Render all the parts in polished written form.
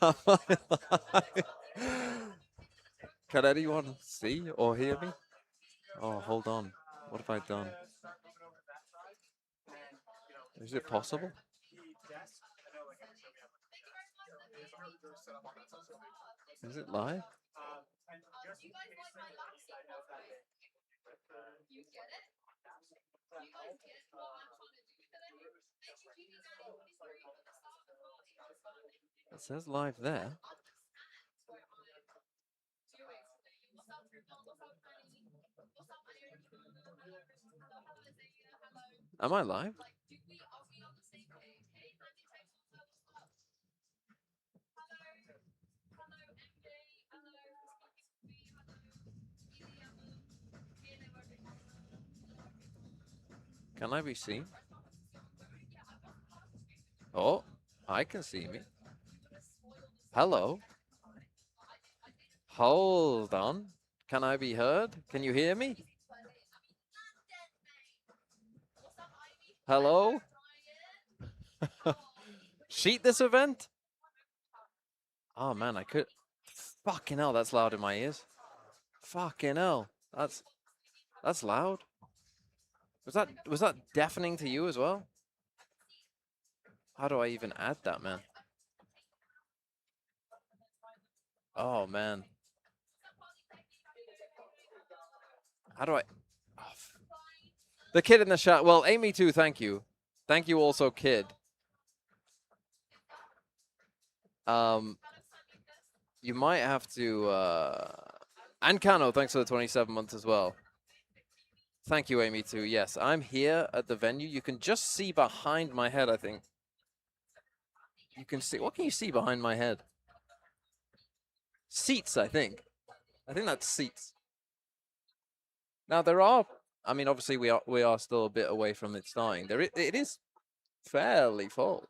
Am I live? Can anyone see or hear me? Oh, hold on. What have I done? Is it possible? Is it live? It says live there. Am I live? Can I be seen? Oh, I can see me. Hello. Hold on. Can I be heard? Can you hear me? Hello? Sheet this event? Oh man, I could. Fucking hell, that's loud in my ears. Fucking hell, that's loud. Was that deafening to you as well? How do I even add that, man? Oh man. How do I? Oh, the kid in the chat. Well, Amy too. Thank you. Thank you also, kid. You might have to. And Kano, thanks for the 27 months as well. Thank you, Amy too. Yes, I'm here at the venue. You can just see behind my head, I think. You can see. What can you see behind my head? Seats, I think. I think that's seats. Now there are. I mean, obviously we are still a bit away from it starting. It is fairly full.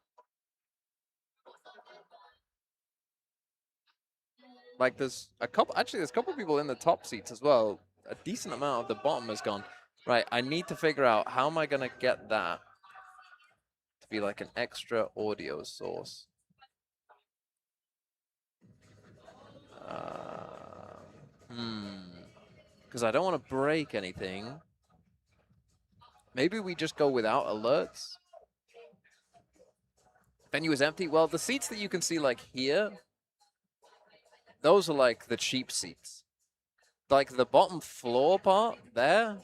Like there's a couple. Actually, there's a couple people in the top seats as well. A decent amount of the bottom has gone. Right. I need to figure out how am I gonna get that to be like an extra audio source. Because I don't want to break anything. Maybe we just go without alerts. Venue is empty. Well, the seats that you can see like here, those are like the cheap seats. Like the bottom floor part there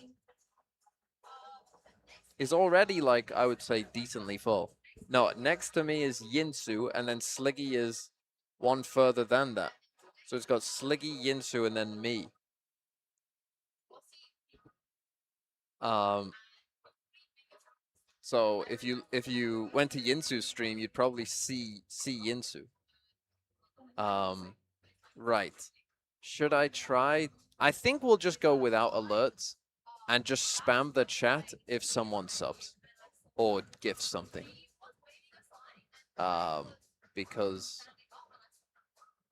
is already like, I would say, decently full. No, next to me is Yinsu, and then Sliggy is one further than that. So it's got Sliggy, Yinsu, and then me. So if you went to Yinsu's stream, you'd probably see Yinsu. Right. Should I try? I think we'll just go without alerts and just spam the chat if someone subs or gifts something. Because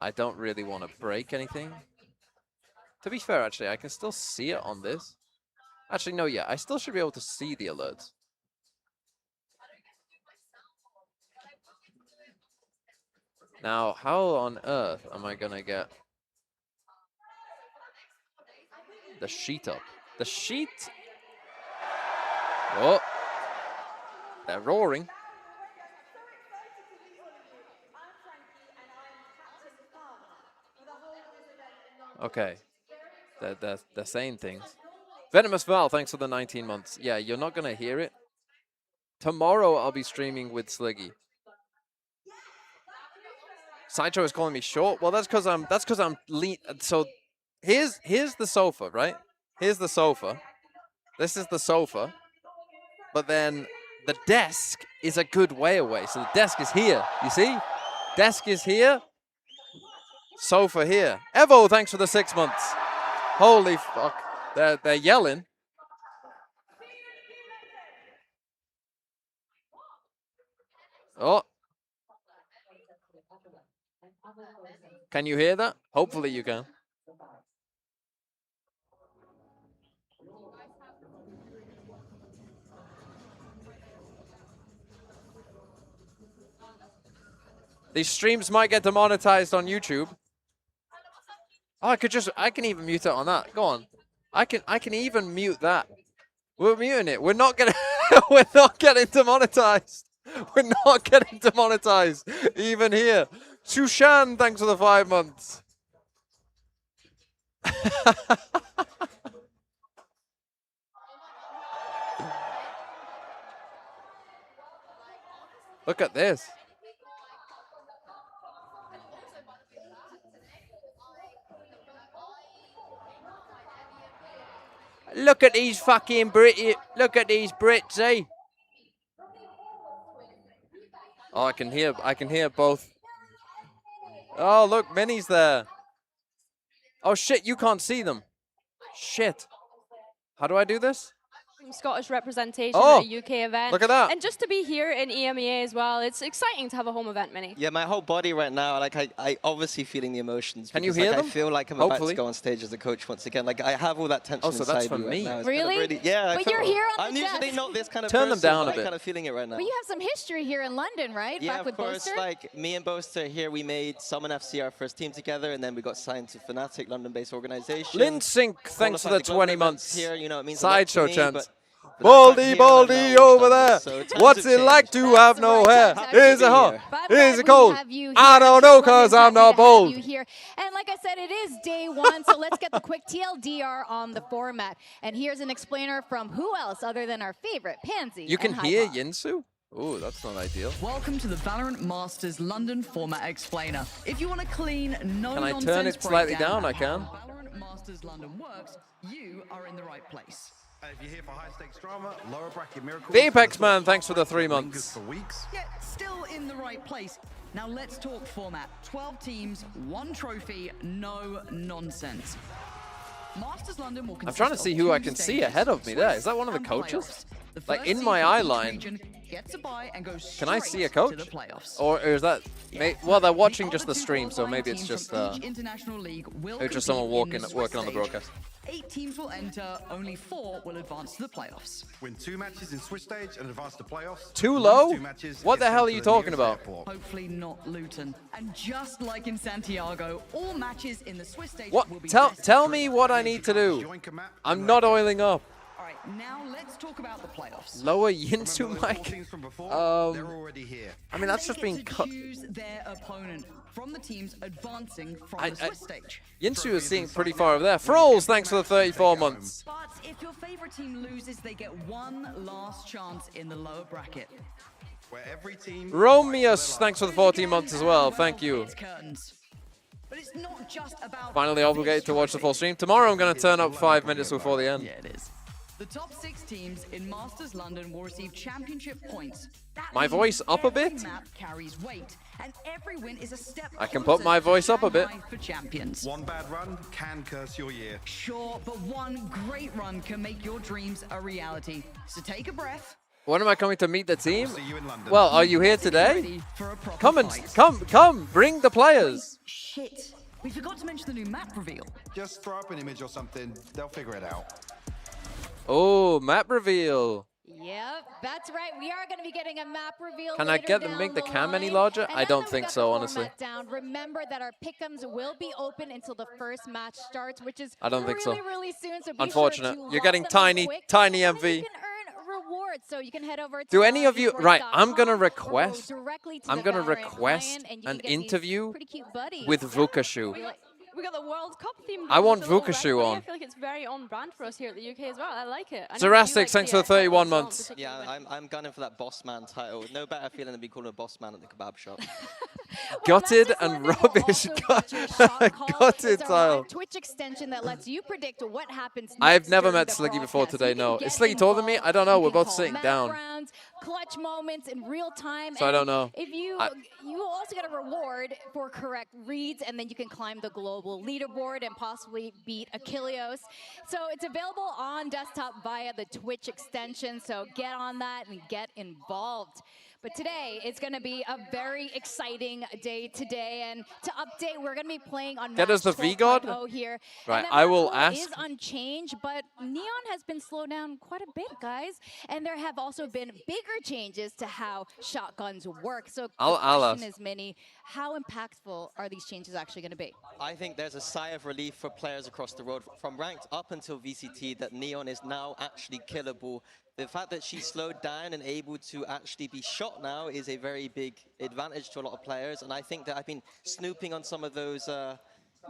I don't really want to break anything. To be fair, actually, I can still see it on this. Actually, no, yeah, I still should be able to see the alerts. Now, how on earth am I gonna get the sheet up? The sheet? Oh, they're roaring. Okay, they're saying things. Venomous Val, thanks for the 19 months. Yeah, you're not gonna hear it. Tomorrow I'll be streaming with Sliggy. Sideshow is calling me short. Well, that's because I'm lean. So here's the sofa, right? Here's the sofa. This is the sofa. But then the desk is a good way away. So the desk is here. You see? Desk is here. Sofa here. Evo, thanks for the 6 months. Holy fuck. They're yelling. Oh. Can you hear that? Hopefully you can. These streams might get demonetized on YouTube. Oh, I can even mute it on that. Go on. I can even mute that. We're muting it. We're not getting we're not getting demonetized. We're not getting demonetized even here. Shushan, thanks for the 5 months. Look at this. Look at these fucking look at these Brits, eh? Oh, I can hear both. Oh, look, Minnie's there. Oh shit, you can't see them. Shit. How do I do this? Scottish representation Oh, at a UK event. Look at that. And just to be here in EMEA as well, it's exciting to have a home event, Minnie. Yeah, my whole body right now, like I obviously feeling the emotions. Can you because, hear like, them? I feel like I'm about to go on stage as a coach once again. Like I have all that tension Oh, so that's inside for me me. right now. It's Really? Kind of yeah. But you're here on I'm the usually desk. not this kind of Turn them person, down a but bit. I'm kind of feeling it right now. But you have some history here in London, right? Yeah, Back of with course. Boaster? Like me and Boaster here, we made Summon FC our first team together, and then we got signed to Fnatic, London-based organization. Linsync, thanks for the 20 months. Here, you know, it means a lot to Sideshow me, chance. but that's not Baldy, here, and Baldy I'm not over there. understanding. So What's times it have like changed. to have no hair? Happy to Here's be a hot. here. But Here's glad a we cold. have you I here. don't know, cause London's I'm happy not to have bold. you here. And like I said, it is day one, so let's get the quick TLDR on the format. And here's an explainer from who else other than our favorite Pansy. You can and hear Hypop. Yinsu? Ooh, that's not ideal. Welcome to the Valorant Masters London Format Explainer. If you want a clean, no Can I nonsense turn it slightly breakdown down? I of can. how Valorant Masters London works, you are in the right place. If you're here for high-stakes drama, lower bracket miracles. The Apex Man, thanks for the 3 months. For weeks. Yeah, still in the right place. Now let's talk format. 12 teams, 1 trophy, no nonsense. Masters London will I'm trying to consist see of who 2 I can see stages, ahead of me there. Is that one of the and coaches? playoffs. The Like, first in seed my from eye each line. region gets a bye and goes Can I see a straight coach? to the playoffs. Or is that... well, they're watching just the other 2 stream, so qualifying maybe it's teams just... from each international league will it's just compete someone in working the Swiss on the stage. broadcast. 8 teams will enter, only 4 will advance to the playoffs. Win 2 matches in Swiss stage and advance to playoffs. Too Lose low? 2 matches, What get the hell sent are to you the talking nearest about? airport. Hopefully not Luton. And just like in Santiago, all matches in the Swiss stage What? will be Tell best tell of me 3. what I need to do. Join map I'm and not like it. oiling up. All right, now let's talk about the playoffs. Lower Remember Yinsu those 4 mic. teams from before? They're already here. I mean, that's They just get being to cut. choose their opponent from the teams advancing from I- the Swiss stage. Yinsu is seeing pretty far over there. Frolls, thanks for the 34 months. But if your favorite team loses, they get 1 last chance in the lower bracket. Where every team Romeus, thanks for the 14 months as well. Thank you. It's curtains. But it's not just about Finally obligated to watch the full stream. Tomorrow I'm going to turn up 5 minutes before the end. Yeah, it is. The top 6 teams in Masters London will receive championship points. That My means voice up a every bit? map carries weight, and every win is a step I can closer put my to voice up a bit. Shanghai for champions. One bad run can curse your year. Sure, but 1 great run can make your dreams a reality. So take a breath. When am I coming to meet the team? See you in London. Well, are you here Get today? ready for a proper Come and fight. come, bring the players. Shit, we forgot to mention the new map reveal. Just throw up an image or something. They'll figure it out. Oh, map reveal. Yep, that's right. We are going to be getting a map reveal. Can I later get them down make the the cam any line. larger? And I now don't that we think got so, the honestly. format down, remember that our pick'ems will be open until the first match starts, which is I don't think so. really soon. So be Unfortunate. Sure to You're lock getting them in tiny, quick. tiny And then MV. you can earn rewards, so you can head over to Do any of you- right, I'm gonna esports.com or go request- directly to I'm the gonna Valorant request client, and you an can get these interview pretty cute buddies. with Vukashu. We got the World Cup theme. I want with the little red Vukashu bunny. on. I feel like it's very on brand for us here at the UK as well. I like it. I know that you Zerastic, like thanks for the CS 31 as well, months. particularly. Yeah, I'm gunning for that boss man title. No better feeling than being called a boss man at the kebab shop. Gutted Masters and London will rubbish. also feature Shot Call. Gutted It's our style. live Twitch extension that lets you predict what happens next. I've never during met the Sliggy before broadcast. today, You can no. get Is Sliggy taller than me? involved. I don't know. You We're can both call sitting map down. rounds, clutch moments in real time. So I and don't know. If you you will also get a reward for correct reads, and then you can climb the global leaderboard and possibly beat Achilleos. So it's available on desktop via the Twitch extension. So get on that and get involved. But today, it's going to be a very exciting day today. And to update, we're going to be playing on Get us the match VGod? 12.0 here. Right, And the I map will pool ask. is unchanged, but Neon has been slowed down quite a bit, guys. And there have also been bigger changes to how shotguns work. So I'll the question ask. is, Minnie, how impactful are these changes actually going to be? I think there's a sigh of relief for players across the road from ranked up until VCT that Neon is now actually killable. The fact that she's slowed down and able to actually be shot now is a very big advantage to a lot of players. And I think that I've been snooping on some of those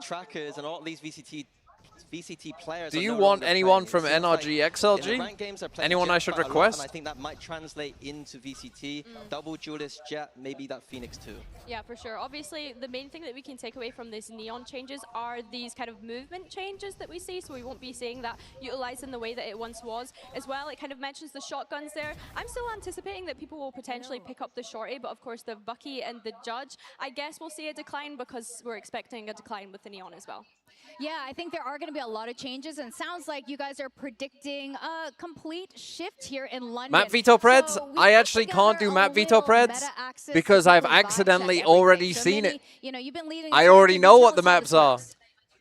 trackers, and all these VCT players. Do are you no want longer anyone playing. It from seems like NRG, in the XLG? ranked games, they're playing Anyone Jet I should quite a lot, request? and I think that might translate into VCT. Double Duelist, Jet, maybe that Phoenix too. Yeah, for sure. Obviously, the main thing that we can take away from these Neon changes are these kind of movement changes that we see, so we won't be seeing that utilized in the way that it once was. As well, it kind of mentions the shotguns there. I'm still anticipating that people will potentially pick up the shorty, but of course the Bucky and the Judge, I guess we'll see a decline because we're expecting a decline with the Neon as well. Yeah, I think there are going to be a lot of changes, and sounds like you guys are predicting a complete shift here in London. Map veto preds? So we I put actually can't together do a map veto little preds meta-axis because to I've quickly vibe check accidentally everything. already So seen Minnie, it. you know, you've been leading. I the already charge. know Can you what tell the us how maps this are. works?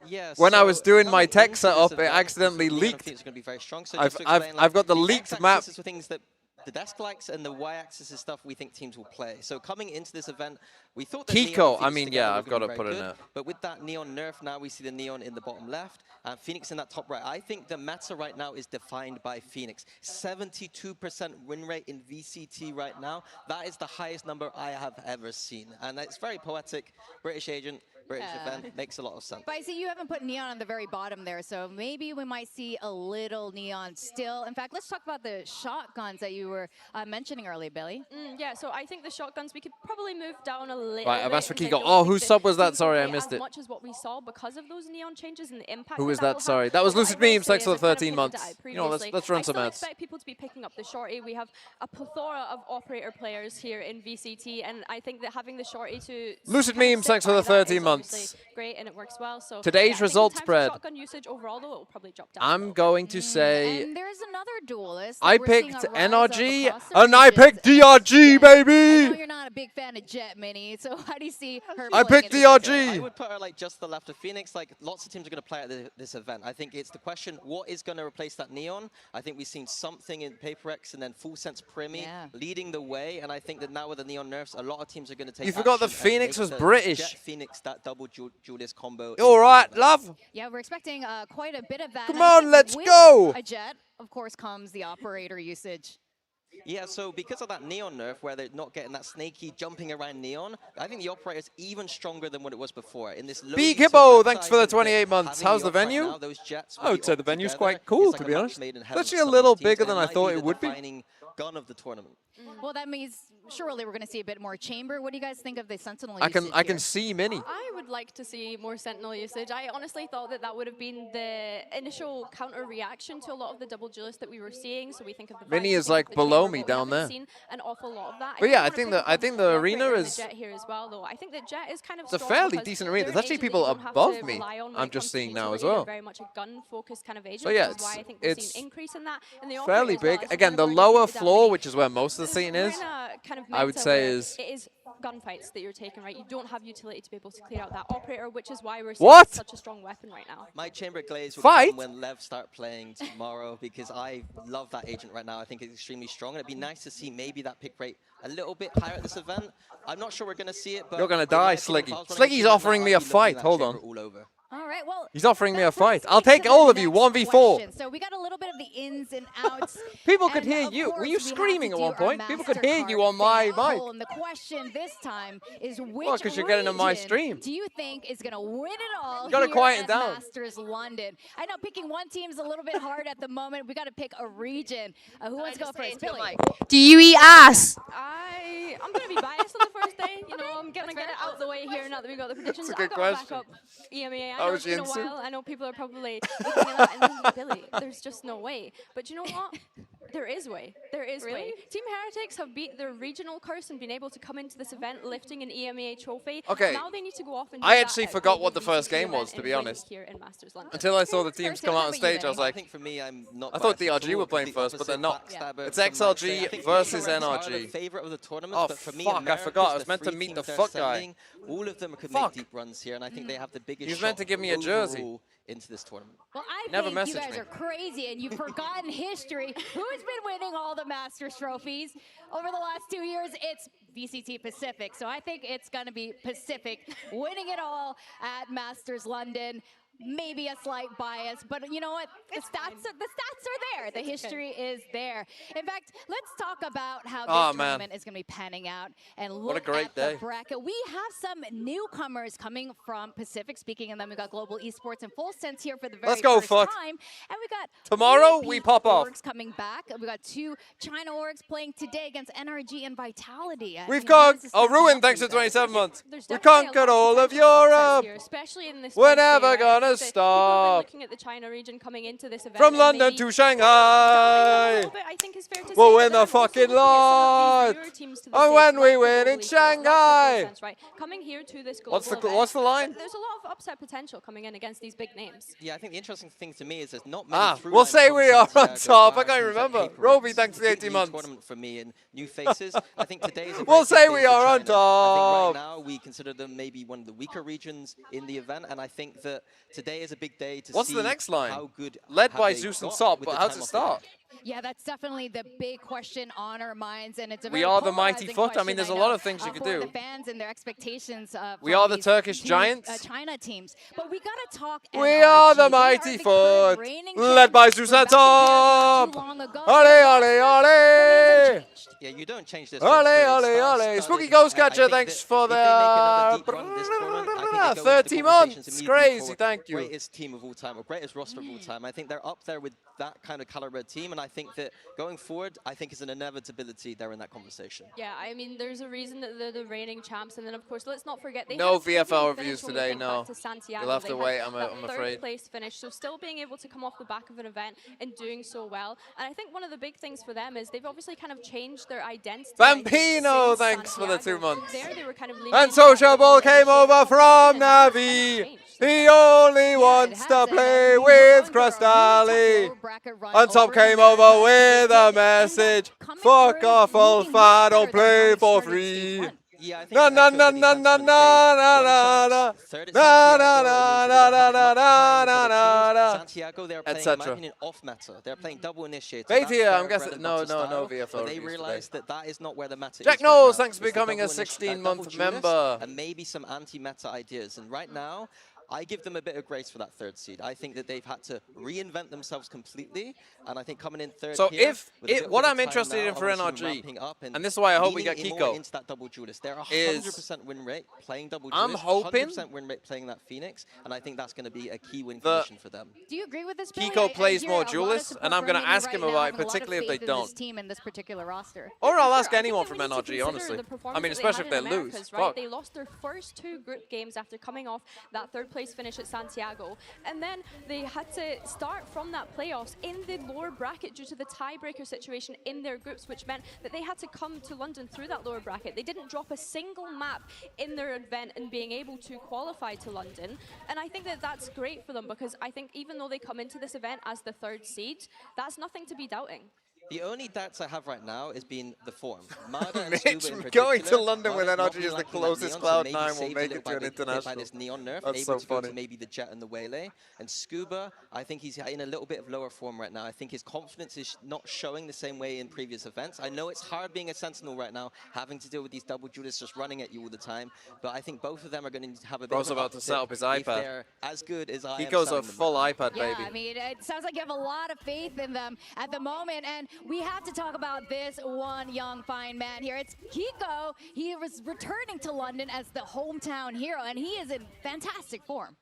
Yeah, When I was doing my coming tech into setup, this it event, accidentally Neon leaked. Phoenix are going to be very strong. So I've just to explain, I've got the the leaked X-axis map. is for things that the desk likes, and the Y-axis is stuff we think teams will play. So coming into this event, we thought that Neon Kiko, and I Phoenix mean, together yeah, were I've gonna got to be put very in good. it. But with that Neon nerf, now we see the Neon in the bottom left and Phoenix in that top right. I think the meta right now is defined by Phoenix. 72% win rate in VCT right now. That is the highest number I have ever seen. And it's very poetic. British agent, British event, makes a lot of sense. But I see you haven't put Neon on the very bottom there, so maybe we might see a little Neon still. In fact, let's talk about the shotguns that you were mentioning earlier, Billy. Yeah, so I think the shotguns we could probably move down a little Right, I've bit, asked for as I Kiko. don't Oh, think whose that sub was that? teams Sorry, I will play missed as it. much as what we saw because of those Neon changes and the impact. Who is that that? will have. Sorry, that was But what Lucid I will Memes. say Thanks is for the I've kind of 13 hinted months. at it You know, let's previously, run some I still ads. expect people to be picking up the shorty. We have a plethora of operator players here in VCT, and I think that having the shorty to Lucid kind of Memes, sit thanks for by the that 13 is months. obviously great, and it works well. So Today's yeah, I think results in terms spread. of shotgun usage overall, though, it will probably drop down. I'm going to say And there's another duelist. that I we're seeing picked a rise of NRG across the and I regions, picked and DRG, that's Jet. I know baby. you're not a big fan of Jet, Minnie, so how do you see her I playing picked into this DRG. game? I would put her like just the left of Phoenix. Like lots of teams are going to play at this event. I think it's the question: what is going to replace that Neon? I think we've seen something in Paper X and then Full Sense Primi Yeah. leading the way. And I think that now with the Neon nerfs, a lot of teams are going to take. You forgot that action and Phoenix make was the British. Jet Phoenix, that double duelist combo. All right, love. Yeah, we're expecting quite a bit of that. Come and I on, think let's with go. A Jet, of course, comes the operator usage. Yeah, so because of that Neon nerf, where they're not getting that snaky jumping around Neon, I think the operator is even stronger than what it was before. In this low Big user Hippo, meta, thanks I for the think that 28 months. having How's the op right venue? now, those Jets I would with say op the venue's together, quite cool, it's to like be a match honest. made in heaven Actually, for a some of little these teams, bigger and than it I might thought be it the would be. defining gun of the tournament. Well, that means surely we're going to see a bit more chamber. What do you guys think of the Sentinel I usage can here? see Minnie. I would like to see more Sentinel usage. I honestly thought that that would have been the initial counter reaction to a lot of the double duelists that we were seeing. So we think of the Vinny VIT, we is think like of the below chamber, me but we down haven't there. seen an awful lot of that. But yeah, do I wanna think pick the- up I on think the operator arena and the is- Jet here as well, though. I think that Jet is kind of It's a strong fairly because decent arena. they're There's an actually agent that people you don't have above to me. rely on when I'm it just comes to seeing now utility. as They're well. very much a gun-focused kind of agent. So yeah, which is why I think we're it's seeing increase in that. And the fairly operator as well, big. as we Again, kind the of already lower pointed out, floor, Vinny, which is where most of the scene we're is, in a kind of I would meta say where is- it is gunfights that you're taking, right? You don't have utility to be able to clear out that operator, which is why we're seeing What? such a strong weapon right now. My chamber glaze will Fight? come when Lev start playing tomorrow because I love that agent right now. I think it's extremely strong, and it'd be nice to see maybe that pick rate a little bit higher at this event. I'm not sure we're going to see it, but You're gonna in my die, opinion, if Sliggy. I was running a Sliggy's team right now, offering me I'd a be looking fight. at Hold chamber on. all over. All right, well, He's offering me that a fight. brings I'll me take to all the of you, next 1v4. question. So we got a little bit of the ins and outs. People could And hear of you. Were course, you we have screaming to at do one our point? People could hear you MasterCard on my fan mic. poll. And the question this time is which 'cause you're getting on my region stream. do you think is going to win it all You gotta here quiet at down. Masters London? I know picking one team's a little bit hard at the moment. We got to pick a region. Who wants to go first? Billy. Do you eat ass? I'm going to be biased on the first day. You know, I'm going to get it out the way here now that we've got the predictions. That's a good I've got to question. back up EMEA. I Oh, know is it's she been a in soup? while. I know people are probably looking at that and thinking, Billy, there's just no way. But you know what? There is way. There is Really? way. Team Heretics have beat their regional curse and been able to come into this event lifting an EMEA trophy. Okay. Now they need to go off and do I that actually at forgot global what the first VCT game event was, to and be win honest. Here in Masters London. Until I saw the teams come out on stage, I was I like, think for me, I'm not. I thought biased at DRG all. were playing Complete first, but they're not. opposite backstabber It's from XLG Max. I think versus Valorant are NRG. the favorite of the tournament, Oh, but for me, fuck, I America's forgot. I the was meant to three meet teams the they're fuck guy. sending. All of them could Fuck. make deep runs here, and I think they have the biggest. He was meant shot to give me a jersey. overall into this tournament. Well, I Never think you messaged guys me. are crazy and you've forgotten history. Who's been winning all the Masters trophies over the last 2 years? It's VCT Pacific. So I think it's going to be Pacific winning it all at Masters London. Maybe a slight bias, but you know what? The stats are there. The history is there. In fact, let's talk about how this tournament is going to be panning out and look a great at day. the bracket. We have some newcomers coming from Pacific. Speaking of them, we got Global Esports and Full Sense here for the very Let's go, first Foot. time, and we got Tomorrow, three we peak pop off. orgs coming back. We got 2 China orgs playing today against NRG and Vitality. We've You know, how got does this oh stack up Ruin, for thanks you for guys? 27 months. There's We definitely a conquered lot all of potential for success Europe. here, especially in this We're first day, never right? gonna People have been stop. looking at the China region coming into this event. From and London maybe to doubting them a Shanghai. little bit, I think is fair to We'll say, win but the then also fucking looking at some of these lot. newer teams to the And stage, when we like win the in Global Esports, like the Shanghai. Full Sense, right? Coming here to this global What's the line? There's a lot of upset potential coming in against these big names. Yeah, I think the interesting thing to me is there's not many. through We'll lines say from we are on Santiago, top. I Bar, can't teams like remember. Paper Roby, Rex. thanks for the Big 18 new months. tournament for me and new faces. I think today is a We'll very say big we day for are on China. I top. think right now we consider them maybe one of the weaker regions in the event, and I think that today is a big day to What's see the next line? how good Led have by they Zeus and got Sop, with but the how's time it off the start? bench. Yeah, that's definitely the big question on our minds, and it's a We very are the mighty polarizing Foot. I question, mean, there's a know, lot of things you could for do. the fans and their expectations. We from are the these Turkish two, Giants. China teams, but we gotta talk. We NRG. are the They mighty the current Foot, reigning led by champs. Zeus We're and back in Paris not Top. too long ago. Ole, The ole, roster ole. remains unchanged. Yeah, you don't change this. Ole, roster. It's ole, ole. star-studded. Spooky Ghost I Catcher, think thanks that for if they make another deep the run this tournament, I think they go into the 30 months. conversations It's immediately crazy, for thank you. Greatest team of all time, or greatest roster of all time. I think they're up there with that kind of caliber team, and I think that going forward, I think it's an inevitability they're in that conversation. Yeah, I mean, there's a reason that they're the reigning champs, and then of course, let's not forget they No had a podium VFL finish reviews when we today, think no. back to Santiago. You'll have They to had wait, that I'm afraid. third place finish, so still being able to come off the back of an event and doing so well. And I think one of the big things for them is they've obviously kind of changed their identity. I think, Vampino, since thanks for the Santiago. 2 months. There they were kind of leaning And into that Sociable double came initiative over from and now it's kind of Navi. changed. He only wants It to has, play and with going for a really Crystally. tough lower bracket run On top over came America. over with They a did end up message. coming Fuck through, off, old looking fat, much don't better than play how they for started stage free. one. Yeah, I think Na that na echoes na the na defense na when na they na won na chance. na. Third at Na Santiago, na it means na that na they have na much na time with na other na. teams. Santiago, they're playing, in etc. my opinion, off meta. They're playing double initiator. VIT, That's I'm their guessing- bread and no, butter no, no style, VFL but they reviews realize that that is not where the meta Jack is right Knowles, now. thanks for It's the becoming a double 16-month double Judas member. and maybe some anti-meta ideas. And right now, I give them a bit of grace for that third seed. I think that they've had to reinvent themselves completely, and I think coming in third So here, if with a it, little what bit of I'm time interested now, in for I wanna see them NRG, ramping up and this is why I hope we leaning get in Kiko, more into that double Judas. They're is 100% win rate playing double I'm Judas. hoping 100% win rate playing that Phoenix, and I think that's going to be a key win The- condition for them. Do you agree with this, Billy? Kiko I plays hear more a lot of duelists, support and I'm from gonna him ask right him now, about it, having a lot of particularly if they faith in don't. this team and this particular roster. Or I'll ask Sure, I anyone think from that we need to NRG, consider honestly. the I performance mean, that especially if had they in lose. Americas, right? Fuck. They lost their first 2 group games after coming off that third place finish at Santiago. And then they had to start from that playoffs in the lower bracket due to the tiebreaker situation in their groups, which meant that they had to come to London through that lower bracket. They didn't drop a single map in their event and being able to qualify to London. And I think that that's great for them because I think even though they come into this event as the 3rd seed, that's nothing to be doubting. The only doubts I have right now is being the form. Marda and Mitch, Scuba in going to particular, London with Marda's not NRG been is the liking that closest neon, so maybe Cloud9 will saved a make little it to an bit by international. this neon nerf, That's able so to go funny. to maybe the Jet and the Waylay. And Scuba, I think he's in a little bit of lower form right now. I think his confidence is not showing the same way in previous events. I know it's hard being a Sentinel right now, having to deal with these double Judas just running at you all the time, but I think both of them are going to have a bit Bro's of an about to set uptick up his if iPad. they're as good as I am Kiko's a selling them full right now. iPad, Yeah, baby. I mean, it sounds like you have a lot of faith in them at the moment, and we have to talk about this one young fine man here. It's Kiko. He was returning to London as the hometown hero, and he is in fantastic form.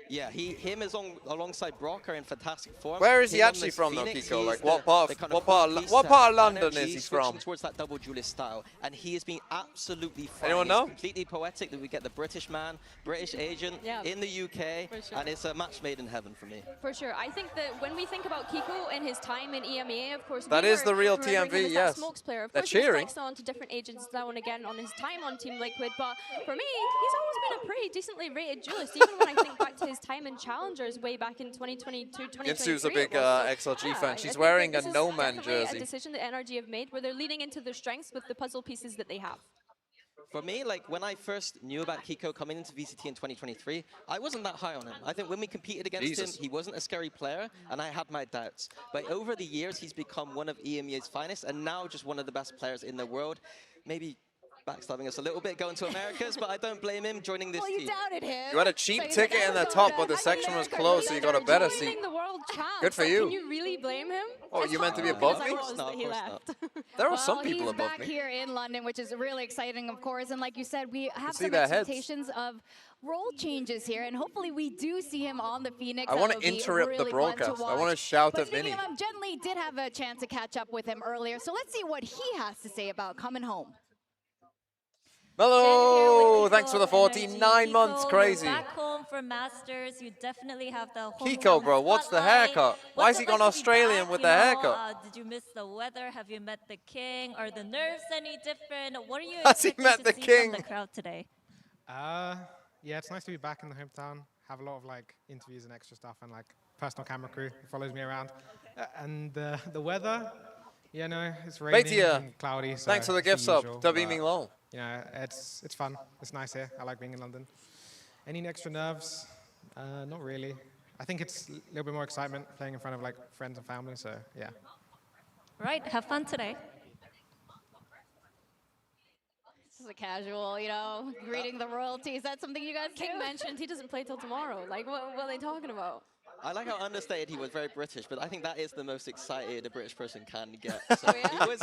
Yeah, him alongside Brock are in fantastic form. Where is he Him on actually this from, though, Phoenix, Kiko? he Like, is what the kind of part of London NRG, is he switching from? towards that double duelist style, and he has been absolutely fine. Anyone It's know? completely poetic that we get the British man, British agent Yeah, in the UK, for sure. and it's a match made in heaven for me. For sure. I think that when we think about Kiko and his time in EMEA, of course, That we is were the real remembering him TMV, as that yes. Smokes player. Of They're course, he's cheering. flexed on to different agents now and again on his time on Team Liquid, but for me, he's always been a pretty decently rated duelist, even when I think back to his time in Challengers way back in 2022, 2023. Ginsu's a big it was. XLG Yeah, fan. I She's think wearing that a this is No Man definitely jersey. a decision that NRG have made where they're leaning into their strengths with the puzzle pieces that they have. For me, like when I first knew about Kiko coming into VCT in 2023, I wasn't that high on him. I think when we competed against him, he wasn't a scary player, and I had my doubts. But over the years, he's become one of EMEA's finest, and now just one of the best players in the world. Maybe backstabbing us a little bit going to Americas, but I don't blame him joining this Well, you team. doubted him. You had a cheap So you ticket said, in the "Oh, top, God, but the I'm section was American." closed, so you got a better seat. Joining the world champs. Good for Like, you. Can you really blame him? Oh, As you meant to be hard above as me? it was No, that of he course left. There are Well, some people he's above back me. here in London, which is really exciting, of course. And like you said, we have see some their heads. expectations of role changes here, and hopefully we do see him on the Phoenix. I want That'll to be interrupt the really fun broadcast. I watch. want to shout But at speaking Vinny. of him, Jen Lee did have a chance to catch up with him earlier, so let's see what he has to say about coming home. Hello, Kiko thanks for the NRG. 49 months, Kiko, crazy. you're back home for Masters. You definitely have the home Kiko, ground bro, what's the spotlight. haircut? Why What's is he it gone like to be Australian back, with you the know? haircut? Did you miss the weather? Have you met the king? Are the nerves any different? What are you Has he expecting met to the see king? from the crowd today? Yeah, it's nice to be back in the hometown. Have a lot of like interviews and extra stuff, and like personal camera crew who follows me around. And the weather, you know, it's raining Baitia, and cloudy. So thanks for the it's gift sub. usual, W but, Ming Lol. You know, it's fun. It's nice here. I like being in London. Any extra nerves? Not really. I think it's a little bit more excitement playing in front of like friends and family. So yeah. Right, have fun today. This is a casual, you know, greeting the royalty. Is that something you guys do? King mentioned he doesn't play till tomorrow. Like, what are they talking about? I like how understated he was, very British, but I think that is the most excited a British person can get. So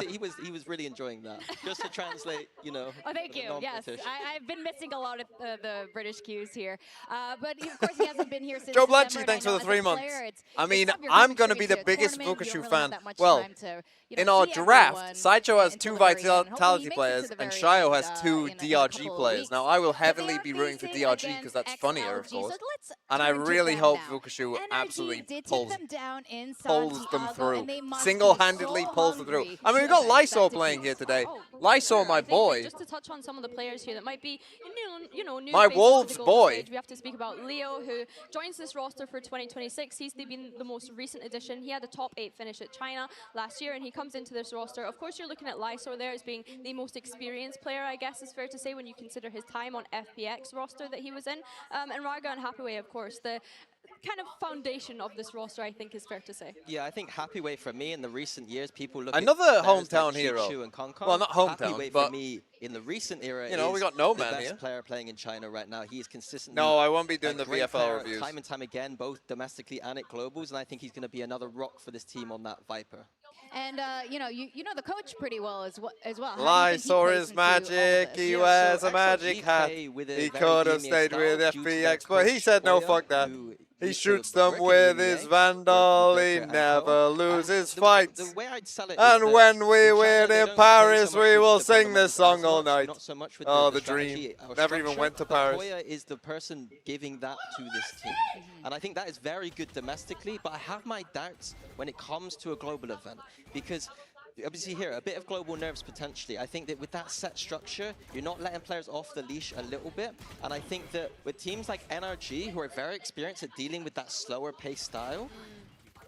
he was really enjoying that. Just to translate, you know. Oh, thank for the you. Yes, non-British. I've been missing a lot of the British cues here. But of course, he hasn't been here since Joe December, Blanchie, and thanks I for know the as a 3 months. player, I mean, it's tough. You're I'm coming going to straight be the a biggest tournament. You Vukashu don't really fan. have that much Well, time to, you know, in our see draft, everyone Sideshow has until 2 the very end. Hopefully Vitality he makes it players to the and very Shayo end, has 2 in a DRG couple of players. weeks. Now, I will But they heavily are be rooting for facing DRG because against that's funnier, of XLG. course. So let's And I turn to really them hope now. Vukashu NRG absolutely did pulls take them down in them Santiago, through. and they must be Single-handedly so pulls them through. hungry I mean, to we've got avenge that Lysol playing defeat. here today. Oh, Lysol, my I think that boy. just to touch on some of the players here that might be, new My faces to Wolves the golden boy. stage. We have to speak about Leo, who joins this roster for 2026. He's been the most recent addition. He had a top 8 finish at China last year, and he comes into this roster. Of course, you're looking at Lysol there as being the most experienced player, I guess is fair to say, when you consider his time on FPX roster that he was in. And Raga and Happyway, of course, the kind of foundation of this roster, I think is fair to say. Yeah, I think Happyway for me in the recent years, people look Another at players hometown like hero. Chu and Kong Kong. Well, not hometown, Happyway but for me in the recent era, you know, is we got No the Man best here. player playing in China right now. He is consistently No, I won't be a doing the great VFL player reviews. time and time again, both domestically and at globals, and I think he's going to be another rock for this team on that Viper. And you know the coach pretty well as well. How do you think he Lysol plays is into all of magic. this? He Yeah, wears so a magic XLG hat. play with a He very could have EMEA stayed style with due to their FPX, but he coach, said no, Oya, fuck that. who He used shoots to them work in with EMEA, his Vandal. He Rebecca and never co. loses And fights. The way I'd sell it is And that when we in China, win they in don't play so Paris, much we with will the sing this fundamentals song as all much, night. Not so much with Oh, the the dream. strategy or Never even structure, went to but Paris. Hoya is the person giving that to this team. And I think that is very good domestically, but I have my doubts when it comes to a global event. Because obviously here, a bit of global nerves potentially. I think that with that set structure, you're not letting players off the leash a little bit. And I think that with teams like NRG, who are very experienced at dealing with that slower pace style,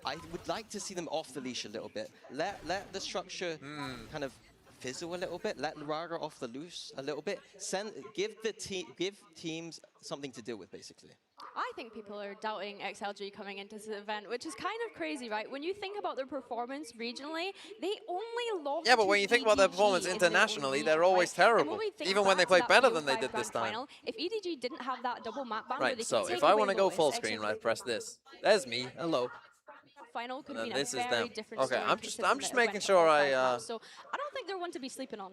I would like to see them off the leash a little bit. Let the structure kind of fizzle a little bit. Let Raga off the loose a little bit. Give teams something to deal with, basically. I think people are doubting XLG coming into this event, which is kind of crazy, right? When you think about their performance regionally, they only lost. Yeah, but to when you think about their EDG performance in their own internationally, region, they're always right? And terrible, when we think even when they back play to that better than they BO5 did this grand time. final, if EDG didn't have that double map ban where they Right, so could take if I away want to go Lois, full screen, XLG right, press this. There's me. Hello. final could And be this a is very them. different Okay, story I'm just considering making that it went sure all I, 5 maps. So I don't think they're one to be sleeping on.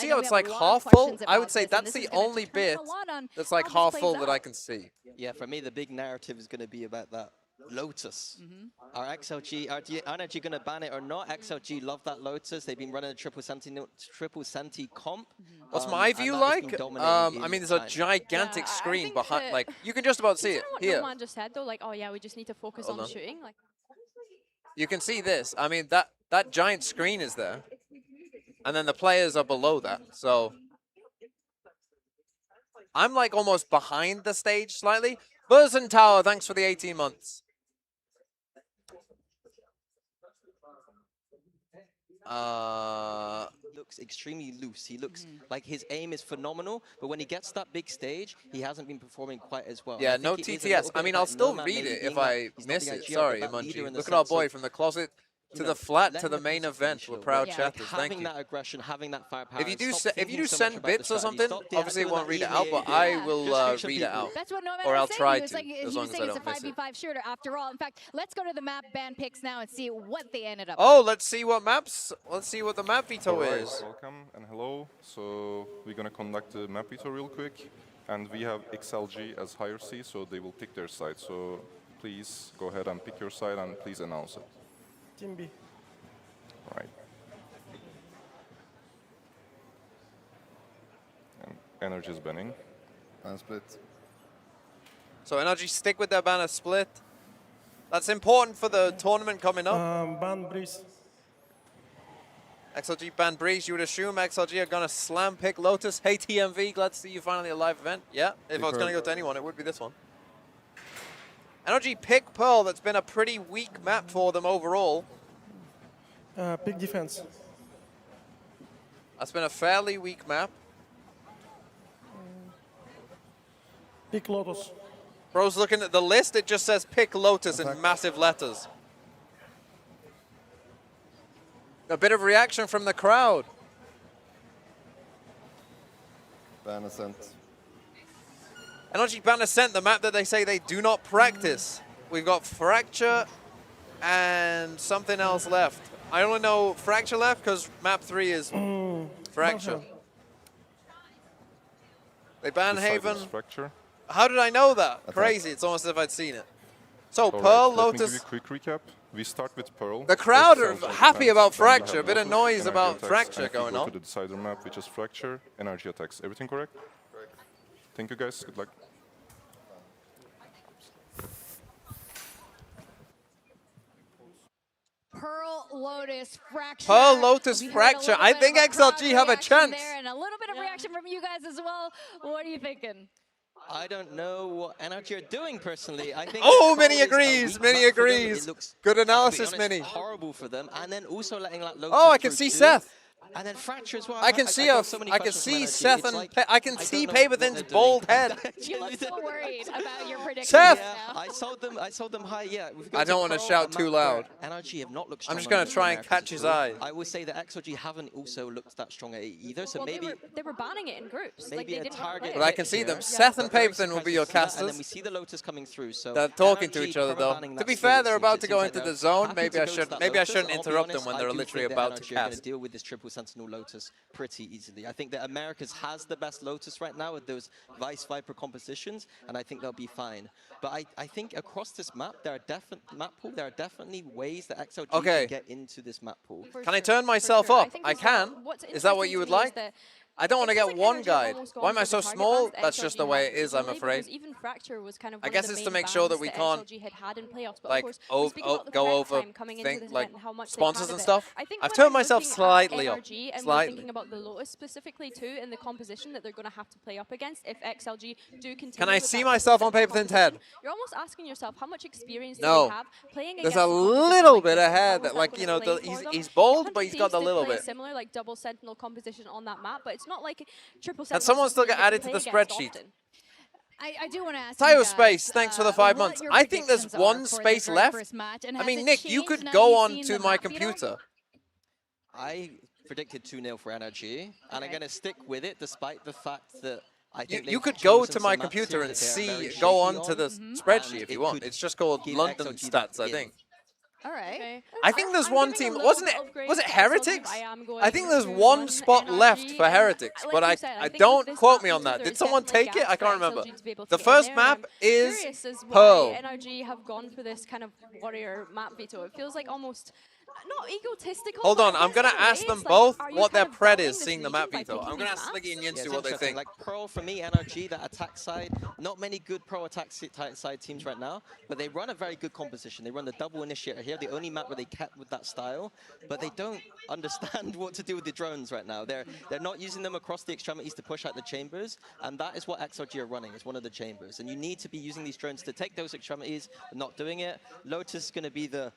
see know how we it's have like a lot half of full? questions I would about say this, and that's this the is gonna only determine bit a lot on that's how like this half plays full that I out. can see. Yeah, for me, the big narrative is going to be about that Lotus. Are XLG, are NRG going to ban it or not? XLG love that Lotus. They've been running a triple Santi comp. What's my and view that has been like? dominating I in mean, there's a China. gigantic Yeah, I screen think behind. that- Like, you can just about see it Considering what here. Noman just said though, like, oh yeah, we just need to focus Hold on on. shooting. Like, You can see this. I mean, that giant screen is there, and then the players are below that. So I'm like almost behind the stage slightly. Burzen Tower, thanks for the 18 months. Looks extremely loose. He looks like his aim is phenomenal, but when he gets to that big stage, he hasn't been performing quite as well. Yeah, I no think it is a TTS. little I bit mean, about I'll still Nomad read maybe it being if that I he's not miss the it. IGL, Sorry, but that leader Imunji. in the Look at our sense boy of, from the closet you to know, the flat to letting the the main pieces event. finish We're your proud work. chatters. Thank Having you. that aggression, having that firepower. If you and do stop if you thinking do so much send about the bits or strategy. something, Stop obviously it doing won't that read it out, but eating. I Yeah. will Just shoot some read it people. out. That's what Noman Or was I'll saying. try He was to, like, he as was long as I saying it's a don't miss it. 5v5 shooter after all. In fact, let's go to the map ban picks now and see what they ended up Oh, let's see what maps. Let's see what the map veto Alright, is. welcome and hello. So we're gonna conduct the map veto real quick, and we have XLG as higher C, so they will pick their side. So please go ahead and pick your side and please announce it. Team B. Right. And NRG is banning. And split. So NRG stick with their banner split. That's important for the tournament coming up. Ban Breeze. XLG ban Breeze. You would assume XLG are gonna slam pick Lotus. Hey TMV, glad to see you finally a live event. Yeah, if I was gonna go to anyone, it would be this one. NRG pick Pearl. That's been a pretty weak map for them overall. Pick defense. That's been a fairly weak map. Pick Lotus. Bro's looking at the list. It just says pick Lotus in massive letters. A bit of reaction from the crowd. Ban Ascent. NRG ban Ascent, the map that they say they do not practice. We've got Fracture and something else left. I only know Fracture left because map 3 is Fracture. They ban This side Haven. is Fracture. How did I know that? Crazy. It's almost as if I'd seen it. So Alright, Pearl, let me give Lotus. you a quick recap. We start with Pearl. The crowd are XLG happy defense, about then we have Fracture. A bit of Lotus, noise NRG about attacks, Fracture and if we going go on. to the decider map, which is Fracture, NRG attacks. Everything correct? Correct. Thank you guys. Good luck. Pearl, Lotus, Fracture. Pearl, Lotus, We heard a Fracture. little I bit think of a crowd XLG have a reaction chance. there and a little bit of reaction from you guys as well. What are you thinking? I don't know what NRG are doing personally. I think Oh, that Mini Pearl is a agrees. weak Mini map for them. agrees. It looks, Good to be analysis, honest, Mini. horrible for them. And then also letting that Lotus Oh, I can through see too. Seth. And then Fracture as well. I can see got so many I can questions from see NRG. Seth It's and like, I can I see don't know what Paperthin's they're bald doing. head. You look so worried about your predictions Seth! now. I sold them high. Yeah, we've I got don't wanna Pearl, shout a too map loud. where NRG have not looked I'm strong just on gonna the try and Americas catch at his all. eye. I would say that XLG haven't also looked that strong at it either. So well, maybe they were banning it in groups. Like, maybe they a didn't target. But I can hit see them. here. Seth and But very Paperthin will be surprised your to see that, casters. And then we see the Lotus coming through. So They're talking to NRG each other though. perma-banning To that be fair, split, they're so about it to seems go like into they're the zone. happy Maybe to I go to should that maybe I Lotus. shouldn't I'll be interrupt them honest, when I they're do literally think that about to NRG are gonna cast. deal with this triple sentinel Lotus pretty easily. I think that Americas has the best Lotus right now with those Vice Viper compositions, and I think they'll be fine. But I think across this map, there are definitely ways that XLG Okay. can get into this map pool. For Can I sure, turn for myself sure. up? think I as well, can. what's Is that what interesting you would to me is like? that I don't want to it feels get like one NRG have guide. almost gone Why am I for so the target small? bans that That's just the XLG way had it is, I'm recently, afraid. because even Fracture was kind of I one guess of it's the to main make sure that bans we that can't, XLG had in playoffs. But like, of course, we speak about the go prep over time coming into think, this like, event and how much they sponsors had and of it. stuff. I think I've when turned I'm myself looking at slightly up. NRG and we're Slightly. thinking about the Lotus specifically too, and the composition that they're going to have to play up against if XLG do continue. Can I with see that myself on triple Paperthin's sentinel head? composition, You're almost asking yourself how much experience do No. they have playing There's against a composition little like bit this, and ahead how is that, that like, gonna you know, play he's for them? he's bold, Hunter but he's got Thieves the did little play a bit. similar like double sentinel composition on that map, but it's not like triple Can sentinel. someone still something get that added you to the play against spreadsheet? often. I do want to ask Tayo you Space, guys, thanks for the 5 what months. your I think there's predictions one are for space this very left. first match, and I has mean, it Nick, you changed could now go you've on seen to the my map veto? computer. I predicted 2-0 for NRG, and I'm Okay. going to stick with it despite the fact that I think You they've could go chosen to some my maps computer here and that they are very see, go shaky on to the and spreadsheet if it you want. could It's just called give London XLG Stats, the I win. think. All right. Okay. I think there's I'm one giving a team. little Wasn't bit it? of grace Was it to XLG, Heretics? but I am going I think there's to one run spot NRG, left for and Heretics, like but you I said, I think don't this quote map me on feature, that. Did there's someone definitely take it? gaps I can't for remember. XLG to be able to The get in first there, and map I'm is curious as Pearl. why NRG have gone for this kind of warrior map veto. It feels like almost not egotistical. Hold but on, I I'm guess gonna in a way ask them it's like, both are you what their kind of pred doubting is this seeing the region map by veto. picking I'm gonna these ask Sliggy and maps? Yeah, it's Yinsu what they interesting. think. Like Pro, for me, NRG, that attack side, not many good pro attack side teams right now, but they run a very good composition. They run the double initiator here, the only map where they kept with that style, but they don't understand what to do with the drones right now. They're not using them across the extremities to push out the chambers, and that is what XLG are running, is one of the chambers. And you need to be using these drones to take those extremities, but not doing it. Lotus is going to be the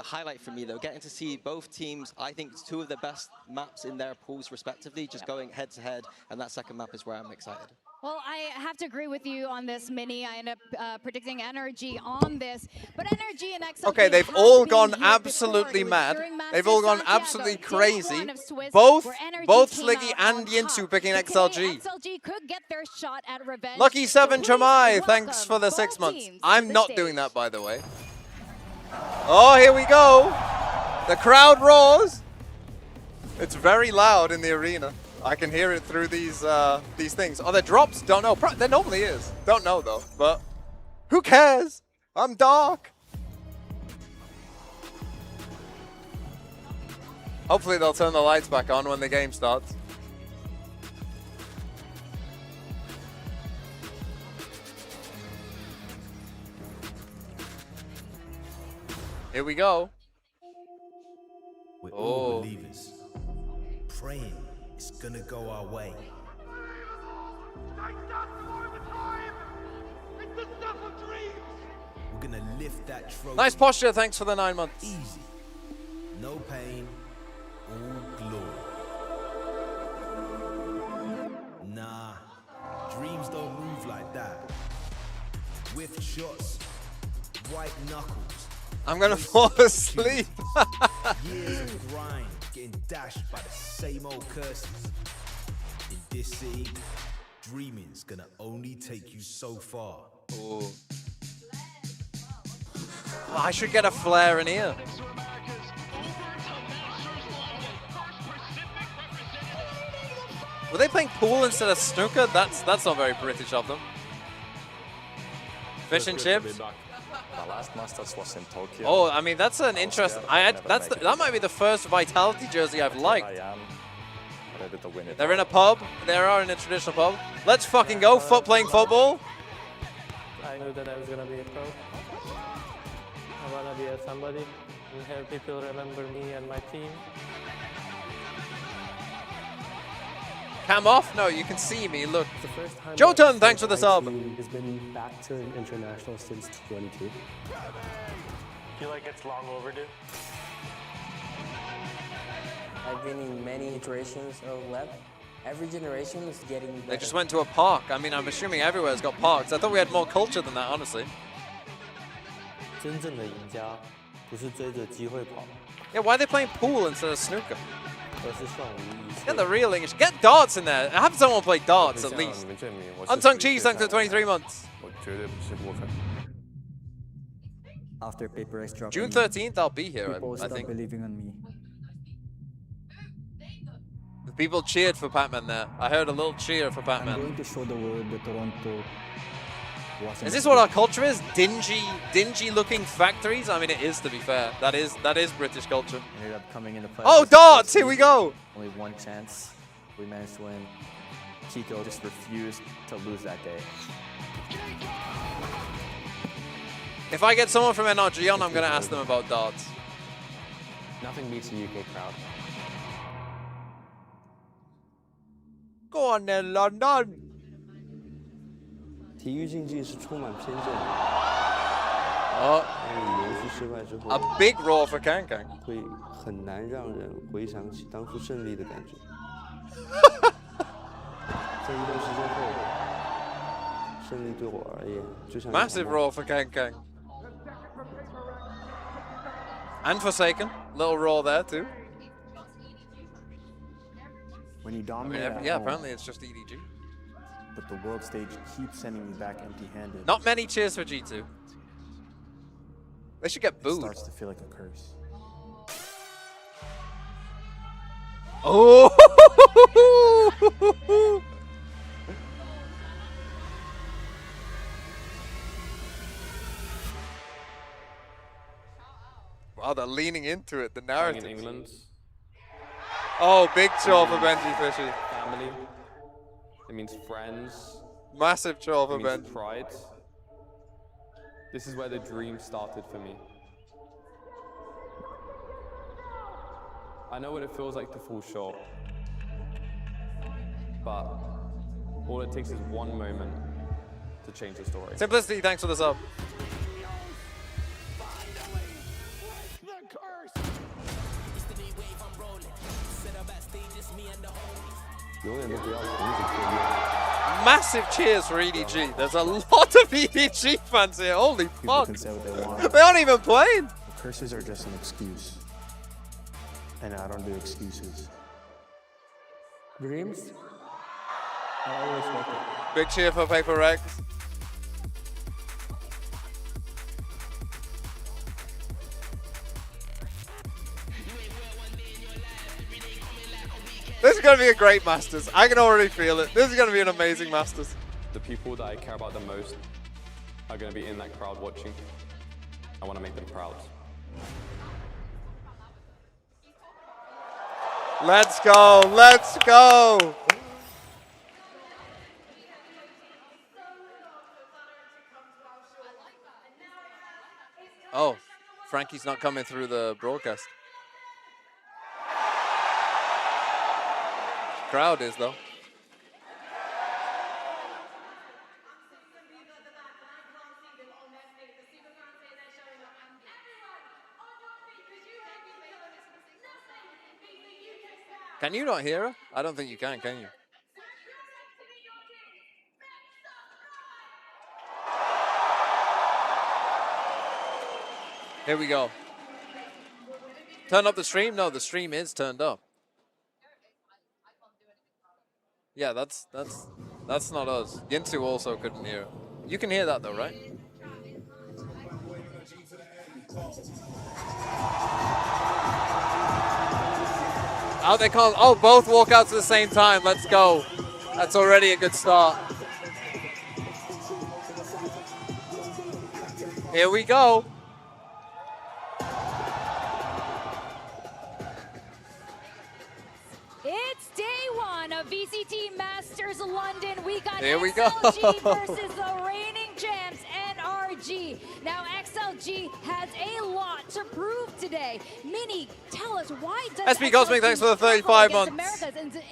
highlight for me, though. Getting to see both teams, I think, two of the best maps in their pools, respectively, just going head-to-head, and that second map is where I'm excited. Well, I have to agree with you on this, Mini. I end up predicting NRG on this, but NRG and XLG. Okay, they've have all been gone here absolutely before. It was mad. during Masters They've all gone Santiago, absolutely day crazy. one of Swiss, Both where NRG came Sliggy out and on Yinsu top. picking But XLG. today, XLG could get their shot at revenge. Lucky So 7 please Chamai, thanks welcome for the both 6 months. teams to I'm the not stage. doing that, by the way. Oh, here we go. The crowd roars. It's very loud in the arena. I can hear it through these things. Are there drops? Don't know. There normally is. Don't know though. But who cares? I'm dark. Hopefully they'll turn the lights back on when the game starts. Here we go. We're all believers, praying it's gonna go our way. We're gonna lift that trophy. Nice posture. Thanks for the 9 months. Easy, no pain, all glory. Nah, dreams don't move like that. With shots, white knuckles. I'm gonna fall asleep. Years of grind, getting dashed by the same old curses. In this city, dreaming's gonna only take you so far. Ooh. Oh, I should get a flare in here. Were they playing pool instead of snooker? That's not very British of them. Fish and chips. My last Masters was in Tokyo. Oh, I mean that's an interesting. That might be the first Vitality jersey I've liked. I am ready to win it. They're in a pub. They are in a traditional pub. Let's fucking go. Playing football. I knew that I was gonna be a pro. I wanna be somebody and have people remember me and my team. Cam off? No, you can see me. Look. It's the first time Jotun, thanks for the sub. Has been back to international since 22. Feel like it's long overdue. I've been in many iterations of web. Every generation is getting better. They just went to a park. I mean, I'm assuming everywhere's got parks. I thought we had more culture than that, honestly. 真正的赢家不是追着机会跑， Yeah, why are they playing pool instead of snooker? 而是善无一 Get the real English. Get darts in there. Have someone play darts at least. Unsung Cheese, thanks for 23 months. After Paper X dropped, June 13th, I'll be here, people I stopped think. believing on me. The people cheered for Pac-Man there. I heard a little cheer for I'm Pac-Man. going to show the world that Toronto wasn't. Is this what our culture is? Dingy looking factories? I mean, it is, to be fair. That is British culture. Ended up coming in the playoffs. Oh, darts! Here we go! Only one chance. We managed to win. Chico just refused to lose that day. If I get someone from NRG on, I'm going to ask them about darts. Nothing beats a UK crowd. Go on then, London. 体育竞技是充满偏见的。 Oh, 当你连续失败之后 a big roar for Kankang. 会很难让人回想起当初胜利的感觉。在一段时间后，胜利对我而言就像 Massive roar for Kankang. And Forsaken. Little roar there too. When you I dominate mean, at yeah, home, apparently it's just EDG. but the world stage keeps sending you back empty-handed. Not many cheers for G2. They should get it booed. starts to feel like a curse. Oh! Wow, they're leaning into it, the narrative. In England, Oh, big show for Benji Fishy. family. It means friends. Massive show for It means Benji. pride. This is where the dream started for me. I know what it feels like to fall short. But all it takes is one moment to change the story. Simplicity, thanks for the sub. Massive cheers for EDG. There's a lot of EDG fans here. Holy People fuck. can say what they want. They aren't even playing. Curses are just an excuse. And I don't do excuses. Dreams? I always want it. Big cheer for Paper Rex. This is going to be a great Masters. I can already feel it. This is going to be an amazing Masters. The people that I care about the most are going to be in that crowd watching. I want to make them proud. Let's go. Let's go. Oh, Frankie's not coming through the broadcast. Crowd is, though. Can you not hear her? I don't think you can you? Here we go. Turn up the stream? No, the stream is turned up. Yeah, that's not us. Yinsu also couldn't hear it. You can hear that though, right? Oh, they can't. Oh, both walkouts at the same time. Let's go. That's already a good start. Here we go. It's day one of VCT Masters London. We got Here we go. XLG versus the reigning champs, NRG. Now, XLG has a lot to prove today. Minnie, tell us, why does SP Cosmic, thanks for the 35 months.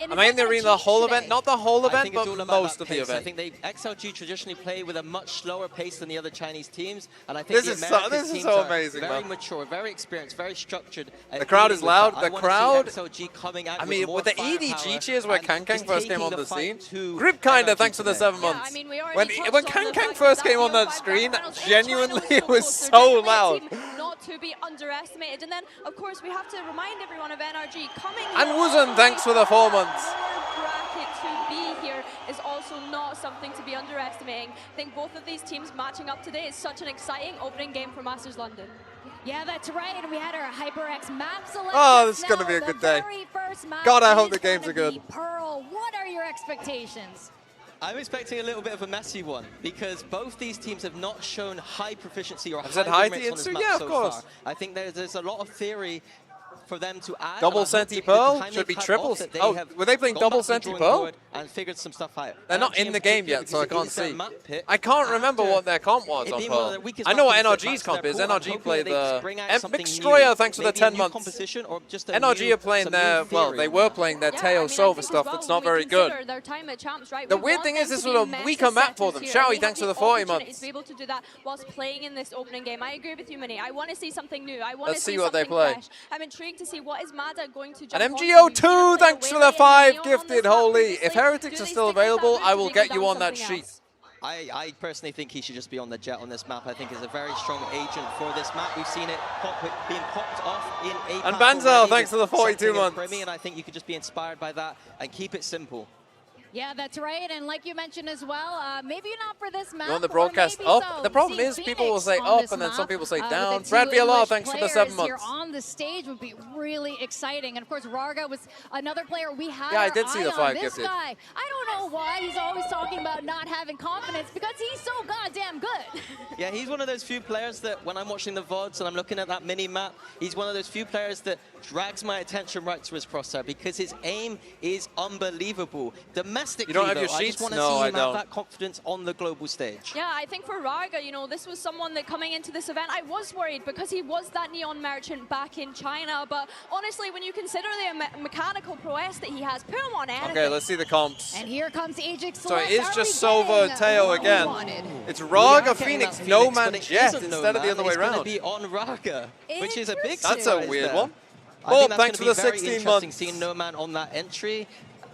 Am I in the arena the whole event? Not the whole I event, think it's but all about most that of the pace. I event. think XLG traditionally play with a much slower pace than the other Chinese teams, and I think This the is American this is teams so are amazing, very man. mature, very experienced, very structured. The crowd is loud. The crowd. XLG coming out I mean, with the EDG cheers where and Kankang just first came taking on the the scene. fight to Grip kinda, NRG thanks for the today. 7 Yeah, months. I mean, we already When touched on the Kankang fact first that came on that that Q5 screen, finals, genuinely China it was closer. so Definitely a loud. team not to be underestimated. And then, of course, we have to remind everyone of NRG coming And here Wuzhen, all the thanks way for the from 4 months. lower bracket to be here is also not something to be underestimating. I think both of these teams matching up today is such an exciting opening game for Masters London. Yeah, that's right. And we had our HyperX map selection. Oh, this is going to be a good day. God, I hope the games are good. Pearl, what are your expectations? I'm expecting a little bit of a messy one because both these teams have not shown high proficiency or I've high said hi win to rates on this Yinsu, map yeah, of so course. far. I think there's a lot of theory for them to add. Double and I'm Senti hoping Pearl? the time Should they've be had triple. off that they Oh, have were they playing gone double back to the Senti drawing Pearl? board and figured some stuff out. They're not NRG in the game particular, yet, so I because it can't is their see. map pick. I can't remember After what their comp was it on being one of Pearl. their weakest I know what matches, they're NRG's back to comp their is. core. I'm NRG hoping played that they bring out something Mixed new. Destroyer, thanks for the Maybe a 10 new months. composition or just a NRG new- are playing some their, new well, theory. they were playing their Yeah, Teo I mean, I Silver think as stuff well, that's when not we very good. consider their time at champs, right? The We weird want thing them is to this be was a meant weaker to map set for us them. here, Shaoyi, and we thanks have for the the 40 opportunity months. to be able to do that whilst playing in this opening game. I agree with you, Minnie. I want to see something new. I want Let's to see see what they something play. fresh. I'm intrigued to see what is Mada going to And jump onto. MGO2, We've seen her thanks play for the away 5 in Neon on this gifted. map Holy. previously. If Heretics Do are they still stick with that available, route, I or do will they go get you down on that something sheet. else? I personally think he should just be on the Jet on this map. I think he's a very strong agent for this map. We've seen it being popped off in a And map Banzel, already thanks with for the 42 something of months. Primi, and I think you could just be inspired by that and keep it simple. Yeah, that's right. And like you mentioned as well, maybe not for this map. You want the or broadcast maybe up? so. The problem See, is people will Phoenix say on up this and then some map, people say with down. the Brad two VLR, English thanks for the players 7 here months. on the stage would be really exciting. And of course, Rarga was another player we had. Yeah, I our did see eye the on. 5 This gifted. guy, I don't know why he's always talking about not having confidence because he's so goddamn good. Yeah, he's one of those few players that when I'm watching the VODs and I'm looking at that mini-map, he's one of those few players that drags my attention right to his crosshair because his aim is unbelievable. Domestically, You don't have though, your I sheets? just want to No, see I him don't. have that confidence on the global stage. Yeah, I think for Rarga, you know, this was someone that coming into this event, I was worried because he was that neon merchant back in China. But honestly, when you consider the mechanical prowess that he has, put him on anything. Okay, let's see the comps. And here comes Ajax. So it is Are just we Sova getting Teo what we again. wanted? It's We are Rarga getting Phoenix, that no Phoenix, man but it Jet isn't instead of the man, other way it's going around. to be on Rarga, which is a big That's a surprise weird there. one. I Oh, think that's thanks for gonna the be very 16 interesting months. seeing No Man on that entry.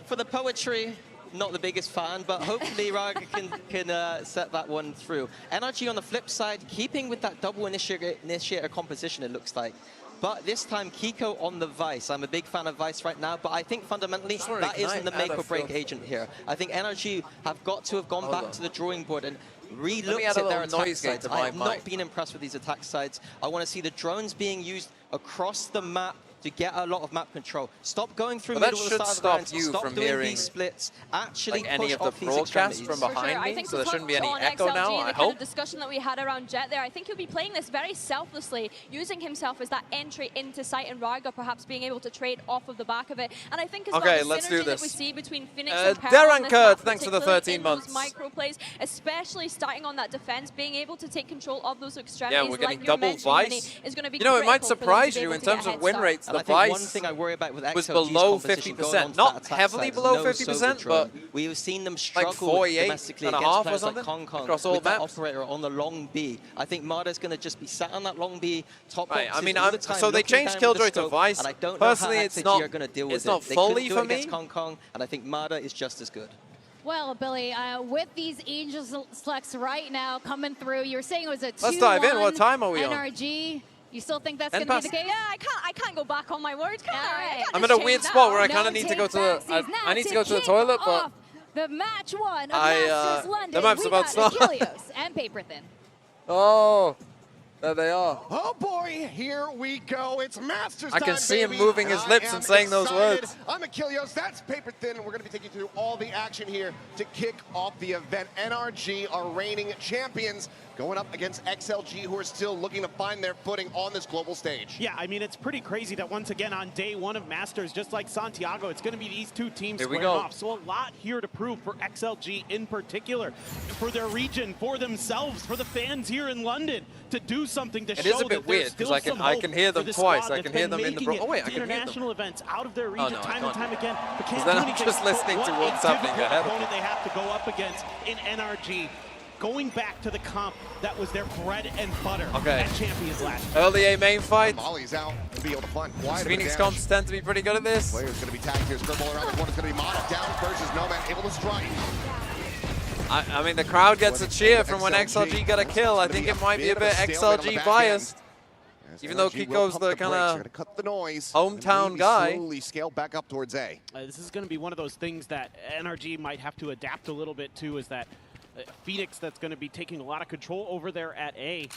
For the poetry, not the biggest fan, but hopefully Rarga can set that one through. NRG on the flip side, keeping with that double initiator composition, it looks like. But this time, Kiko on the Vice. I'm a big fan of Vice right now, but I think fundamentally that isn't the make or break agent here. I think NRG have got to have gone back to the drawing board and re-looked add a at their little attack noise gate sides. to I my have mic. not been impressed with these attack sides. I want to see the drones being used across the map to get a lot of map control. Stop going through But that middle of should the side of the stop lines. you Stop from doing hearing, these splits. Actually like any push of the off these broadcasts extremities. from For sure. behind I me, think so to there shouldn't be any touch on echo XLG, now, the I kind hope. of discussion that we had around Jet there, I think he'll be playing this very selflessly, using himself as that entry into sight, and Rarga perhaps being able to trade off of the back of it. And I think as Okay, well, the let's do synergy that we this. see between Phoenix and Peril Darren on this Kurd, map, thanks for the particularly 13 in months. those micro plays, especially starting on that defense, being able to take control of those extremities. Yeah, we're getting like you were double mentioning, Vinny, Vice. is going to be You know, it might critical for them to surprise be you able in to get terms a of head win start. rates. And The I think one Vice thing I worry about with was XLG's below composition going 50%, onto not that attack heavily side, below there's 50%, Sova but drone. We've seen them like struggle 48 domestically and a against half or players like something Kong Kong across all with that maps. operator on the long B. I think Marta's going to just be sat on that long B top Right, boxes I mean, all the time, so they looking changed down with Killjoy the to scope, Vice. and I don't Personally, know how it's XLG not- are going to deal with it's not it. They fully couldn't do for it against me. Kong Kong, and I think Marta is just as good. Well, Billy, with these Angels selects right now coming through, you were saying it was a 2-1 Let's dive in. What time are we on? NRG. You still think that's And going to be pass. the case? Yeah, I can't go back on my words, can I? I can't I'm just in a change weird that. spot where I No kind of need to go to the. take-backsies. Now I need to go to the kick toilet, but off the match one of I, Masters London. the map's we about got to start. Achilles and Paperthin. oh, there they are. Oh boy, here we go. It's Masters I can time, see him baby. moving his I lips am and saying those excited. words. I'm Achilles, that's Paper Thin, and we're going to be taking you through all the action here to kick off the event. NRG are reigning champions, going up against XLG, who are still looking to find their footing on this global stage. Yeah, I mean, it's pretty crazy that once again on day one of Masters, just like Santiago, it's going to be these two teams Here we squaring go. off. So a lot here to prove for XLG in particular, for their region, for themselves, for the fans here in London, to do something to It show is a that bit there's weird, 'cause still I can- some I hope can hear for them this twice. squad I can that's hear been them in the making oh, wait, it I to can hear them. international events out of their region no, I time and can't. time again. But can't then I'm communicate just listening what to what's a happening difficult ahead of opponent they have to go up against in NRG. Going back to the comp that was their bread and butter Okay. at Champions last year. Early A main fight. Molly's out to be able to find quiet. Phoenix comps tend to be pretty good at this. Player's going to be tagged here. Scribble around the corner. It's going to be Mata down versus Nomad, able to strike. I mean, the crowd gets a cheer from when XLG got a kill. I think it might be a bit XLG biased. Even though Kiko's the kind of cut the noise. hometown guy. Slowly scale back up towards A. This is going to be one of those things that NRG might have to adapt a little bit to, is that Phoenix that's going to be taking a lot of control over there at A.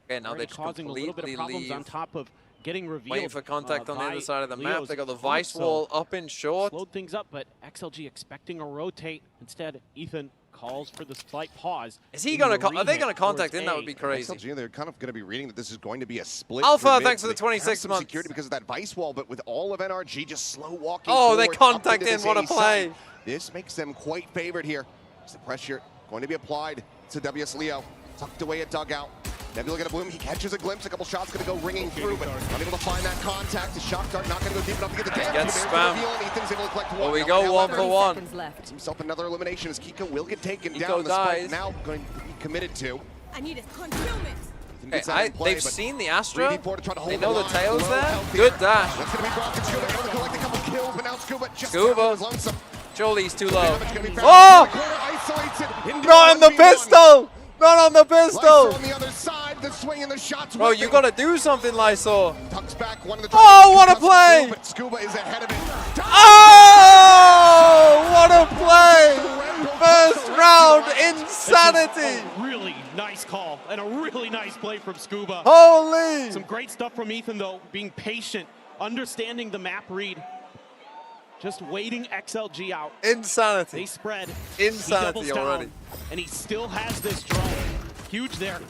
Okay, now Already they just causing a little bit of completely problems on leave. top of getting revealed. Waiting for contact on the by other side of the map. Leo's They got the front, Vice so wall up in short. slowed things up, but XLG expecting a rotate. Instead, Ethan calls for the slight pause. Is he in going the to? Are they remake going to contact towards in? That A. would be crazy. XLG, they're kind of going to be reading that this is going to be a split. Alpha, for mid, thanks so for the they have 26 some months. security because of that Vice wall, but with all of NRG just slow walking. Oh, they forward, up contact into in. this What a A play. side. This makes them quite favored here. Is the pressure going to be applied to WS Leo? Tucked away at dugout. Nebula gonna bloom. He catches a glimpse. A couple shots gonna go ringing through, but unable to find that contact. The shock dart not gonna go deep enough to get the damage. Gets There spammed. reveal, and Ethan's able to collect one. Well, we Now go down 1 there. for 1. Gets himself another elimination as Kiko will get taken Kiko down. The dies. spike now going to be committed to. I need a concealment. Okay, they've seen the Astra. 3v4 to try to hold They know the line. tail's Low there. health Good here. dash. That's gonna be Brock and Scuba able to collect a couple kills, but now Scuba just Scuba. was lonesome. Surely he's too low. Damage gonna be found Oh! in the corner, isolates it into Not on the 1v1. pistol! Not on the pistol! Lysol on the other side, the swing and the shots. Bro, you gotta do something, Lysol. Tucks back one of the Oh, what a play! But Scuba is ahead of it. Oh! What the play! First round, insanity! Really nice call and a really nice play from Scuba. Holy! Some great stuff from Ethan, though, being patient, understanding the map read. Just waiting XLG out. Insanity. They spread. Insanity he doubles already. down, and he still has this drone. Huge there.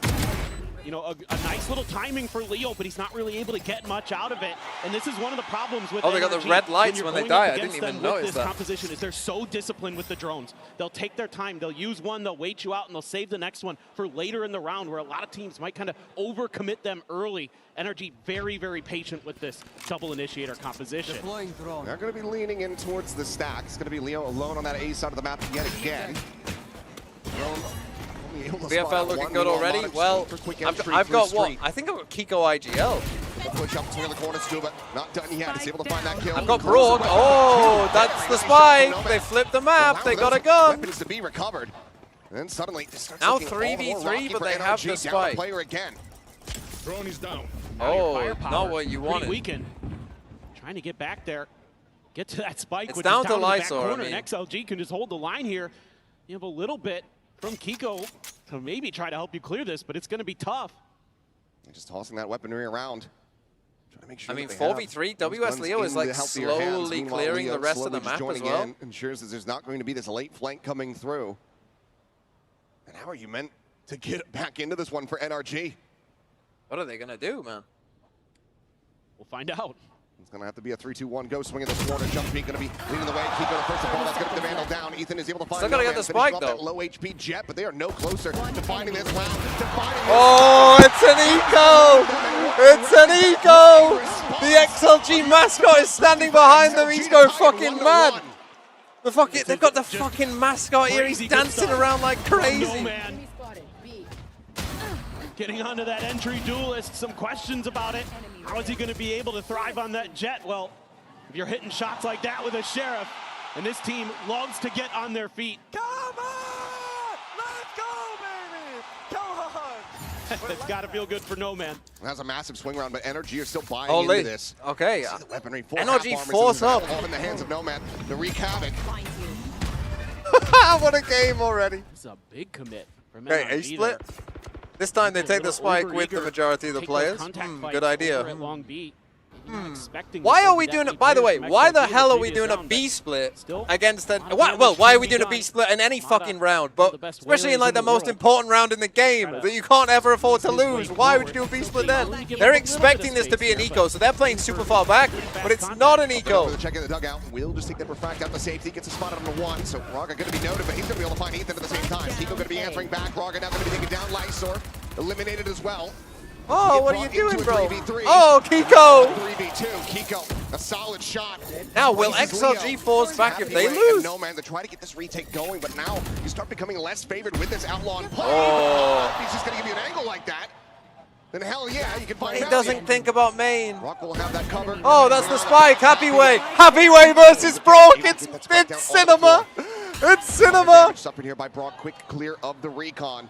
You know, a nice little timing for Leo, but he's not really able to get much out of it. And this is one of the problems with Oh, they got the NRG red lights when when they you're going die. up I didn't against even them notice with this that. composition is they're so disciplined with the drones. They'll take their time. They'll use one. They'll wait you out, and they'll save the next one for later in the round, where a lot of teams might kind of overcommit them early. NRG very, very patient with this double initiator composition. They're going to be leaning in towards the stack. It's going to be Leo alone on that A side of the map yet again. VFL looking good already. Well, I've got what? I think I've got Kiko IGL. Push up to the corner, Scuba. Not done yet. He's able to find that kill. I've got Brook. Oh, that's the spike. They flipped the map. They got a gun. Weapons to be recovered. And then suddenly, this starts Now looking all the more 3v3, rocky but for they have NRG. the Down spike. player again. Drone is down. Oh, not what you Pretty wanted. weakened. Trying to get back there. Get to that spike. It's which down is to down in the back Lysor, I corner, mean. and XLG can just hold the line here. You have a little bit from Kiko to maybe try to help you clear this, but it's going to be tough. They're just tossing that weaponry around. Trying to make sure I mean, that they have 4v3, those WS guns Leo is in like the healthier hands. slowly Meanwhile, clearing Leo the rest of slowly the just map as joining well. in, ensures that there's not going to be this late flank coming through. And how are you meant to get back into this one for NRG? What are they going to do, man? We'll find out. It's going to have to be a 3-2-1 go. Swing in the corner. Jump Peak going to be leading the way. Kiko the first of all. That's going to put the Vandal down. Ethan is able to find Still got to get the spike, though. That low HP Jet, but they are no closer to finding this round. Oh, it's an eco! It's an eco! The XLG mascot is standing behind them. He's going fucking mad. They've got the fucking mascot here. He's dancing around like crazy. Getting onto that entry duelist, some questions about it. How is he going to be able to thrive on that jet? Well, if you're hitting shots like that with a Sheriff, and this team loves to get on their feet. Come on! Let's go, baby! Come on! It's got to feel good for Nomad. That's a massive swing round, but NRG are still buying Oh, into this. Okay. See the weaponry, NRG force up. All in the hands of Nomad. The wreak havoc. What a game already. It's a big commit from Okay, NRG A split. there. This time they A take the little spike with the overeager, majority of the take those players. contact fights Good idea. over at Long Beat. Expecting Why there are to we be doing that it? By the way, many why players the from hell are XLG we in doing the a previous B round, split still against the? a lot of Well, damage why are can we be doing a B done. split in any fucking round? one of But the best especially in whalers like the in the most world. important round in the game that you can't ever afford to lose. Why would you do a B split then? They're expecting this to be an eco, so they're playing super far back, but it's not an eco. Check in the dugout. Will just take that refract out the safety. Gets a spot on the one. So Raga going to be noted, but he's going to be able to find Ethan at the same time. Kiko going to be answering back. Raga now going to be taking down Lysor. Eliminated as well. Oh, what are you doing, bro? 3v3. Oh, Kiko! 3v2. Kiko, a solid shot. Now, will Places XLG Leo. force back if they Happy way lose? and No man to try to get this retake going, but now you start becoming less favored with this outlaw and play. Oh. He's just going to give you an angle like that. Then hell yeah, you can find He out. doesn't think about main. Rock will have that covered. Oh, that's the spike. Happy Way. Happy Way versus Brock. It's cinema. It's cinema. Up in here by Brock. Quick clear of the recon.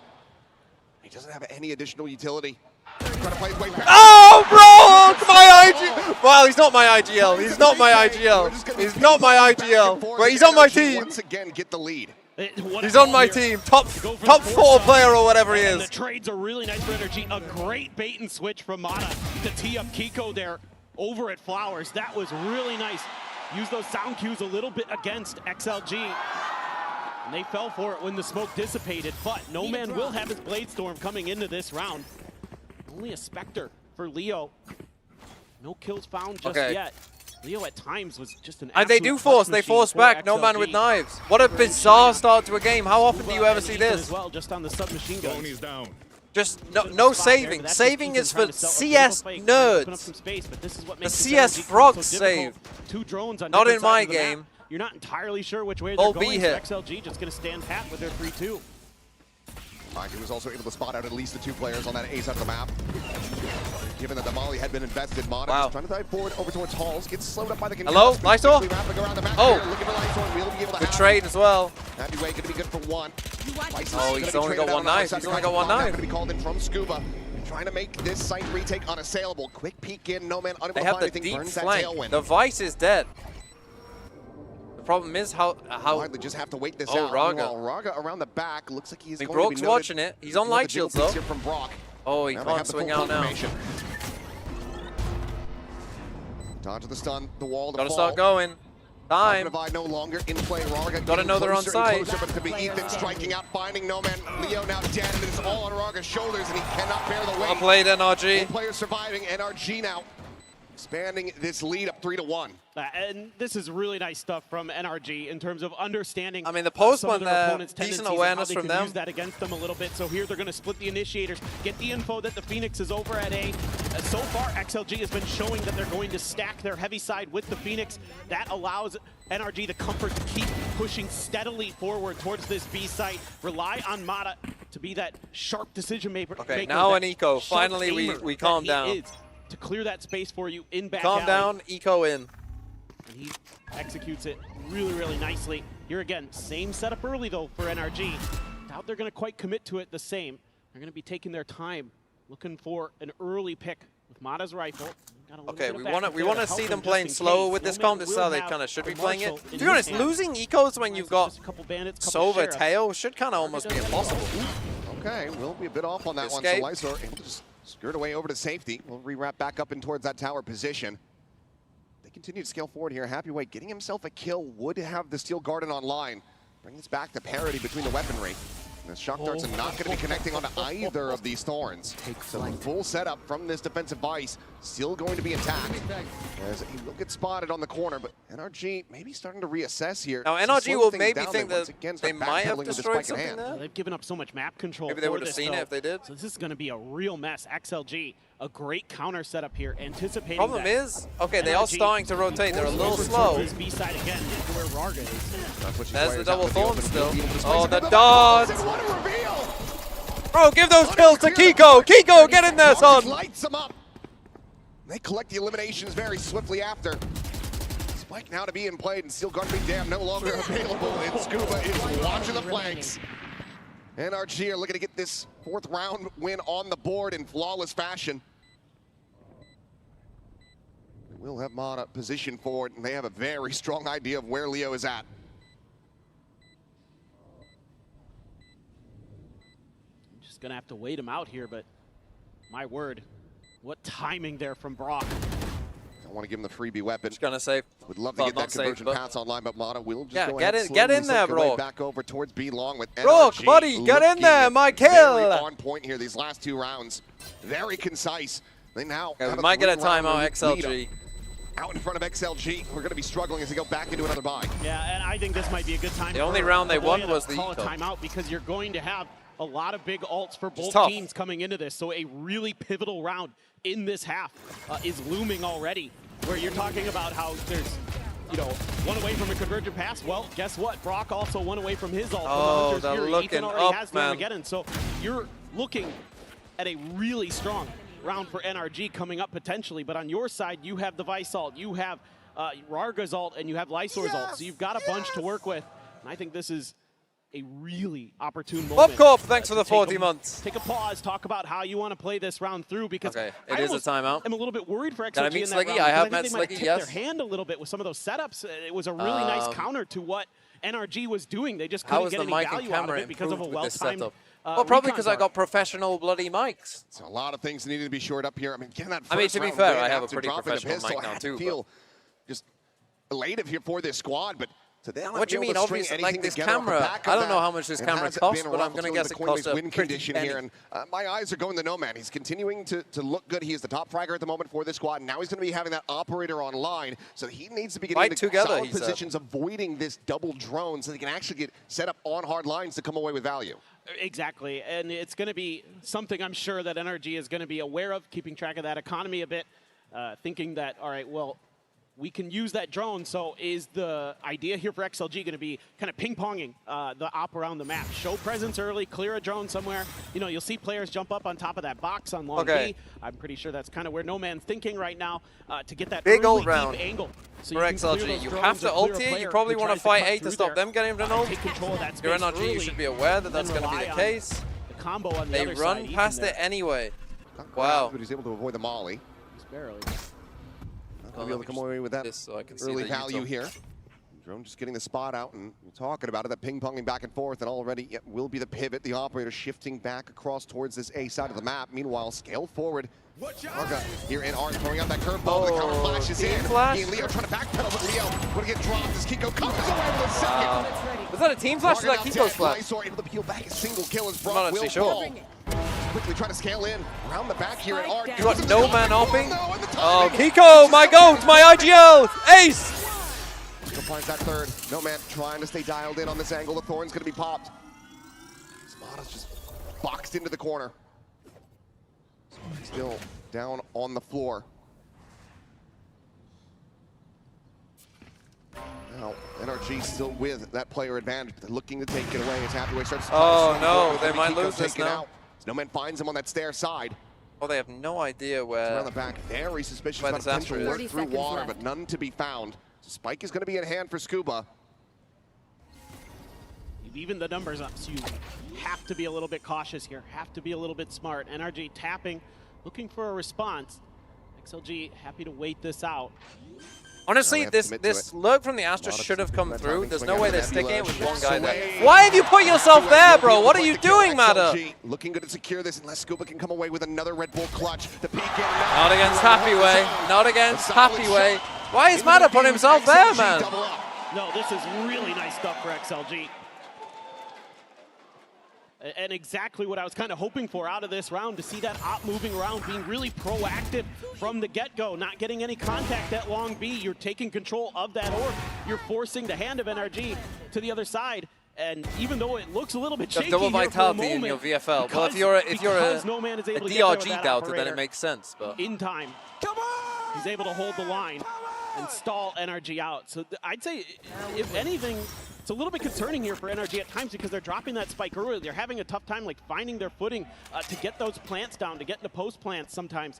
He doesn't have any additional utility. Trying to play his way back. Oh, Brock! My IG. Well, he's not my IGL. He's not my IGL. He's not my IGL. But he's on my team. Once again, get the lead. He's on my team. Top 4 player or whatever he And the is. trades are really nice for NRG. A great bait and switch from Mata to tee up Kiko there over at Flowers. That was really nice. Use those sound cues a little bit against XLG. And they fell for it when the smoke dissipated. But No Man will have his Blade Storm coming into this round. Only a Spectre for Leo. No kills found just yet. Leo at times was just an And they do force. They force back. No man with knives. What a bizarre start to a game. How often do you ever see this? As well, just on the submachine gun. Just no saving. Saving is for CS nerds. The CS frogs save. Two drones on Not in different my sides of the map. game. You're not entirely sure which way All they're B going. hit. So XLG just going to stand pat with their 3-2. He was also able to spot out at least the 2 players on that A side of the map. Given that the Molly had been invested, Mata is trying to dive forward over towards Halls. Gets slowed up by the Hello, Lysor? Oh, good trade as well. Happy Way going to be good for 1. Oh, he's only got 1 knife. He's only got 1 knife. Going to be called in from Scuba. Trying to make this site retake unassailable. Quick peek in. No man unable They to have find the anything. deep Burns that flank. tailwind. The Vice is dead. The problem is how They just have to wait this Oh, out. Raga. Meanwhile, Raga around the back looks like he's I think going to be Brock's noted. watching it. He's on Looking at light the shields, jiggle piece though. here from Brock. Oh, he Now they can't have the swing full out now. confirmation. Dodge of the stun, the wall, the Gotta fall. start going. Time. Divide no longer in play. Raga Gotta know they're on closer and site. closer, but it's going to be Ethan striking out, finding no man. Leo now dead, and it's all on Raga's shoulders, and he cannot bear the weight. Well played, NRG. All players surviving. NRG now expanding this lead up 3-1. And this is really nice stuff from NRG in terms of understanding. I mean, the post some of one their there, opponents' decent tendencies and awareness how they from can them. Use that against them a little bit. So here they're going to split the initiators, get the info that the Phoenix is over at A. So far, XLG has been showing that they're going to stack their heavy side with the Phoenix. That allows NRG the comfort to keep pushing steadily forward towards this B site. Rely on Mata to be that sharp decision maker. Okay, now that an eco. sharp Finally, aimer we that calm he down. is to clear that space for you in back Calm alley. down, eco in. And he executes it really, really nicely. Here again, same setup early though for NRG. Doubt they're going to quite commit to it the same. They're going to be taking their time, looking for an early pick with Mata's rifle. Okay, we want to see them playing slow with this comp. This is how they kind of should be playing it. To be honest, losing ecos when you've got Sova tail should kind of almost be impossible. Okay, we'll be a bit off on that Escape. one. So Lysor able to just skirt away over to safety. We'll rewrap back up in towards that tower position. They continue to scale forward here. Happy Way getting himself a kill, would have the Steel Garden online. Bringing us back to parity between the weaponry. And the shock darts are not going to be connecting onto either of these thorns. So full setup from this defensive vice, still going to be attacked. As he will get spotted on the corner, but NRG maybe starting to reassess here. Now, To NRG slow will things maybe down, think once that again they start might have backpedaling with the destroyed spike in something hand. there. They've given up so much map control. Maybe they for would have this, seen it though. if they did. So this is going to be a real mess. XLG, a great counter setup here, anticipating Problem that is, okay, they are NRG starting to rotate. They're a little forces slow. this B side again into where Raga is. There's the double thorn still. Oh, Oh, the dodge! What a reveal! Bro, give those kills to Kiko! Kiko, get in there, Marcus son! lights him up. They collect the eliminations very swiftly after. Spike now to be in play, and Steel Guard being damn no longer available, and Scuba is watching the flanks. NRG are looking to get this fourth round win on the board in flawless fashion. We'll have Mata positioned forward, and they have a very strong idea of where Leo is at. Just going to have to wait him out here, but my word, what timing there from Brock. I want to give him the freebie weapon. Just gonna say, would love to well, get that not safe, conversion but- pass online, but Mata will just Yeah, go get ahead in- get slowly in there, circulate bro. back over towards B long with Brock, NRG buddy, get in looking there, my very kill. on point here these last two rounds. Very concise. They now Okay, have we might get a three-round timeout, lead XLG. out in front of XLG. We're going to be struggling as they go back into another buy. Yeah, and I think this might be a good time. The only for round they Avoya won to was the call a eco. timeout because you're going to have a lot of big ults for both tough. teams coming into this. So a really pivotal round in this half is looming already, where you're talking about how there's, you know, one away from a convergent pass. Well, guess what? Brock also one away from his ult. Oh, from the Hunter's they're Fury. looking Ethan already up, has the man. Armageddon. So you're looking at a really strong round for NRG coming up potentially. But on your side, you have the Vice ult, you have Rarga's ult, and you have Lysor's ult. So you've got a bunch to work with. And I think this is a really opportune moment. Popcorp, thanks for to the take 40 months. Take a pause, talk about how you want to play this round through, because Okay, I it is a almost timeout. am a little bit worried for Did I XLG meet in that Sliggy? round. I have because met think they might Sliggy, have yes. tipped their hand a little bit with some of those setups. It was a really nice counter to what NRG was doing. They just How couldn't was get the any mic and value out of camera it because of a improved with this well-timed setup? Well, probably recon because I dart. got professional bloody mics. So a lot of things needed to be shored up here. I mean, getting that I mean, first to be round fair, win I have a after pretty dropping the professional pistol, mic I now have to too, feel just elated here for this squad, but to then What do you mean? Obviously, like this camera, I don't know how much this camera costs, but I'm going to guess it costs a win pretty condition penny. here, and my eyes are going to Nomad. He's continuing to look good. He is the top fragger at the moment for this squad. Now he's going to be having that operator online, so he needs to be getting Fight into together, solid he said. positions, avoiding this double drone, so they can actually get set up on hard lines to come away with value. Exactly, and it's going to be something I'm sure that NRG is going to be aware of, keeping track of that economy a bit, thinking that, all right, well, we can use that drone, so is the idea here for XLG going to be kind of ping-ponging the op around the map? Show presence early, clear a drone somewhere. You know, you'll see players jump up on top of that box on long Okay. B. I'm pretty sure that's kind of where No Man's thinking right now to get that Big early, ult round deep angle. So for you can clear XLG. those You drones have to or clear ult a here. You player probably who want to tries fight cut 8 to through stop there, them getting to null. take control of that Your space NRG, you early, should be aware that that's then going to be the rely on case. the combo on the They other run side, past Ethan it there. anyway. Wow. Wow. But he's able to avoid the molly. Just barely. Not going to be able to come away with that so I can see early the value util. here. Drone just getting the spot out, and we're talking about it, that ping-ponging back and forth, and already it will be the pivot. The operator shifting back across towards this A side of the map. Meanwhile, scale forward. Arga here in Art throwing out that curveball, the counter flash is in. He and Leo trying to backpedal, but Leo going to get dropped as Kiko comes away with a second. Was that a team flash or that Kiko's flash? Lysor able to peel back a single kill as I'm not Brock actually will sure. fall. Quickly trying to scale in around the back here in Art. You got no man hopping. Oh, Kiko, my goat, my IGL, ace. Kiko finds that third. No man trying to stay dialed in on this angle. The Thorn's going to be popped. Spada's just boxed into the corner. Still down on the floor. Now, NRG still with that player advantage, but they're looking to take it away as Happyway starts to they might lose this now. No man finds him on that stair side. Oh, they have no idea where. Around the back, very suspicious about potential work through water, but none to be found. So Spike is going to be in hand for Scuba. You've evened the numbers up, so you have to be a little bit cautious here, have to be a little bit smart. NRG tapping, looking for a response. XLG happy to wait this out. Honestly, this lurk from the Astra should have come through. There's no way they're sticking it with one guy there. Why have you put yourself there, bro? What are you doing, Mata? Looking good to secure this unless Scuba can come away with another Red Bull clutch. The peek in. Not against Happyway. Not against Happyway. Why is Mata putting himself there, man? No, this is really nice stuff for XLG. And exactly what I was kind of hoping for out of this round, to see that op moving around, being really proactive from the get-go, not getting any contact at long B. You're taking control of that orb. You're forcing the hand of NRG to the other side. And even though it looks a little bit shaky double here vitality for a in moment, your VFL. Well, if you're a no man is able to DRG doubter, then it makes sense. But in time, he's able to hold the line and stall NRG out. So I'd say, if anything, it's a little bit concerning here for NRG at times because they're dropping that spike early. They're having a tough time like finding their footing to get those plants down, to get into post plants sometimes.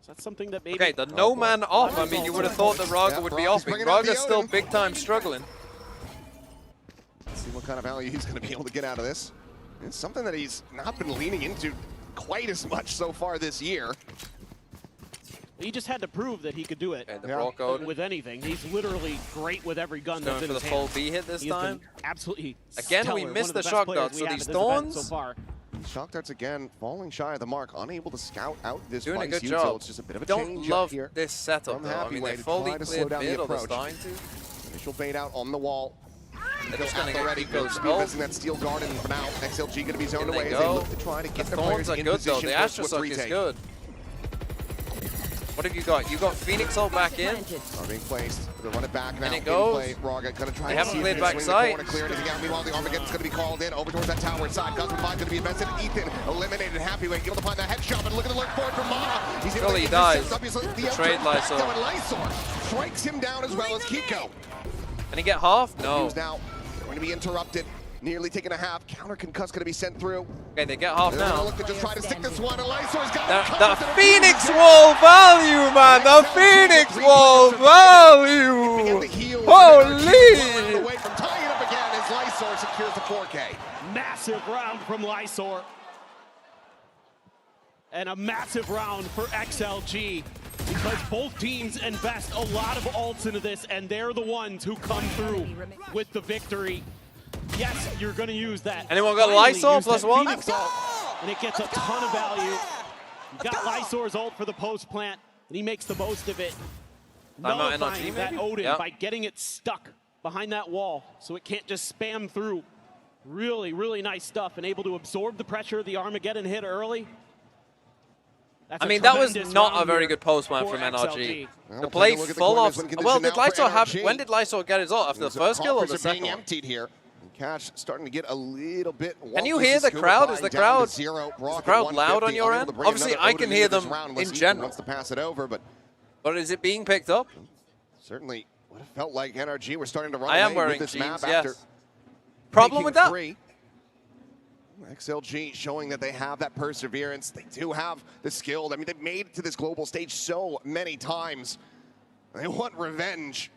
So that's something that maybe... Okay, the no man off. I mean, you would have thought that Raga would be offing. Raga's still big time struggling. Let's see what kind of value he's going to be able to get out of this. It's something that he's not been leaning into quite as much so far this year. He just had to prove that he could do it with anything. He's literally great with every gun that's in his hand. Going for the full B hit this time. Absolutely. Again, we missed the shock darts. So these Thorns. So far. Shock darts again, falling shy of the mark, unable to scout out this doing a good util. job. It's just a bit of a Don't love this setup though. I mean, they fully cleared mid, or they're starting to. Initial bait out on the wall. They're just going to get Kiko's missing that steel garden for now. XLG going to be zoned away as they look to try to get the their players Thorns are in good position though. The Astra Suck is good. What have you got? You got Phoenix ult back in. Are being placed. They'll run it back now. And it goes. Raga gonna try. They haven't cleared back sight. Clear anything out. Meanwhile, the Armageddon's gonna be called in over towards that tower side. Cosmic Vibe gonna be invested. Ethan eliminated. Happyway able to find that headshot, and look at the lurk forward from Mana. He's Surely he dies. Trade Lysor. Lysor strikes him down as well as Kiko. And he get half? No. He's now going to be interrupted. Nearly taking a half. Counter concuss going to be sent through. Okay, they get half now. Look to just try to stick this one. And Lysor's got the Phoenix Wall value, man. The Phoenix Wall value. Holy! Away from tying it up again as Lysor secures the 4K. Massive round from Lysor. And a massive round for XLG. Because both teams invest a lot of ults into this, and they're the ones who come through with the victory. Yes, you're going to use that. Anyone got Lysor plus one? And it gets a ton of value. You got Lysor's ult for the post plant, and he makes the most of it. Nullifying that Odin by getting it stuck behind that wall so it can't just spam through. Really, really nice stuff, and able to absorb the pressure of the Armageddon hit early. I mean, that was not a very good post plant from NRG. The play full off. Well, did Lysor have? When did Lysor get his ult? After the first kill or the second one? Emptied here. Cash starting to get a little bit. Can you hear the crowd? Is the crowd loud on your end? Obviously, I can hear them in general. Wants to pass it over, but is it being picked up? Certainly would have felt like NRG were starting to run I am away wearing with this jeans, map after problem with that? 3. XLG showing that they have that perseverance. They do have the skill. I mean, they've made it to this global stage so many times. They want revenge.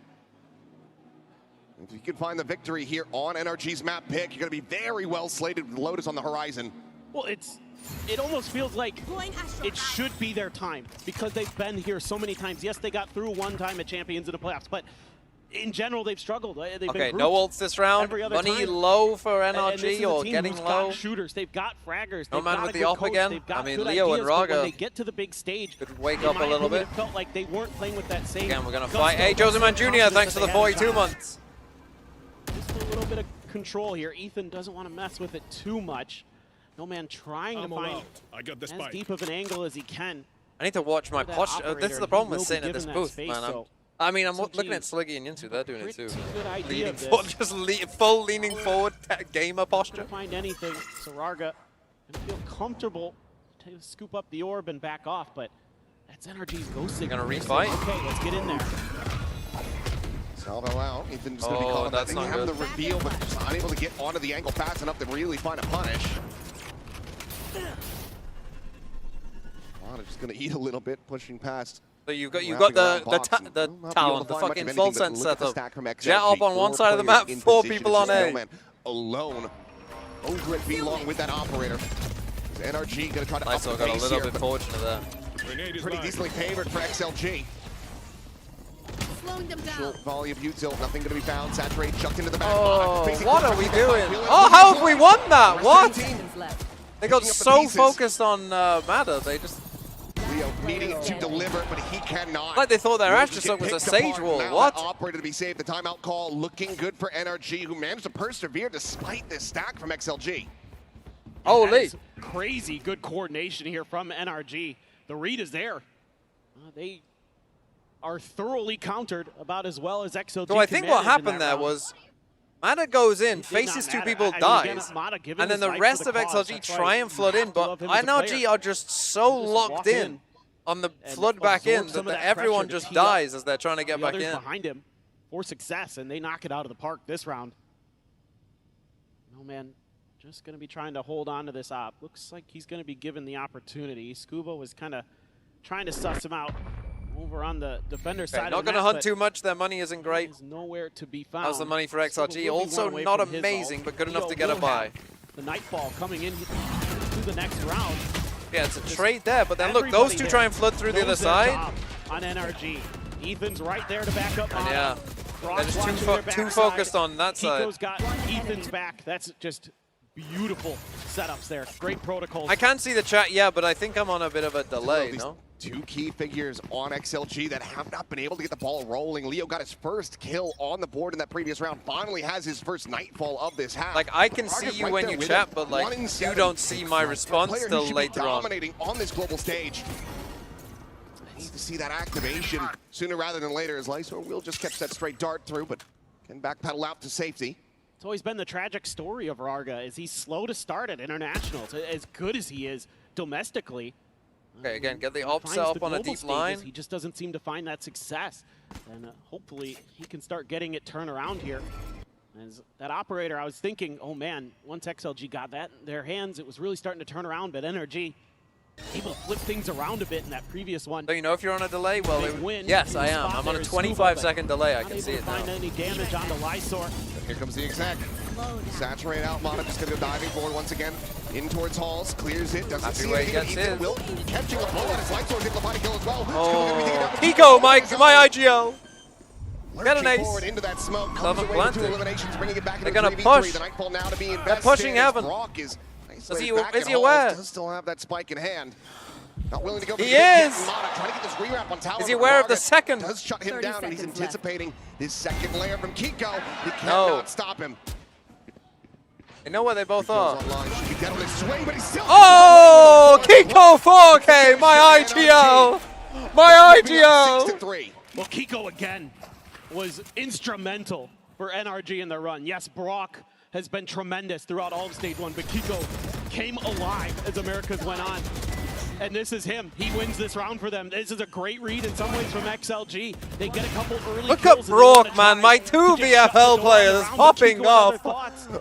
If you can find the victory here on NRG's map pick, you're going to be very well slated with Lotus on the horizon. Well, it almost feels like it should be their time because they've been here so many times. Yes, they got through one time at Champions in the playoffs, but in general, they've struggled. They've been Okay, grouped no ults this round. every other Money time. low for And this NRG is a or team getting who's low. got shooters. They've got fraggers. No They've man got with a the good up coach. again. They've got I mean, good Leo and ideas, but Raga when they get to the big stage, could wake in up my a little opinion, bit. It felt like they weren't playing with that same. Again, we're going to gusto, fight. Hey, that Jose Man same Jr., confidence thanks for that the they had 42 in time. months. Just a little bit of control here. Ethan doesn't want to mess with it too much. No man trying to find as deep of an angle as he can. I need to watch my That posture. This operator, is the and problem he with will sitting be in this given that booth, space, man. so I'm XLG, looking at Sluggy and Yinsu. They're doing it too. good idea Leaning of this. forward, just full leaning forward gamer posture. To find anything, so Rarga gonna feel comfortable to scoop up the orb and back off, but that's NRG's ghost signal. Gonna refight. Okay, let's get in there. Salvo out. Ethan's going to be Oh, calling that that's thing. not Having good. the reveal, but just unable to get onto the angle fast enough to really find a punish. Just going to eat a little bit, pushing past. So you've got Wrapping around box and the will not be able to talent, the find much fucking of full anything, but sense look at the setup. stack from XLG. Jet up on one 4 side of the players map, in 4 position. people It's on just A. Snowman alone over at B long with that operator. Is NRG going to try to up Lyso the got a pace little here, bit but fortunate there. pretty decently favored for XLG. Slowing them down. Short volley of util, nothing going to be found. Saturate chucked into the back. Oh, Facing what are contact we with that doing? Wheeler. Oh, how have we won that? Rest What? of the team They got picking up the so pieces. focused on Matter, they just... Leo needing to deliver, but he cannot. Like they thought their Will Astra just Suck get was a picked Sage apart. Wall. Now What? that operator to be saved. The timeout call looking good for NRG, who managed to persevere despite this stack from XLG. Holy. That is crazy good coordination here from NRG. The read is there. They are thoroughly countered about as well as XLG. So I can think what manage in happened that there round. was Mata goes in, It did faces not 2 matter. people, I mean, again, dies, Mata giving and then his the life rest for of the cause. XLG That's try why and flood you in, have to but love him as a NRG player. are just so Just locked walk in on the and flood back absorb in some that of that everyone pressure to just tee up dies as they're trying to get the back others in. behind him for success, and they knock it out of the park this round. No man, just going to be trying to hold on to this op. Looks like he's going to be given the opportunity. Scuba was kind of trying to suss him out over on the defender side. Not of the going to map, hunt but too much. Their money isn't great. is nowhere to be found. How's the money for Scuba XLG? will be Also one away not from his amazing, ult. but good enough Leo to get a will buy. have the Nightfall coming in to the next round. Yeah, it's a trade there, but then look, those two try and flood through the other side. On NRG. Ethan's right there to back up. And yeah, Brock's they're just watching too their focused backside. on that side. Kiko's got Ethan's back. That's just beautiful setups there. Great protocols. I can't see the chat, yeah, but I think I'm on a bit of a delay, no? 2 key figures on XLG that have not been able to get the ball rolling. Leo got his first kill on the board in that previous round. Finally has his first Nightfall of this half. Like, I can Target see you right when there you with chat, him. but like, 1 in you 7. don't see my response Player who till should later be on. dominating on this global stage. Needs to see that activation sooner rather than later, as Lyso will just catch that straight dart through, but can backpedal out to safety. It's always been the tragic story of Rarga, is he's slow to start at internationals. As good as he is domestically. Okay, again, get the op finds set the up on a global deep stages, line. He just doesn't seem to find that success. And hopefully he can start getting it turned around here. As that operator, I was thinking, oh man, once XLG got that in their hands, it was really starting to turn around, but NRG able to flip things around a bit in that previous one. So you know if you're on a delay? Well, yes, I am. I'm on a 25-second delay. I can see it now. Not able to find any damage on the Lysor. Here comes the exec. Saturate out, Mata just gonna go diving forward once again. In towards Halls, clears it, doesn't Happy see where he anything. gets Ethan his. will catching a blow on his light sword, get the body kill as well. Oh, Kiko, my IGL. Get an ace. Forward into that smoke, comes Haven't away with 2 planted. eliminations, bringing it back They're into gonna 3v3. push. The Nightfall now to be invested. They're pushing as heaven. Brock is Is he back, is and he aware? Halls does still have that spike in hand. Not willing to go for He the hit. is. Mata trying to get this rewrap on tower. Is he but aware of the Rarga second? Does shut him 30 down, and he's seconds anticipating his second layer from Kiko. He No. cannot stop him. You know where they both are. Online. Should be dead on his swing, but he's still. Oh, Kiko 4K, my IGL. My IGL. 6-3. Well, Kiko again was instrumental for NRG in their run. Yes, Brock has been tremendous throughout all of Stage 1, but Kiko came alive as Americas went on. And this is him. He wins this round for them. This is a great read in some ways from XLG. They get a couple early Look kills. at Brock, man. My 2 VFL players popping off.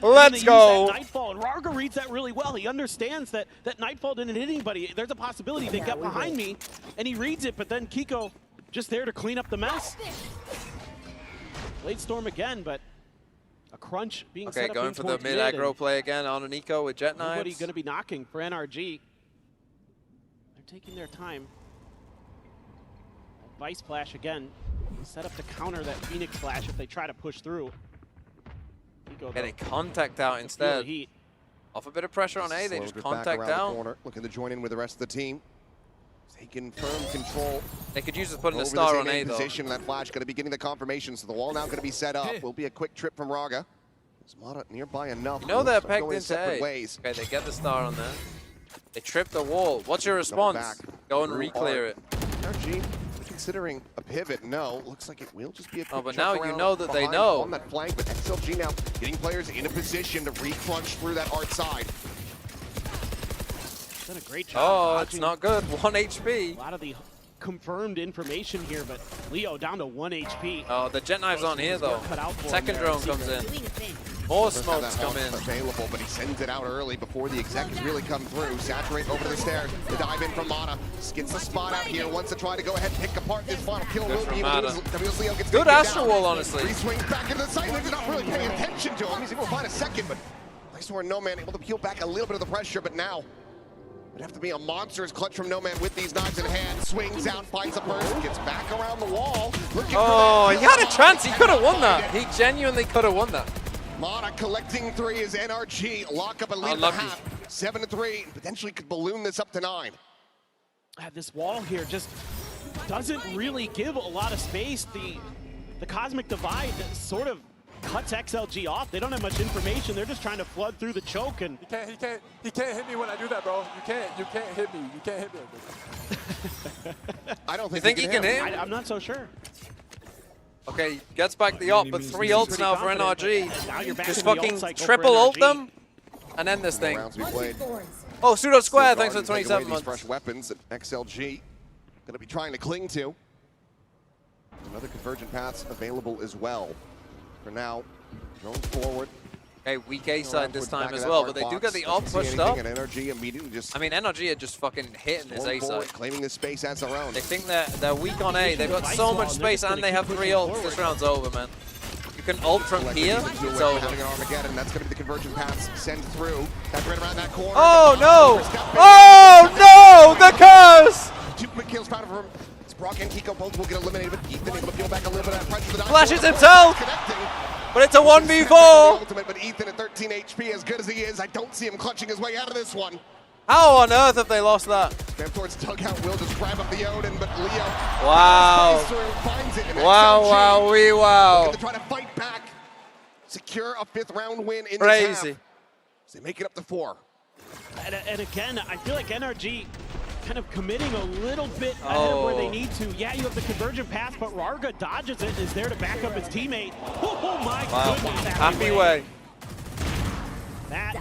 Let's go. Nightfall, and Rarga reads that really well. He understands that Nightfall didn't hit anybody. There's a possibility they get behind me, and he reads it, but then Kiko just there to clean up the mess. Blade Storm again, but a crunch being set Okay, up going in for the towards mid mid, aggro and play again on an eco with Jet nobody Knives. going to be knocking for NRG. They're taking their time. Vice Splash again. set up to counter that Phoenix Flash if they try to push through. Getting contact out instead. Heat. Off a bit of pressure on A, they just contact down. Looking to join in with the rest of the team. Taking firm control. They could use to putting a star on A though. Position, that Flash going to be getting the confirmation, so the wall now going to be set up. Will be a quick trip from Raga. Is Mata nearby enough? You know they're pegged going into separate A. ways. Okay, they get the star on there. They trip the wall. What's your response? Go and re-clear it. NRG considering a pivot. No, looks like it will just be a quick but check now you around know that they behind know. on that flank, but XLG now getting players in a position to re-crunch through that art side. Done a great job. Oh, it's not good. 1 HP. A lot of the confirmed information here, but Leo down to 1 HP. Oh, the jet knife's on here though. Second drone comes in. More smokes come in. Available, but he sends it out early before the execs really come through. Saturate over to the stairs. The dive in from Mata. Gets the spot out here. Wants to try to go ahead and pick apart this final kill. Will be able to Leo gets good Astro Wall, honestly. He swings back into the site. They're not really paying attention to him. He's able to find a second, but Lysor No Man able to peel back a little bit of the pressure, but now it'd have to be a monstrous clutch from No Man with these knives in hand. Swings out, finds a person, gets back around the wall. Oh, he had a chance. He could have won that. He genuinely could have won that. Mata collecting 3 is NRG. Lock up a lead at half. 7-3. Potentially could balloon this up to 9. This wall here just doesn't really give a lot of space. The Cosmic Divide sort of cuts XLG off. They don't have much information. They're just trying to flood through the choke, and He can't hit me when I do that, bro. You can't hit me. You can't hit me. I don't think he can hit him? I'm not so sure. Okay, gets back the ult, but 3 ults now for NRG. Now you're back Just in the ult fucking cycle triple for ult NRG. them and end this thing. Rounds we played. Oh, Pseudo Square, thanks for Still 27 these months. fresh weapons that XLG going to be trying to cling to. Another convergent paths available as well. For now, drone forward. Okay, weak A side this time as well, but they do get the ult pushed up. And NRG immediately just. I mean, NRG are just fucking hitting this A side. Claiming this space as their own. They think they're weak on A. They've got so much space and they have 3 ults. This round's over, man. You can ult from here, it's over. Having an Armageddon, that's going to be the convergent paths send through. That's right around that corner. Oh no! Oh no! The curse! 2 quick kills found from Brock and Kiko both will get eliminated, but Ethan able to peel back a little bit of that pressure. Flashes himself! But it's a 1v4! Ultimate, but Ethan at 13 HP, as good as he is, I don't see him clutching his way out of this one. How on earth have they lost that? Step towards dugout, will just grab up the Odin, but Leo wow. finds it. Wow, wow, wee wow. To try to fight back, secure a 5th round win in Crazy. this half. So they make it up to 4. And again, I feel like NRG kind of committing a little bit ahead of where they need to. Yeah, you have the convergent pass, but Rarga dodges it, is there to back up his teammate. Oh my goodness. Happy way. That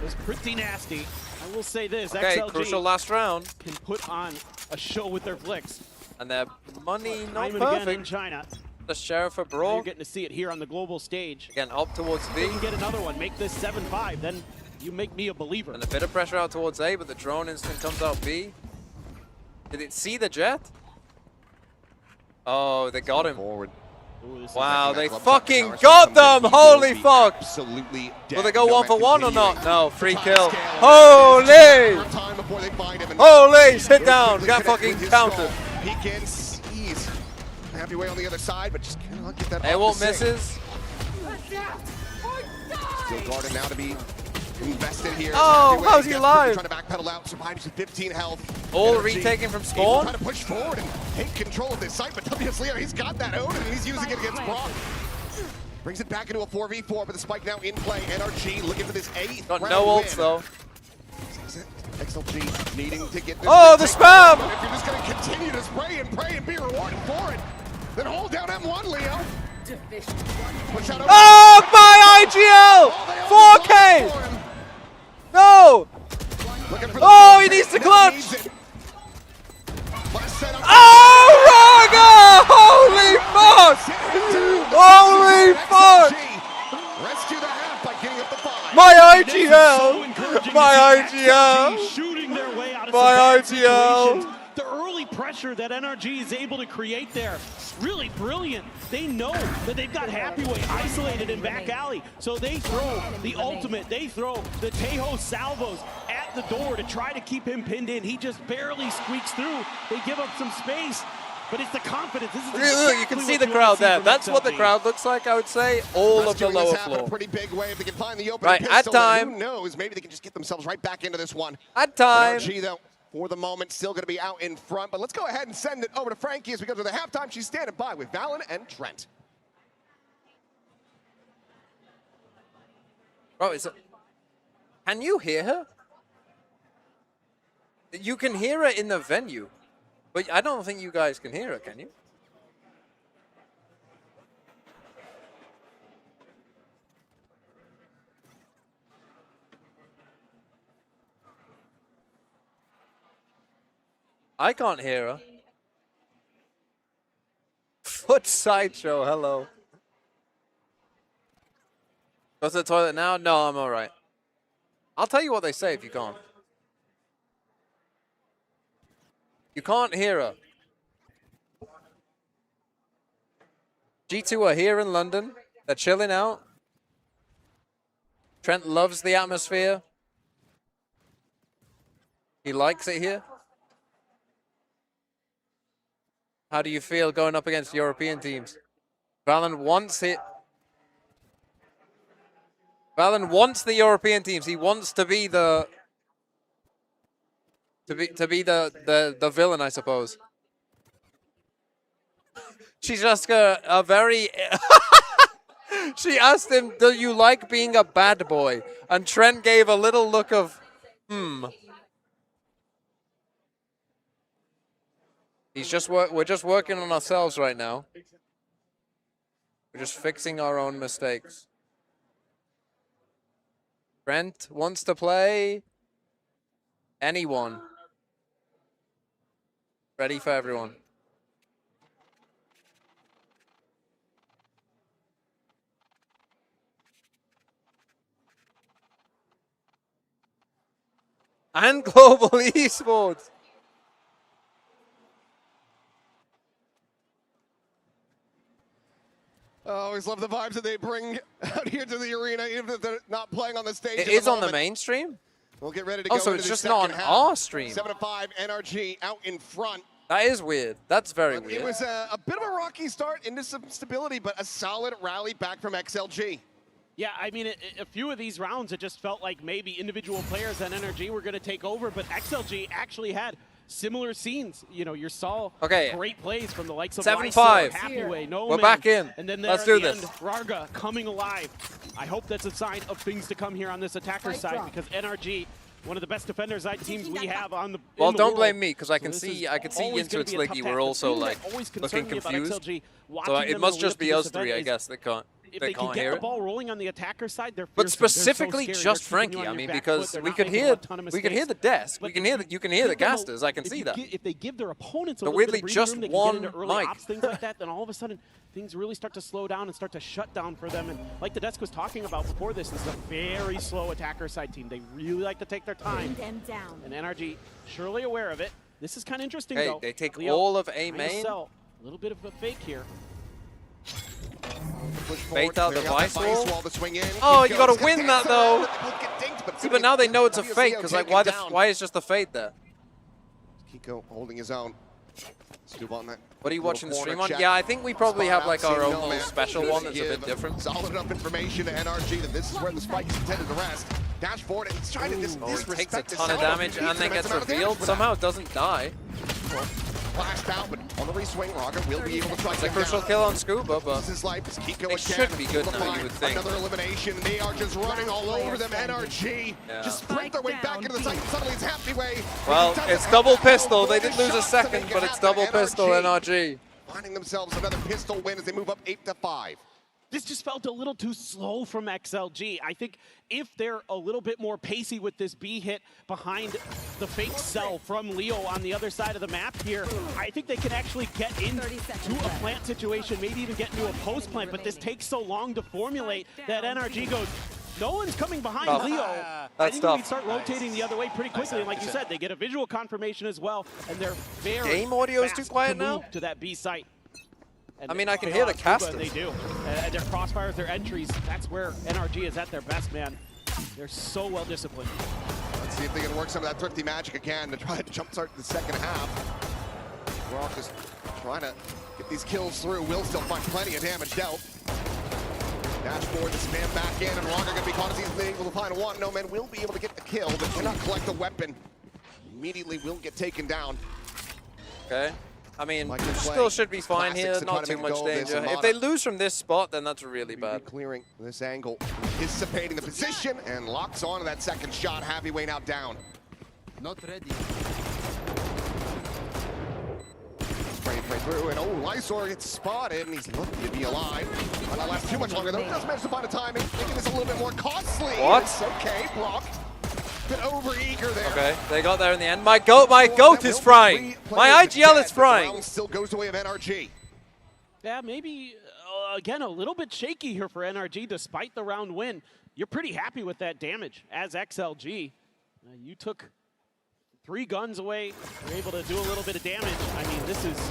was pretty nasty. I will say this, Okay, XLG crucial last round. can put on a show with their flicks. And their money not Time and again in perfect. China. The Sheriff for Now Brawl. you're getting to see it here on the global stage. Again, up towards If B. you can get another one, make this 7-5, then you make me a believer. And a bit of pressure out towards A, but the drone instant comes out B. Did it see the jet? Oh, they got him. Forward. Ooh, Wow, they fucking got them! Holy fuck! Absolutely dead. Will they go 1 for 1 or not? No, free kill. Holy! Holy! Holy! Sit down, got fucking counted. He can seize. Happy way on the other side, but just cannot get that. They won't misses. Still guarded now to be invested here. Oh, how's he alive? Trying to backpedal out, survives with 15 health. All NRG retaken from able spawn? to try to push forward and take control of this site, but WS Leo, he's got that Odin and he's using it against Brock. Brings it back into a 4v4, but the spike now in play. NRG looking for this 8th Got round no win. ults though. XLG needing to get this. Oh, the spam! But if you're just going to continue to spray and pray and be rewarded for it, then hold down M1, Leo. Push out Oh, my IGL! 4K! No! Oh, he needs to clutch! Oh, Raga! Holy fuck! Holy fuck! Rescue the half by getting up the 5. My IGL! My IGL! Shooting their way out of My some bad IGL! situations. The early pressure that NRG is able to create there, really brilliant. They know that they've got Happyway isolated in back alley, so they throw the ultimate, they throw the Tejo salvos at the door to try to keep him pinned in. He just barely squeaks through. They give up some space. but it's the confidence. This is Look, exactly you can what see the you crowd wanna see there. from That's what the XLG. crowd looks like, I would say. All of the Rescuing lower this half in floor. a pretty big way. If they can find the open Right, pistol, at then time. who knows? Maybe they can just get themselves right back into this one. At time. NRG, though, for the moment, still going to be out in front. But let's go ahead and send it over to Frankie as we go to the halftime. She's standing by with Valen and Trent. Bro, can you hear her? You can hear her in the venue, but I don't think you guys can hear her, can you? I can't hear her. Foot sideshow, hello. Go to the toilet now? No, I'm all right. I'll tell you what they say if you can't. You can't hear her. G2 are here in London. They're chilling out. Trent loves the atmosphere. He likes it here. How do you feel going up against European teams? Valen wants it. Valen wants the European teams. He wants to be the the villain, I suppose. She's just a very. She asked him, "Do you like being a bad boy?" And Trent gave a little look of, We're just working on ourselves right now. We're just fixing our own mistakes. Trent wants to play anyone. Ready for everyone. And global esports. I always love the vibes that they bring out here to the arena, even if they're not playing on the stage. It is on the mainstream? We'll get ready to go so into it's the just not on second our half. stream. 7-5, NRG out in front. That is weird. That's very weird. It was a bit of a rocky start into some stability, but a solid rally back from XLG. Yeah, I mean, a few of these rounds, it just felt like maybe individual players at NRG were going to take over, but XLG actually had similar scenes. You know, you saw great plays from the likes of 7-5. Happyway, No We're Man, back in. And then there Let's at do the this. end, Rarga coming alive. I hope that's a sign of things to come here on this attacker side, because NRG, one of the best defender side teams we have on the Well, in the don't world. blame me, because I can So see this is always Yinsu gonna and be a tough Sliggy task. were The also thing like that always looking concerned me about confused. XLG, So watching it them must in the just be lead up us to this three, I event guess, that can't. if They they can can't get hear the it. ball rolling on the attacker side, they're But fearsome. They're so specifically scary. just They're keeping you Frankie. on I your mean, back because foot. They're we not could making hear a ton of we can hear the mistakes. desk. But We can hear you can hear the give them a- casters. I can see that. If they give their opponents a But little weirdly, bit of breathing just room, they can one get into early mic. ops, things like that, then all of a sudden things really start to slow down and start to shut down for them. And like the desk was talking about before this is a very slow attacker side team. They really like to take their time. Them down. And NRG surely aware of it. This is kind of interesting, Hey, though. they take Leo all of A trying to main. sell a little bit of a fake here. Bait out the vice wall. The swing in. Oh, Keep you going. got to win that though. They both get dinked, but See, but now they know it's a WCO fake because like taken down. why is just the fade there? Kiko holding his own. Scoop on that. What are you watching the Little stream corner on? check. Yeah, I think we probably Spot have like out, our seeing own No little Man. special Good one to that's a bit give different. Solid enough information to NRG that this is where the spike is intended to rest. Dash forward and he's trying to Oh, he disrespect takes a the ton of sound. damage He and needs then an gets immense amount of damage revealed. for that. Somehow doesn't die. Flashed out, but on the reswing, Roger will be able to strike It's a him crucial down. kill on Scuba, but This is life. It's Kiko it again. should be good now, you would think. Another elimination. They are just running all over them. NRG just sprint their way back into the site. Suddenly it's Happy Way. Well, it's double pistol. They did lose a second, but it's double pistol NRG. Finding themselves another pistol win as they move up 8-5. This just felt a little too slow from XLG. I think if they're a little bit more pacey with this B hit behind the fake sell from Leo on the other side of the map here, I think they can actually get into a plant situation, maybe even get into a post plant, but this takes so long to formulate that NRG goes, no one's coming behind Tough. Leo. I That's think tough. we start rotating the other way pretty quickly. And like you said, they get a visual confirmation as well, and they're very Game audio is fast too quiet to move now? to that B site. And I mean, I can they hear are the Scuba, casters. and they do. And their crossfires, their entries, that's where NRG is at their best, man. They're so well disciplined. Let's see if they can work some of that thrifty magic again to try to jumpstart the second half. We're all just trying to get these kills through. Will still find plenty of damage dealt. Dash forward to spam back in, and Roger going to be caught as he's able to find one. No Man will be able to get the kill, but cannot collect the weapon. Immediately will get taken down. Okay. I mean, still should be fine here, not too much danger. If they lose from this spot, then that's really bad. Clearing this angle, anticipating the position, and locks on to that second shot. Heavyweight now down. Not ready. Spray through, and Lysor gets spotted, and he's looking to be alive. Might not last too much longer, though. He does manage to find a timing, making this a little bit more costly. What? It's okay, Brock. Bit over-eager there. Okay, they got there in the end. My goat is frying. My IGL is frying. Still goes the way of NRG. Yeah, maybe, again, a little bit shaky here for NRG despite the round win. You're pretty happy with that damage as XLG. You took 3 guns away. You're able to do a little bit of damage. I mean, this is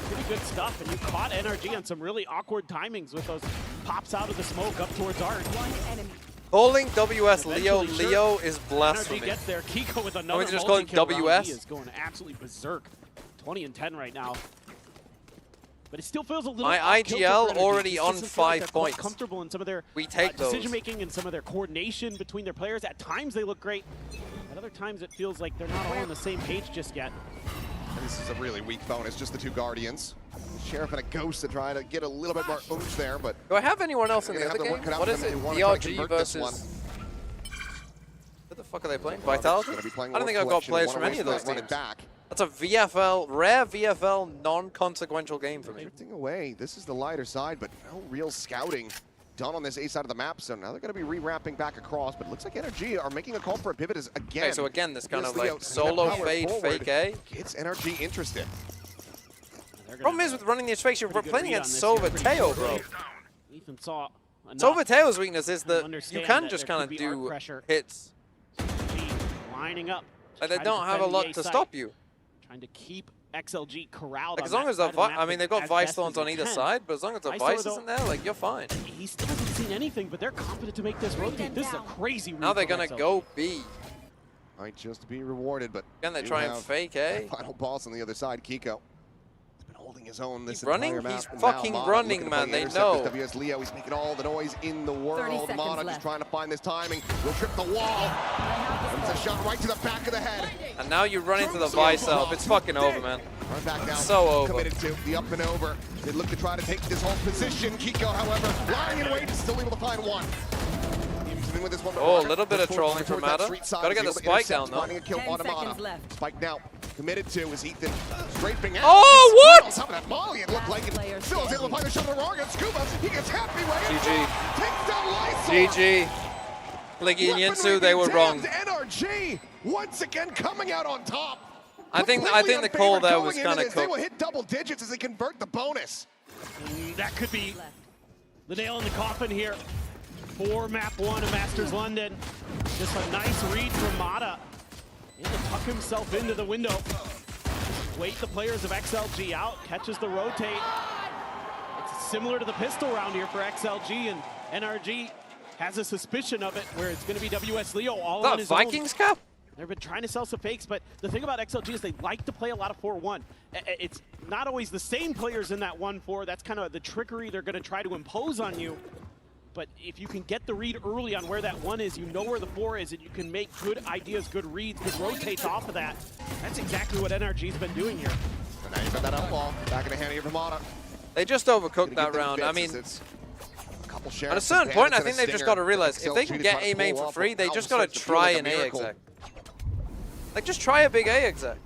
pretty good stuff. And you caught NRG on some really awkward timings with those pops out of the smoke up towards Art. One enemy. Calling WS Leo, Sure. Leo is blasphemy. NRG gets there. Kiko with another just call him WS? He is going absolutely berserk. 20 and 10 right now. But it still feels a little My IGL already on 5 points. Comfortable in some of their we take decision making and some of their coordination between their players. At times they look great. At other times it feels like they're not all on the same page just yet. And this is a really weak bonus, just the 2 Guardians. Sheriff and a Ghost to try to get a little bit more oomph there, but... Do I have anyone else in the other game? What is it? DRG versus... What the fuck are they playing? Vitality? I don't think I've got players from any of those teams. That's a VFL, rare VFL, non-consequential game for me. Drifting away. This is the lighter side, but no real scouting done on this A side of the map, so now they're going to be re-wrapping back across, but it looks like NRG are making a call for a pivot again. Okay, so again, this kind of like solo fade, fake A. It's NRG interested. Problem is with running these fakes, you're playing against Sovateo, bro. Ethan saw Sovateo's weakness is that you can just kind of do hits. Lining up. Like they don't have a lot to stop you. Trying to keep XLG corralled. Like as long as the I mean, they've got Vice Thorns on either side, but as long as the Vice isn't there, like you're fine. He still hasn't seen anything, but they're confident to make this rotate. This is a crazy. Now they're gonna go B. Might just be rewarded, but again they try and fake A. Final boss on the other side, Kiko. Holding his own. This running? He's fucking running, man. They know. WS Leo, he's making all the noise in the world. Mana just trying to find this timing. Will trip the wall. It's a shot right to the back of the head. And now you run into the Vice up. It's fucking over, man. Run back down. So over. Committed to the up and over. They look to try to take this whole position. Kiko, however, lying in wait, still able to find one. With this one, oh, a little bit of trolling from Mata. Gotta get the spike down, though. 10 seconds left. Spike now. Committed to is Ethan scraping out. Oh, what? On top of that Molly, it looked like it. Still is able to find the shot on Rogan. Scuba, he gets happy way. GG. Takes down Lysor. GG. Liggy and Yinsu, they were wrong. NRG once again coming out on top. I think the call there was kind of cooked. They will hit double digits as they convert the bonus. That could be the nail in the coffin here. For map 1 of Masters London. Just a nice read from Mata. Able to tuck himself into the window. Wait the players of XLG out, catches the rotate. It's similar to the pistol round here for XLG, and NRG has a suspicion of it, where it's going to be WS Leo all on his own. Vikings cap? They've been trying to sell some fakes, but the thing about XLG is they like to play a lot of 4-1. It's not always the same players in that 1-4. That's kind of the trickery they're going to try to impose on you. But if you can get the read early on where that 1 is, you know where the 4 is, and you can make good ideas, good reads, good rotates off of that. That's exactly what NRG's been doing here. And now you've got that up ball. Back in the hand here from Mata. They just overcooked that round. I mean, at a certain point, I think they've just got to realize, if they can get A main for free, they just got to try an A exec. Like, just try a big A exec.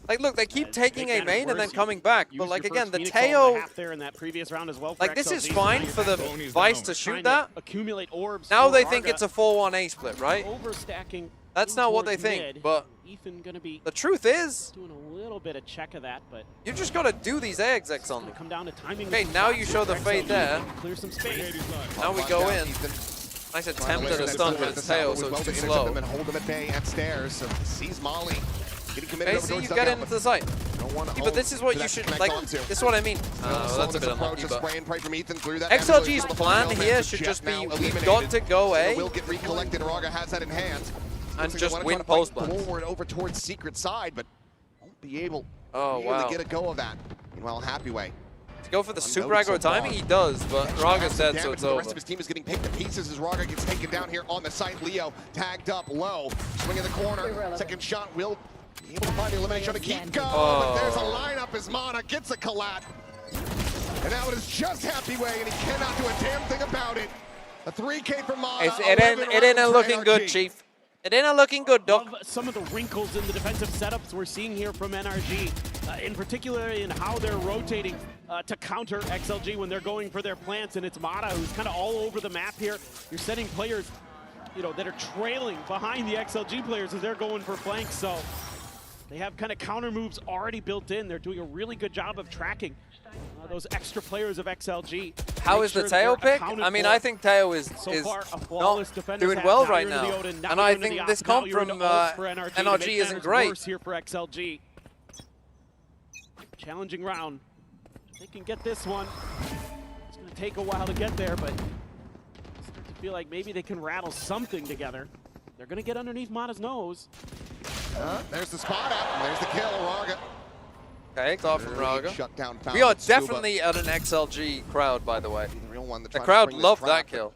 Like, look, they keep taking A main and then coming back, but like again, the Teo, there in that previous round as well. Like this is fine for the Vice to shoot that. Accumulate orbs. Now they think it's a 4-1 A split, right? Overstacking. That's not what they think, but Ethan gonna be the truth is, doing a little bit of check of that, but you just gotta do these A execs on them. Come down to timing. Okay, now you show the fade there. Clear some space. Now we go in. Nice attempt at a stun, but it's Teo, so it's too slow. And hold them at bay at stairs. So sees Molly. Okay, so you get into the site. Yeah, but this is what you should, like, this is what I mean. That's a bit unlucky, but XLG's plan here should just be, we've got to go A. Will get recollected, Raga has that in hand. And just win post plans. Forward over towards secret side, but won't be able Oh, really wow. get a go of that. Meanwhile, Happyway. To go for the super Unnoticed aggro so timing, far. he does, but Raga's dead, so Damage, it's but the rest over. of his team is getting picked to pieces as Raga gets taken down here on the site. Leo tagged up low. Swing in the corner. Second shot will be able to find the elimination to keep going. But there's a lineup as Mana gets a collat. And now it is just Happyway, and he cannot do a damn thing about it. A 3K from Mana. It ain't looking good, Chief. It ain't looking good, Doc. Love some of the wrinkles in the defensive setups we're seeing here from NRG, in particular in how they're rotating to counter XLG when they're going for their plants, and it's Mata who's kind of all over the map here. You're setting players, you know, that are trailing behind the XLG players as they're going for flanks, so they have kind of counter moves already built in. They're doing a really good job of tracking those extra players of XLG. How is the Teo pick? I mean, I think Teo is not doing well right now. And I think this comp from NRG isn't great. Here for XLG. Challenging round. They can get this one. It's going to take a while to get there, but I start to feel like maybe they can rattle something together. They're going to get underneath Mata's nose. There's the spot out, and there's the kill, Raga. Okay, caught from Raga. Shut down, We are definitely at an XLG crowd, by the way. The real one The crowd loved that kill.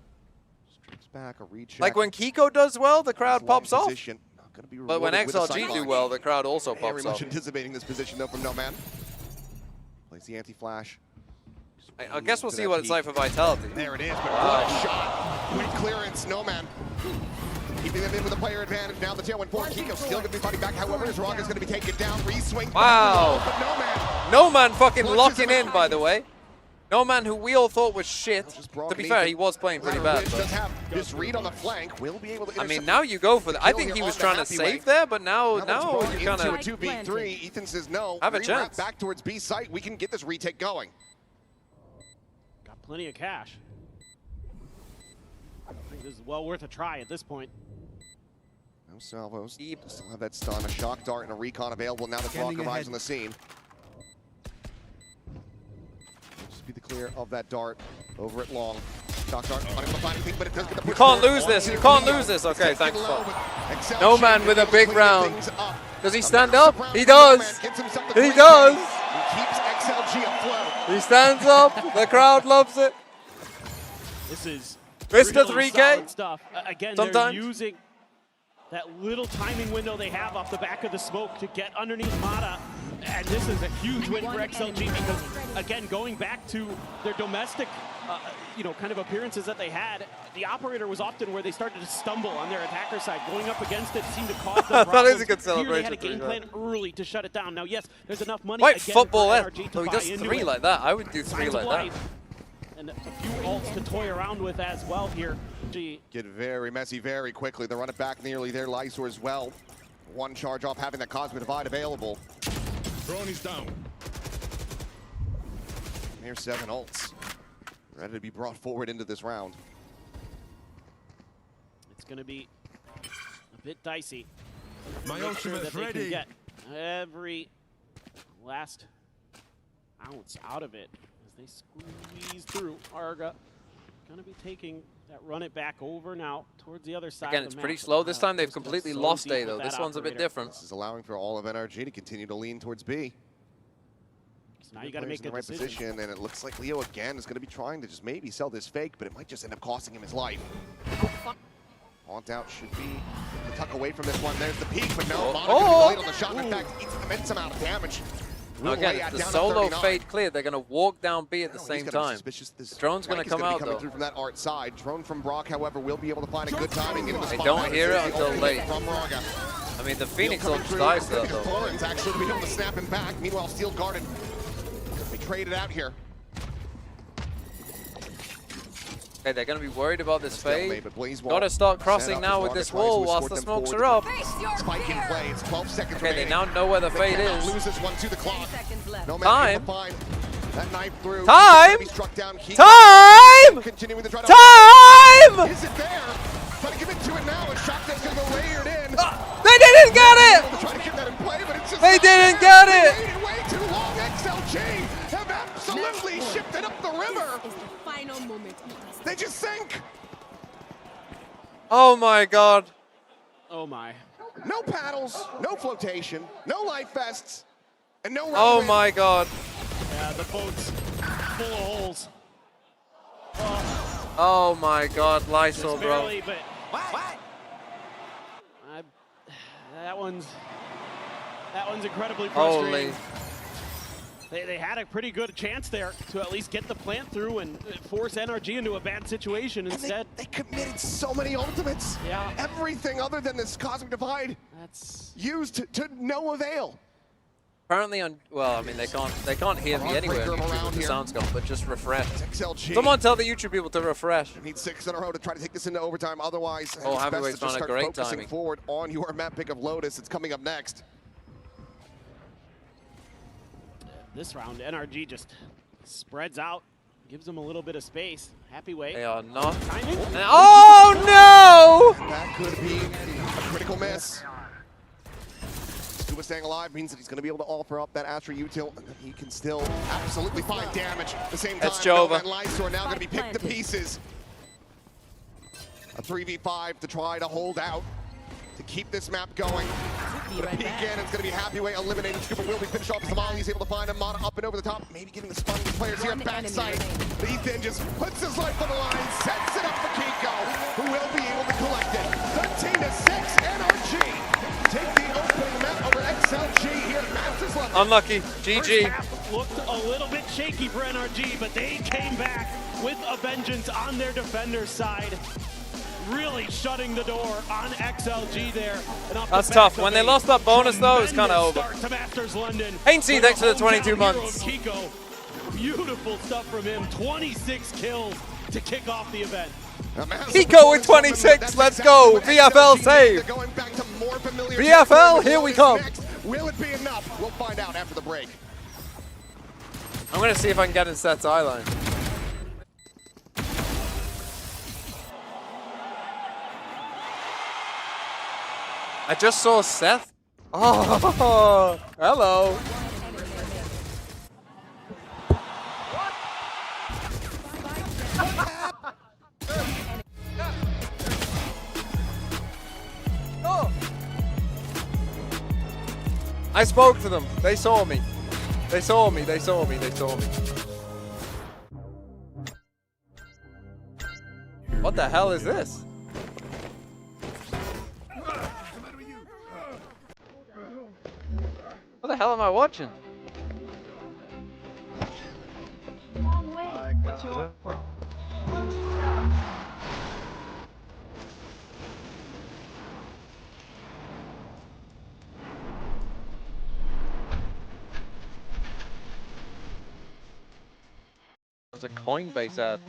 Back, a recheck. Like when Kiko does well, the crowd pops off. Be But when rewarded with a XLG sight do line. well, the crowd also Very pops much off. anticipating this position though from Nomad. Plays the anti-flash. I guess we'll see what it's like for Vitality. There it is, but Wow. what a shot. Quick clearance, Nomad. Keeping them in with a player advantage. Now the tail went forward. Kiko still going to be fighting back. However, his Raga's going to be taken down. Re-swing. Wow. But Nomad. No man fucking Clutches locking him in, by the way. No man who we all thought was shit. To be fair, he was playing pretty bad. Does But have this read on the flank. Will be able to I mean, now you go for that. I kill think here he was on the trying to Happy save Way. there, but now Into you kind a of 2v3. Ethan says no. Have a Rewrap chance. back towards B site. We can get this retake going. Got plenty of cash. I think this is well worth a try at this point. No salvos. Still have that stun, a shock dart, and a recon available now that Rock arrives on the scene. Just be the clear of that dart over at long. Shock dart, unable to find anything, but it does get the You push can't forward lose this. onto You can't Leo. lose this. Okay, Taken thanks. low, Fuck. but XLG No man with a big cleaning round. things up. Does he A stand massive up? round He for Nomad. does. Gets himself the He 3K. does. He keeps XLG afloat. He stands up. The crowd loves it. This is Mr. really 3K. solid stuff. Again, Sometimes. they're using that little timing window they have off the back of the smoke to get underneath Mata. And this is a huge win for XLG because, again, going back to their domestic, kind of appearances that they had, the operator was often where they started to stumble on their attacker side. Going up against it seemed to cause them That is a good problems. Here they had a celebration, game plan early to shut it down. Now, yes, there's enough money Quite again football. for Eh? NRG to So he buy does into 3 it. like that. I would do 3 Signs like of that. life. And a few ults to toy around with as well here. Get very messy very quickly. They run it back nearly there. Lysor as well. One charge off having that Cosmic Divide available. Drone is down. Here's 7 ults. Ready to be brought forward into this round. It's going to be a bit dicey. My Make sure ultimate's that they ready. can get every last ounce out of it as they squeeze through. Arga going to be taking that run it back over now towards the other side Again, of it's the pretty map. slow. This time they've Just got completely so lost deep A, with though. that This one's a bit operator. different. This is allowing for all of NRG to continue to lean towards B. So now you got to make in the a right decision. position, and it looks like Leo again is going to be trying to just maybe sell this fake, but it might just end up costing him his life. Haunt out should be the tuck away from this one. There's the peak, but no, Monica Oh. late on the shot. In fact, it's an immense amount of damage. Now Will again, lay if out the down to solo 39. fade clear, they're going to walk down B at the No, he's same gonna be time. suspicious. This The drone's going flank to is come be out, coming though. through from that art side. Drone from Brock, however, will be able to find a good timing into the They spot. don't hear it until Ultimate late. From Raga. I mean, the Phoenix Coming ult through. dies there, It's gonna be though. Thorns actually to be able to snap him back. Meanwhile, Steel guarded. They traded out here. Okay, they're going to be worried about this fade. But Blaze Got to start crossing set up now as with Raga this tries to wall escort whilst the them smokes forward. are up. Spike in play. It's 12 seconds Okay, they remaining. now know where the They fade cannot is. lose this one to the clock. No man Time. able to find that knife through. Time. He struck down. He Time. continuing to try to Time. Is it there? Try to give it to it now. And Shotgun's going to go layered in. They didn't get it. Trying to get that in play, but it's just They not didn't there. get it. They waited way too long. XLG have absolutely shipped it up the river. This is the final moment. They just sank. Oh, my God. Oh, my. No paddles, no flotation, no life vests. And no Oh relevant. my god. Yeah, the boat's full of holes. Oh my god, Lysol, Just bro. barely, but that one's incredibly frustrating. Holy. They had a pretty good chance there to at least get the plant through and force NRG into a bad situation. Instead, they committed so many ultimates. Yeah. Everything other than this Cosmic Divide used to no avail. Apparently on, well, I mean, they can't hear me anywhere on YouTube with the sounds gone, but just refresh. XLG. Someone tell the YouTube people to refresh. Need 6 in a row to try to take this into overtime. Otherwise, Oh, it's best Heavyweight's to just on a start great focusing timing. forward on your map pick of Lotus. It's coming up next. this round, NRG just spreads out, gives them a little bit of space. Heavyweight. They are not. Timing. Oh no! That could be a critical miss. Scuba staying alive means that he's going to be able to offer up that Astra util, and that he can still absolutely find damage at the same time. That's Jova. And Lysor now going to be picked to pieces. A 3v5 to try to hold out, to keep this map going. But a peek in, it's going to be Heavyweight eliminating. Scuba will be finished off as Zamali. He's able to find him. Mana up and over the top, maybe getting the spun players here at backside. Ethan just puts his life on the line, sets it up for Kiko, who will be able to collect it. 13-6, NRG take the opening map over XLG here at Masters Level. Unlucky. GG. First half looked a little bit shaky for NRG, but they came back with a vengeance on their defender's side. Really shutting the door on XLG there. And off That's the tough. back When of they a lost that bonus, though, it's kind of over. start to Masters London. Hainsey, thanks for the With 22 hometown hero months. Kiko. Beautiful stuff from him. 26 kills to kick off the event. Kiko with 26. Let's go. VFL save. VFL, here we come. Will it be enough? We'll find out after the break. I'm going to see if I can get in Seth's eye line. I just saw Seth. Oh, hello. I spoke to them. They saw me. They saw me. They saw me. They saw me. What the hell is this? What the hell am I watching? There's a Coinbase ad.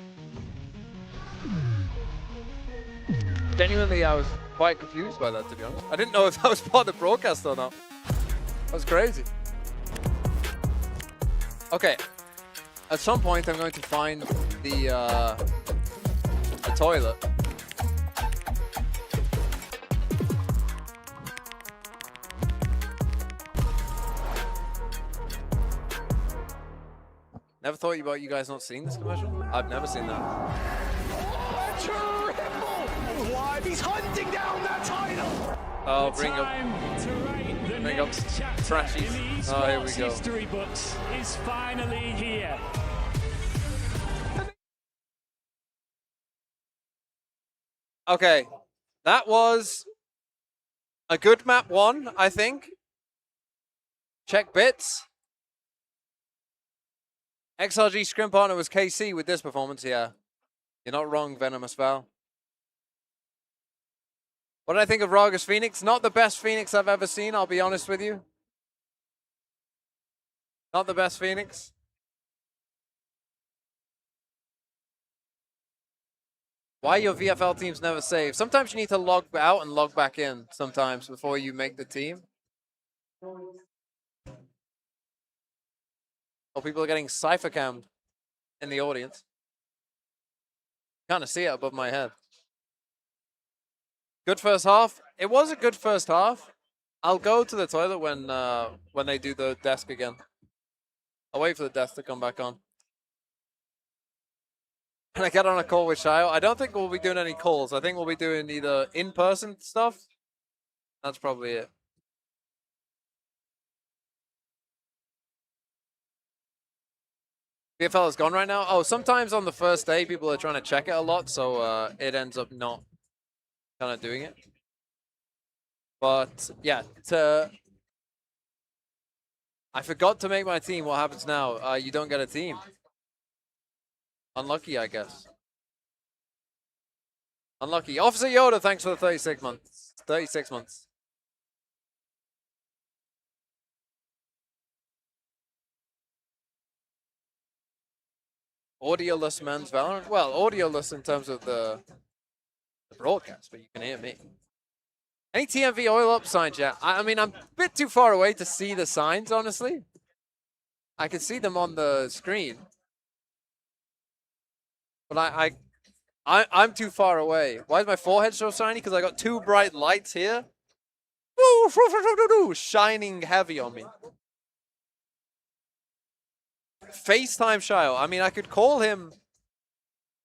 Genuinely, I was quite confused by that, to be honest. I didn't know if that was part of the broadcast or not. That's crazy. Okay. At some point, I'm going to find the toilet. Never thought about you guys not seeing this commercial? I've never seen that. Why? He's hunting down that title. Oh, bring up trashies. Oh, here we go. History books is finally here. Okay, that was a good map one, I think. Check bits. XLG scrim partner was KC with this performance, yeah. You're not wrong, Venomous Val. What did I think of Raga's Phoenix? Not the best Phoenix I've ever seen, I'll be honest with you. Not the best Phoenix. Why your VFL teams never save? Sometimes you need to log out and log back in sometimes before you make the team. Oh, people are getting cypher cammed in the audience. Kind of see it above my head. Good first half. It was a good first half. I'll go to the toilet when they do the desk again. I'll wait for the desk to come back on. Can I get on a call with Shio? I don't think we'll be doing any calls. I think we'll be doing either in-person stuff. That's probably it. PFL is gone right now. Oh, sometimes on the first day, people are trying to check it a lot, so it ends up not kind of doing it. But yeah, I forgot to make my team. What happens now? You don't get a team. Unlucky, I guess. Unlucky. Officer Yoda, thanks for the 36 months. 36 months. Audioless men's Valorant? Well, audioless in terms of the broadcast, but you can hear me. Any TMV oil up signs yet? I mean, I'm a bit too far away to see the signs, honestly. I can see them on the screen. But I'm too far away. Why is my forehead so shiny? Because I got two bright lights here. Woo, shining heavy on me. FaceTime Shio. I mean, I could call him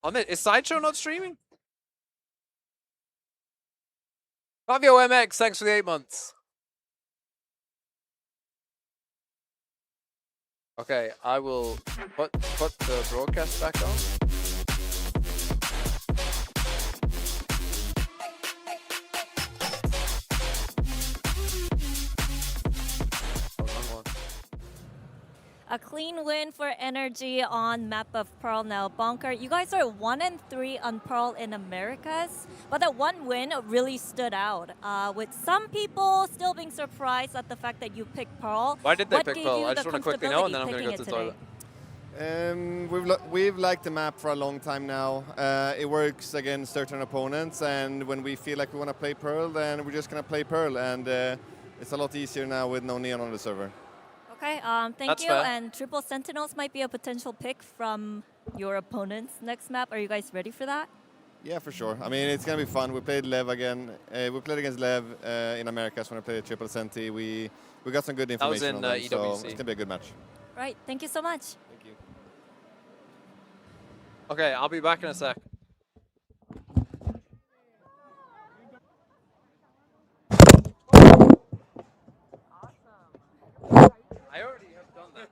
on it. Is Sideshow not streaming? Fabio MX, thanks for the 8 months. Okay, I will put the broadcast back on. A clean win for NRG on map of Pearl now. Bunker, you guys are 1-3 on Pearl in Americas, but that one win really stood out. With some people still being surprised at the fact that you picked Pearl. Why did they pick Pearl? I just want to quickly know, and then I'm going to go to the toilet. We've liked the map for a long time now. It works against certain opponents, and when we feel like we want to play Pearl, then we're just going to play Pearl, and it's a lot easier now with no Neon on the server. Okay, thank That's you. fair. And Triple Sentinels might be a potential pick from your opponent's next map. Are you guys ready for that? Yeah, for sure. I mean, it's going to be fun. We played Lev again. We played against Lev in Americas when I played Triple Senti. We got some good information on them, EWC. so it's going to be a good match. Right, thank you so much. Thank you. Okay, I'll be back in a sec. I already have done that.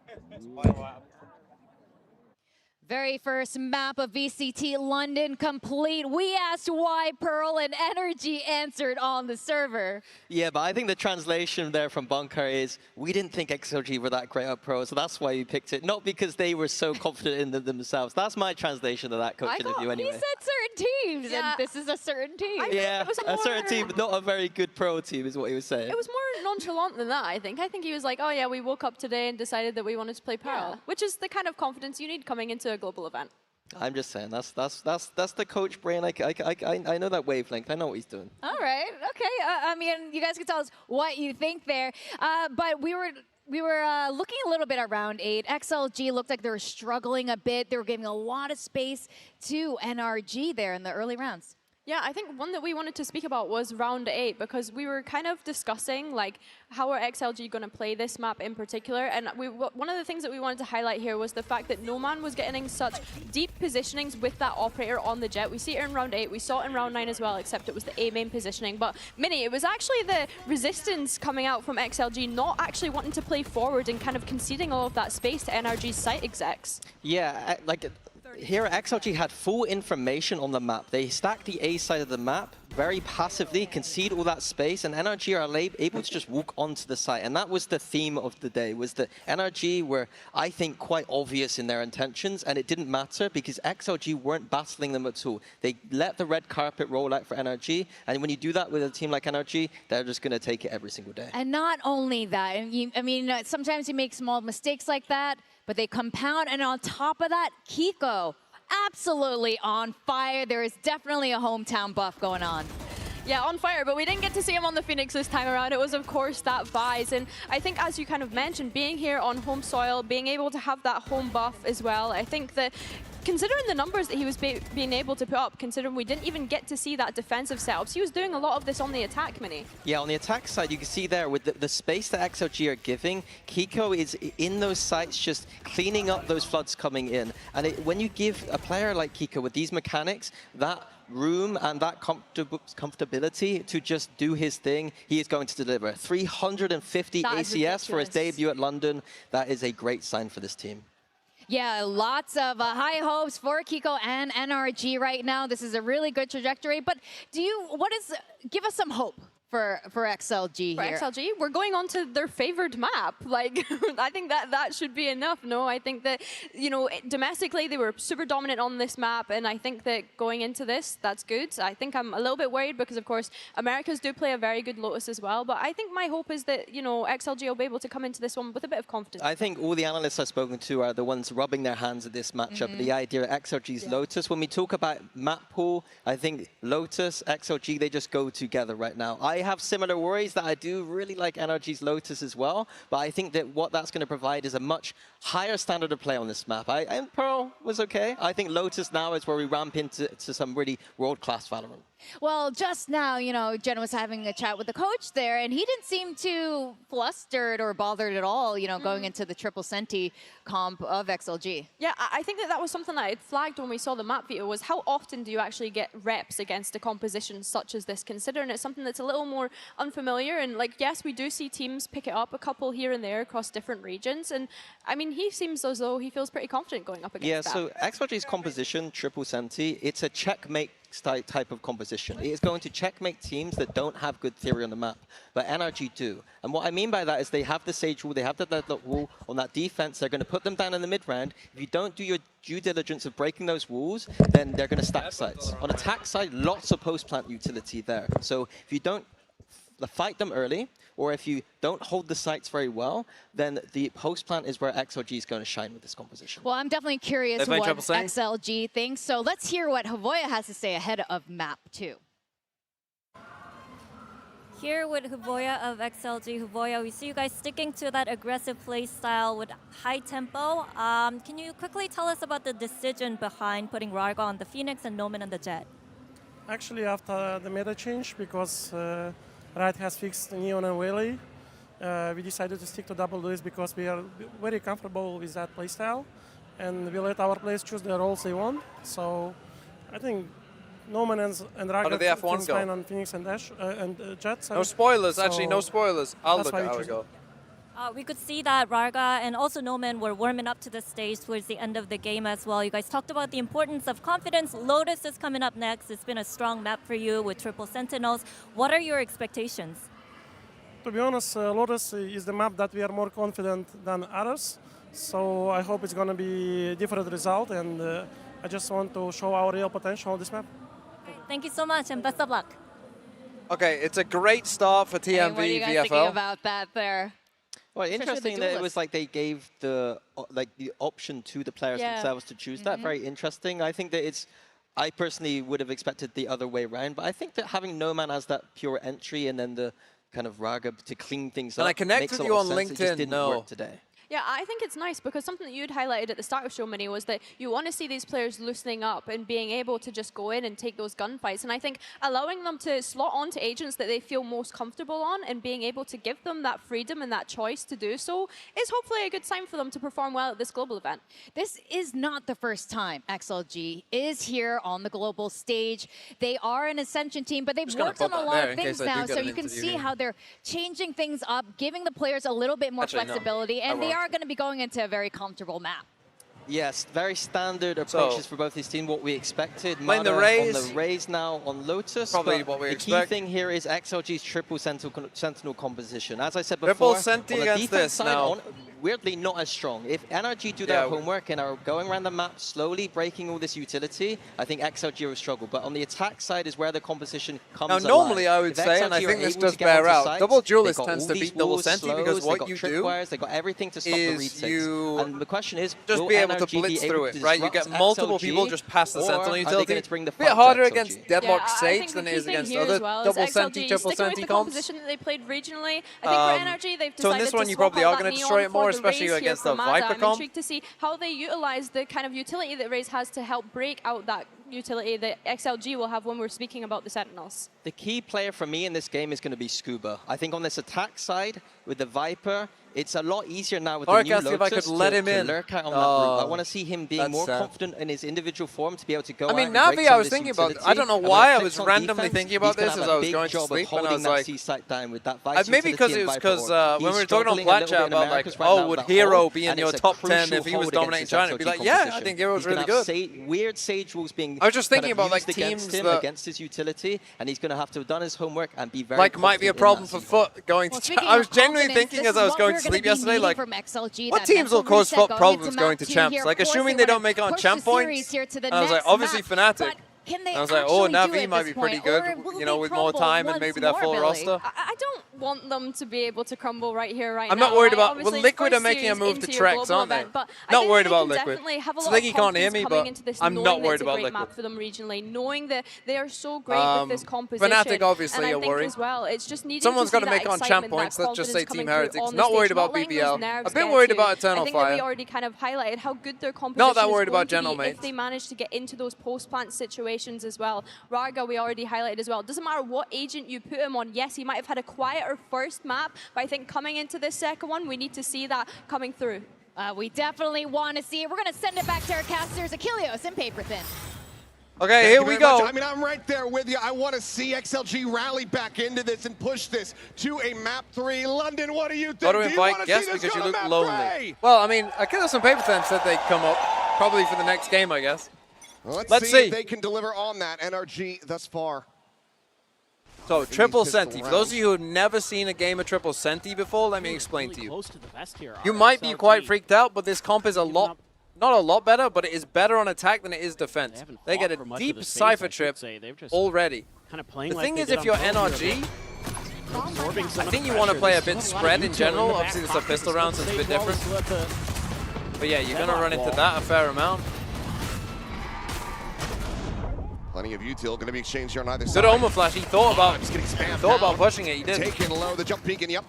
Very first map of VCT London complete. We asked why Pearl, and NRG answered on the server. Yeah, but I think the translation there from Bunker is, we didn't think XLG were that great at Pro, so that's why we picked it. Not because they were so confident in themselves. That's my translation of that coach interview anyway. He said certain teams, and this is a certain team. Yeah, a certain team, but not a very good Pro team is what he was saying. It was more nonchalant than that, I think. I think he was like, oh yeah, we woke up today and decided that we wanted to play Pearl, which is the kind of confidence you need coming into a global event. I'm just saying, that's the coach brain. I know that wavelength. I know what he's doing. All right, okay. I mean, you guys can tell us what you think there. But we were looking a little bit at round 8. XLG looked like they were struggling a bit. They were giving a lot of space to NRG there in the early rounds. Yeah, I think one that we wanted to speak about was round 8, because we were kind of discussing like how are XLG going to play this map in particular, and one of the things that we wanted to highlight here was the fact that No Man was getting such deep positionings with that operator on the jet. We see it in round 8, we saw it in round 9 as well, except it was the A main positioning. But Mini, it was actually the resistance coming out from XLG not actually wanting to play forward and kind of conceding all of that space to NRG's site execs. Yeah, like here XLG had full information on the map. They stacked the A side of the map very passively, concede all that space, and NRG are able to just walk onto the site. And that was the theme of the day, was that NRG were, I think, quite obvious in their intentions, and it didn't matter because XLG weren't battling them at all. They let the red carpet roll out for NRG, and when you do that with a team like NRG, they're just going to take it every single day. And not only that, I mean, sometimes you make small mistakes like that, but they compound, and on top of that, Kiko, absolutely on fire. There is definitely a hometown buff going on. Yeah, on fire, but we didn't get to see him on the Phoenix this time around. It was, of course, that Vise. And I think, as you kind of mentioned, being here on home soil, being able to have that home buff as well, I think that considering the numbers that he was being able to put up, considering we didn't even get to see that defensive setups, he was doing a lot of this on the attack, Mini. Yeah, on the attack side, you can see there with the space that XLG are giving, Kiko is in those sites just cleaning up those floods coming in. And when you give a player like Kiko with these mechanics, that room and that comfortability to just do his thing, he is going to deliver. 350 ACS for his debut at London. That is a great sign for this team. Yeah, lots of high hopes for Kiko and NRG right now. This is a really good trajectory. But give us some hope for XLG here. For XLG, we're going on to their favored map. Like, I think that should be enough. No, I think that, you know, domestically they were super dominant on this map, and I think that going into this, that's good. I think I'm a little bit worried because, of course, Americas do play a very good Lotus as well. But I think my hope is that, you know, XLG will be able to come into this one with a bit of confidence. I think all the analysts I've spoken to are the ones rubbing their hands at this matchup. The idea of XLG's Lotus. When we talk about map pool, I think Lotus, XLG, they just go together right now. I have similar worries that I do really like NRG's Lotus as well, but I think that what that's going to provide is a much higher standard of play on this map. And Pearl was okay. I think Lotus now is where we ramp into some really world-class Valorant. Well, just now, you know, Jen was having a chat with the coach there, and he didn't seem too flustered or bothered at all, you know, going into the triple Senti comp of XLG. Yeah, I think that was something that I had flagged when we saw the map video, was how often do you actually get reps against a composition such as this, considering it's something that's a little more unfamiliar. And, like, yes, we do see teams pick it up a couple here and there across different regions. And, I mean, he seems as though he feels pretty confident going up against that. So XLG's composition, triple Senti, it's a checkmate type of composition. It is going to checkmate teams that don't have good theory on the map, but NRG do. And what I mean by that is they have the Sage wall, they have the Deadlock wall on that defense. They're going to put them down in the mid-round. If you don't do your due diligence of breaking those walls, then they're going to stack sites. On attack side, lots of post-plant utility there. So if you don't fight them early, or if you don't hold the sites very well, then the post plant is where XLG is going to shine with this composition. Well, I'm definitely curious what XLG thinks, so let's hear what Havoya has to say ahead of map 2. Here with Havoya of XLG. Havoya, we see you guys sticking to that aggressive play style with high tempo. Can you quickly tell us about the decision behind putting Rarga on the Phoenix and Noman on the Jet? Actually, after the meta change, because Riot has fixed Neon and Whaley, we decided to stick to double duels because we are very comfortable with that playstyle, and we let our players choose the roles they want. So I think Noman and Raga can fine on Phoenix and Dash and Jet. No spoilers, so actually, no spoilers. I'll look at how we go. We could see that Rarga and also Noman were warming up to the stage towards the end of the game as well. You guys talked about the importance of confidence. Lotus is coming up next. It's been a strong map for you with triple Sentinels. What are your expectations? To be honest, Lotus is the map that we are more confident than others. So I hope it's going to be a different result, and I just want to show our real potential on this map. Thank you so much, and best of luck. Okay, it's a great start for TMV Hey, what are you guys VFL. thinking about that there? Well, interesting that it was like they gave the option to the players themselves to choose that. Very interesting. I think that I personally would have expected the other way around, but I think that having Noman as that pure entry and then the kind of Raga to clean things up. And I connected with you on LinkedIn. It just didn't work today. Yeah, I think it's nice because something that you'd highlighted at the start of Show Mini was that you want to see these players loosening up and being able to just go in and take those gunfights. And I think allowing them to slot onto agents that they feel most comfortable on and being able to give them that freedom and that choice to do so is hopefully a good sign for them to perform well at this global event. This is not the first time XLG is here on the global stage. They are an Ascension team, but they've worked on a lot of things now, so you can see how they're changing things up, giving the players a little bit more flexibility, and they are going to be going into a very comfortable map. Yes, very standard approaches for both these teams, what we expected. Playing the Raze. On the Raze now on Lotus. Probably what we expect. The key thing here is XLG's triple Sentinel composition. As I said Triple before, Senti on the against defense this side, now. Weirdly not as strong. If NRG do their homework and are going around the map slowly, breaking all this utility, I think XLG will struggle. But on the attack side is where the composition comes alive. Now, normally I would say, and I think this does bear out, double duelist tends to beat double Senti because what you do they got everything to stop the retakes. And the question is, just be able to blitz through it, right? You get multiple people just past the Sentinel utility. It's a bit harder against Deadlock Sage than it is against other double Senti, triple Senti the comps. composition that they played regionally. I think for NRG, they've decided so in this one, you probably are going to destroy it more, especially against the Viper I'm comp. intrigued to see how they utilize the kind of utility that Raze has to help break out that utility that XLG will have when we're speaking about the Sentinels. The key player for me in this game is going to be Scuba. I think on this attack side with the Viper, it's a lot easier now with Or I the new can see if I Lotus could let him to in. lurk out on that route. I Oh, want to see him being that's more sad. confident in his individual form to be able to go I mean, out and break Navi, some I of was this thinking about. utility. I don't know And when why it I clicks was on randomly defense, thinking about he's gonna this have as a I was big going to job of sleep, and I holding was that like, C-site down with that Vice maybe because utility it was and Viper because ult. when we He's were talking on struggling a Plat little Chat bit in about like, Americas right oh, now would with that Hero ult, be in and your it's a top 10 crucial if he was hold dominating against China? his I'd be XLG like, yeah, I composition. think Hero's He's really gonna have good. weird Sage rules being I was just thinking kind of about like used against teams him, that against his utility, and he's going to have to have done his homework and be very like might be a problem for Foot going to. I was genuinely thinking as I was going to sleep yesterday, like, what teams will cause Foot problems going to champs? Like, assuming they don't make it on champ points. And I was like, obviously Fnatic. Can they I was like, oh, actually do Navi it might this be pretty point, good, or will you know, they with more crumble time and once maybe their more, full Billy? roster. I don't want them to be able to crumble right here, right now. I'm not worried right? about. Obviously, Well, it's Liquid are first making a series move to into your Trex, global aren't they? event, but I Not think worried they about can Liquid. definitely have a So lot they of can't hear confidence me, coming but into this, I'm knowing not that worried it's a about great Liquid. map for them regionally, knowing that they are so great with this composition. Fnatic obviously and I a think worry. as well, it's just needing Someone's got got to to make it on champ points. Let's just say Team Heretics. Not Not worried about BBL. A bit worried about Eternal I think that we Fire. already kind of highlighted how good their composition Not that is worried going about to General be if Mates. they manage to get into those post-plant situations as well. Raga, we already highlighted as well. Doesn't matter what agent you put him on. Yes, he might have had a quieter first map, but I think coming into this second one, we need to see that coming through. We definitely want to see it. We're going to send it back to our casters, Achilleos and Paper Thin. Okay, here we go. I mean, I'm right there with you. I want to see XLG rally back into this and push this to a map 3. London, what do you think? Got to Do you invite wanna guests see this because you go to look map lonely. 3? Well, I mean, Achilles and Paper Thin said they'd come up probably for the next game, I guess. Well, Let's see see. if they can deliver on that. NRG thus far. So, in triple these pistol Senti. For those rounds. of you who have never seen a game of triple Senti before, let me explain to you. Close to the best here. You might be quite freaked out, but this comp is a lot, not a lot better, but it is better on attack than it is defense. They get a deep Cypher trip already. Kind of playing The like thing they is, did if you're on Pro NRG, here, absorbing some I of think the you want to pressure. play a There's bit still spread in utility in general. the Obviously, back it's a pocket. pistol round, so it's a bit Save while we different. still have But yeah, you're going to deadlock run into wall. that a fair amount. Plenty of util going to be exchanged here on either Good side. Oma Flash. He thought about, Just getting spammed thought about down. pushing it. He did. Taking low, the jump beacon, yep.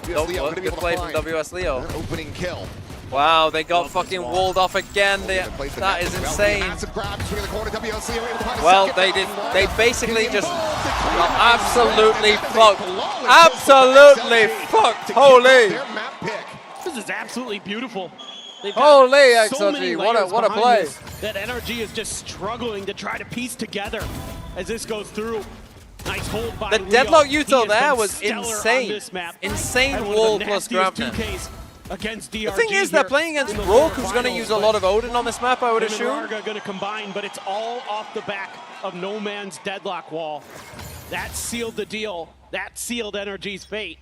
Nope, Leo going to be good able play to from find WS Leo. an opening kill. Wow, they got fucking walled off again. That is insane. Massive grab, swing in the corner, WS Leo able to find a Well, second. they did. They basically just got absolutely fucked. Absolutely fucked. Holy. Their map pick. This is absolutely beautiful. They've got Holy so many XLG, what a layers behind play. this that NRG is just struggling to try to piece together as this goes through. Nice hold by The Leo. deadlock He util has there been was stellar on insane. this map. Insane And one of wall the plus nastiest grab. 2Ks against DRG. The thing is, they're here playing against in the Rogue, who's going to quarterfinals, use a lot of Odin on this map, I would him and assume. Raga going to combine, but it's all off the back of No Man's deadlock wall. That sealed the deal. That sealed NRG's fate.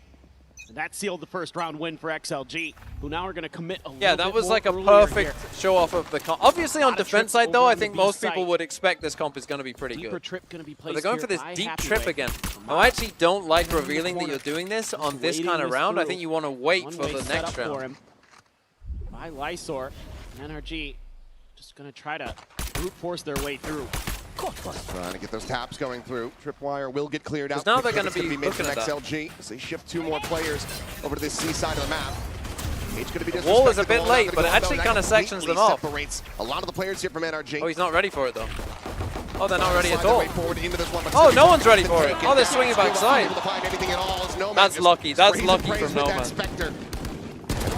And that sealed the first round win for XLG, who now are going to commit a little Yeah, bit that was more like a earlier perfect here. show off of the comp. Obviously, on Lot of defense trips side, though, over I on think the most B people site. would expect this comp is going to be pretty Deeper good. trip going to be But placed they're going here for this by deep Happy trip Way. again. I actually don't like revealing that you're doing this on this Waiting kind of this round. I through. think you want to wait for One-way the setup next for round. him by Lysor. NRG just going to try to brute force their way through. Trying to get those taps going through. Tripwire will get cleared out. 'Cause now they're Because gonna it's be made looking from at that. XLG as they shift 2 more players over to this C side of the map. H going to be Wall is a disrespected. bit Wall late, not but gonna it go actually up. kind of That sections them completely off. separates a lot of the players here from NRG. Oh, he's not ready for it, though. Oh, they're not ready Slide at their all. way forward into this one, but Oh, no Semi one's ready to for it. take Oh, they're down. swinging Still not backside. able to find anything at all as Nomad That's just lucky. That's sprays lucky and prays from with that Nomad. Spectre.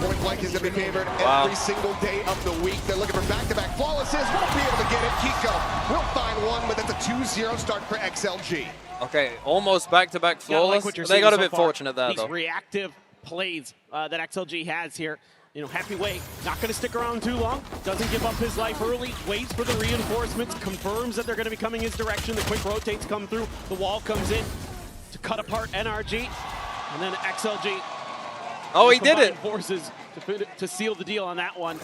Point blank is going to be favored Wow. every single day of the week. They're looking for back-to-back flawlesses. Won't be able to get it. Kiko will find one, but that's a 2-0 start for XLG. Okay, almost back-to-back Yeah, I like flawless. what you're They seeing got a so bit far. fortunate there, These though. reactive plays that XLG has here. You know, Happy Way, not going to stick around too long. Doesn't give up his life early. Waits for the reinforcements. Confirms that they're going to be coming his direction. The quick rotates come through. The wall comes in to cut apart NRG. And then XLG. Oh, he did it. Forces to seal the deal on that one.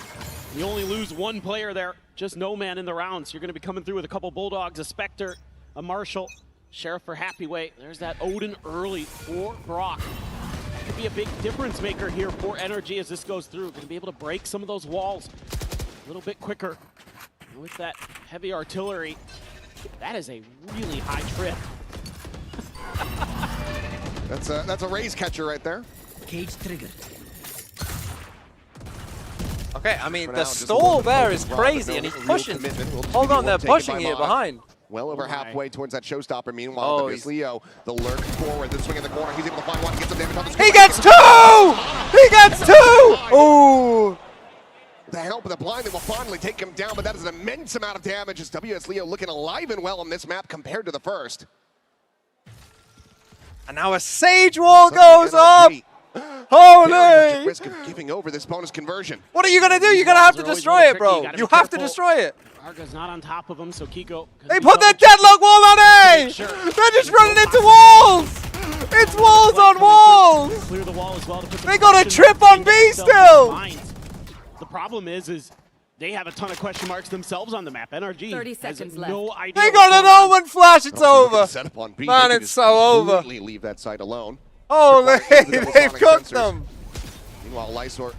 You only lose one player there. Just No Man in the rounds. You're going to be coming through with a couple Bulldogs, a Spectre, a Marshall, Sheriff for Happy Way. There's that Odin early for Brock. Could be a big difference maker here for NRG as this goes through. Going to be able to break some of those walls a little bit quicker. And with that heavy artillery, that is a really high trip. That's a raise catcher right there. Cage triggered. Okay, I mean, For the now, just a stall little bit there of is focus, crazy, no and he's real pushing. commitment. Will Hold be on, they're taken pushing by here Mata. behind. well over Oh my. halfway towards that showstopper. Meanwhile, Oh, WS Leo, the lurk forward, the swing in the corner. He's able to find one, get some damage on the screen. He gets 2! He gets 2! Ooh! The help of the blind that will finally take him down, but that is an immense amount of damage as WS Leo looking alive and well on this map compared to the first. And now a Sage Wall goes up! Holy! Very much at risk of giving over this bonus conversion. What are you going to do? You're going to have to destroy it, bro. You have to destroy it. Arga's not on top of him, so Kiko. They put their deadlock wall on A! They're just running into walls! It's walls on walls! Clear the wall as well to put They got a trip on B still! The problem is they have a ton of question marks themselves on the map. NRG 30 has seconds no left. idea. They got an Omen flash, it's over! Set up on B. Man, They can it's just so over. completely leave that side alone. Holy, Requires they've sonic cooked sensors. them! Meanwhile, Lysor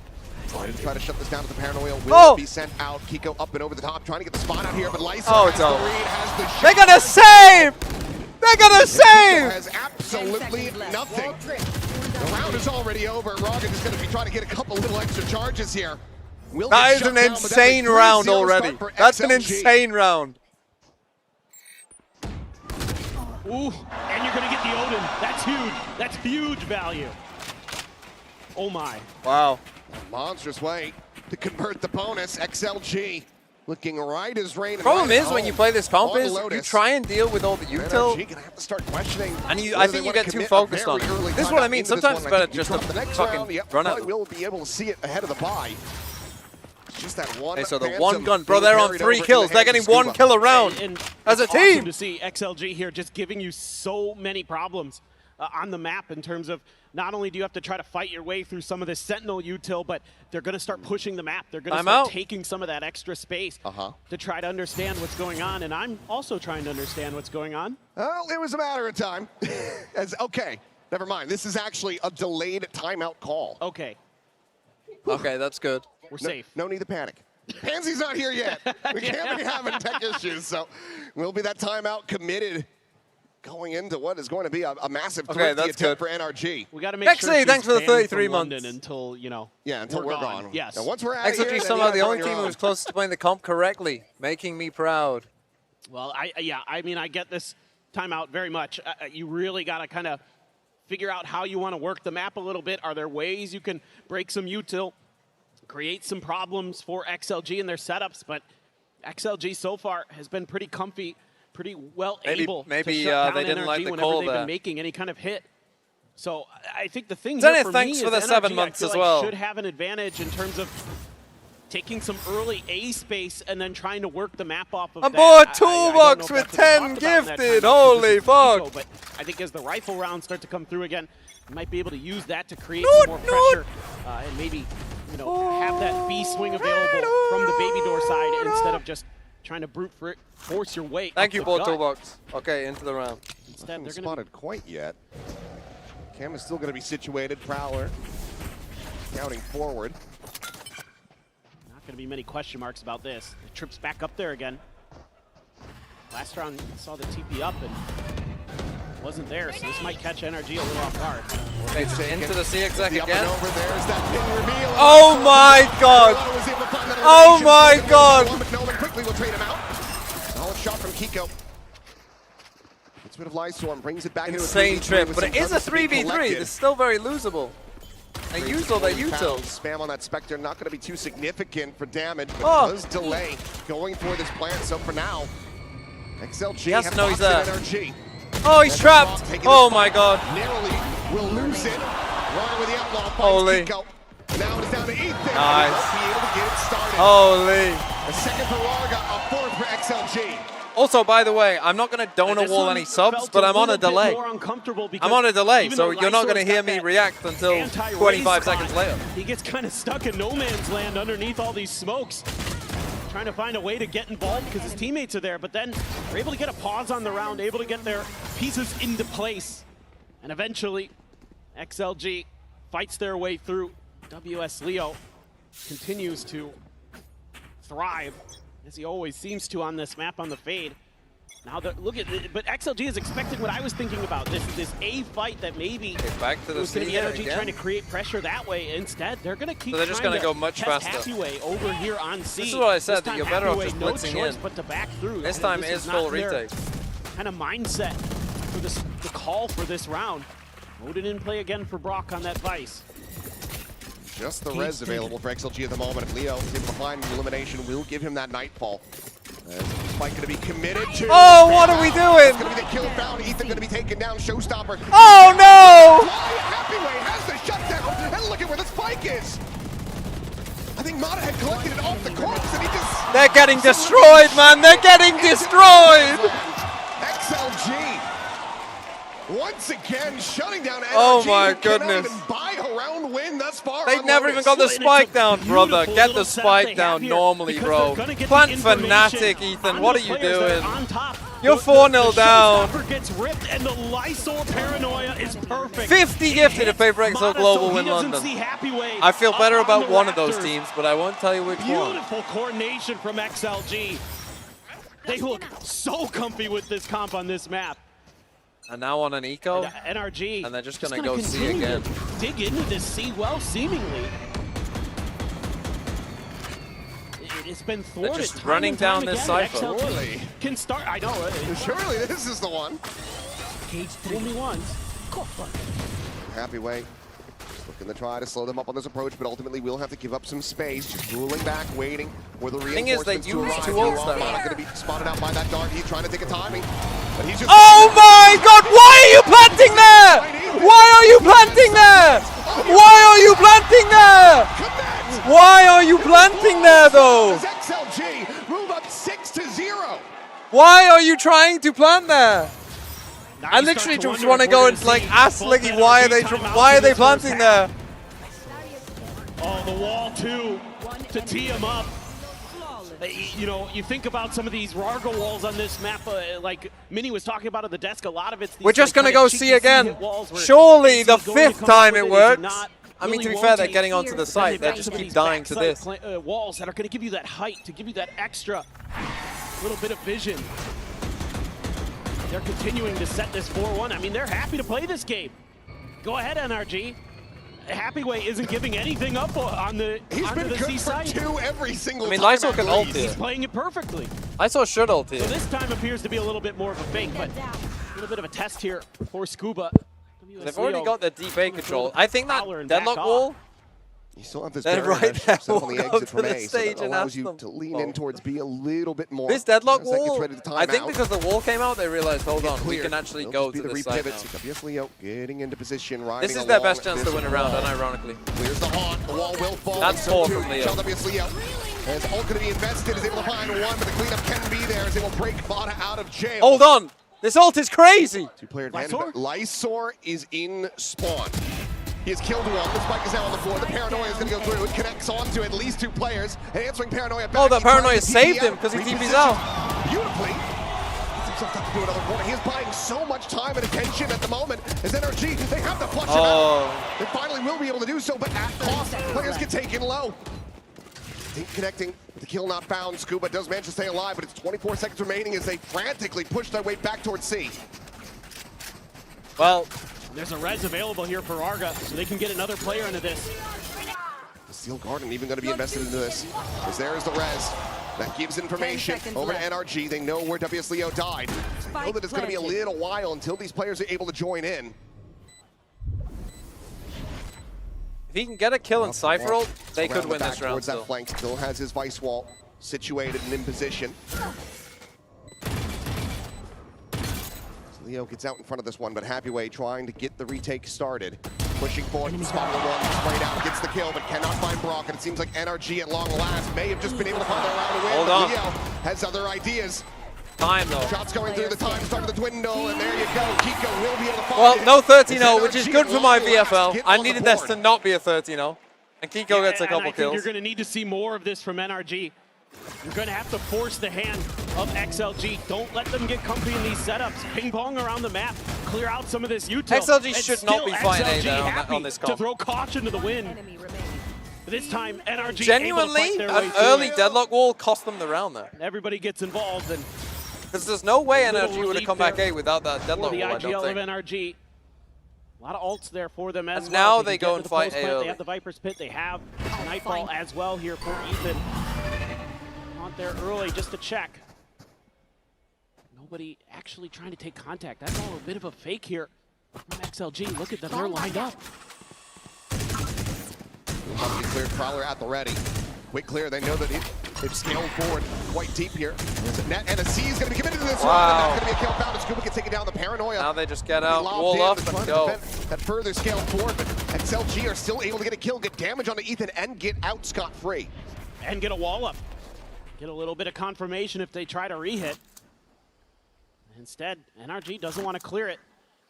trying to shut this down with the paranoia. Will Oh. be sent out. Kiko up and over the top, trying to get the spot out here, but Lysor Oh, has it's the over. read, has the shot. They're gonna save! They're gonna Kiko save! has absolutely nothing. The round is already over. Rogan is going to be trying to get a couple little extra charges here. Will That get is shut an down, but that's a insane round 3-0 already. start for That's an XLG. insane round. Ooh, and you're going to get the Odin. That's huge. That's huge value. Oh my. Wow. Monstrous way to convert the bonus. XLG looking right as rain. The problem is when you play this comp on is you Lotus. try and deal with all the util, NRG gonna have to start questioning. and I whether think they you wanna get too commit a focused on very it. early This is what I timeout mean. into this Sometimes one. it's I better think you just to drop the next fucking round, yep, run at probably them. will be able to see it ahead of the bye. It's just that one. Hey, so the phantom one gun, bro, being they're on carried 3 over kills. in the They're hands getting of 1 Scuba. kill a round And as a it's awesome team. to see XLG here just giving you so many problems on the map in terms of not only do you have to try to fight your way through some of this Sentinel util, but they're going to start pushing the map. They're going to start taking some of that extra space to try to understand what's going on. And I'm also trying to understand what's going on. Well, it was a matter of time. Okay, never mind. This is actually a delayed timeout call. Okay. Okay, that's good. We're safe. No need to panic. Pansy's not here yet. We can't be having tech issues, so will be that timeout committed going into what is going to be a massive thrifty attempt for NRG. We got to make sure she's thanks for the banned 33 from months. London until, you know, Yeah, until we're gone. Yes. And once we're out of here, XLG then somehow you the guys are only on team your who own. was closest to playing the comp correctly, making me proud. Well, I mean, I get this timeout very much. You really got to kind of figure out how you want to work the map a little bit. Are there ways you can break some util, create some problems for XLG in their setups? But XLG so far has been pretty comfy, pretty well able to shut down they didn't NRG like the whenever call they've there. been making any kind of hit. So I think the thing Zenith, here for thanks me for is the NRG, 7 months I feel as like well. should have an advantage in terms of taking some early A space and then trying to work the map off of I'm that. bored I don't know toolbox if with that's what we 10 talked about in that gifted. timeout, Holy because it's fuck. Kiko, but I think as the rifle rounds start to come through again, you might be able to use that to create some more pressure and maybe have that B swing available from the baby door side instead of just trying to brute force your way. Thank up you, the Board gut. Toolbox. Okay, into the round. Instead, Nothing they're spotted quite yet. Cam is still going to be situated. Prowler scouting forward. Not going to be many question marks about this. The trip's back up there again. Last round saw the TP up and wasn't there, so this might catch NRG a little off guard. Okay, into the CXX The up again. and over, there's that pin reveal. Oh my god! Oh my god! McNolan quickly will trade him out. Solid shot from Kiko. Gets rid of Lystorm, brings it back Insane into a 3v3 trip, with but some it is a purpose to be 3v3. collected. It's still very losable. They use all their 40 utils. pounds. Spam on that Spectre, not going to be too significant for damage, but Oh. does delay going for this plant. So for now, XLG He has to have know he's boxed there. NRG. Oh, he's And trapped. Rock taking Oh the my spot. god. Narrowly will lose it. Runner with the outlaw finds Holy. Kiko. Now it is down to Ethan. Nice. He'll be able to get it started. Holy. A second for Larga, a fourth for XLG. Also, by the way, I'm not going to donor This wall one any subs, felt but I'm on a little bit delay. more uncomfortable because I'm on a delay, even so though you're not going to Lysor's hear got me that react until anti-raise 25 spot, seconds later. He gets kind of stuck in no man's land underneath all these smokes, trying to find a way to get involved because his teammates are there, but then they're able to get a pause on the round, able to get their pieces into place. And eventually, XLG fights their way through. WS Leo continues to thrive, as he always seems to on this map on the fade. Now, look at it, but XLG is expecting what I was thinking about. This A fight that maybe back to the was going to be NRG again. trying to create pressure that way. Instead, they're going to keep. So they're just going to go much test faster. Happyway over here on C. This is what I said, that you're better off just no blitzing choice in. But to back through. This time is full retake. Kind of mindset for the call for this round. Odin in play again for Brock on that Vice. Just the res available for XLG at the moment. If Leo is able to find the elimination, we'll give him that Nightfall. Spike going to be committed to. Oh, what are we doing? It's going to be the kill found. Ethan going to be taken down. Showstopper. Oh no! Happyway has the shutdown. And look at where the spike is. I think Mata had collected it off the corpse, and he just. They're getting destroyed, man. They're getting destroyed. XLG. Once again, shutting down NRG. Oh my goodness. Even buy a round win thus far. They never even got the spike down, brother. Get the spike down normally, bro. Plant Fnatic, Ethan. What are you doing? You're 4-0 down. Gets ripped, and the Lysol paranoia is perfect. 50 gifted if Paper XL Global win London. I feel better about one of those teams, but I won't tell you which one. Beautiful coordination from XLG. They look so comfy with this comp on this map. And now on an eco, NRG, and they're just gonna go C again. Dig into this C well, seemingly. It's been thwarted. They're just running down this cypher. Surely. Can start. I know. Surely this is the one. Cage 3-1. Happyway. Looking to try to slow them up on this approach, but ultimately we'll have to give up some space. Just ruling back, waiting for the reinforcements they to use arrive. two ults though. Going to be spotted out by that dart. He's trying to take a timing, but he's just. Oh my God! Why are you planting there? Why are you planting there? Why are you planting there? Why are you planting there though? XLG move up 6-0. Why are you trying to plant there? I literally just want to go and like ask Liggy why are they planting there? Oh, the wall too to tee him up. You know, you think about some of these Rargo walls on this map, like Minnie was talking about at the desk. A lot of it's. We're just gonna go see again. Surely the 5th time it works. I mean, to be fair, they're getting onto the site. They just keep dying to this. Walls that are going to give you that height, to give you that extra little bit of vision. They're continuing to set this 4-1. I mean, they're happy to play this game. Go ahead, NRG. Happyway isn't giving anything up on the He's been the good C for side. 2 every single I mean, time. Lysol can ult He's here. playing it perfectly. Lysol should ult here. So this time appears to be a little bit more of a fake, but a little bit of a test here for Scuba. They've already got their deep A control. I think that deadlock wall. You still have this They're barrier right mesh there. set up on the We'll go exit to from the A, so stage that and allows ask you them. to lean in towards B a little bit more. This deadlock As that gets wall, ready to time I think out. because the wall came out, they realized, hold on, we Clear. can actually They'll go just to be the the site repivots. now. WS Leo getting into position, riding This is their along best chance to this win a round, wall. unironically. Clears the haunt, the wall will fall. That's So poor too from Leo. shall WS Leo. As ult going to be invested, is able to find one, but the cleanup can be there as they will break Mata out of jail. Hold on! This ult is crazy! 2-player advantage, but Lysor is in spawn. He has killed one. The spike is now on the floor. The paranoia is going to go through. It connects onto at least 2 players. And answering paranoia back. Oh, the He tries paranoia to TP saved him out. because he TP's Repositions out. Beautifully. Gets himself up to do another corner. He is buying so much time and attention at the moment. As NRG, they have to flush him out. They finally will be able to do so, but at cost. Players get taken low. Connecting. The kill not found. Scuba does manage to stay alive, but it's 24 seconds remaining as they frantically push their way back towards C. Well, there's a res available here for Arga, so they can get another player into this. The Steel Garden even going to be invested into this. As there is the res. That gives information over to NRG. They know where WS Leo died. They know that it's going to be a little while until these players are able to join in. If he can get a kill in Cypher ult, they could win this round towards still. that flank. Still has his Vice Wall situated and in position. Leo gets out in front of this one, but Happyway trying to get the retake started. Pushing forward, spot the one, sprayed out, gets the kill, but cannot find Brock. And it seems like NRG at long last may have just been able to find their round to win. Hold but on. Leo has other ideas. Time though. Shots going through, the time starting to dwindle, and there you go. Kiko will be able to find Well, it. no It's 13-0, which is NRG good for at my long last, VFL. get I on the needed this board. to not be a 13-0. And Kiko gets a couple and I think kills. you're going to need to see more of this from NRG. You're going to have to force the hand of XLG. Don't let them get comfy in these setups. Ping pong around the map. Clear out some of this util. XLG And should not still be fighting A XLG there happy on this to comp. throw caution to the wind. This time, NRG Genuinely, able to fight their way an through early it. deadlock wall cost them the round there. Everybody gets involved, and Because there's no way A little NRG would have relief come back there A without that dead for level, the I don't IGL think. of NRG. A lot of ults there for them as And well. now they can go get and to the fight post A plant. early. They have the Viper's Pit. They have Nightfall as well here for Ethan. Not there early just to check. Nobody actually trying to take contact. That's all a bit of a fake here from XLG. Look at them. They're lined up. Must be cleared. Prowler at the ready. Quick clear. They know that they've scaled forward quite deep here. Net and a C is going to be committed to this one. And that's going to be a kill found. And Scuba can take it down. The paranoia. Now they just get out, wall up, and go. That further scaled forward, but XLG are still able to get a kill, get damage onto Ethan, and get out scot-free. And get a wall up. Get a little bit of confirmation if they try to re-hit. Instead, NRG doesn't want to clear it.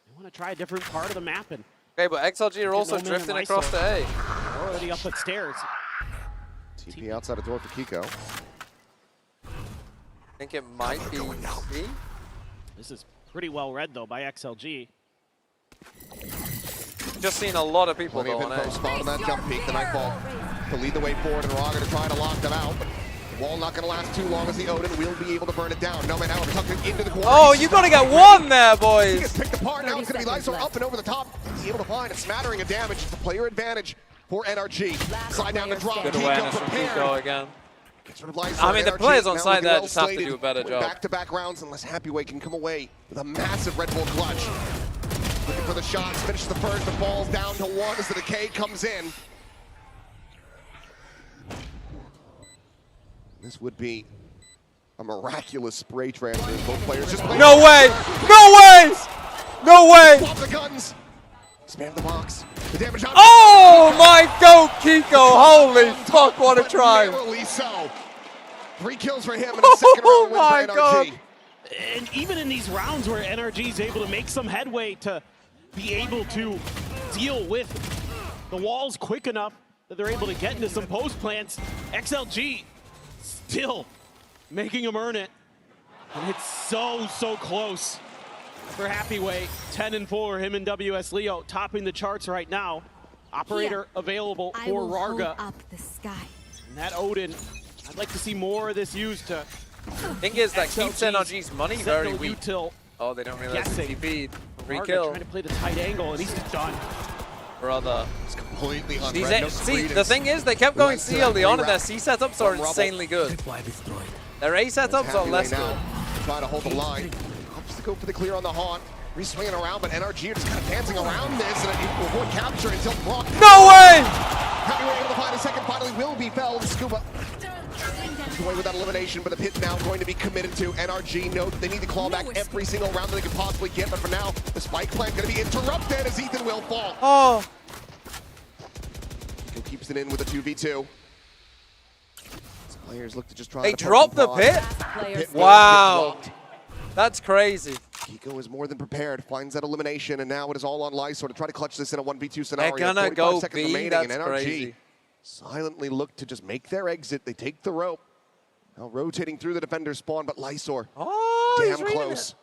They want to try a different part of the map. And okay, but XLG are also drifting across the A. Already up at stairs. TP outside the door for Kiko. I think it might be C. This is pretty well read, though, by XLG. Just seen a lot of people Plenty go of on info A. spot on that jump peak. The Nightfall to lead the way forward, and Raga to try to lock them out. But the wall not going to last too long as the Odin will be able to burn it down. No man, however, tucked it into the corner. Oh, you got to get one there, He boys. gets picked apart. Now it's going to be Lysor up and over the top. He's able to find a smattering of damage. It's the player advantage for NRG. Slide down to drop. Good Kiko awareness from prepared. Kiko again. Gets rid of Lysor. I mean, the NRG players on now side looking there well just have to slated. do a better job. Back-to-back rounds, unless Happyway can come away with a massive Red Bull clutch. Looking for the shots, finishes the first, but falls down to one as the decay comes in. This would be a miraculous spray transfer. Both players just No way! No way! No way! Swap the guns. Spam the box. The damage out. Oh my God, Kiko! Holy fuck! What a try! Narrowly so. 3 kills for him and a second round win my for NRG. God. And even in these rounds where NRG is able to make some headway to be able to deal with the walls quick enough that they're able to get into some post plants, XLG still making them earn it. And it's so close for Happyway. 10-4, him and WS Leo topping the charts right now. Operator available for Rarga. Up the sky. And that Odin, I'd like to see more of this used to. Thing is that keeps NRG's money very weak. Util Oh, they don't realize guessing. TP. Free Rarga kill. trying to play the tight angle, and he's done. Brother. It's completely These unread. No see, the credence. thing is, they kept going Right C to early on, and their reroute C setups are from Rubble. insanely good. Their A setups are less good. Try to hold the line. Helps to go for the clear on the haunt. Re-swinging around, but NRG are just kind of dancing around this, and it will avoid capture until Brock. No way! Happyway able to find a second, finally will be felled. Scuba away with that elimination, but the pit now going to be committed to. NRG know that they need to claw back every single round that they could possibly get, but for now, the spike plan going to be interrupted as Ethan will fall. Oh! He keeps it in with a 2v2. These players look to just try They to dropped the poke and pit? prod. The pit will Wow. get dropped. That's crazy. Kiko is more than prepared, finds that elimination, and now it is all on Lysor to try to clutch this in a 1v2 scenario. They're gonna 45 go seconds B, remaining, that's and NRG crazy. silently look to just make their exit. They take the rope. Now rotating through the defender's spawn, but Lysor, damn he's reading close.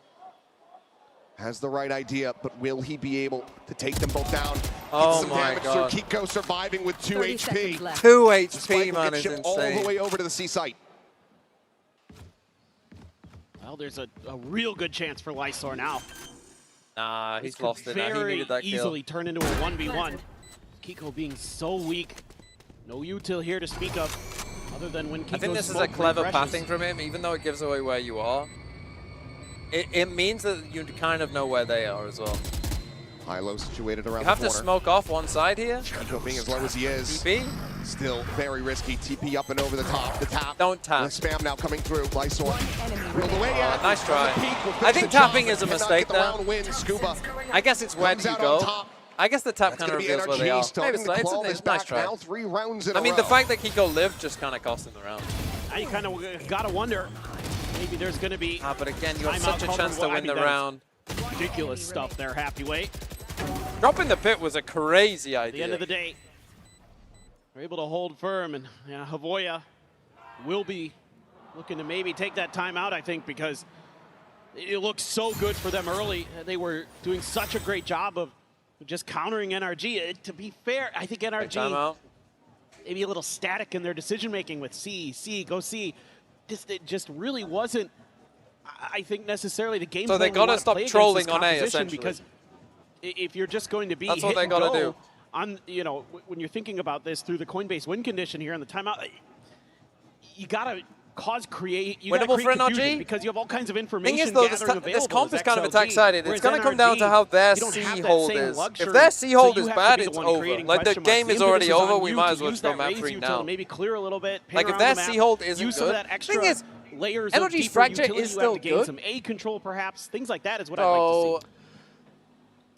Has the right idea, but will he be able to take them both down? Oh Gets some my damage God. through. Kiko surviving with 2 HP. 2 Spike HP, will man, get is shipped all insane. the way over to the C site. Well, there's a real good chance for Lysor now. Nah, This he's could lost it now. He very needed that kill. easily turn into a 1v1. Kiko being so weak. No util here to speak of, other than when Kiko's I think this is a smoke clever refreshes. pathing from him, even though it gives away where you are. It means that you kind of know where they are as well. High-low situated around You have the to corner. smoke off one side here. Kiko being as low as he is. TP. Still very risky. TP up and over the top. The tap. Don't tap. The spam now coming through. Lysor reeled away at. Nice try. From the peak will I finish think the job, tapping but is a cannot mistake get the there. round win. Scuba I guess it's where comes do you out on go. top. I guess the tap That's kind of gonna be reveals where they NRG are. starting Maybe to it's claw a this nice back try. now. 3 rounds in I a mean, row. the fact that Kiko lived just kind of cost him the round. Now you kind of gotta wonder, maybe there's gonna be. But again, you have timeout such a called chance or to what. I win think the that is round. Ridiculous stuff there, Happyway. Dropping the pit was a crazy At the idea. end of the day, they're able to hold firm, and Havoya will be looking to maybe take that time out, I think, because it looked so good for them early. They were doing such a great job of just countering NRG. To be fair, I think NRG maybe a little static in their decision-making with C, go C. It just really wasn't. I think necessarily the game. So they gotta stop trolling on A, essentially. Because if you're just going to be that's hit what they and gotta go do. On, you know, when you're thinking about this through the Coinbase win condition here on the timeout, you gotta create Winnable for confusion NRG? because you have all kinds of information. Thing is, though, this comp is kind of attack-sided. It's going to come down to how their C-hold is. If their C-hold is bad, it's over. Like, the game is already over. We might as well just go map 3 now. Maybe clear a little bit. Like, if their C-hold isn't good, thing is, layers NRG's of fracture utility, is you have still to gain good. some A control, perhaps. Things like that is what I'd like to see.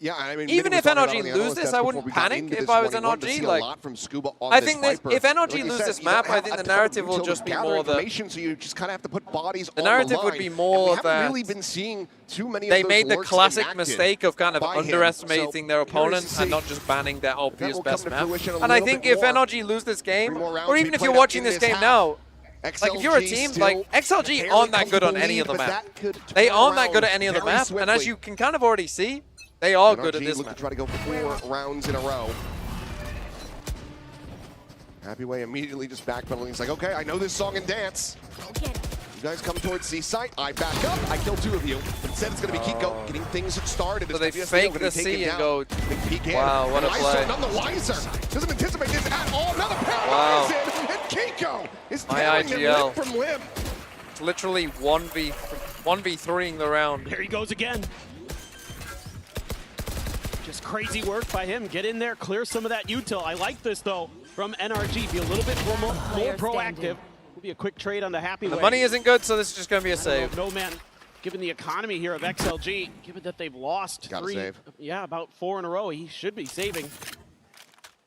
Yeah, I mean, even if NRG lose this, I wouldn't panic if I was NRG. Like, I think this, if NRG lose this map, I think the narrative will just be more that. So you just kind of have to put bodies the narrative would be more that. that really been seeing too many. They made the classic mistake of kind of underestimating their opponent and not just banning their obvious best map. And I think if NRG lose this game, or even if you're watching this game now, like if you're a team, like XLG aren't that good on any other map. They aren't that good at any other map, and as you can kind of already see, they are good at this look map. to try to go 4 rounds in a row. Happyway immediately just backpedaling. He's like, okay, I know this song and dance. You guys come towards C site. I back up. I kill 2 of you. But instead, it's going to be Kiko getting things started. So they fake the C and go, wow, what a play. None the wiser. Doesn't anticipate this at all. Another paralyze in, and Kiko is tearing him limb from limb. It's literally 1v3ing the round. There he goes again. Just crazy work by him. Get in there, clear some of that util. I like this, though, from NRG. Be a little bit more proactive. Will be a quick trade on the Happy Way. The money isn't good, so this is just going to be a save. No, man. Given the economy here of XLG, given that they've lost about 4 in a row, he should be saving.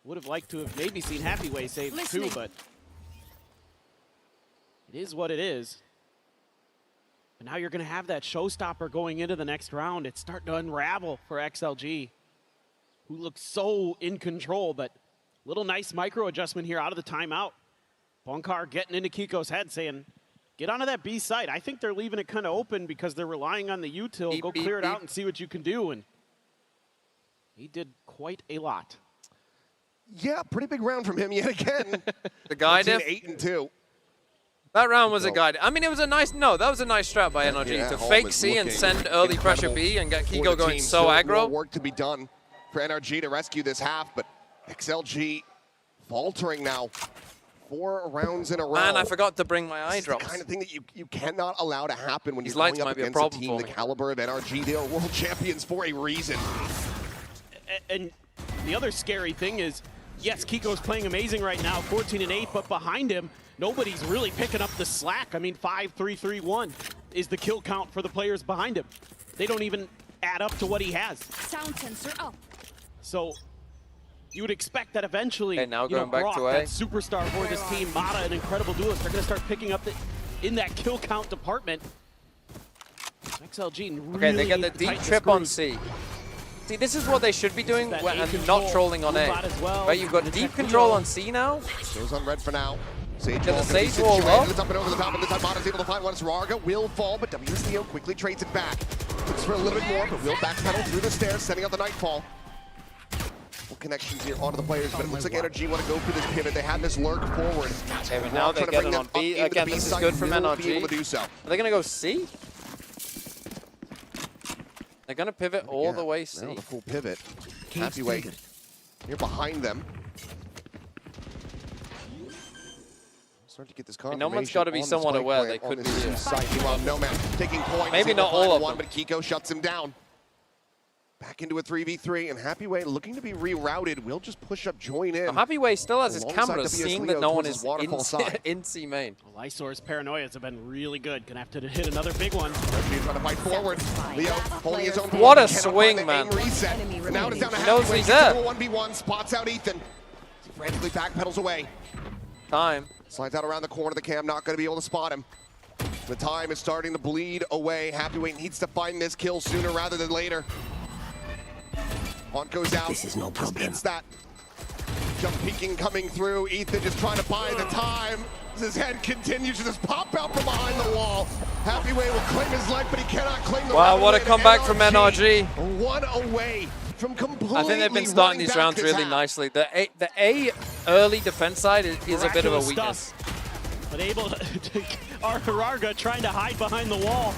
Would have liked to have maybe seen Happy Way save too, but it is what it is. And now you're going to have that showstopper going into the next round. It's starting to unravel for XLG, who looks so in control, but little nice micro adjustment here out of the timeout. Bonkar getting into Kiko's head saying, get onto that B site. I think they're leaving it kind of open because they're relying on the util. Go clear it out and see what you can do. And he did quite a lot. Yeah, pretty big round from him yet again. The guy did 8 and 2. That round was a guide. I mean, it was a nice, that was a nice strat by NRG to fake C and send early pressure B and get Kiko going so aggro. More work to be done for NRG to rescue this half, but XLG faltering now. 4 rounds in a row. Man, I forgot to bring my eye drops. The kind of thing that you cannot allow to happen when These you're lights going up might be a against a problem team for the me. caliber of NRG. They are world champions for a reason. And the other scary thing is, yes, Kiko's playing amazing right now, 14 and 8, but behind him, nobody's really picking up the slack. I mean, 5-3-3-1 is the kill count for the players behind him. They don't even add up to what he has. Sound sensor up. So you would expect that eventually, now going back Brock, to A. that superstar for this team, Mata, an incredible duelist, they're going to start picking up in that kill count department. XLG really Okay, they get the deep trip on C. See, this is what they should be doing and not trolling on A. Right, you've got deep control on C now. Goes on red for now. Sage Get the Wall Sage gonna be Wall situated. up. It's up and over the top, and this time Mata's able to find one. Saraga will fall, but WSNEO quickly trades it back. Looks for a little bit more, but will backpedal through the stairs, setting up the Nightfall. Full connections here onto the players, but it looks like NRG want to go for this pivot. They had this lurk forward. Okay, but now they're getting on B. Again, this is good from NRG. Able to do so. Are they going to go C? They're going to pivot all the way C. Now the full pivot. Happy Way. You're behind them. Start to get this confirmation. No one's got to be somewhat aware they could be here. Meanwhile, Nomad taking point. Maybe not all of them. But Kiko shuts him down. Back into a 3v3, and Happy Way looking to be rerouted. Will just push up, join in. Happy Way still has his alongside cameras, WS seeing Leo that no one towards is his waterfall side. in C main. Well, Lysor's paranoias have been really good. Gonna have to hit another big one. Trying to fight forward. Leo holding his own. What a Cannot swing, find the man. aim reset. And now it's down to He knows Happy Way. he's there. 1v1, spots out Ethan. He frantically backpedals away. Time. Slides out around the corner of the cam, not going to be able to spot him. The time is starting to bleed away. Happy Way needs to find this kill sooner rather than later. Haunt goes out. This is no problem. It's that jump peeking coming through. Ethan just trying to buy the time. His head continues to just pop out from behind the wall. Happy Way will claim his life, but he cannot claim the Wow, what a comeback from NRG. One away from completely. I think they've been starting these rounds really nicely. The A early defense side is a bit of a weakness. But able to Arthurarga trying to hide behind the wall.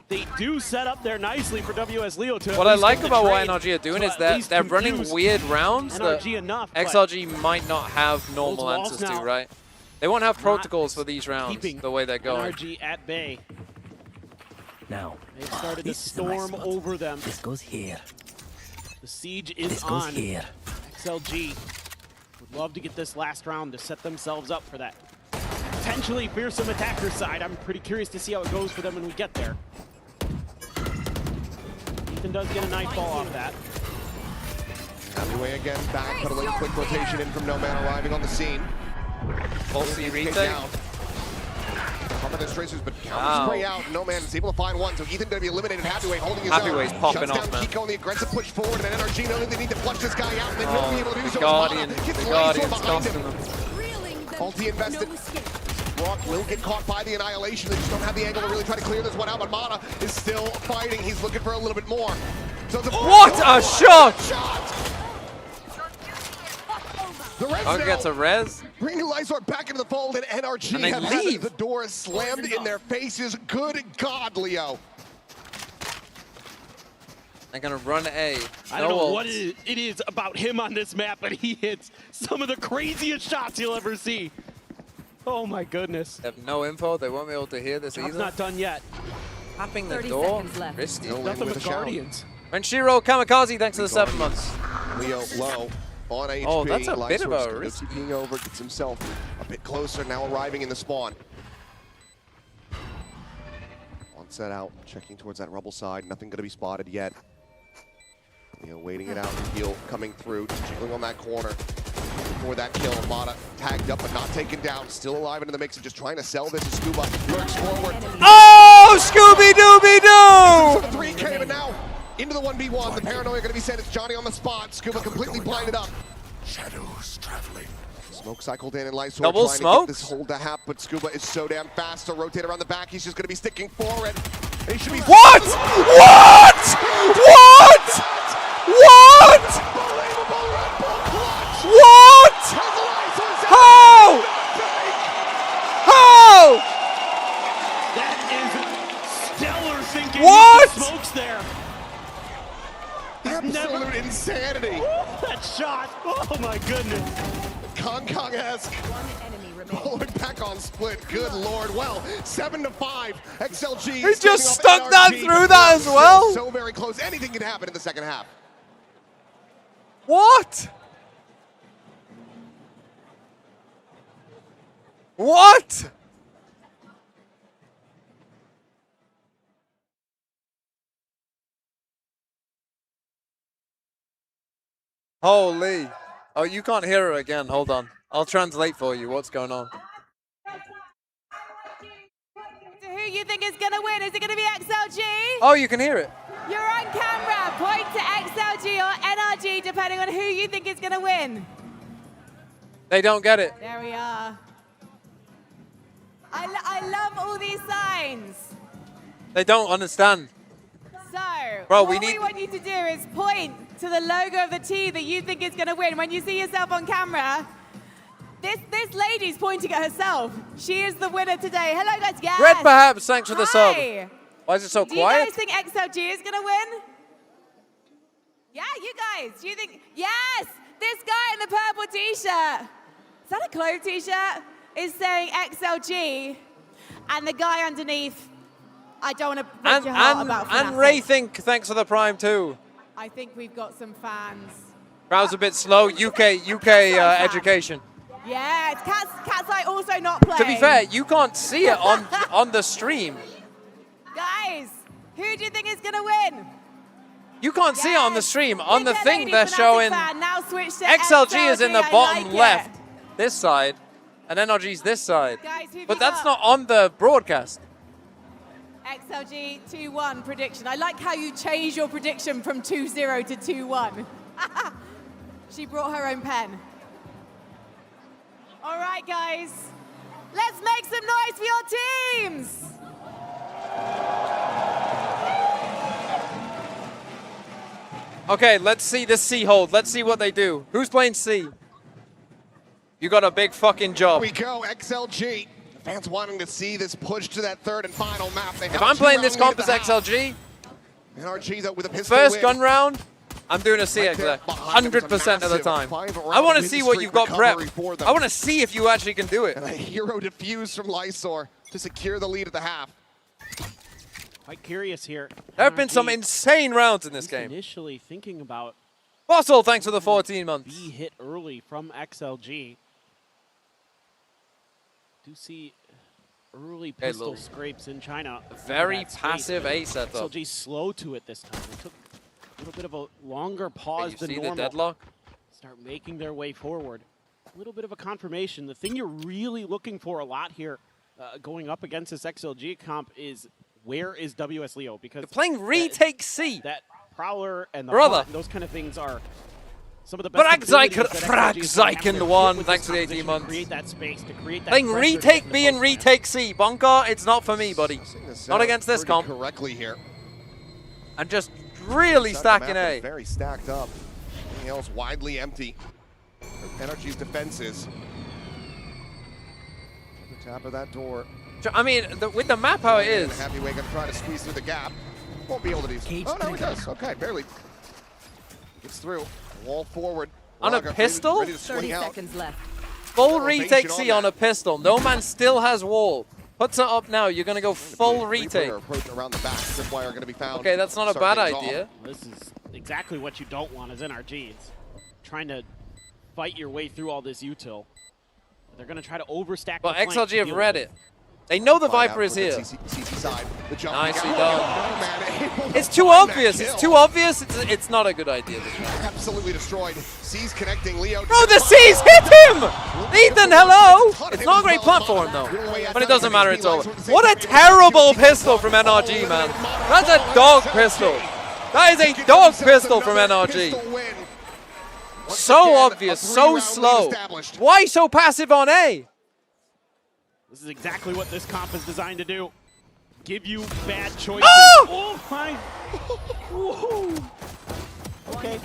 they do set up there nicely for WS Leo to. What I like about what NRG are doing is that they're running confuse weird rounds that NRG enough, but XLG might not have normal those walls answers to, now right? They won't have not protocols for these rounds keeping the way they're going. NRG at bay. Now, They've started to this is my storm spot. over them. This goes here. The siege is This goes on. here. XLG would love to get this last round to set themselves up for that potentially fearsome attacker side. I'm pretty curious to see how it goes for them when we get there. Ethan does get a nice ball off that. Halfway again, backpedaling, quick rotation in from No Man arriving on the scene. Full C retake. Pumping the tracers, but counter spray out. No Man is able to find one, so Ethan going to be eliminated. Happyway holding his Happyway's own. popping Shuts off, down man. Kiko on the aggressive push forward, and NRG know that they need to flush this guy out, and they will be able to do so. Guardian, Gets the Laser Guardian's behind costing him. them. Ulti invested. Brock will get caught by the Annihilation. They just don't have the angle to really try to clear this one out, but Mana is still fighting. He's looking for a little bit more. So What a shot! The res I'll get to res. Bringing Lysor back into the fold, and NRG And they have leave. had the door slammed in their faces. Good God, Leo. They're gonna run A. I don't know what it is about him on this map, but he hits some of the craziest shots you'll ever see. Oh my goodness. They have no info. They won't be able to hear this Job's either. not done yet. Tapping the 30 door. seconds left. Risky. No win Nothing with but a shout. Guardians. Renshiro Kamikaze, thanks for the 7 months. Leo low on HP. Oh, that's a bit of a Lysor's risk. TPing over, gets himself a bit closer, now arriving in the spawn. On set out, checking towards that rubble side. Nothing going to be spotted yet. Leo waiting it out. Heal coming through, just jiggling on that corner. For that kill, Mata tagged up but not taken down. Still alive into the mix and just trying to sell this as Scuba lurks forward. Oh, Scooby-Dooby-Doo! So the 3K, but now into the 1v1. The paranoia going to be sent. It's Johnny on the spot. Scuba completely blinded up. Shadows traveling. Smoke cycled in and Lysor Double trying smoke? to get this hold to happen, but Scuba is so damn fast to rotate around the back. He's just going to be sticking forward. And he should be What? What? What? What? What? How? How? That is stellar thinking. What? Smokes there. Absolute insanity. That shot. Oh my goodness. Kong-esque. Going back on split. Good lord. Well, 7-5. XLG. He just stuck that through that as well? So very close. Anything can happen in the second half. What? What? Holy. Oh, you can't hear her again. Hold on. I'll translate for you what's going on. Who you think is going to win? Is it going to be XLG? Oh, you can hear it. You're on camera. Point to XLG or NRG, depending on who you think is going to win. They don't get it. There we are. I love all these signs. They don't understand. So, Bro, what we we want you to do is point to the logo of the T that you think is going to win. When you see yourself on camera, this lady's pointing at herself. She is the winner today. Hello, guys. Yes. Red perhaps, thanks for the sub. Hi. Why is it so Do you quiet? guys think XLG is going to win? Yeah, you guys. Do you think? Yes, this guy in the purple t-shirt. Is that a Clove t-shirt? Is saying XLG, and the guy underneath, I don't want to break your heart about And Fnatic. Ray Think, thanks for the prime too. I think we've got some fans. Crowd's a bit slow. UK education. Yes, Cat's Eye also not playing. To be fair, you can't see it on the stream. Guys, who do you think is going to win? You can't see it on the stream. On the Big thing lady they're Fnatic showing, fan, now switch to XLG is in the I bottom like it. left, this side, and NRG's this side. Guys, who've But you that's got? not on the broadcast. XLG 2-1 prediction. I like how you changed your prediction from 2-0 to 2-1. She brought her own pen. All right, guys. Let's make some noise for your teams. Okay, let's see the C hold. Let's see what they do. Who's playing C? You got a big fucking job. Here we go, XLG Fans wanting to see this push to that third and final map. They If have I'm two playing this round comp lead as at the half. XLG, NRG though with a pistol first win. gun round, I'm doing a CX Right there there, behind him. It's a 100% of the massive time. 5-round I want to win see what streak you've got recovery for prepped. them. I want to see if you actually can do it. And a hero defuse from Lysor to secure the lead at the half. Quite curious here. There have been some NRG insane rounds in this game. Initially thinking about Fossil, thanks for the 14 months. B hit early from XLG. Do see early pistol look. scrapes in China. Very That space, passive but A setup. XLG slow to it this time. It took a little bit of a longer pause You than see normal. the deadlock? Start making their way forward. A little bit of a confirmation. The thing you're really looking for a lot here going up against this XLG comp is where is WS Leo? Because They're playing retake C. That Prowler and the Brother. Hunt and those kind of things are some of the best Fragzyken one, thanks for the 18 months. Create that space, to create that Playing pressure retake B and retake C. Bonker, it's not for me, buddy. Not against this comp. Correctly here. And just really Start the stacking map A. is very stacked up. Everything else widely empty. NRG's defenses. The top of that door. I mean, with the map how it And is. Happy Way gonna try to squeeze through the gap. Won't be able to do so. Oh no, he does. Okay, barely. Gets through. Wall forward. On a Raga pistol? Ready to swing 30 out. seconds left. Full Elevation retake on C that. on a pistol. No man still has wall. Puts it up now. You're going to go full retake. Approach around the back. Tripwire gonna be found. Okay, that's not a Start bad things off. idea. This is exactly what you don't want as NRG. It's trying to fight your way through all this util. They're going to try to overstack But the flank to XLG have deal read with it. They know the Find Viper out is with here. the CC side. The jump. Nicely Oh, done. man, able to It's too find that obvious. It's kill. too obvious. It's not a good idea. This round. Absolutely destroyed. C's connecting Leo. Bro, the C's hit him! Ethan, hello! It's not a great platform, though. But it doesn't matter, it's over. What a terrible pistol from NRG, man. That's a dog pistol. That is a dog pistol from NRG. So obvious, so slow. Why so passive on A? This is exactly what this comp is designed to do. Give you bad choices. Oh! Oh my! Woohoo! Okay.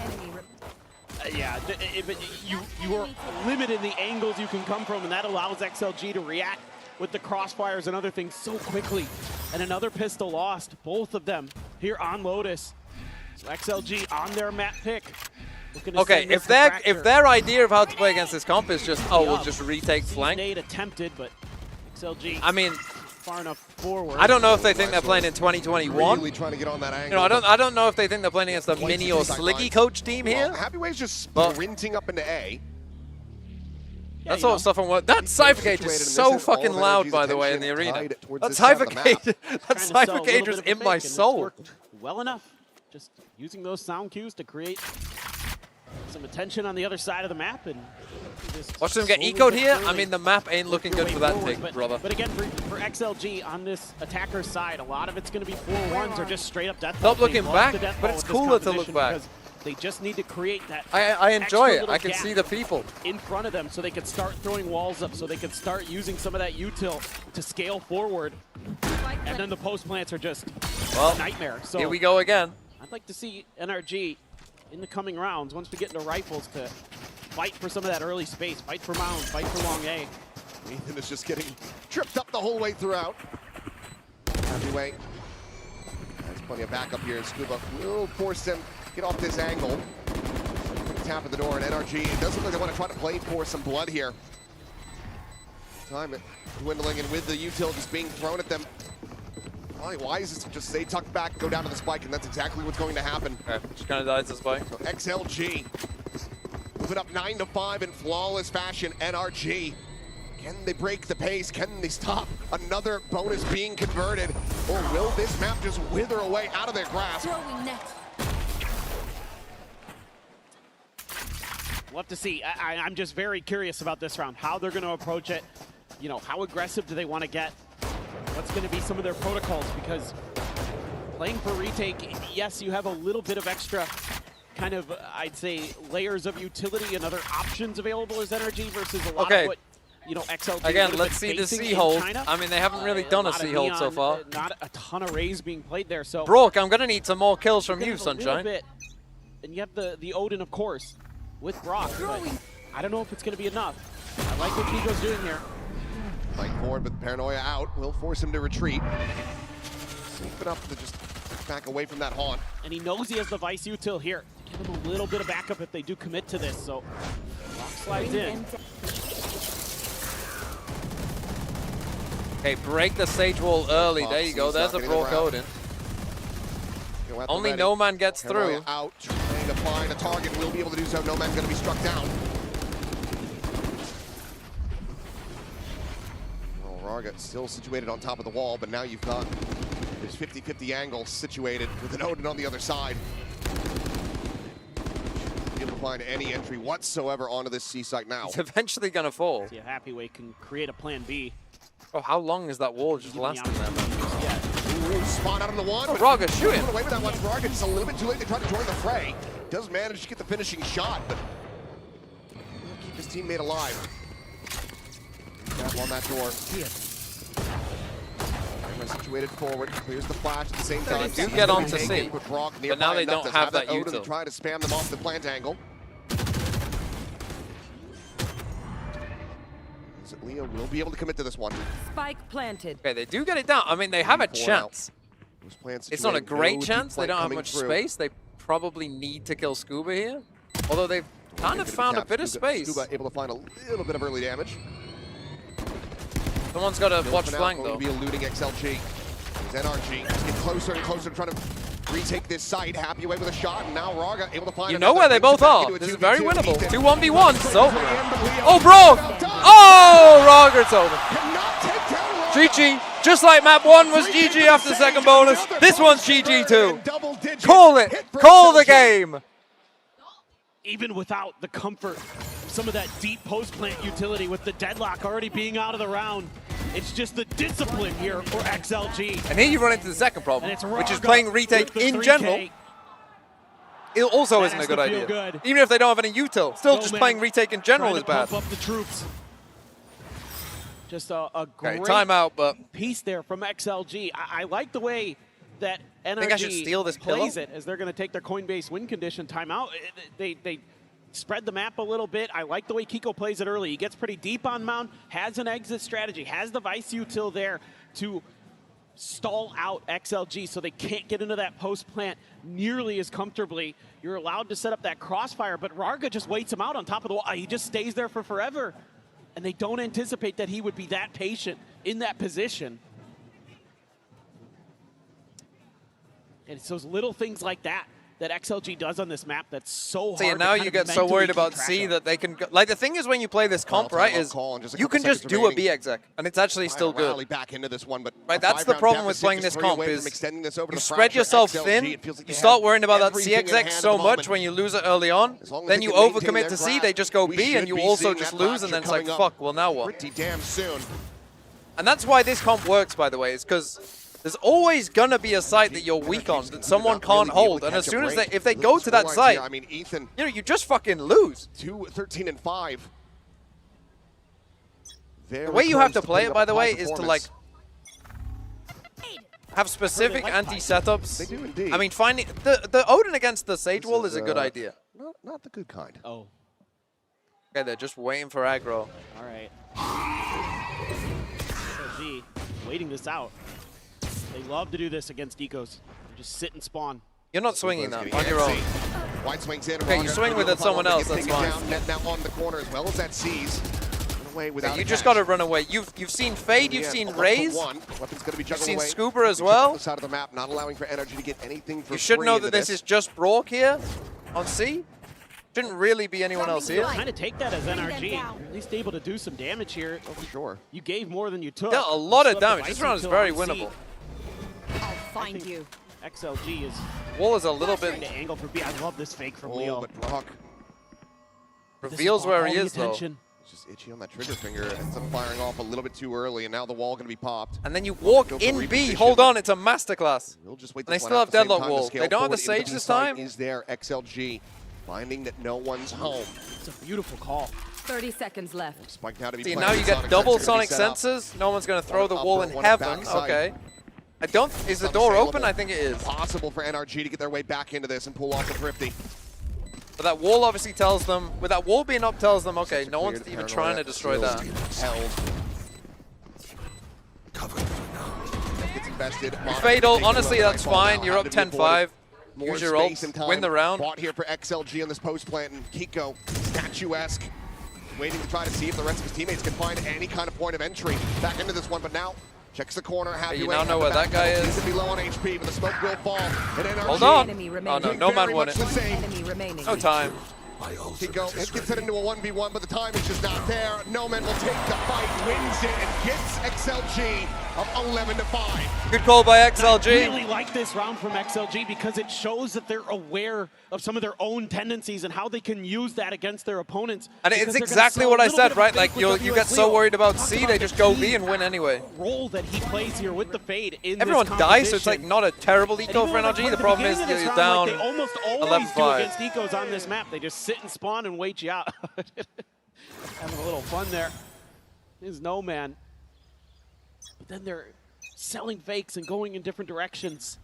Yeah, but you are limited in the angles you can come from, and that allows XLG to react with the crossfires and other things so quickly. And another pistol lost, both of them here on Lotus. So XLG on their map pick. Okay, if their idea of how to play against this comp is just, oh, we'll just retake flank. Nate attempted, but XLG. I mean, far enough forward. I don't know if they think they're playing in 2021. Really trying to get on that angle. You know, I don't know if they think they're playing against the Mini or Sliggy coach team here. Well, Happy Way's just But- sprinting up into A. That sort of stuff on what that Cypher Cage is so fucking loud, by the way, in the arena. That Cypher Cage, that Cypher Cage was in my soul. Well enough. Just using those sound cues to create some attention on the other side of the map and just Watch them get slowly ecoed but here. surely I mean, the map ain't work looking your good way for that forward. pick, brother. But again, for XLG on this attacker side, a lot of it's going to be 4-1s or just straight up death Stop balls. looking They love back, the death but ball it's with this cooler to look composition back. because they just need to create that. I enjoy extra it. little I can gap see the people. in front of them, so they can start throwing walls up, so they can start using some of that util to scale forward. And then the post plants are just a nightmare. So Here we go again. I'd like to see NRG in the coming rounds, once we get into rifles, to fight for some of that early space, fight for mounds, fight for long A. Ethan is just getting tripped up the whole way throughout. Happy Way. There's plenty of backup here. Scuba will force him get off this angle. Tap at the door, and NRG, it does look like they want to try to play for some blood here. Time it dwindling, and with the util just being thrown at them. Why is this just stay tucked back, go down to the spike, and that's exactly what's going to happen. Okay, just kind of dies to spike. So XLG move it up 9-5 in flawless fashion. NRG, can they break the pace? Can they stop another bonus being converted? Or will this map just wither away out of their grasp? We'll have to see. I'm just very curious about this round, how they're going to approach it. You know, how aggressive do they want to get? What's going to be some of their protocols? Because playing for retake, yes, you have a little bit of extra kind of, I'd say, layers of utility and other options available as NRG versus a lot of what, you know, XLG Again, would have let's been see the facing in C-hold. China. I mean, they haven't really done a lot of C-hold so neon, far. Not a ton of rays being played there. So Brock, I'm going to need some more kills from you, have a little Sunshine. bit, and you have the Odin, of course, with Brock, but I don't know if it's going to be enough. I like what Kiko's doing here. Fight forward, but Paranoia out will force him to retreat. Safe enough to just back away from that haunt. And he knows he has the Vice util here. Give him a little bit of backup if they do commit to this, so Rock slides in. Okay, break the Sage wall early. There you go. There's a broke Odin. Only No Man gets through. Out, trying to find a target, will be able to do so. No Man's going to be struck down. Well, Rarga still situated on top of the wall, but now you've got this 50-50 angle situated with an Odin on the other side. Be able to find any entry whatsoever onto this C site now. It's eventually going to fall. See, a Happy Way can create a plan B. Oh, how long is that wall just lasting there, man? Yeah. Ooh, spawn out on the one. Oh, Rarga, shoot him. Away with that one. Rarga just a little bit too late. They tried to join the fray. Does manage to get the finishing shot, but keep his teammate alive. Tap on that door. Camera situated forward. Clears the flash at the same time. They do get on to C, but now they don't have that util. Try to spam them off the plant angle. Leo will be able to commit to this one. Spike planted. Okay, they do get it down. I mean, they have a chance. It's not a great No chance. They deep don't have coming much through. space. They probably need to kill Scuba here. Although they've kind of found a bit of space. Scuba able to find a little bit of early damage. Someone's got to watch for now, flank, going though. to be eluding XLG. It's NRG. Just get closer and closer, trying to retake this site. Happy away with a shot, and now Rarga able to find. You know where they both are. This is very winnable. 2-1v1. So, oh, bro! Oh, Rarga, it's over. GG. Just like map 1 was GG after the second bonus. This one's GG too. Call it. Call the game. Even without the comfort, some of that deep post-plant utility with the deadlock already being out of the round, it's just the discipline here for XLG. And here you run into the second problem, which is Rarga playing retake with the in 3K. general. It also That isn't has a good to feel idea. good. Even if they don't have any util, still No just man. playing retake in general Trying is to bad. pump up the troops. Just a great timeout, but piece there from XLG. I like the way that think I should NRG steal this plays pillow? it as they're going to take their Coinbase win condition timeout. They spread the map a little bit. I like the way Kiko plays it early. He gets pretty deep on Mound, has an exit strategy, has the Vice util there to stall out XLG so they can't get into that post plant nearly as comfortably. You're allowed to set up that crossfire, but Rarga just waits him out on top of the wall. He just stays there for forever. And they don't anticipate that he would be that patient in that position. And it's those little things like that that XLG does on this map that's so hard. See, and now you get so worried about C that they can go, like the thing is when you play this comp, right, is you can just do a B exec and it's actually still good. Rally back into this one, but right, that's the problem with playing this comp is you spread yourself thin, you start worrying about that C exec so much when you lose it early on, then you overcommit to C, they just go B and you also just lose and then it's like, fuck, well now what? Pretty damn soon. And that's why this comp works, by the way, is because there's always gonna be a site that you're weak on that someone can't hold, and as soon as if they go to that site, I mean, Ethan, you know, you just fucking lose. 13-5. The way you have to play it, by the way, is to like have specific anti-setups. They do indeed. I mean, finding the Odin against the Sage Wall is a good idea. Not the good kind. Oh. Okay, they're just waiting for aggro. All right. XLG waiting this out. They love to do this against decos. They just sit and spawn. You're not swinging that on your own. Wide swings in. Okay, you swing with it someone else, that's fine. Now on the corner as well as that sees. Away without You just got to run away. You've seen Fade, you've seen Raze, you've seen Scuba as well. Side of the map, not allowing for NRG to get anything for You should free know into that this is just Brock here on C. Shouldn't really be anyone else here. Kind of take that as NRG. At least able to do some damage here. Oh, for sure. You gave more than you took. Dealt a lot of damage. This round is very winnable. I'll find you. XLG is Wall is a little bit trying to angle for B. I love this fake from Leo. But Brock reveals where he is though. It's just itchy on that trigger finger. Ends up firing off a little bit too early, and now the wall going to be popped. And then you walk in B. Hold on, it's a masterclass. We'll just wait. And they still have Deadlock Wall. They don't have the Sage this time. Is there XLG finding that no one's home? It's a beautiful call. 30 seconds left. Spike now to be See, now you get double Sonic Sensors. No one's going to throw the wall in heaven. Okay. I don't. Is the door open? I think it is. Possible for NRG to get their way back into this and pull off the Thrifty. But that wall obviously tells them, with that wall being up, tells them, okay, no one's even trying to destroy that. Held. invested. Fatal, honestly, that's fine. You're up 10-5. More Use your space ult, and time win the round. bought here for XLG on this post plant, and Kiko, statuesque, waiting to try to see if the rest of his teammates can find any kind of point of entry back into this one. But now checks the corner. You now know where that guy is. He's gonna be low on HP, but the smoke will fall. And NRG, Hold on. Oh no, no man won it. No time. Kiko gets it into a 1v1, but the time is just not there. No man will take the fight, wins it, and gets XLG up 11-5. Good call by XLG. I really like this round from XLG because it shows that they're aware of some of their own tendencies and how they can use that against their opponents. And it's exactly what I said, right? Like you get so worried about C, they just go B and win anyway. Role that he plays here with the fade in Everyone this dies, so it's like not a terrible eco for NRG. The problem is you're down they almost always do 11-5. against ecos on this map. They just sit and spawn and wait you out. Having a little fun there. There's no man. But then they're selling fakes and going in different directions.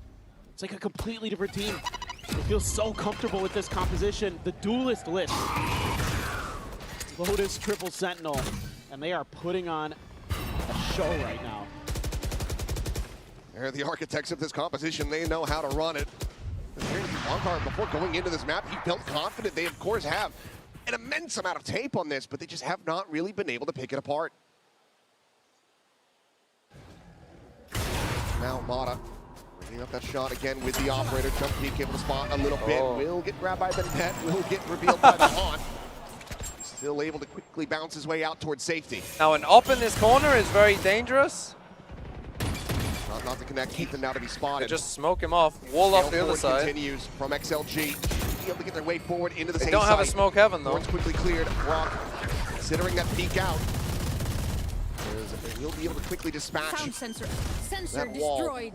It's like a completely different team. They feel so comfortable with this composition. The duelist list. Lotus, Triple Sentinel, and they are putting on a show right now. They're the architects of this composition. They know how to run it. Before going into this map, he felt confident. They, of course, have an immense amount of tape on this, but they just have not really been able to pick it apart. Now Mata bringing up that shot again with the operator. Jump peek, able to spot a little bit. Will get grabbed by the net. Will get revealed by the haunt. Still able to quickly bounce his way out towards safety. Now an up in this corner is very dangerous. Not to connect Ethan now to be spotted. They just smoke him off. Wall off the other side. Continues from XLG. Be able to get their way forward into the they same don't have a site. smoke heaven though. Horns quickly cleared. Rock considering that peek out. They will be able to quickly dispatch Sound sensor that wall. destroyed.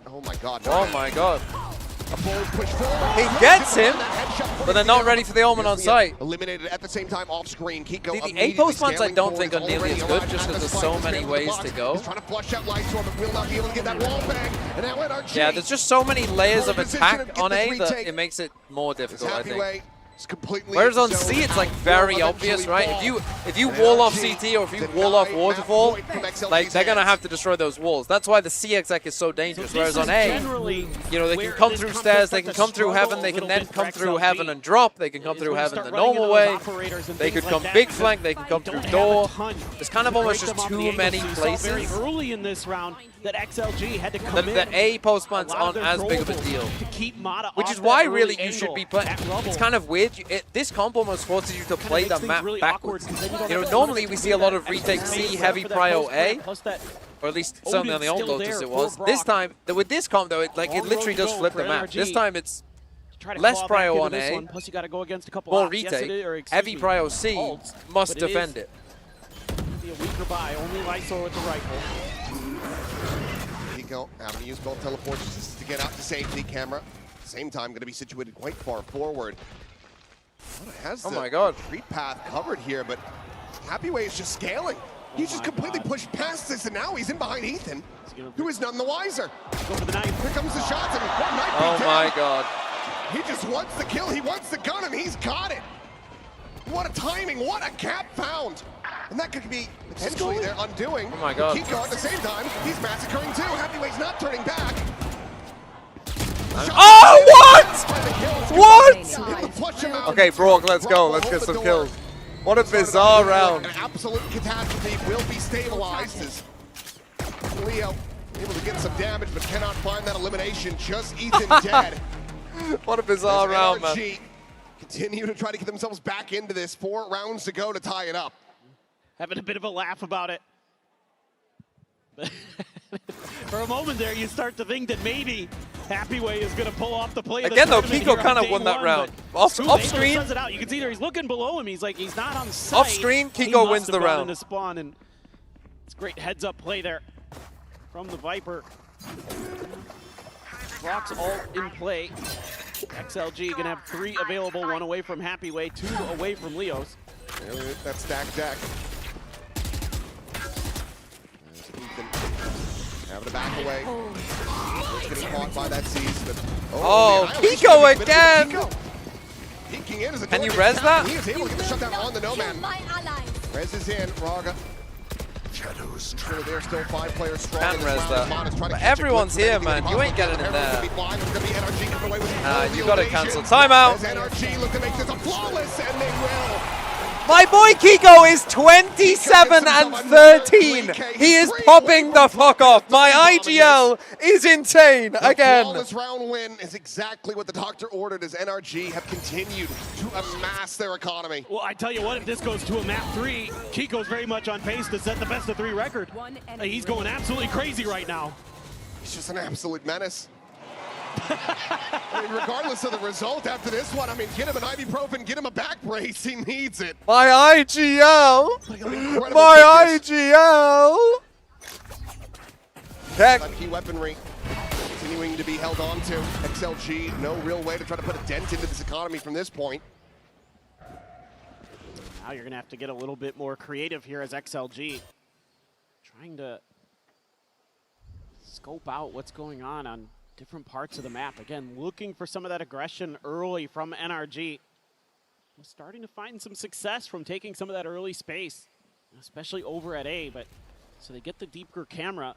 Oh my god. Oh my god. A bold push forward. He gets him, but they're not ready for the Omen on site. Eliminated at the same time off screen. Kiko The A post ones I don't think are nearly as good just because there's so many ways to go. He's trying to flush out light storm, but will not be able to get that wall bang. And now NRG. Yeah, there's just so many layers of attack on A that it makes it more difficult, I think. Whereas on C, it's like very obvious, right? If you wall off CT or if you wall off Waterfall, like they're gonna have to destroy those walls. That's why the C exec is so dangerous. Whereas on A, you know, they can come through stairs, they can come through heaven, they can then come through heaven and drop. They can come through heaven the normal way. They could come big flank. They can come through door. There's kind of almost just too many places. Very early in this round that XLG had to come in. The A post plants aren't as big of a deal, to keep Mata which off is why that really early you should be angle playing. at Rubble. It's kind of weird. This comp almost forces you to play the map really backwards. awkward, You know, normally we see a lot of retake C, heavy prio A, or at least certainly on the old Lotus it was. This time, with this comp though, it literally does flip the map. This time it's less prio on A, Plus you got to go against a couple more ops. Yes, retake, heavy prio C, must defend it. Be a weaker buy, only Lysor with the rifle. Kiko having to use both teleports just to get out to safety. Camera, same time, going to be situated quite far forward. Has oh my god. Retreat path covered here, but Happyway is just scaling. He's just completely pushed past this, and now he's in behind Ethan, who is none the wiser. Go for the knife. Here comes the shots, and one might be Oh dead. my god. He just wants the kill, he wants the gun, and he's got it. What a timing, what a cap found. And that could be potentially their undoing. Oh my god. Kiko at the same time, he's massacring too. Happyway's not turning back. Oh, what? What? Okay, Brock, let's go. Let's get some kills. What a bizarre round. An absolute catastrophe will be stabilized as Leo able to get some damage, but cannot find that elimination. Just Ethan dead. What a bizarre round, man. NRG continue to try to get themselves back into this. 4 rounds to go to tie it up. Having a bit of a laugh about it. For a moment there, you start to think that maybe Happyway is going to pull off the play. Again, though, Kiko kind of won that round. Off screen, it out. You can see there he's looking below him. He's not on sight. Off screen, Kiko wins the round. Into spawn, and it's great heads up play there from the Viper. Rock's all in play. XLG gonna have 3 available, 1 away from Happyway, 2 away from Leos. That stacked deck. Having to back away. It's getting caught by that Z's, but Kiko again! Kiko. Peeking in as a Can you res that? He is able to get the shutdown on the Nomad. Res is in, Raga. Sure, there's still 5 players strong. Can't in this res round. that. Mona's trying to But catch a everyone's glimpse of here, anything man. You ain't possible. getting in Everyone's there. gonna be blind. It's gonna be NRG coming away with You the gotta ovation. cancel. Timeout. As NRG look to make this a flawless, and they will. My boy Kiko is 27 and 13. He is popping the fuck off. My IGL is insane again. The flawless round win is exactly what the doctor ordered as NRG have continued to amass their economy. Well, I tell you what, if this goes to a map 3, Kiko's very much on pace to set the best of 3 record. He's going absolutely crazy right now. He's just an absolute menace. I mean, regardless of the result after this one, I mean, get him an ibuprofen, get him a back brace, he needs it. My IGL! My IGL! Heck. Key weaponry continuing to be held on to. XLG, no real way to try to put a dent into this economy from this point. Now you're going to have to get a little bit more creative here as XLG. Trying to scope out what's going on different parts of the map. Again, looking for some of that aggression early from NRG. We're starting to find some success from taking some of that early space, especially over at A, but so they get the deeper camera.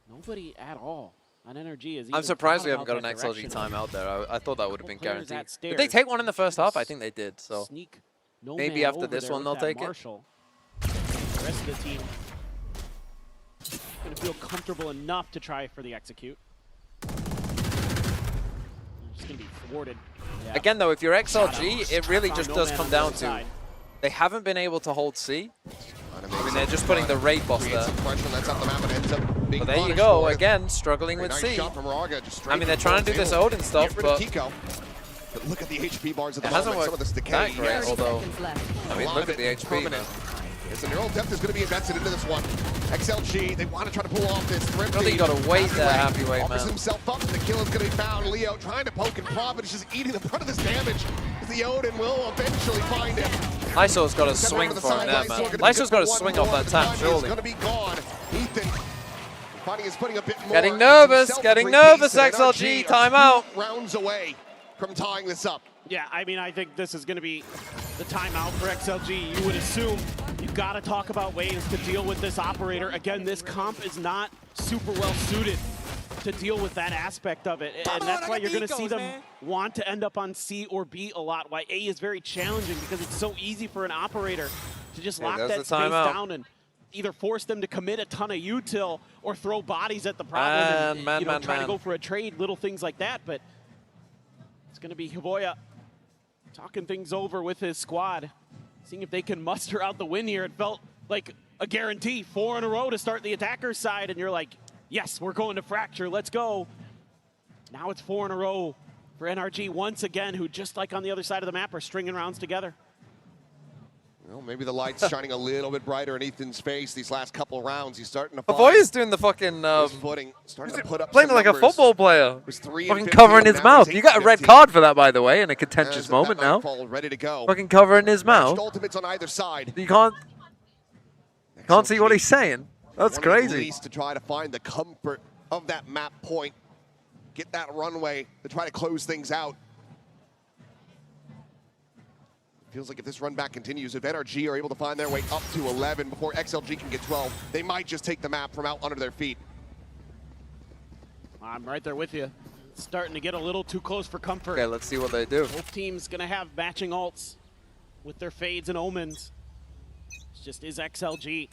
Nobody at all on NRG is. I'm surprised we haven't got an XLG timeout there. I thought that would have been guaranteed. Did they take one in the first half? I think they did. So Sneak no maybe man after over this there one with they'll that take Marshall. The rest of the team going to feel comfortable enough to try for the execute. They're just going to be thwarted. it. Again, though, if you're XLG, it really just does come down to they haven't been able to hold C. I mean, they're just putting the raid boss there. But there you go, again, struggling with C. I mean, they're trying to do this Odin stuff, but look at the HP bars at the it hasn't moment. Some of worked this decay. that great, although, I mean, look at the HP. Yes, the neural depth is going to be invested into this one. XLG, they want to try to pull off this thrifty. I think you got to wait there, Happyweight, Offers man. himself up, and the kill is going to be found. Leo trying to poke and prod, but he's just eating the brunt of this damage. The Odin will eventually find him. Lyso's got to swing for him there, man. Lyso's got to swing off that tap, surely. Going to be gone. Ethan finding his putting a bit more. Getting nervous, XLG, timeout. Rounds away from tying this up. Yeah, I mean, I think this is going to be the timeout for XLG. You would assume you've got to talk about ways to deal with this operator. Again, this comp is not super well suited to deal with that aspect of it. And that's why you're going to see them want to end up on C or B a lot. Why A is very challenging because it's so easy for an operator to just lock that space down and either force them to commit a ton of util or throw bodies at the problem and try to go for a trade, little things like that. But it's going to be Havoya talking things over with his squad, seeing if they can muster out the win here. It felt like a guarantee, 4 in a row to start the attacker's side, and you're like, yes, we're going to Fracture, let's go. Now it's 4 in a row for NRG once again, who just like on the other side of the map are stringing rounds together. Well, maybe the light's shining a little bit brighter in Ethan's face these last couple rounds. He's starting to find Avoya's doing the fucking footing, starting to put up playing some like numbers. a football player. Was 3 Fucking and covering 15, his now mouth. he's You got a 8 red and card for that, by the way, in a contentious As moment that now. Nightfall ready to go. Fucking covering his mouth. Ultimates on either side. You can't see what he's saying. That's At crazy. least to try to find the comfort of that map point, get that runway to try to close things out. Feels like if this run back continues, if NRG are able to find their way up to 11 before XLG can get 12, they might just take the map from out under their feet. I'm right there with you. It's starting to get a little too close for comfort. Okay, let's see what they do. Both teams going to have matching ults with their fades and omens. It's just is XLG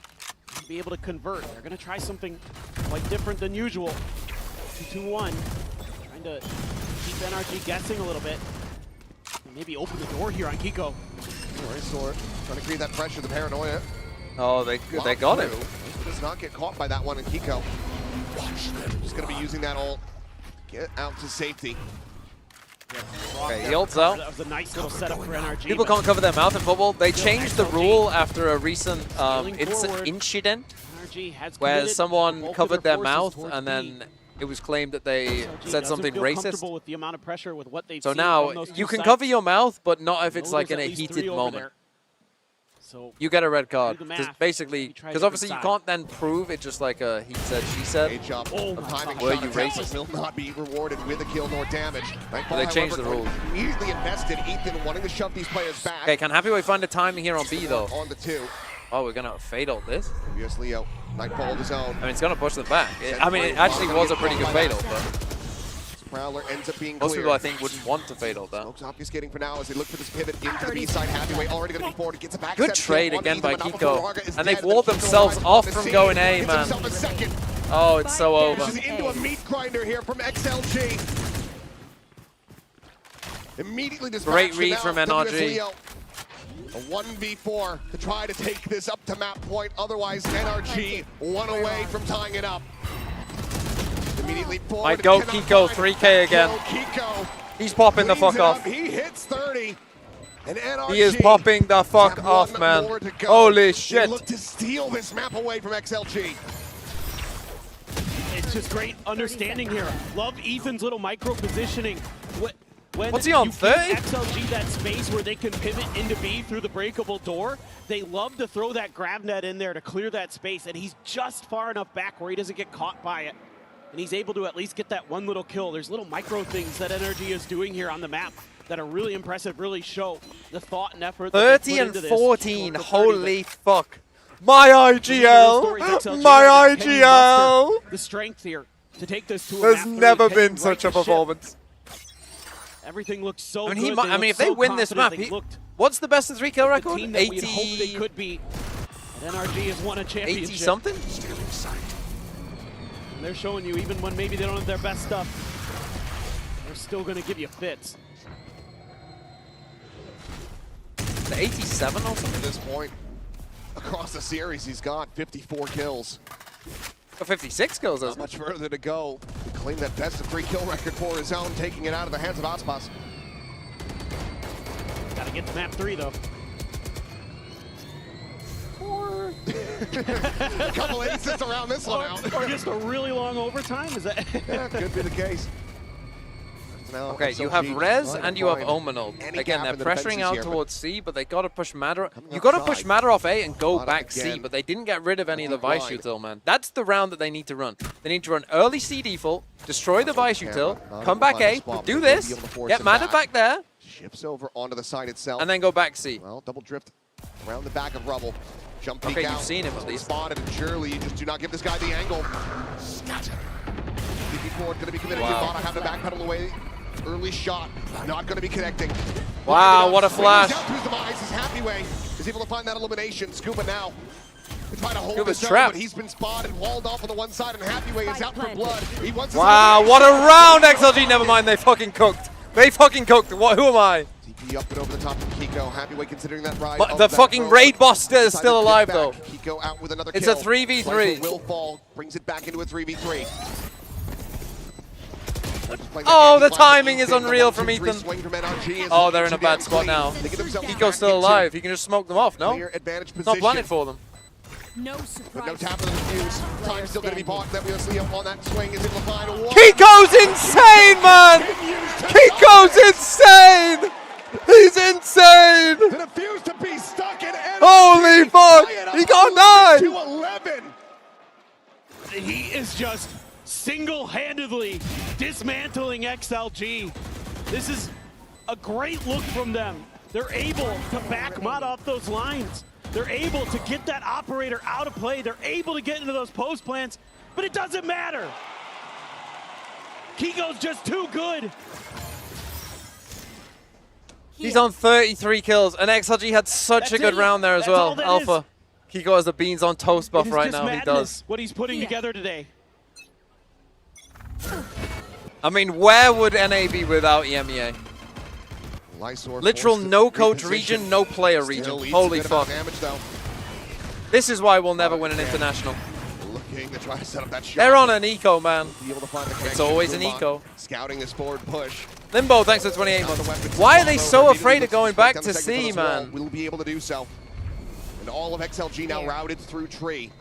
to be able to convert. They're going to try something quite different than usual. 2-2-1, trying to keep NRG guessing a little bit. Maybe open the door here on Kiko. Trying to create that pressure, the paranoia. Oh, they got him. Does not get caught by that one in Kiko. Just going to be using that ult. Get out to safety. Okay, he ults out. That was a nice little setup for NRG. People can't cover their mouth in football. They changed the rule after a recent incident where someone covered their mouth and then it was claimed that they said something racist. With the amount of pressure with what they've So seen now from those two you can sides. cover your mouth, but not if it's No, like in there's a at least heated 3 over moment. there. So You get a red card. do the Just math. basically, try because to obviously you decide. can't then prove it's just like a he said, she said. Great job. Oh The my timing God. Were shot you attack racist? will not be rewarded with a kill nor damage. Nightfall, they changed however, the rules. Immediately invested. Ethan wanting to shove these players back. Okay, can Happyweight find a timing here on B though? On the 2. Oh, we're gonna fatal this. Yes, Leo. Nightfall of his own. I mean, it's gonna push them back. I mean, it actually was a pretty good fatal, but Prowler ends up being most clear. people, I think, wouldn't want to fatal that. Smoke's obfuscating for now as they look for this pivot into the B side. Heavyweight already going to be forward. Gets a back. Good trade again by Kiko. And they've walled themselves off from going A, man. Oh, it's so over. Into a meat grinder here from XLG. Immediately great read from NRG. A 1v4 to try to take this up to map point. Otherwise, NRG one away from tying it up. Immediately forward. My go Kiko, 3K again. Kiko He's popping the fuck off. He hits 30. And NRG He is popping the fuck off, man. Holy shit. They look to steal this map away from XLG. It's just great understanding here. Love Ethan's little micro positioning. When What's he on, 30? XLG that space where they can pivot into B through the breakable door, they love to throw that grab net in there to clear that space, and he's just far enough back where he doesn't get caught by it. And he's able to at least get that one little kill. There's little micro things that NRG is doing here on the map that are really impressive, really show the thought and effort. 30 and 14, holy fuck. My IGL, my IGL. The strength here to take this to a There's never been such a performance. Everything looks so I good. mean, I mean if they win this map, what's the best in 3 kill record? 80. They could be. NRG has won a championship. 80 something? And they're showing you, even when maybe they don't have their best stuff, they're still going to give you fits. The 87 or something? At this point, across the series, he's got 54 kills. Got 56 kills, Not much further to go. To claim that best of 3 kill record for his own, taking it out of the hands of Aspas. Got to get to map 3, though. A couple aces around this one out. Or just a really long overtime? Is that? Yeah, could be the case. Now, Okay, you have Rez and you have Omenald. Again, they're pressuring out towards C, but they got to push Matter. You got to push Matter off A and go back C, but they didn't get rid of any of the Vice Util, man. That's the round that they need to run. They need to run early C default, destroy the Vice Util, come back A, do this, get Matter back there, shifts over onto the side itself, and then go back C. Well, double drift around the back of Rubble. Jump peek Okay, out. you've seen him at least. Spotted, and surely you just do not give this guy the angle. Scatter. DP forward, going to be committed. Wow. Yvonne have to backpedal away. Early shot, not going to be connecting. Wow, what a flash. Out to his demise, his Happyway is able to find that elimination. Scuba now to try to hold Scuba's his own, trapped. but he's been spotted, walled off on the one side, and Happyway is out for blood. He wants his Wow, what a round, XLG. Never mind, they fucking cooked. They fucking cooked. What? Who am I? TP up and over the top of Kiko. Happyway considering that ride. But the fucking raid boss is still alive, though. Kiko out with another It's kill. a 3v3. Will fall, brings it back into a 3v3. Oh, the timing is unreal from Ethan. Oh, they're in a bad spot now. Kiko's still alive. He can just smoke them off, no? It's not planted for them. No surprise. No tap of the defuse. Time's still going to be bought. Nebulos Leo on that swing is able to find one. Kiko's insane, man! Kiko's insane! He's insane! The defuse to be stuck in. Holy fuck! He got 9! To 11. He is just single-handedly dismantling XLG. This is a great look from them. They're able to back Mod off those lines. They're able to get that operator out of play. They're able to get into those post plants, but it doesn't matter. Kiko's just too good. He's on 33 kills, and XLG had such a good round there as well. Alpha. Kiko has the beans on toast buff right now. He does. What he's putting together today. I mean, where would NA be without EMEA? Literal no coach region, no player region. Holy fuck. This is why we'll never win an international. Looking to try to set up that shot. They're on an eco, man. It's It's always an eco. Scouting this forward push. Limbo, thanks for 28 months. Why are they so afraid of going back to C, man? We'll be able to do so. And all of XLG now routed through tree.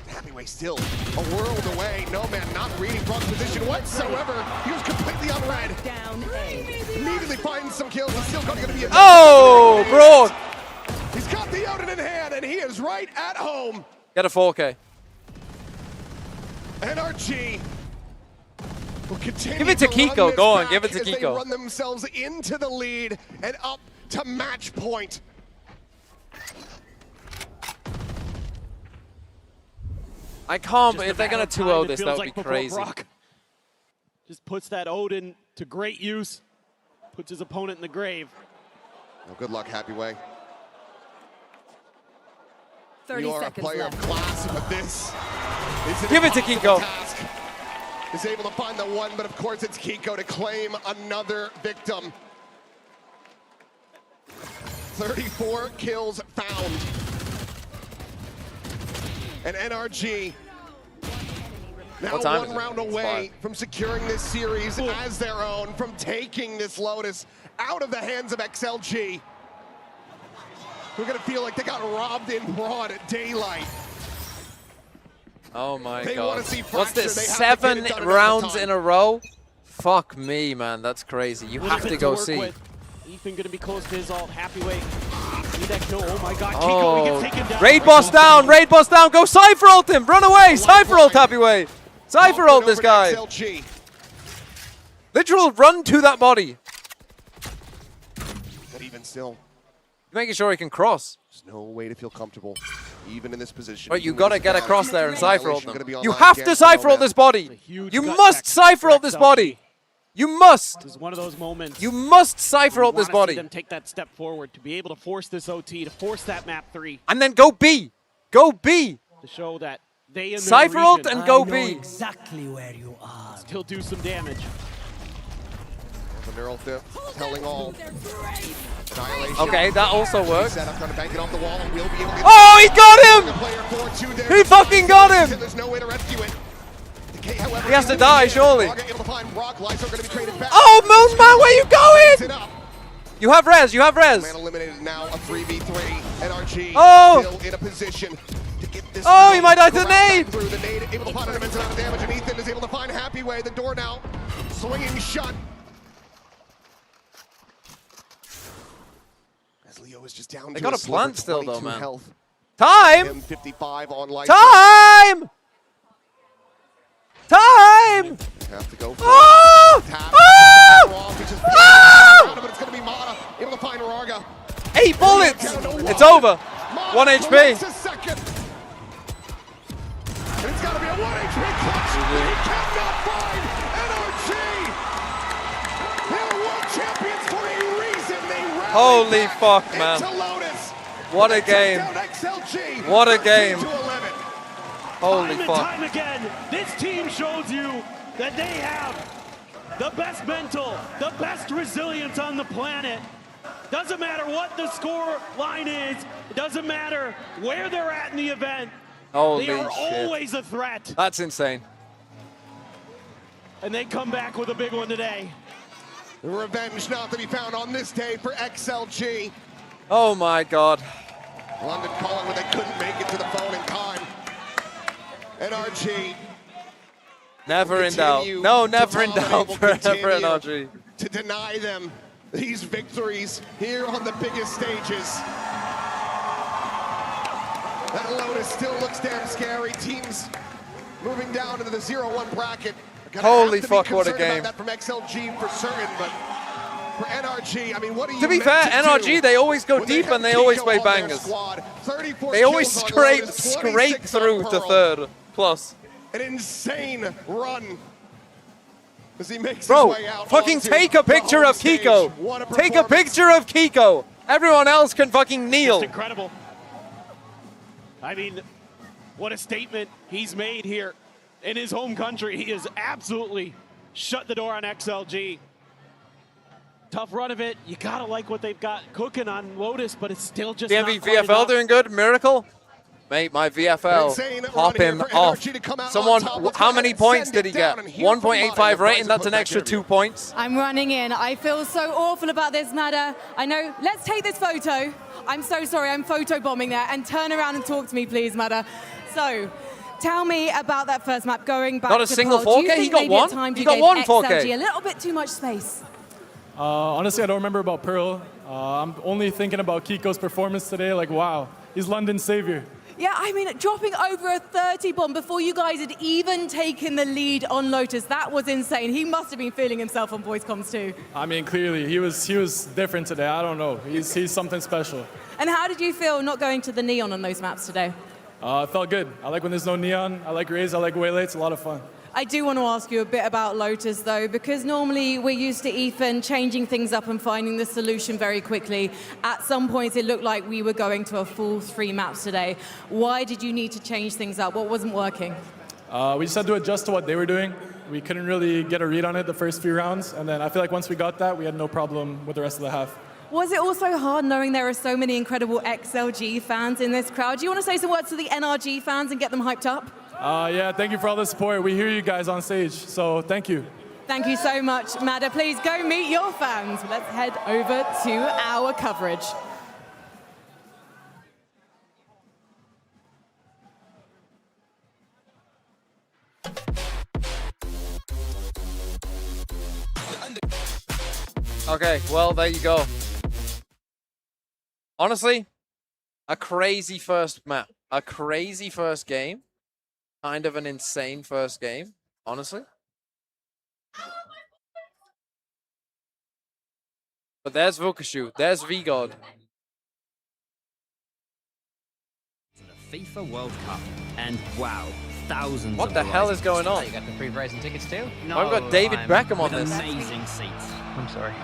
Happyway still a world away. No man not reading front position whatsoever. He was completely unread. Down A. Immediately finds some kills. It's still going to be a Oh, bro! He's got the Odin in hand, and he is right at home. Get a 4K. NRG will continue Give it to run Kiko. this Go on, back give it to as they Kiko. run themselves into the lead and up to match point. I can't, but Just if they're a going matter to of 2-0 time, it this, that feels would like be before crazy. Brock just puts that Odin to great use, puts his opponent in the grave. Well, good luck, Happy Way. 30 you are seconds a player left. of class, but this is an Give it to impossible Kiko. task. Is able to find the one, but of course it's Kiko to claim another victim. 34 kills found. And NRG now What time one is it? round It's away 5. from securing this series as their own, from taking this Lotus out of the hands of XLG. We're gonna feel like they got robbed in broad daylight. Oh my They god. wanna see What's Fracture, this, they have to get 7 it done another rounds time. in a row? Fuck me, man, that's crazy. You Little have bit to go work see. with. Ethan gonna be close to his ult. Happy Way. Need that kill. Oh my god, Kiko, he Oh, gets taken down. raid boss down, raid boss down, go Cypher ult him, run away, Cypher ult Happy Way. Cypher ult this guy. XLG. Literal run to that body. But even still, Making sure he can cross. there's no way to feel comfortable, even in this position. But you even with gotta this get balance. across there and Cypher ult Annihilation them. gonna be You online have again to for Cypher ult Nomad. this body. Huge You gut must check Cypher ult for this XLG. body. You must. This is one of those moments. You must Cypher ult wanna this body. See them take that step forward to be able to force this OT, to force that map 3, And then go B. Go B. to show that they in their Cypher ult region and go I know B. exactly where you are. still do some damage. The neural theft telling all. Annihilation. Okay, that also works. Set up, trying to bank it off the wall, and will be able to get Oh, he got the him! player 4-2 there. He fucking got him! There's no way to rescue it. Decay, however, He has to is die, in. surely. Raga able to find Brock. Lights are going to be traded back. Oh, Moonman, where you It going? up. You have res, you have res. Man eliminated now, a 3v3. NRG Oh! still in a position to get this. Oh, he might die to the corral back nade. Through the nade, able to find an immense amount of damage, and Ethan is able to find Happy Way. The door now swinging shut. As Leo is just down They to got a sliver, plant still, though, 22 man. health. Time! M55 on life. Time! Time! Have to go for Oh! tap. Oh! He's just Oh! but it's going to be Mata able to find Raga. 8 bullets! Down to It's over. Mata 1 collects HP. a second. And it's got to be a 1 HP clutch. He cannot find NRG. They're world champions for a reason. They rallied Holy back fuck, man. into Lotus. What a They take game. down XLG, What a game. 13-11. Holy Time and fuck. time again, this team shows you that they have the best mental, the best resilience on the planet. Doesn't matter what the score line is, it doesn't matter where they're at in the event. Holy they are shit. always a threat, That's insane. and they come back with a big one today. The revenge not to be found on this day for XLG. Oh my god. London calling when they couldn't make it to the phone in time. NRG Never in doubt. continue No, to never in dominate, doubt will for continue NRG. to deny them these victories here on the biggest stages. That Lotus still looks damn scary. Teams moving down into the 0-1 bracket. Gonna Holy have to be fuck, what a concerned game. about that from XLG for certain, but for NRG, I mean, what are you To be meant fair, to NRG, do they always go when deep have and they always Kiko play on their bangers. squad? 34 They always kills on scrape Lotus, 26 through on to Pearl. third plus. An insane run as he makes Bro, his way out. fucking onto take a the picture home of stage. Kiko. What a Take a performance. picture of Kiko. Everyone else can fucking kneel. Just incredible. I mean, what a statement he's made here in his home country. He has absolutely shut the door on XLG. Tough run of it. You gotta like what they've got cooking on Lotus, but it's still just DMV not quite VFL enough. doing good? Miracle? Mate, my VFL Insane run popping here for off. NRG to come out Someone, on top. Let's how go many ahead and points send did it he get? down and hear from 1.85 Mata. rating, that's an extra 2 points. I'm running in. I feel so awful about this matter. I know. Let's take this photo. I'm so sorry. I'm photo bombing there. And turn around and talk to me, please, Matter. So, tell me about that first map. Going back Not a to single Pearl. Do you 4K? He think got maybe one? at times He you got gave one XLG 4K. a little bit too much space? Honestly, I don't remember about Pearl. I'm only thinking about Kiko's performance today. Like, wow, he's London's savior. Yeah, I mean, dropping over a 30 bomb before you guys had even taken the lead on Lotus, that was insane. He must have been feeling himself on voice comms too. I mean, clearly, he was different today. I don't know. He's something special. And how did you feel not going to the Neon on those maps today? It felt good. I like when there's no neon. I like Raze. I like Waylay. It's a lot of fun. I do want to ask you a bit about Lotus, though, because normally we're used to Ethan changing things up and finding the solution very quickly. At some points, it looked like we were going to a full 3 maps today. Why did you need to change things up? What wasn't working? We just had to adjust to what they were doing. We couldn't really get a read on it the first few rounds, and then I feel like once we got that, we had no problem with the rest of the half. Was it also hard knowing there are so many incredible XLG fans in this crowd? Do you want to say some words to the NRG fans and get them hyped up? Yeah, thank you for all the support. We hear you guys on stage, so thank you. Thank you so much, Mada. Please go meet your fans. Let's head over to our coverage. Okay, well, there you go. Honestly, a crazy first map. A crazy first game. Kind of an insane first game, honestly. But there's Vukashu. There's VGod. FIFA World Cup, and wow, thousands. What the hell is going on? You got the free Verizon tickets too? No, I've got David Beckham on this. Amazing seats. I'm sorry.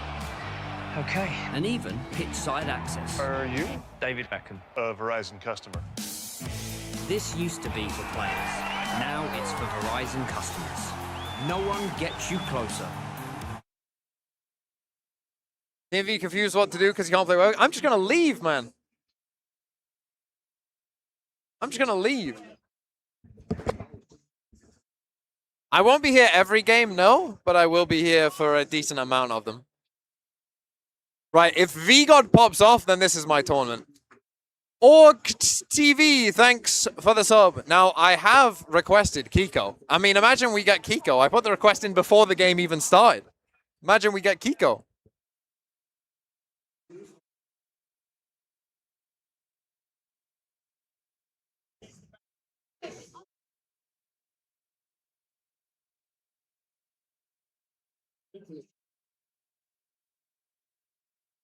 Okay. And even pitch side access. Are you? David Beckham, a Verizon customer. This used to be for players. Now it's for Verizon customers. No one gets you closer. TMV confused what to do because he can't play work. I'm just gonna leave, man. I'm just gonna leave. I won't be here every game, no, but I will be here for a decent amount of them. Right, if VGod pops off, then this is my tournament. Orc TV, thanks for the sub. Now, I have requested Kiko. I mean, imagine we get Kiko. I put the request in before the game even started. Imagine we get Kiko.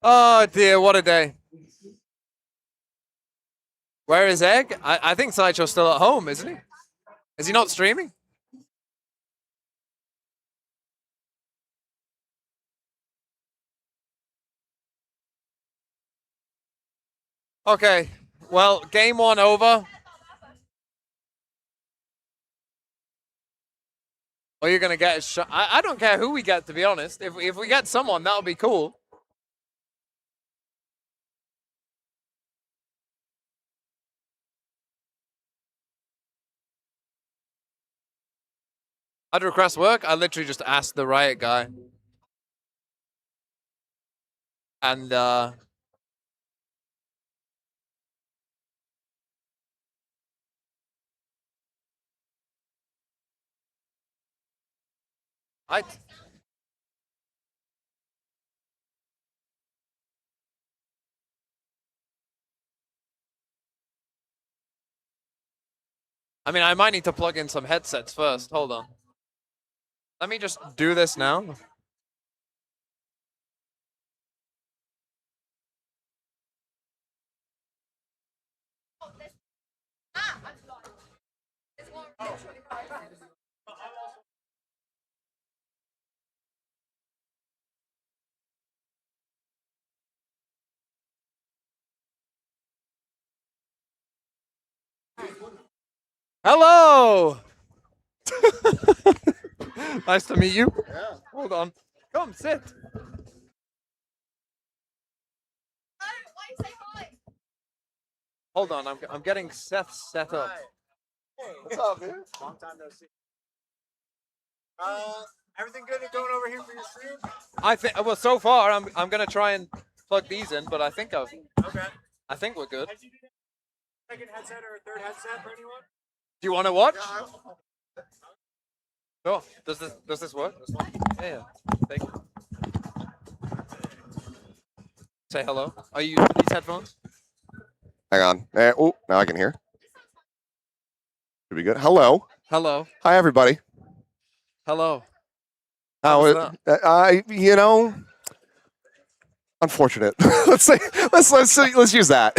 Oh dear, what a day. Where is Egg? I think Sideshow's still at home, isn't he? Is he not streaming? Okay, well, game 1 over. All you're gonna get is shot. I don't care who we get, to be honest. If we get someone, that'll be cool. I'd request work. I literally just asked the Riot guy. And I mean, I might need to plug in some headsets first. Hold on. Let me just do this now. Hello! Nice to meet you. Yeah. Hold on. Come, sit. Hold on, I'm getting Seth set up. Hey, what's up, man? Long time no see. Everything good going over here for your stream? I think well, so far I'm gonna try and plug these in, but I think we're good. Did you do a second headset or a third headset for anyone? Do you want to watch? Sure. Does this work? Yeah. Thank you. Say hello. Are you using these headphones? Hang on. Oh, now I can hear. Should be good. Hello. Hello. Hi, everybody. Hello. How you know, unfortunate. let's use that.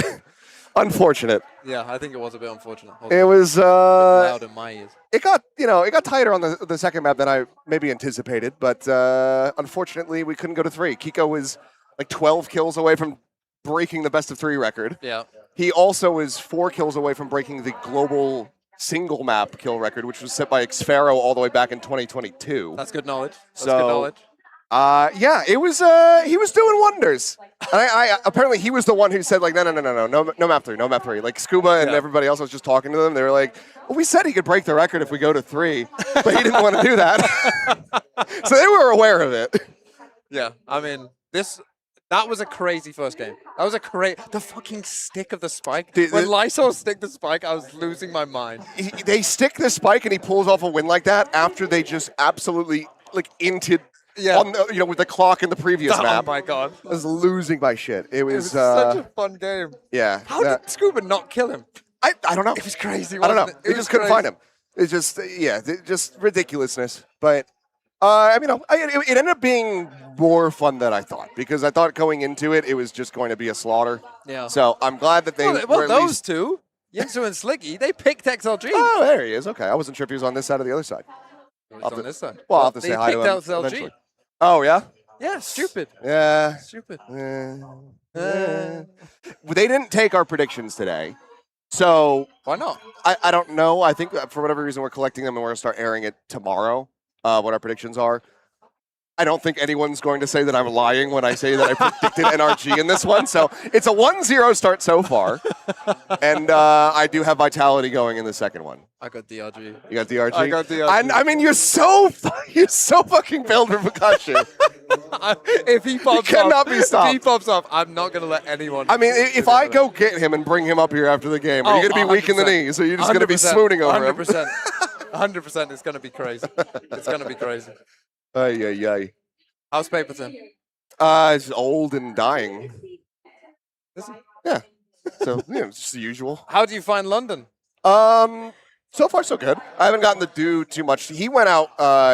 unfortunate. Yeah, I think it was a bit unfortunate. It was loud in my ears. It got tighter on the second map than I maybe anticipated, but unfortunately we couldn't go to 3. Kiko was like 12 kills away from breaking the best of 3 record. Yeah. He also was 4 kills away from breaking the global single map kill record, which was set by Xfaro all the way back in 2022. That's good knowledge. That's So, good knowledge. Yeah, it was. He was doing wonders. And I apparently he was the one who said like, no map 3, no map 3. Like Scuba and everybody else was just talking to them. They were like, well, we said he could break the record if we go to 3, but he didn't want to do that. So they were aware of it. Yeah, I mean, that was a crazy first game. That was the fucking stick of the spike. Dude, when Lysol stick the spike, I was losing my mind. They stick the spike and he pulls off a win like that after they just absolutely like inted. Yeah. On the, with the clock in the previous map. Oh my god. I was losing my shit. It was such a fun game. Yeah. How did Scuba not kill him? I don't know. It was crazy, I don't know. wasn't it? They just couldn't find him. It's just, just ridiculousness. But, it ended up being more fun than I thought because I thought going into it, it was just going to be a slaughter. Yeah. So I'm glad that they Well, were at those least... two, Yinsu and Slicky, they picked XLG. Oh, there he is. Okay. I wasn't sure if he was on this side or the other side. He was on this side. Well, I'll have to They say hi to him picked XLG. eventually. Oh, yeah? Yeah, stupid. Yeah. Stupid. They didn't take our predictions today. So why not? I don't know. I think for whatever reason we're collecting them and we're going to start airing it tomorrow, what our predictions are. I don't think anyone's going to say that I'm lying when I say that I predicted NRG in this one. So it's a 1-0 start so far. And I do have Vitality going in the second one. I got DRG. You got DRG? I got DRG. I mean, you're so fucking built for Pikachu. If he pops he cannot off, be stopped. If he pops off, I'm not going to let anyone. I mean, if I go get him and bring him up here after the game, are you going to be weak in the knees? Or are you just going to be swooning over him? 100%. 100%. It's going to be crazy. It's going to be crazy. Ay. How's Paperton? It's old and dying. Is he? Yeah. So, it's just the usual. How do you find London? So far, so good. I haven't gotten to do too much. He went out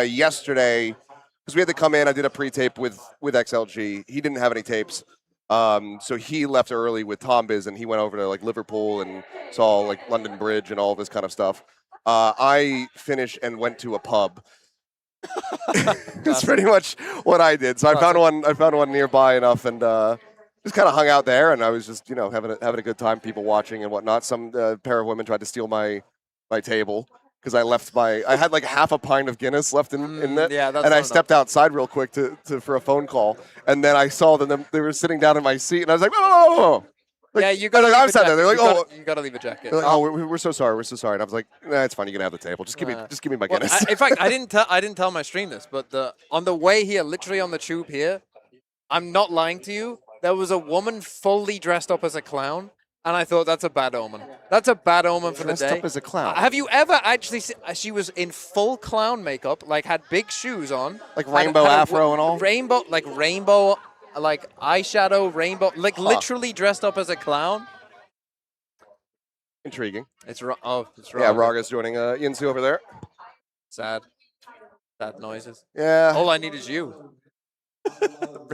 yesterday because we had to come in. I did a pre-tape with XLG. He didn't have any tapes. So he left early with Tom Biz, and he went over to like Liverpool and saw like London Bridge and all this kind of stuff. I finished and went to a pub. That's pretty much what I did. So I found one nearby enough, and just kind of hung out there. And I was just having a good time, people watching and whatnot. Some pair of women tried to steal my table because I had like half a pint of Guinness left in it, yeah, that's and I enough. stepped outside real quick for a phone call, and then I saw them. They were sitting down in my seat, and I was like, "Oh." Like, yeah, you got to I'm sat there. They're like, you got to leave a jacket. They're like, we're so sorry. We're so sorry. And I was like, nah, it's fine. You can have the table. Just give me my Guinness. In fact, I didn't tell my stream this, but on the way here, literally on the tube here, I'm not lying to you. There was a woman fully dressed up as a clown, and I thought that's a bad omen. That's a bad omen for the day. Dressed up as a clown. Have you ever actually seen? She was in full clown makeup, like had big shoes on, like rainbow afro and all. Rainbow, like eyeshadow, rainbow, like literally dressed up as a clown. Intriguing. It's wrong. Oh, it's wrong. Yeah, Raga's joining Yinsu over there. Sad noises. Yeah. All I need is you.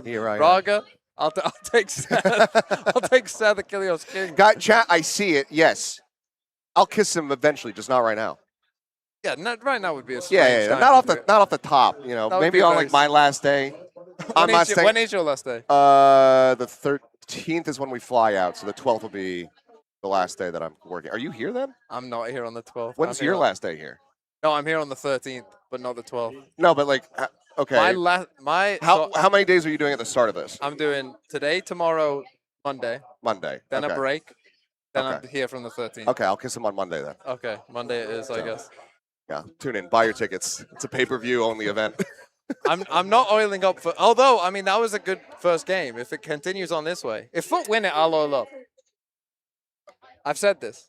Here I am. Raga, I'll take Seth. I'll take Seth Achilleos King. Got chat. I see it. Yes. I'll kiss him eventually, just not right now. Yeah, right now would be a strange Yeah. time Not to do it. off the top. Maybe on like my last day. When is your last day? The 13th is when we fly out, so the 12th will be the last day that I'm working. Are you here then? I'm not here on the 12th. When's your last day here? No, I'm here on the 13th, but not the 12th. No, but like, okay. How many days are you doing at the start of this? I'm doing today, tomorrow, Monday. Monday. Then okay. a break. Then Okay. I'm here from the 13th. Okay, I'll kiss him on Monday then. Okay, Monday it is, I guess. Yeah, tune in, buy your tickets. It's a pay-per-view only event. I'm not oiling up for. Although I mean that was a good first game. If it continues on this way, if Foot win it, I'll oil up. I've said this.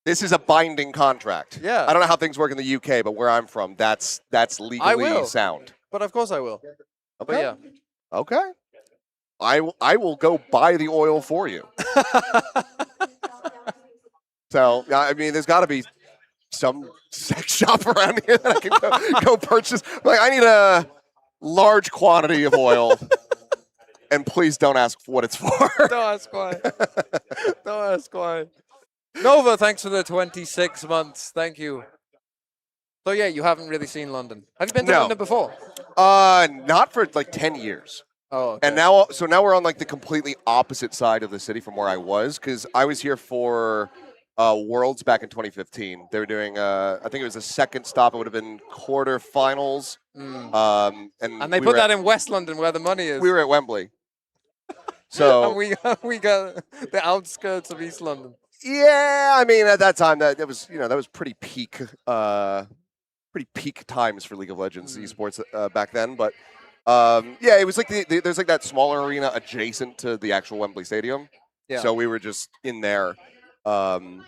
This is a binding contract. Yeah. I don't know how things work in the UK, but where I'm from, that's legally sound. But of course I will. Okay. But yeah. Okay. I will go buy the oil for you. So I mean, there's got to be some sex shop around here that I can go purchase. Like, I need a large quantity of oil, and please don't ask what it's for. Don't ask why. Don't ask why. Nova, thanks for the 26 months. Thank you. So yeah, you haven't really seen London. Have you been to London before? Not for like 10 years. Oh, okay. And now we're on like the completely opposite side of the city from where I was, because I was here for Worlds back in 2015. They were doing, I think it was the second stop. It would have been quarterfinals. And they put that in West London where the money is. We were at Wembley. So and we got the outskirts of East London. Yeah, I mean at that time that was pretty peak times for League of Legends esports back then. But yeah, it was like there's like that smaller arena adjacent to the actual Wembley Stadium. Yeah. So we were just in there. And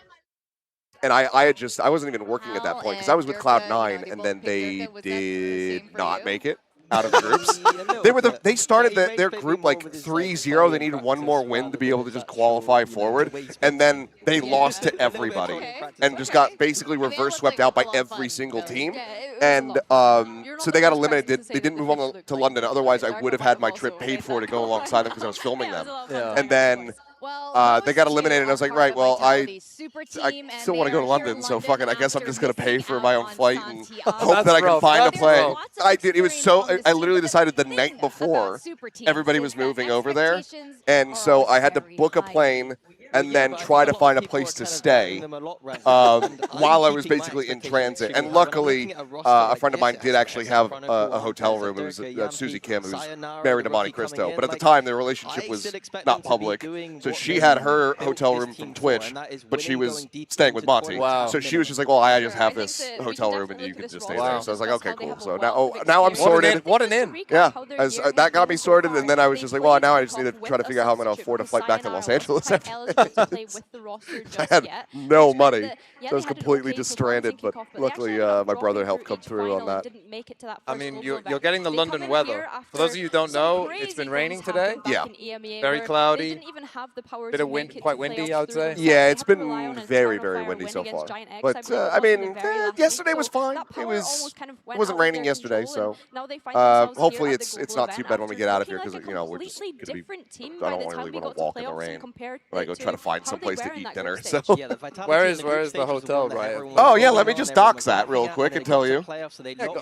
I wasn't even working at that point because I was with Cloud9, and then they did not make it out of the groups. They started their group like 3-0. They needed one more win to be able to just qualify forward, and then they lost to everybody and just got basically reverse swept out by every single team. And so they got eliminated. They didn't move on to London. Otherwise, I would have had my trip paid for to go alongside them because I was filming them. And then they got eliminated, and I was like, right, well, I still want to go to London, so fucking, I guess I'm just going to pay for my own flight and hope that I can find a plane. I did. It was so, I literally decided the night before everybody was moving over there, and so I had to book a plane and then try to find a place to stay while I was basically in transit. And luckily, a friend of mine did actually have a hotel room. It was Susie Kim, who's married to Monte Cristo. But at the time, their relationship was not public. So she had her hotel room from Twitch, but she was staying with Monty. Wow. So she was just like, well, I just have this hotel room, and you can just stay there. So I was like, okay, cool. So now I'm sorted. What an in. Yeah, that got me sorted, and then I was just like, well, now I just need to try to figure out how I'm going to afford a flight back to Los Angeles. I had no money, so I was completely just stranded, but luckily my brother helped come through on that. I mean, you're getting the London weather. For those of you who don't know, it's been raining today. Yeah. Very cloudy. Bit of wind, quite windy, I would say. Yeah, it's been very, very windy so far. But, I mean, yesterday was fine. It wasn't raining yesterday, so hopefully it's not too bad when we get out of here, because, you know, we're just going to be, I don't really want to walk in the rain. When I go try to find some place to eat dinner. So where is the hotel, right? Oh yeah, let me just dox that real quick and tell you. Yeah,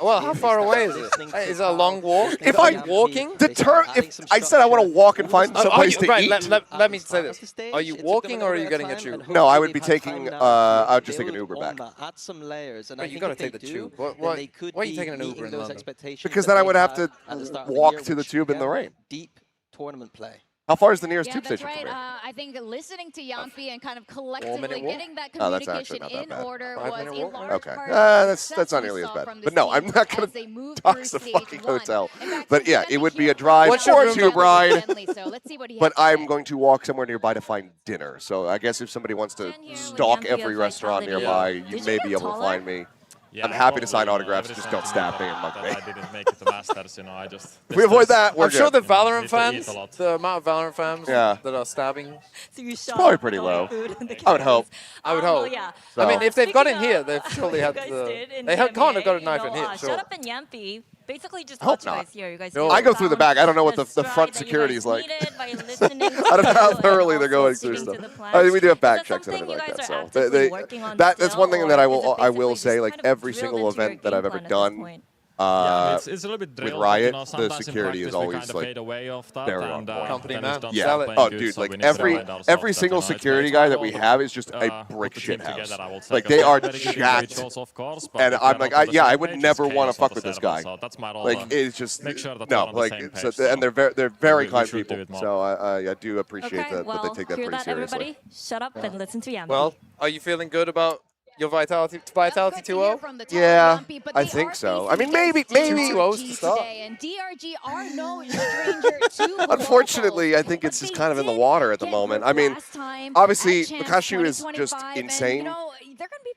well, how far away is it? Is it a long walk? If I'm walking, if I said I want to walk and find some place to eat. Let me say this: are you walking or are you getting a tube? No, I would be taking. I would just take an Uber back. But you gotta take the tube. Why are you taking an Uber in London? Because then I would have to walk to the tube in the rain. Deep tournament play. How far is the nearest tube that's station right. from here? I think listening to Yampi and kind of collectively walk? getting that Oh, that's actually communication not that in bad. order 5-minute was a walk? large Okay, part that's not nearly as bad. But no, I'm not going to dox the fucking hotel. But yeah, it would be a drive or a tube ride. But I'm going to walk somewhere nearby to find dinner. So I guess if somebody wants to stalk every restaurant nearby, you may be able to find me. Yeah, I'm happy to sign autographs, just don't stab me and mug me. I didn't make it to Masters, you know, I just... If we avoid that, we're I'm sure good. the Valorant Need to eat fans, a lot. the amount of Valorant fans that are stabbing, It's probably pretty low. I would hope. I would hope. Yeah. I mean, if they've got it here, they've surely you had guys the... did in They the can't have got a NBA, knife you in know, here, sure. Shut Up and Yampi basically just Hope got you not. guys here. You guys No. did I go through the back. I don't know what the front security is like. I don't know how thoroughly they're going through stuff. I mean, we do have back checks and everything like that. So that's one thing that I will say. Like every single event that I've ever done. It's a little bit with drilled, Riot, you know, the sometimes in security is practice we always kind of like fade away off that, very and, on point. Company then it's man. done Yeah. start playing Oh, good, dude, so like we need to remind ourselves every that, single you know, it's security very guy that small, we have is just a put brick the team shit house. together, I would say, Like 'cause they they're are very good jacked. individuals, of course, but And if I'm they're like, not on the yeah, I same would page, never it's want to chaos fuck with this altogether, guy. so that's my role, Like it's just make sure that no, we're on the like same so page, and they're very we kind should do people. it more. So I do appreciate Okay, that well, they take that hear pretty that, seriously. everybody? Shut up and listen to Yampi. Well, are you feeling good about your Vitality 2-0? Yeah, I think so. I mean, maybe. 2-0s to start. And DRG are no stranger to Unfortunately, I think it's just kind of in the water at the moment. I mean, obviously, Makashu is just insane.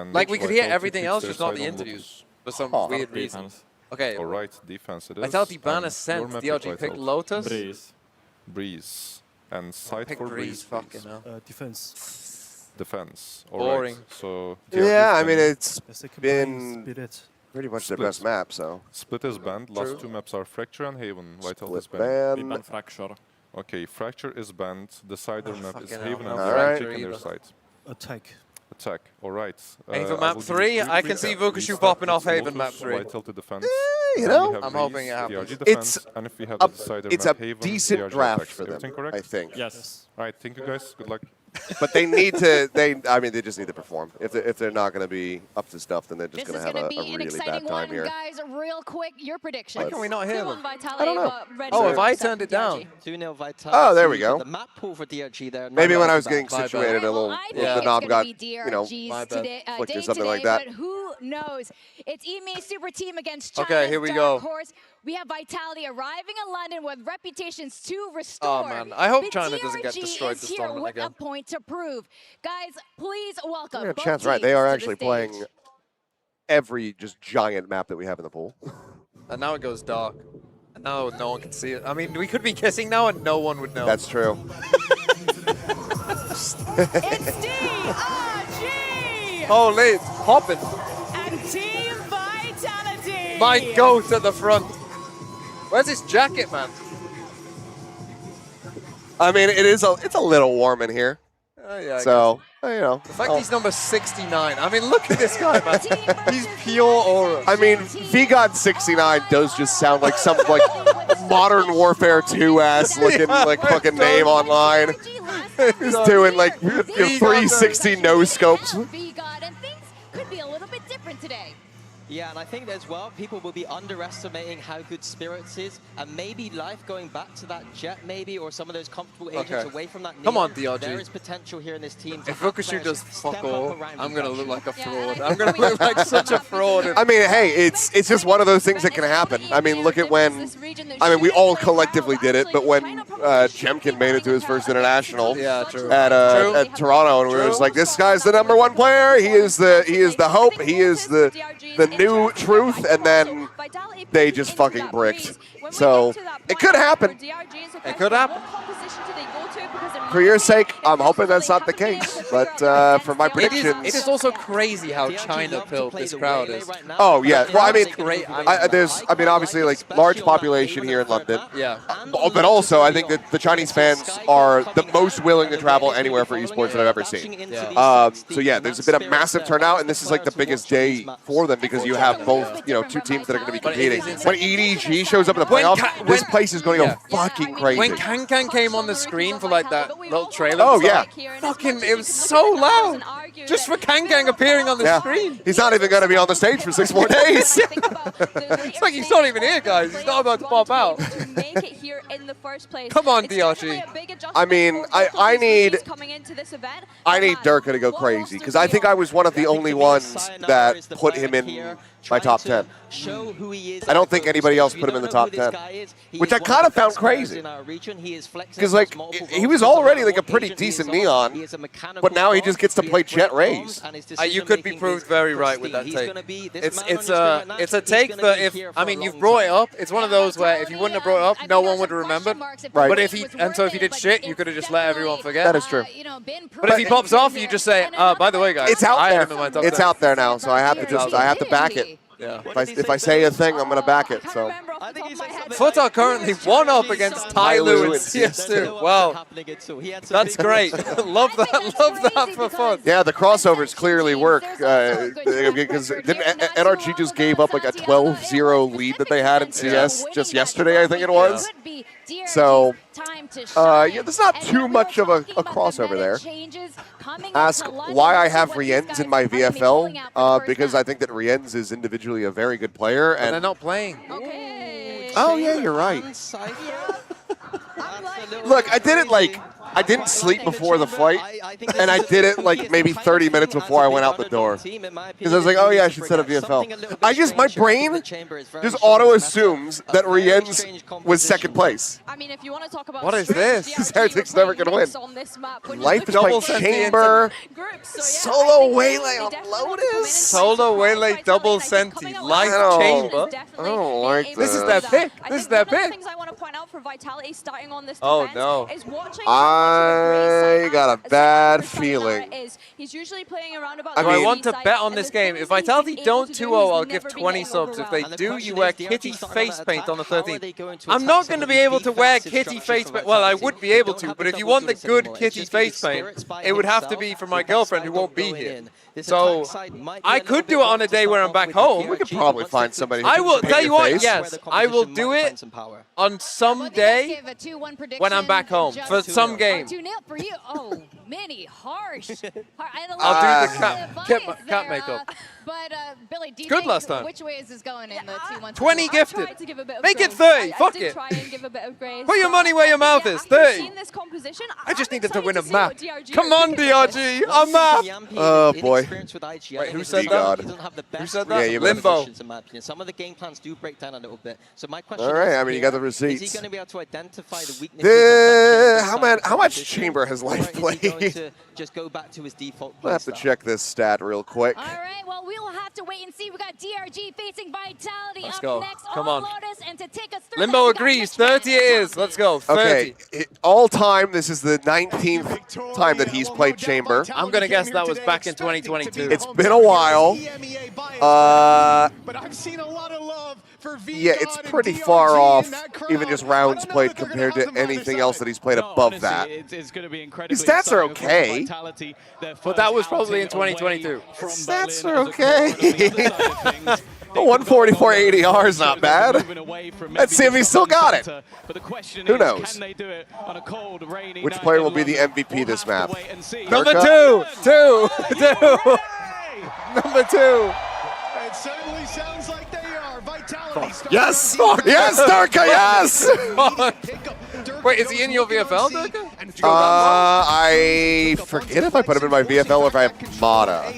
And Like, we could White hear Lotus everything picks else, their just not side the on interviews. Lotus. For some weird reason. Defense. Okay. All right, defense it is. Vitality Banner And sent. your map DRG pick, picked Vitality. Lotus. Breeze. Breeze. And side Pick for Breeze, Breeze. fucking please. hell. Defense. Defense. All Boring. right. So Yeah, I DRG mean, can- it's been pretty much their Split. best map, so. Split is banned. Last True. two maps are Fracture and Haven. Vitality is Split banned. We ban. ban Fracture. Okay, Fracture is banned. The cider map is fucking Haven hell, and no DRG Fracture taking their either. side. Attack. Attack. All right. Aim for I map will give 3. you I three can see recaps. Vukushu Restart popping off with Haven map Lotus, 3. Vitality defense. you Then know. we have I'm hoping Breeze, it happens. DRG defense, It's and if we have a, the decider it's map a Haven, decent DRG draft attacks. for them, Everything correct? I think. Yes. All right, thank you guys. Good luck. But they need to. I mean, they just need to perform. If they're not going to be up to stuff, then they're just going to have a really bad time here. Guys, real quick, your prediction. Why can we not hear them? I don't know. Oh, have I turned it down? 2-0 Vitality. Oh, there we go. The map pool for DRG there. Maybe when I was back. getting situated, a little, the knob got, flicked or something like that. But who knows? It's EME Super Team against China's Okay, here we Dark go. Horse. We have Vitality arriving in London with reputations to restore. Oh man, I hope But China doesn't get DRG destroyed is this here tournament with again. a point to prove. Guys, please welcome. You have a both chance, right? They teams are to the actually stage. playing every just giant map that we have in the pool. And now it goes dark. And now no one can see it. I mean, we could be kissing now and no one would know. That's true. It's DRG! Holy, it's popping. And Team Vitality! My goat at the front. Where's his jacket, man? I mean, it's a little warm in here. Yeah, so, you know. The fact he's number 69. I mean, look at this guy, man. He's pure aura. I mean, VGod 69 does just sound like some like Modern Warfare 2 ass looking like fucking name online. He's doing like 360 no scopes. VGod, and things could be a little bit different today. Yeah, and I think as well, people will be underestimating how good Spirits is, and maybe Life going back to that Jet maybe, or some of those comfortable agents away from that Come on, Neon. DRG. There is potential here in this team. If Fukushu does fuck all, I'm going to look like a fraud. I'm going to look like such a fraud. I mean, hey, it's just one of those things that can happen. I mean, look at when, I mean, we all collectively did it, but when Jemkin made it to his first international at Toronto, and we were just like, this guy's the #1 player. He is the hope. He is the new truth, and then they just fucking bricked. So it could happen. It could happen. For your sake, I'm hoping that's not the case. But for my predictions, it is also crazy how China-filled this crowd is. Oh yeah, well I mean, Great. there's obviously like large population here in London. Yeah. But also I think that the Chinese fans are the most willing to travel anywhere for esports that I've ever seen. So yeah, there's been a massive turnout, and this is like the biggest day for them because you have both, two teams that are going to be competing. When EDG shows up in the playoffs, this place is going to go fucking crazy. When Kankan came on the screen for like that little trailer, Oh yeah, fucking, it was so loud. Just for Kankan appearing on the screen. He's not even going to be on the stage for 6 more days. It's like he's not even here, guys. He's not about to pop out. Come on, DRG. I mean, I need Durka to go crazy because I think I was one of the only ones that put him in my top 10. I don't think anybody else put him in the top 10, which I kind of found crazy. Because like he was already like a pretty decent Neon, but now he just gets to play Jet Rays. You could be proved very right with that take. It's a take that if you've brought it up. It's one of those where if you wouldn't have brought it up, no one would have remembered. Right. But if he did shit, you could have just let everyone forget. That is true. But if he pops off, you just say, by the way, guys, It's out I there. had him in my top It's 10. out there now, so I have to back it. Yeah. If I say a thing, I'm going to back it. So. Foot are currently 1-up against Tyloo and CS2. Wow, that's great. Love that for Foot. Yeah, the crossovers clearly work because NRG just gave up like a 12-0 lead that they had in CS just yesterday, I think it was. So, yeah, there's not too much of a crossover there. Ask why I have Rienz in my VFL, because I think that Rienz is individually a very good player. And they're not playing. Oh, yeah, you're right. Look, I didn't sleep before the flight, and I did it like maybe 30 minutes before I went out the door. Because I was like, oh yeah, I should set up VFL. My brain just auto-assumes that Rienz was second place. I mean, if you want to talk about What is this? Heretics never going to win. Life is Double by Chamber, Solo Waylay on Lotus. Solo Waylay double Senti. Life Chamber. I don't like this. Is their pick. This is their One of the pick. things I want to point out for Vitality starting on this Oh, defense no. is watching I got a bad feeling. he's usually playing around about I want to bet on this game. If Vitality don't 2-0, I'll give 20 subs. If they do, you wear Kitty face paint on the 13th. I'm not going to be able to wear Kitty face paint. Well, I would be able to, but if you want the good Kitty face paint, it would have to be for my girlfriend who won't be here. So I could do it on a day where I'm back home. We could probably find somebody who I can will paint tell your you what, face. yes, I will do it on some day when I'm back home. For some games, game. 2-0 for you. Oh, Mini, harsh. I'll do the cat makeup. But Billy, do you Good think last time. which way is this going in the 2-1? 20 gifted. tried to give a bit of Make it grace. 30. I Fuck did it. try and give a bit of grace. Put your but money where your mouth yeah, is. after 30. seeing this composition, I just I'm needed to win a excited see map. what DRG Come are on, cooking DRG. with. A map. Oh, boy. Wait, who said that? Who said that? Yeah, Limbo. Some of the game plans do break down a little bit. So my question All right, is I mean, you got the is he receipts. going to be able to identify the weaknesses? How much Chamber has life Or is he going played? to just go back to his default I'll have to playstyle? check this stat real quick. All right, well, we will have to wait and see. We got DRG facing Vitality Let's up go. next Come on on. Lotus, and to take us through Limbo this, we got agrees. Mitch 30 it is. Let's go. 30. Okay, all time, this is the 19th time that he's played Chamber. I'm going to guess that was back in 2022. It's been a while. But I've seen a lot of love for V. Yeah, it's pretty far off, even just rounds played compared to anything else that he's played above that. It's going to be incredibly His stats are exciting for okay. Vitality, their But that first was probably in outing away 2022. from Stats Berlin are as a core. And on the okay. other side of things, A 144 ADR is not bad. Let's see if he still got it. But the question Who is, knows? can they do it on a cold, rainy Which night player in will be the London? MVP this map? Number Durka? two. Number 2. It certainly sounds like they are. Vitality. Yes! Yes, Durka, yes! Wait, is he in your VFL, Durka? I forget if I put him in my VFL or if I have Mata.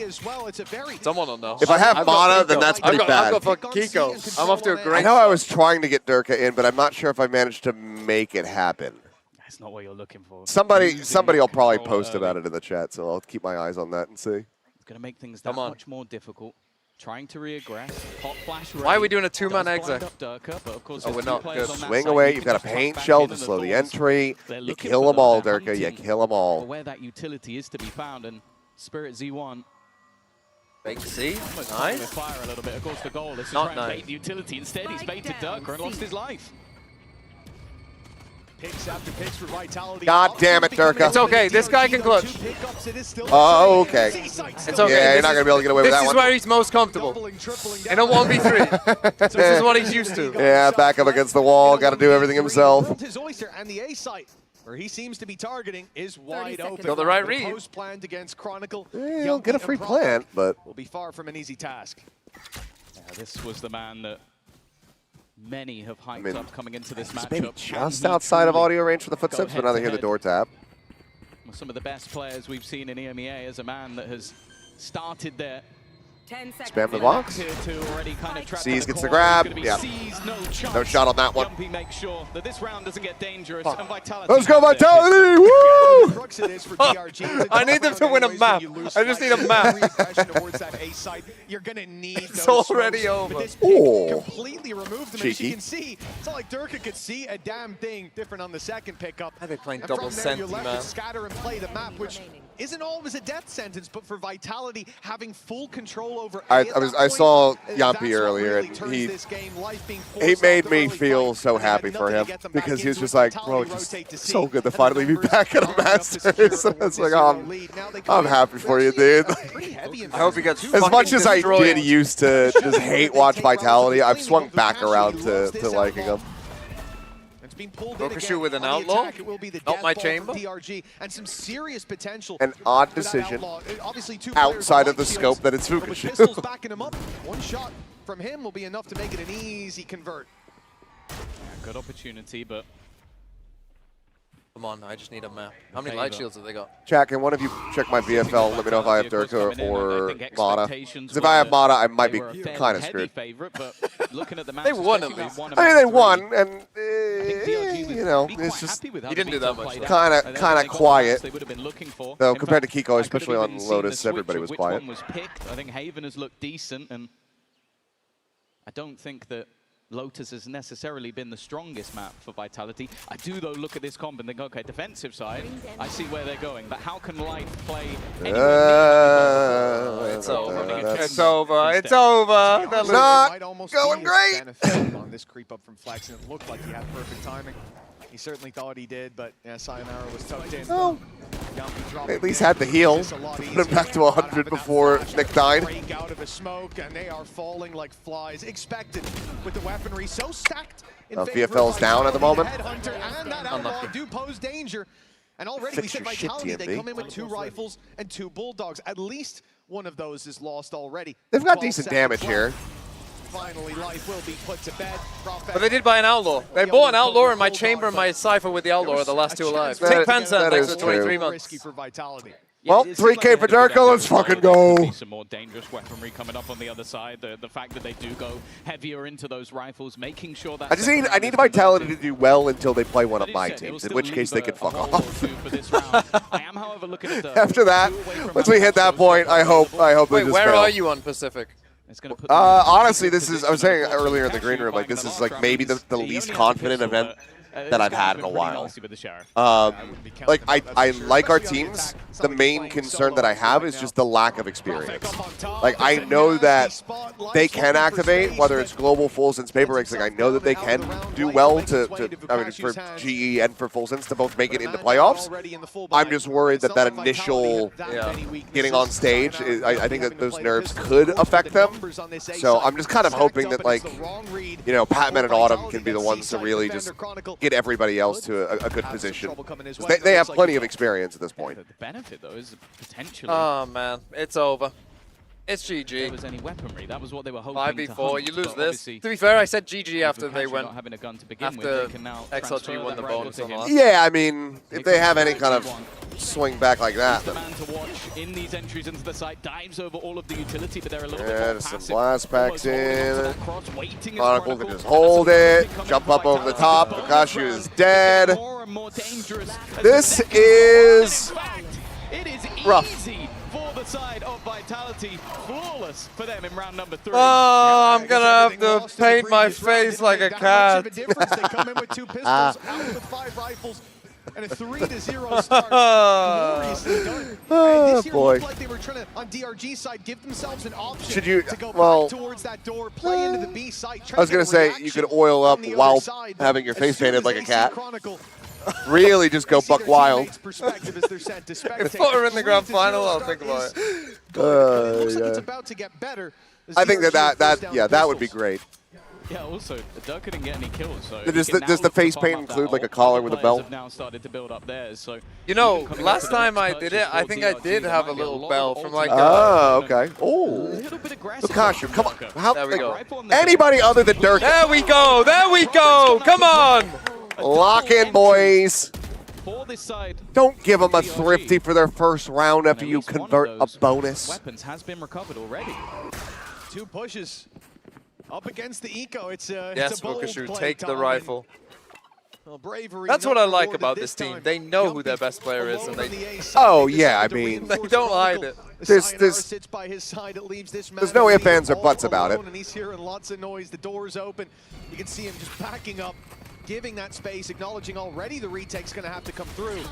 Someone will know. If I have I've got Mata, Kiko. then that's pretty bad. I've got Kiko. I'm off to a I great know I was trying to get Durka in, but I'm not sure if I managed to make it happen. That's not what you're looking for. Somebody will probably post about it in the chat, so I'll keep my eyes on that and see. It's going to make things that much more difficult. Trying to reaggress. Hot flash. Why are we doing a 2-man exec? Oh, we're not. Good. Swing away. You've got a paint shell to slow the entry. You kill them all, Durka. You kill them all. Where that utility is to be found, and Spirit Z1. Fake C. Almost Nice. fire a little bit. Of course, the goal is to Not try and nice. bait the utility. Instead, he's baited Durka and lost his life. Picks after picks for Vitality. God damn it, Durka. It's okay. This guy can clutch. Oh, okay. It's okay. Yeah, you're not going to be able to get away with that This one. is where he's most comfortable. In a 1v3. This is what he's used to. Yeah, back up against the wall. Got to do everything himself. His oyster and the A site, where he seems to be targeting, is wide open. Got the right read. Post planned against Chronicle. He'll get a free plant, but will be far from an easy task. Yeah, this was the man that many have hyped up coming into this matchup. maybe just outside of audio range for the footsteps, but now they hear the door tap. Some of the best players we've seen in EMEA as a man that has started there. Spam the box. Seas gets the grab. Yeah. No shot on that one. Make sure that this round doesn't get dangerous. And Vitality Let's go, Vitality! Woo! I need them to win a map. I just need a map. You're going to need It's already over. Completely removed them. As you Cheeky. can see, it's not like Durka could see a damn thing different on the second pickup. Are they playing And double from there, you're senti, left man? to scatter and play the map, which isn't always a death sentence, but for Vitality, having full control over I saw Yampi earlier, and he made me feel so happy for him because he was just like, bro, it's just so good to finally be back at a Masters. And it's like, I'm happy for you, dude. I hope he gets As much as I destroyed. did used to just hate watch Vitality, I've swung back around to liking them. Rokushu with an outlaw? Not my chamber? DRG and some serious potential. An odd for that decision outlaw. Obviously, two outside players of the with scope shields, that it's but with pistols Fukushu. backing him up. One shot from him will be enough to make it an easy convert. Good opportunity, but Come on, I just need a map. How many light shields have they got? Jack, can one of you check my VFL and let me know if I have Durka or Mata? 'Cause if I have Mata, I might be kind of screwed. They won at least. I mean, they won, and you know, it's just He didn't do that much. though. kind of quiet. they would have been looking for. Though In compared to fact, Kiko, I could have especially on even seen Lotus, the everybody switch was of quiet. Which one was picked? I think Haven has looked decent, and I don't think that Lotus has necessarily been the strongest map for Vitality. I do, though, look at this comp and think, okay, defensive side, I see where they're going. But how can Life play It's over. It's over. It's over. They're losing. Not going great. On this creep up from Flex, and it looked like he had perfect timing. He certainly thought he did, but yeah, Sayonara was tucked in. Oh. They at least had the heal. Put him back to 100 before Nick died. Break out of the smoke, and they are falling like flies. Expected with the weaponry so stacked. In favor of VFL's down at the moment. Headhunter and that outlaw do pose danger. And already Fix we said your shit, Vitality, they TMB. come in with 2 rifles and 2 bulldogs. At least one of those is lost already. They've got 12 decent seconds damage left. here. Finally, life will be put to bed. But they did buy an Outlaw. They bought an Outlaw, and my Chamber and my Cypher with the Outlaw are the last 2 alive. Take Panzer, thanks for 23 months. Risky for Vitality. Well, 3K for Durko, let's fucking go. Some more dangerous weaponry coming up on the other side. The fact that they do go heavier into those rifles, making sure that I need Vitality to do well until they play one of my teams, in which case they can fuck off. I am, however, looking at the After that, once we hit that point, I hope they Wait, just where fail. are you on Pacific? Honestly, this is, I was saying earlier in the green room, like this is like maybe the least confident event that I've had in a while. Like I like our teams. The main concern that I have is just the lack of experience. Like I know that they can activate, whether it's global, full sense, paper breaks. Like I know that they can do well to I mean for GE and for full sense to both make it into playoffs. I'm just worried that initial getting on stage, I think that those nerves could affect them. So I'm just kind of hoping that like Patman and Autumn can be the ones to really just get everybody else to a good position. They have plenty of experience at this point. The benefit, though, is potentially... Oh, man. It's over. It's GG. If there was any weaponry, that was what they were hoping 5v4, you lose this. To be fair, I said GG after they went, having a gun to begin after with, they can now XLG won the bonus on the last. Yeah, I mean, if they have any kind of swing back like that. The man to watch in these entries into the site, dives over all of the utility, but they're a little bit Yeah, more some passive. blast packs in. Waiting as Chronicle can just hold it, jump up over the top. Bukashu is dead. This is rough. For the side of Vitality, flawless for them in round number 3. Oh, I'm gonna have to paint my face like a cat. They come in with 2 pistols, out with 5 rifles, and a 3-0 start. Gloriously done. And this year looked like they were trying to, on DRG side, give themselves an option to go back towards that door, play into the B site. I was gonna say you could oil up while having your face painted like a cat. Really just go buck wild. If we're in the grand final, I'll think about it. Looks like it's about to get better. I think that would be great. Yeah, also, Dirk couldn't get any kills, so... Does the face paint include like a collar with a belt? Now started to build up theirs, so last time I did it, I think I did have a little bell from like... Oh, okay. Oh. Bukashu, come on. How, there we go. Anybody other than Dirk? There we go! There we go! Come on! Lock in, boys. For this side, don't give them a thrifty for their first round after you convert a bonus. Weapons has been recovered already. 2 pushes up against the eco. It's a Bukashu, take the rifle. Well, bravery. That's what I like about this team. They know who their best player is, and they. Oh yeah, I mean, they don't hide it. There's no ifs, ands, or buts about it. And he's hearing lots of noise. The door's open. You can see him just backing up, giving that space, acknowledging already the retake's going to have to come through.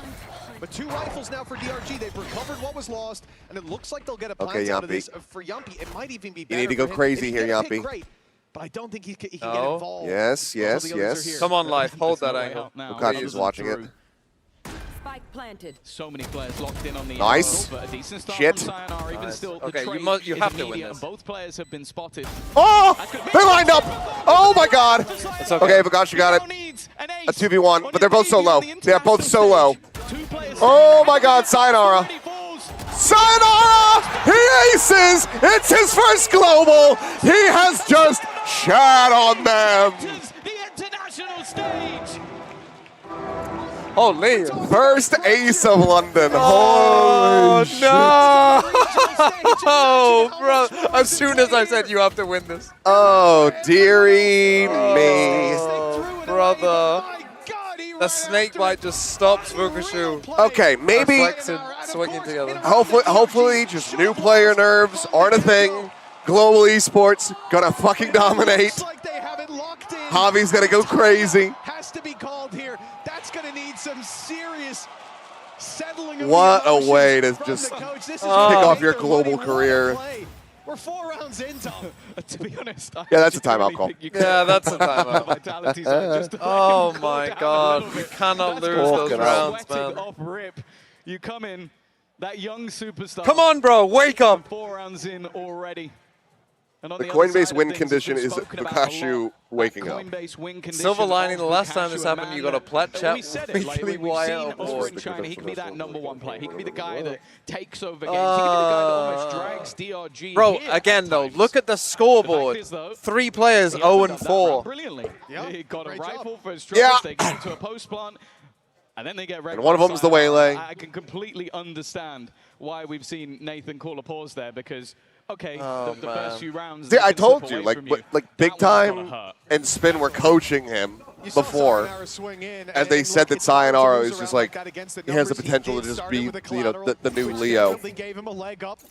But 2 rifles now for DRG. They've recovered what was lost, and it looks like they'll get a plant out of this. For Yumpy, it might even be better. You need to go crazy here, Yumpy. Great, but I don't think he can get involved. Yes. Come on, Life. Hold that angle. Bukashu's watching it. Spike planted. So many players locked in on the nice. But a decent start Shit. from Sayonara, even still, okay, the you have to win this. Both players have been spotted. Oh! They're lined up! Oh my god! It's okay, Bukashu got it. A 2v1, but they're both so low. They're both so low. Oh my god, Sayonara. Sayonara! He aces! It's his first global! He has just shat on them! The international stage! Holy. First ace of London. Oh, holy no! Oh, bro. As soon as I said you have to win this. Oh, dearie me. Brother. The snake bite just stops Bukashu. Okay, maybe. Swinging together. Hopefully, just new player nerves aren't a thing. Global esports gonna fucking dominate. Javi's gonna go crazy. Has to be called here. That's gonna need some serious settling. What a way to just kick off your global career. We're 4 rounds in, Tom. To be honest, yeah, that's a timeout call. Yeah, that's a timeout. Oh my god, we cannot lose those rounds, man. Off rip. You come in, that young superstar. Come on, bro, wake up. 4 rounds in already. And on The the other Coinbase side of win things, condition it's is been spoken about a Bukashu lot. waking up. Coinbase win condition Silver lining, the of last time this Bukashu, a happened, you man got a plat that- chat. We said it, like, weekly we've seen wire over in China, he can be that #1 player. He can be the guy that takes over games. He can be the guy that almost drags DRG. Bro, here again at though, times. look at the scoreboard. The fact is, though, 3 players, he 0 opened and up that 4. round brilliantly. He got a rifle for his Yeah. trophy. They get into a post plant. And then they get wrecked. And one of them's the by Waylay. I can completely understand why we've seen Nathan call a pause there because, okay, the first few rounds. See, they I can told slip you, away like, from you. Big That one's gotta Time hurt. and Spin were coaching him before, and they said that Sayonara is just like, he has the potential to just be, you know, the new Leo. Gave him a leg up.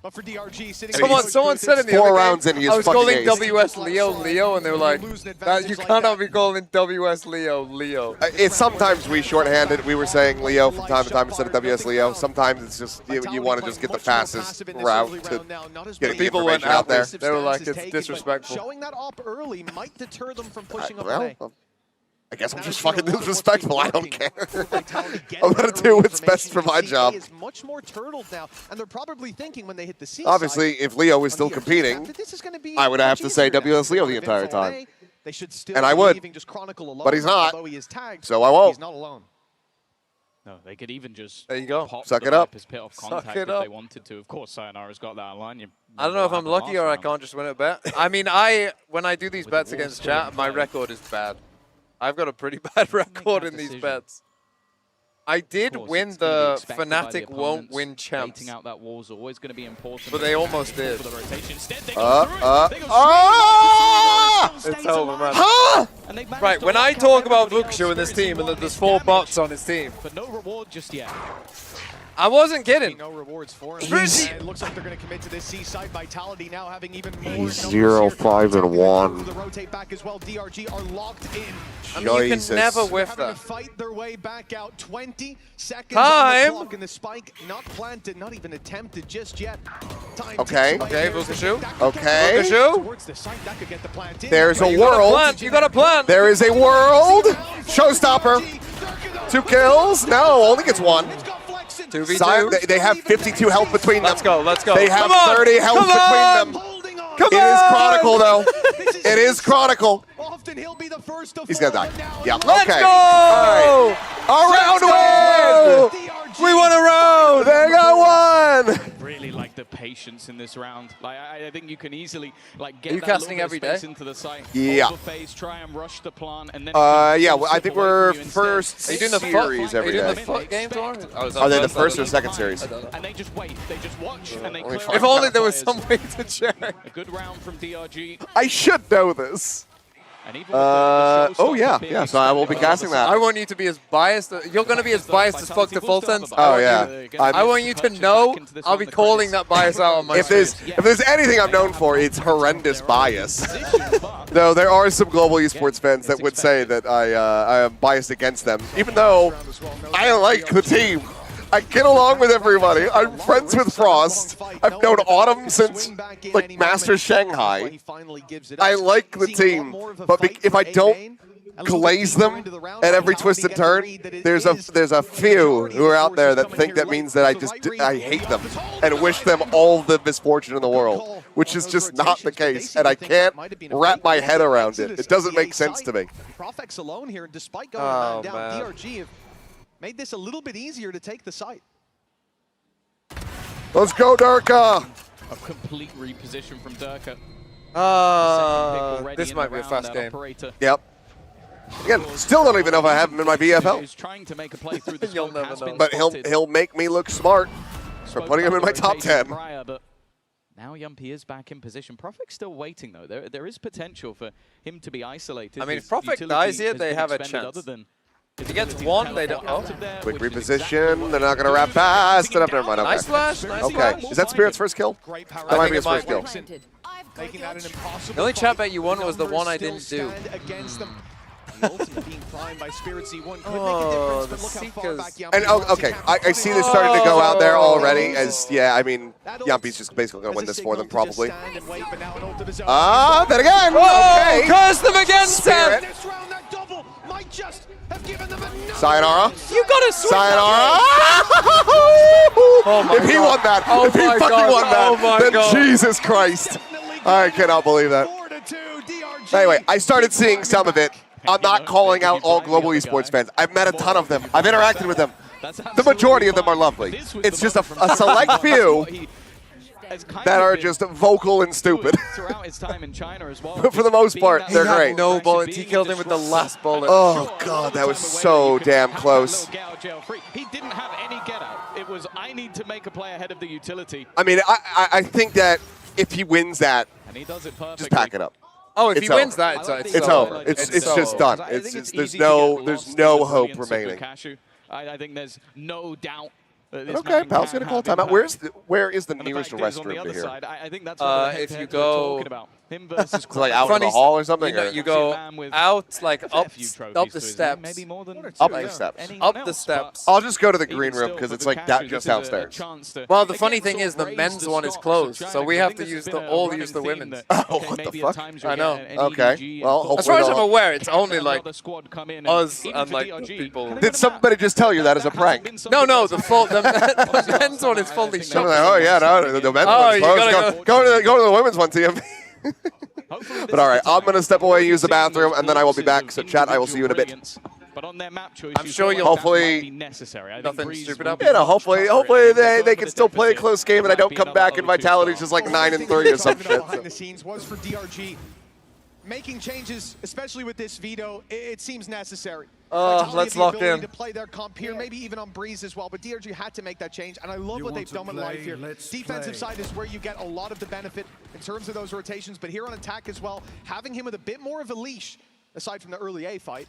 But for DRG, sitting Someone said in the 4 other rounds game, and he I is was fucking calling aced. WS Leo, and they were like, you cannot be calling WS Leo. It's sometimes we shorthand it. We were saying Leo from time to time instead of WS Leo. Sometimes it's just you want to just get the fastest route to get the People went information out there. They were like, it's disrespectful. Showing that up early might deter them from pushing up Well, play. I guess I'm just fucking disrespectful. I don't care. I'm gonna do what's best for my job. Is much more turtled now, and they're probably thinking when they hit the C Obviously, if Leo was still competing, I would have to say WS Leo the entire time. They should still And I would, just Chronicle alone, but he's not, although he is tagged, so I won't. He's not alone. No, they could even just there you go. pop Suck the it up. Viper's pit off Suck contact it if up. they wanted to. Of course, Sayonara's got that line. I don't know if I'm lucky or I can't just win a bet. I mean, when I do these bets against chat, my record is bad. I've got a pretty bad record in these bets. I did win the Fnatic won't win champs, Out that wall's always going to be important. but they almost did. For the rotation. Instead, they It's over, man. Right, when I talk about Vukshu and this team and that there's 4 bots on his team, but no reward just yet. I wasn't kidding. No rewards for him. It looks like they're going to commit to this C-side. Vitality now having even more. 0-5-1. The rotate back as well. DRG are locked in. I mean, you can never whiff Having that. to fight their way back out. 20 seconds Time. on the clock, and the spike not planted, not even attempted just yet. Time Okay. Okay, Vukshu. Okay. Vukshu. towards the site. That could get the plant in. There's a You got a world. plan. You got a plan. There is a world. Showstopper. 2 kills. No, only gets 1. 2v2. They have 52 health between them. Let's go. Let's go. They have Come on. 30 health Come on. between them. Come It is on. Chronicle, though. It is Chronicle. Often he'll be the first to He's gonna die. Yeah. Let's Okay. go. All right. A round win. We won a round. They got 1. Really like the patience in this round. Like I think you can easily like get Are you that casting little bit of every space day? into the site. Yeah. Overphase, try and rush the plant, and then. Yeah. Well, I think we're first Are you doing the series every Are you doing day. the FUT game tomorrow? Are they the first or second series? And they just wait. They just watch and they Only clear five. out If only the there was players. some way to check. A good round from DRG. I should know this. And even with the Oh yeah, being yeah. So I will be extended casting that. I want you to be as biased. You're going to be as biased as fuck to full sense. Oh yeah. I want you to know I'll be calling that bias out on my If there's anything I'm known for, it's horrendous bias. Though there are some global esports fans that would say that I am biased against them, even though I like the team. I get along with everybody. I'm friends with Frost. I've known Autumn since like Master Shanghai. I like the team, but if I don't glaze them at every twist and turn, there's a few who are out there that think that means that I hate them and wish them all the misfortune in the world, which is just not the case, and I can't wrap my head around it. It doesn't make sense to me. Profex alone here, and despite going down, DRG have made this a little bit easier to take the site. Let's go, Durka! A complete reposition from Durka. This might be a fast game. Yep. Again, still don't even know if I have him in my VFL. He's trying to make a play through the You'll smoke, never has know. been But spotted. he'll make me look smart for putting him in my top 10. Prior, but now Yumpy is back in position. Profec's still waiting though. There is potential for him to be isolated. I mean, His if Profec utility dies here, has they been have a expended chance. other than If he gets 1, they don't. Oh. Quick reposition. They're not going to wrap fast enough. Never mind. Okay. Nice flash. Nice Okay. flash. Is that Spirit's first kill? That might be his first kill. Making that an impossible The only chat bet fight. you won was the one I Numbers didn't do. still stand against them. The ultimate being primed by Spirit C1 could Oh, make a difference, but look how far back Yumpy And was. okay, I see this starting to go out there already. As I mean, Yumpy's just basically going to win this for them probably. Then again, okay. Curse them again, Spirit. Sam. This round, that double might just have given them another. Sayonara. You got to switch. Sayonara. Oh my If he God. won that, Oh if he my fucking God. won that, Oh my then God. Jesus Christ. I cannot believe that. Anyway, I started seeing some of it. I'm not calling out all global esports fans. I've met a ton of them. I've interacted with them. The majority of them are lovely. It's just a select few that are just vocal and stupid. But for the most part, they're great. No bullets. He killed him with the last bullet. Oh, God, that was so damn close. He didn't have any get out. It was, I need to make a play ahead of the utility. I mean, I think that if he wins that, And he does it perfectly. just pack it up. Oh, if It's he wins over. that, it's over. over. It's so just over. done. I think it's There's easy to get no lost no in the hope brilliance of remaining. Lukaku. I think there's no doubt that this Okay, man Pal's can gonna call have timeout. impact. Where is the And nearest fact is, on the restroom to other here? side, I think that's what the If you head-to-heads go, are talking about. Him versus It's like out in the hall or something? You, know, or- you go out, like up the steps. Maybe more than Up the steps. Up the steps. I'll just go to the green room because it's like that just downstairs. Well, the funny thing is the men's one is closed, so we have to use all use the women's. Oh, what the fuck? I know. Okay. Well, hopefully as far as I'm they'll- aware, it's only like us and like the people. Did somebody just tell you that as a prank? No, the men's one is fully shut. Like, oh yeah, no, the men's one's closed. Go to the women's one, TM. But all right, I'm gonna step away, use the bathroom, and then I will be back. So chat, I will see you in a bit. But on their map choice, I'm sure you'll hopefully necessary. I nothing think stupid up. You know, hopefully they can still play a close game, and I don't come back and Vitality's just like 9-3 or some shit. Behind the scenes was for DRG. Making changes, especially with this veto, it seems necessary. Let's lock in. To play their comp here, maybe even on Breeze as well, but DRG had to make that change, and I love what they've done with life here. Defensive side is where you get a lot of the benefit in terms of those rotations, but here on attack as well, having him with a bit more of a leash, aside from the early A fight,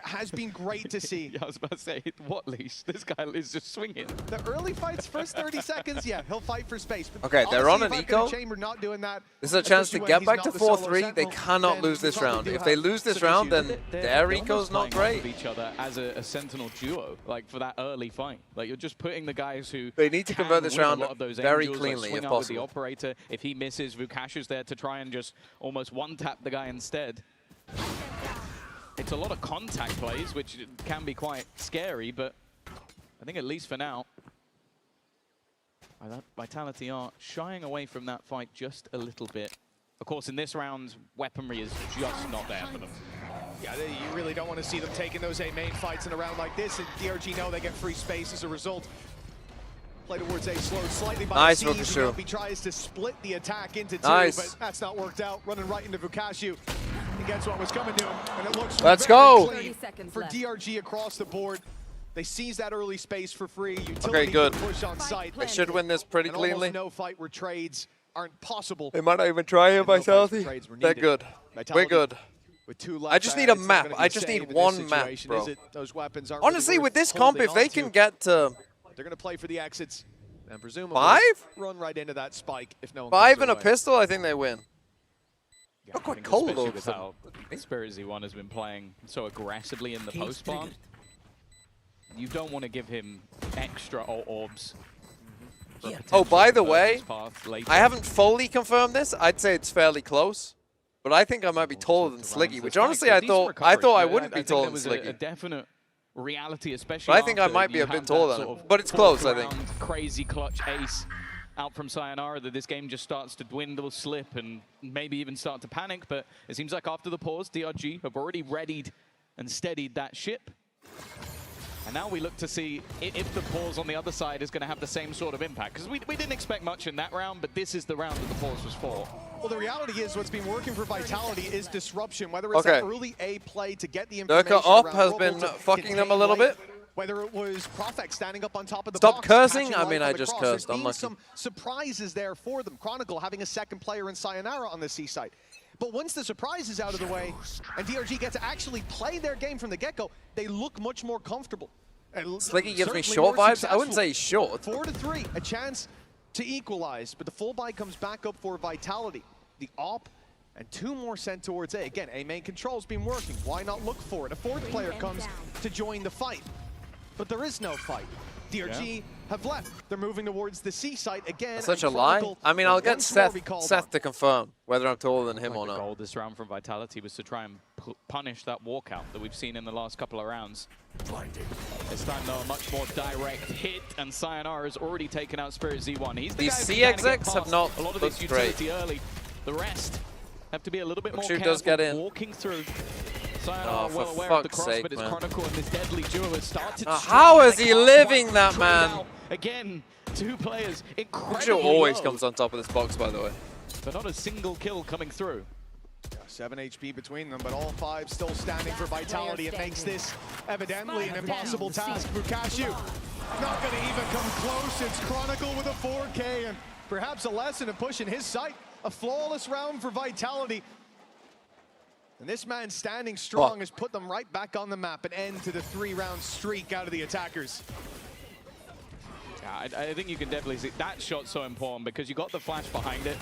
has been great to see. Yeah, I was about to say, what leash? This guy is just swinging. The early fights, first 30 seconds, yeah, he'll fight for space. But Okay, they're on an obviously, eco. Chamber not doing that, This is a chance to especially when get he's back to not the solo 4-3. They sentinel, cannot then lose this we probably round. do If they have lose this some round, issues. then They're their almost eco's not playing off great. of each other as a sentinel duo, like for that early fight. Like you're just putting the guys who They need to can convert this win a round lot of those very angles, cleanly, like swing if out with the possible. operator. If he misses, Vukashu's there to try and just almost one-tap the guy instead. It's a lot of contact plays, which can be quite scary, but I think at least for now, Vitality are shying away from that fight just a little bit. Of course, in this round, weaponry is just not there for them. Yeah, you really don't want to see them taking those A main fights in a round like this, and DRG know they get free space as a result. Play towards A, slowed slightly by Nice, C. Vukashu. He tries to split the attack into two, Nice. but that's not worked out. Running right into Vukashu. He gets what was coming to him, and it looks Let's very go. clean for DRG across the board. They seize that early space for free. Utility Okay, good. push on site. They should win this pretty and cleanly. almost no fight where trades aren't possible. They might not even try it, And no fights Vitality. where trades were They're needed. good. We're Vitality good. With two left, I just need a it's not map. gonna be I the just same need in one this map, situation, bro. is it? Those weapons aren't Honestly, really with this worth comp, if holding they can onto. get to They're going to play for the exits and presumably 5? run right into that spike if no one 5 comes and a their way. pistol, I think they win. Yeah, Not I quite think cold, especially though, with how Spirit Z1 has been playing so aggressively in the post plant. You don't want to give him extra orbs. for a Oh, by the potential way, convergence path later. I haven't fully confirmed this. I'd say it's fairly close. But I think I might be taller than Sliggy, which honestly I thought I wouldn't be taller than There was a Sliggy. definite reality, especially But I think I after might be you a bit have taller that than sort him. of But it's close, I think. fourth-round crazy clutch ace out from Sayonara, that this game just starts to dwindle, slip, and maybe even start to panic. But it seems like after the pause, DRG have already readied and steadied that ship. And now we look to see if the pause on the other side is going to have the same sort of impact. Because we didn't expect much in that round, but this is the round that the pause was for. Well, the reality is what's been working for Vitality is disruption, whether it's Okay. that early A play to get the information Durka up around has Robo been to fucking them a contain little late, bit. Whether it was Profek standing up on top of the Stop box, cursing? catching I life mean, on I the just cross. cursed. There's I'm been lucky. some surprises there for them. Chronicle having a second player in Sayonara on the C side. But once the surprise is out of the way and DRG get to actually play their game from the get-go, they look much more comfortable. And Sliggy gives me certainly short more vibes. I wouldn't successful. say he's short. 4-3, a chance to equalize, but the full buy comes back up for Vitality. The AWP and 2 more sent towards A. Again, A main control's been working. Why not look for it? A 4th player comes to join the fight, but there is no fight. DRG have left. They're moving towards the C site again. That's such a and lie. Chronicle I mean, will I'll get once more be Seth called on. to confirm whether I'm taller than him or The not. goal this round from Vitality was to try and punish that walkout that we've seen in the last couple of rounds. This time, though, a much more direct hit, and Sayonara has already taken out Spirit Z1. He's the These guy who's trying to get CXX have past not a lot of looked this great. utility early. The rest have to be a little bit more Shoot careful does get in. walking through. Sayonara Oh, well for aware of the fuck's cross, sake, but his man. Chronicle and this deadly duo has started How strong. is They he can't living quite that, trade man? out. Again, two players incredibly Shoot always low, comes on top of this box, by the way. but not a single kill coming through. 7 HP between them, but all 5 still standing for Vitality. It makes this evidently an impossible task. Bukashu not going to even come close. It's Chronicle with a 4K, and perhaps a lesson of pushing his sight. A flawless round for Vitality. And this man standing strong has put them right back on the map, an end to the 3-round streak out of the attackers. Yeah, I think you can definitely see that shot's so important because you got the flash behind it.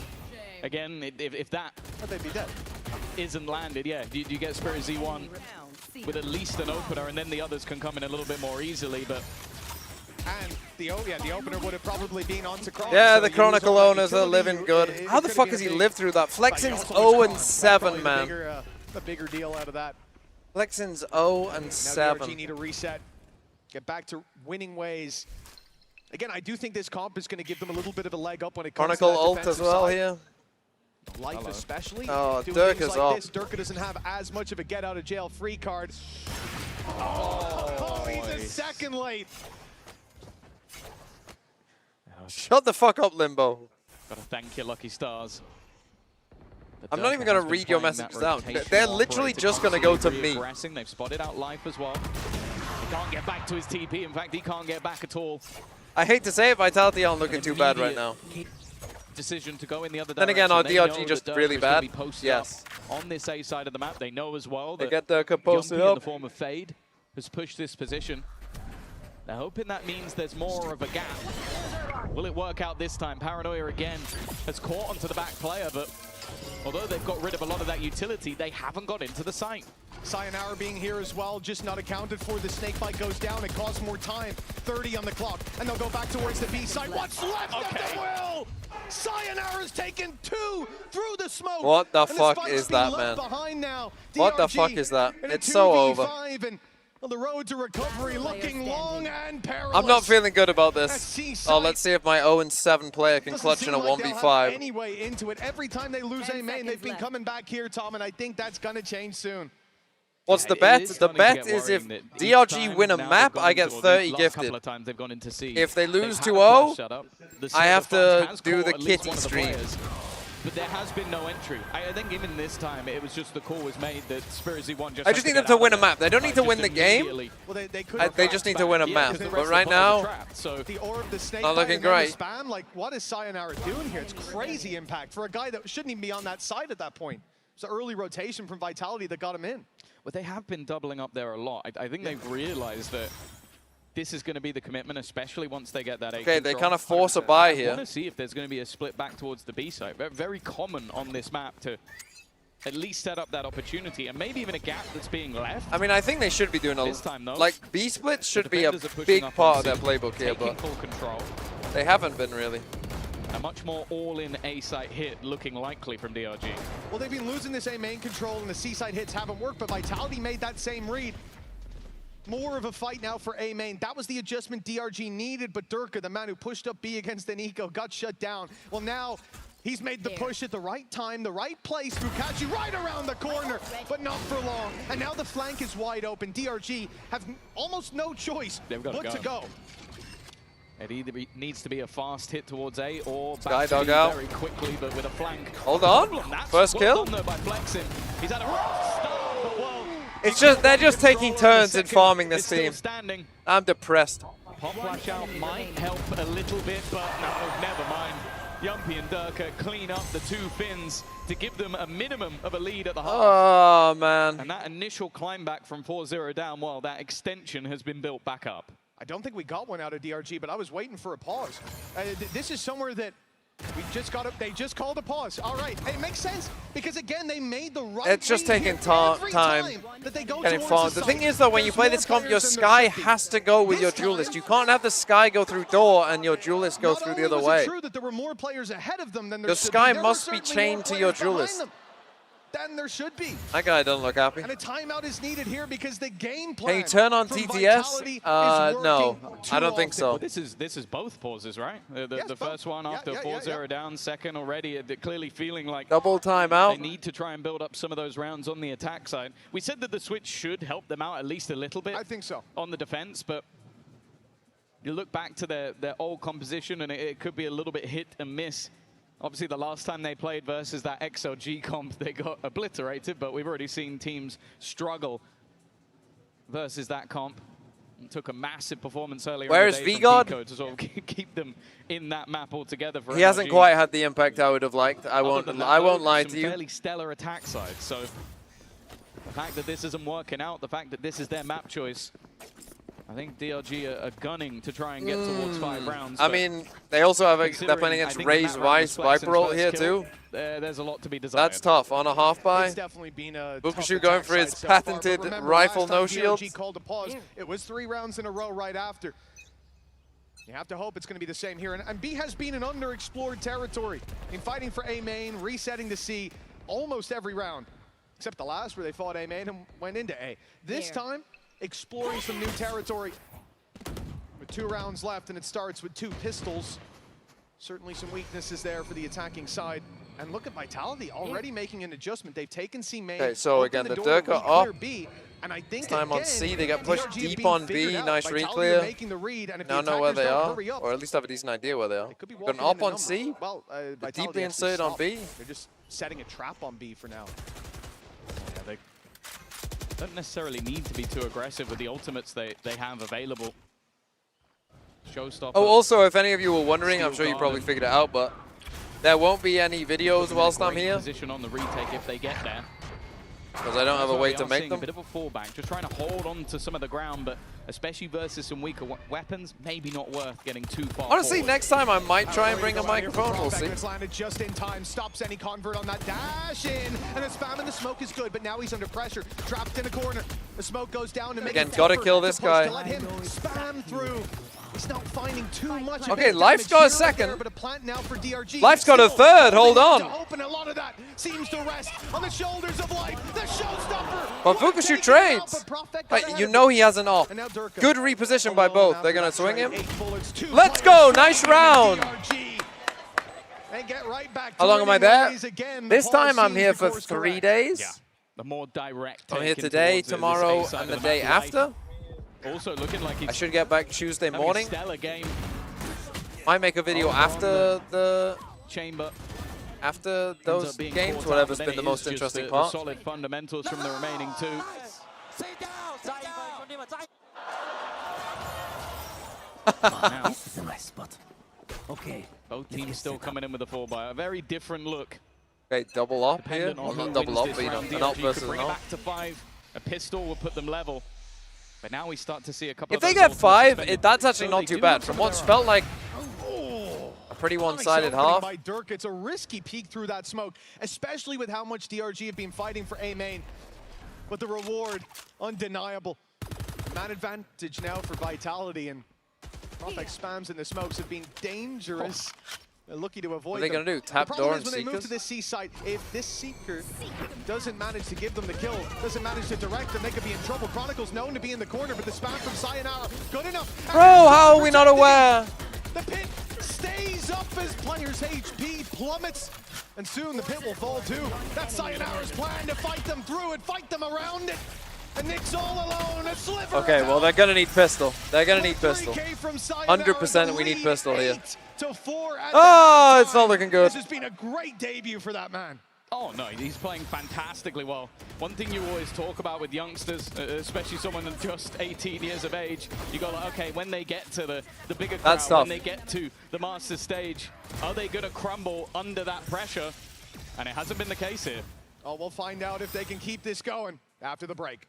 Again, if that they'd be dead. Isn't landed, yeah, you get Spirit Z1 with at least an opener, and then the others can come in a little bit more easily. But and the opener would have probably been onto Chronicle. Yeah, so the Chronicle owners are living good. How the fuck has he lived through that? Flexen's 0-7, man. A bigger deal out of that. Flexen's 0-7. Now DRG need a reset, get back to winning ways. Again, I do think this comp is going to give them a little bit of a leg up when it comes Chronicle to that ult as well side. here. Life especially. Oh, doing Dirk things is like off. this. Dirk doesn't have as much of a get out of jail free card. Oh, he's a second late. Shut the fuck up, Limbo. gotta thank your lucky stars. I'm not even going to read your messages out. They're literally just going to go to me. They've spotted out Life as well. He can't get back to his TP. In fact, he can't get back at all. I hate to say it, Vitality aren't looking too bad right now. Decision to go in the other Then direction. again, our They know DRG that just Dirk really is gonna bad. be posted Yes. up on this A side of the map. They know as well They that get Dirk posted Jumpy in up. the form of Fade has pushed this position. They're hoping that means there's more of a gap. Will it work out this time? Paranoia again has caught onto the back player, but although they've got rid of a lot of that utility, they haven't got into the site. Sayonara being here as well, just not accounted for. The snake bite goes down. It costs more time. 30 on the clock, and they'll go back towards the B side. What's left of the will? Sayonara's taken 2 through the smoke. What the and fuck is that, man? Now. What the fuck is that? It's so over. And on the road to recovery, looking long and perilous. I'm not feeling good about this. Oh, let's see if my 0-7 player can clutch in a 1v5. Anyway, into it. Every time they lose a main, they've been coming back here, Tom, and I think that's going to change soon. What's the bet? The bet is if DRG win a map, I get 30 gifted. If they lose 2-0, I have to do the kitty stream. But there has been no entry. I think even this time, it was just the call was made that Spirit Z1 just I just need them to win a map. They don't need to win the game. Well, They just need to win a map. But right now, the orb, the snake not looking bite, and then great. the spam, like, what is Sayonara doing here? It's crazy impact for a guy that shouldn't even be on that side at that point. It's an early rotation from Vitality that got him in. Well, they have been doubling up there a lot. I think they've realized that this is going to be the commitment, especially once they get that A okay, they control. kind of force a buy I here. want to see if there's going to be a split back towards the B side. Very common on this map to at least set up that opportunity, and maybe even a gap that's being left. I mean, I think they should be doing a This time, though, like B splits should be a defenders are pushing big up part on of their C, playbook here, taking but full control. they haven't been really. A much more all-in A-site hit looking likely from DRG. Well, they've been losing this A main control, and the C-side hits haven't worked, but Vitality made that same read. More of a fight now for A main. That was the adjustment DRG needed, but Durka, the man who pushed up B against Nico, got shut down. Well, now he's made the push at the right time, the right place. Bukachi right around the corner, but not for long. And now the flank is wide open. DRG have almost no choice but to go. It either needs to be a fast hit towards A or Sky back to dog B out. very quickly, but with a flank. Hold on. First kill. Done, though, by Flexin. He's had a rough start, but well, It's just they're just taking turns in farming this team. standing. I'm depressed. Pop flash out might help a little bit, but no, never mind. Yumpy and Durka clean up the 2 Finns to give them a minimum of a lead at the half. Oh, man. And that initial climb back from 4-0 down, well, that extension has been built back up. I don't think we got one out of DRG, but I was waiting for a pause. This is somewhere that we just got they just called a pause. All right, it makes sense because again they made the right. It's just taking time that they go getting towards farmed. The site. thing is, though, when you play this comp, your There's more Sky players than has to go with your duelist. You can't have the Sky go through door and your duelist go through the other Not only was way. it true that there were more players ahead of them than there Your should Sky be, there were must be certainly chained more to your players behind duelist. them. than there should be. That guy doesn't look happy. And a timeout is needed here because the game Can plan you turn on from TTS? Vitality is No, working I don't too think so. Well, this is both pauses, right? The first one after 4-0 down, second already. They're clearly feeling like double timeout. They need to try and build up some of those rounds on the attack side. We said that the switch should help them out at least a little bit. I think so. On the defense, but you look back to their old composition and it could be a little bit hit and miss. Obviously, the last time they played versus that XLG comp, they got obliterated, but we've already seen teams struggle versus that comp. It took a massive performance earlier. Where is VGod? To sort of keep them in that map altogether. For He hasn't NRG. quite had the impact I would have liked. I won't lie Some to you. fairly stellar attack side. So the fact that this isn't working out, the fact that this is their map choice, I think DRG are gunning to try and get towards 5 rounds. I mean, they also have they're playing against Raze Rice Viper ult here too. There's a lot to be desired. That's tough on a half buy. It's definitely been a Bukashu going for his patented rifle no shields. DRG called a pause. It was 3 rounds in a row right after. You have to hope it's going to be the same here. And B has been an underexplored territory in fighting for A main, resetting to C almost every round, except the last where they fought A main and went into A. This time, exploring some new territory with 2 rounds left, and it starts with 2 pistols. Certainly some weaknesses there for the attacking side. And look at Vitality already making an adjustment. They've taken C main. Okay, so again, the Dirk are up. B, and I think Time on C, they get pushed DRG deep on being B, figured nice out. read Vitality clear. are making the read, and if Now the know where attackers they don't are, hurry up, or at least have a decent idea where they are. could be Got an walking up into on C. number. Well, Vitality deeply actually inserted on stopped. B. They're just setting a trap on B for now. Yeah, they don't necessarily need to be too aggressive with the ultimates they have available. Showstopper. Oh, also, if any of you were wondering, I'm sure you probably figured it out, but there won't be any videos whilst I'm here, Position on the retake if they get there. because I don't have a way to make A them. bit of a fallback, just trying to hold on to some of the ground, but especially versus some weaker weapons, maybe not worth getting too far Honestly, forward. next time I might try and bring a microphone. We'll see. It's landed just in time, stops any convert on that dash in, and the spam in the smoke is good, but now he's under pressure, trapped in a corner. The smoke goes down and Again, gotta kill this guy. let him spam through. He's not finding too much. Okay, Life's got a second. But a plant now for DRG. Life's got a third. Hold on. Open a lot of that seems to rest on the shoulders of Life. The showstopper. But Bukashu trades. Like, you know he has an off. Good reposition by both. They're gonna swing him. Let's go. Nice round. How long am I there? This time I'm here for 3 days. Yeah, the more direct. I'm here take today, towards this tomorrow, A side and of the day map. after. Also looking like I should get back Tuesday having a morning. stellar game. Might make a video after the chamber. After those games, whatever's been the most interesting part. Solid fundamentals from the remaining 2. This is a nice spot. Okay. Both teams still coming in with a 4-by. A very different look. Okay, double up here. Dependent on Well, who not double wins up, this but you know, round. an up DRG versus could an bring it up. back to 5. A pistol will put them level. But now we start to see a couple If of they those get ultimates 5, suspended. that's actually So not they too do bad. have From some what's of felt like a pretty one-sided Nice opening half. by Dirk. It's a risky peek through that smoke, especially with how much DRG have been fighting for A main. But the reward, undeniable. Man advantage now for Vitality, and Prophet spams in the smokes have been dangerous. They're lucky to avoid What are they them. gonna do, tap the problem door is and when they move Seekers? to this C site, if this Seeker doesn't manage to give them the kill, doesn't manage to direct them, they could be in trouble. Chronicles known to be in the corner, but the spam from Sayonara, good enough. Bro, how are we not aware? The pit stays up as players' HP plummets, and soon the pit will fall too. That's Sayonara's plan, to fight them through it, fight them around it. And Nick's all alone, a sliver. Okay, well, they're gonna need pistol. They're gonna need pistol. 3K from Sayonara, 100% we need lead pistol here. 8-4 at Oh, the it's not looking good. This has been a great debut for that man. Oh no, he's playing fantastically well. One thing you always talk about with youngsters, especially someone that's just 18 years of age, you go like, okay, when they get to the bigger crowd, That's tough. when they get to the master stage, are they gonna crumble under that pressure? And it hasn't been the case here. Oh, we'll find out if they can keep this going after the break.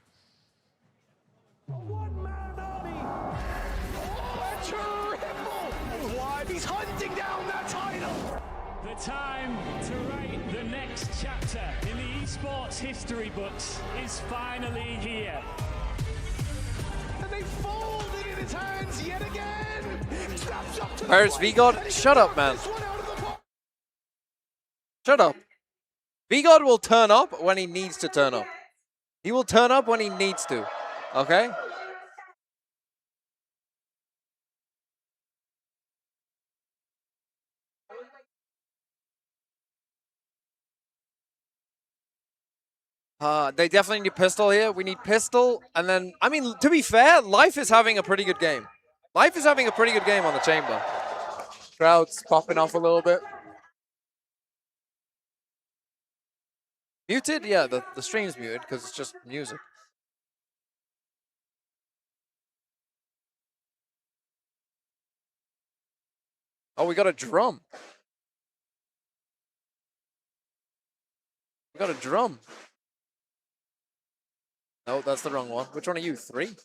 He's hunting down that title! The time to write the next chapter in the esports history books is finally here. And they fold it in his hands yet again! Snaps up to the Where's plate, VGod? and he Shut up, man. this one out of the park. Shut up. V-God will turn up when he needs to turn up. He will turn up when he needs to. Okay? They definitely need pistol here. We need pistol, and then, I mean, to be fair, Life is having a pretty good game. Life is having a pretty good game on the chamber. Crowd's popping off a little bit. Muted? Yeah, the stream's muted because it's just music. Oh, we got a drum. We got a drum. No, that's the wrong one. Which one are you? 3?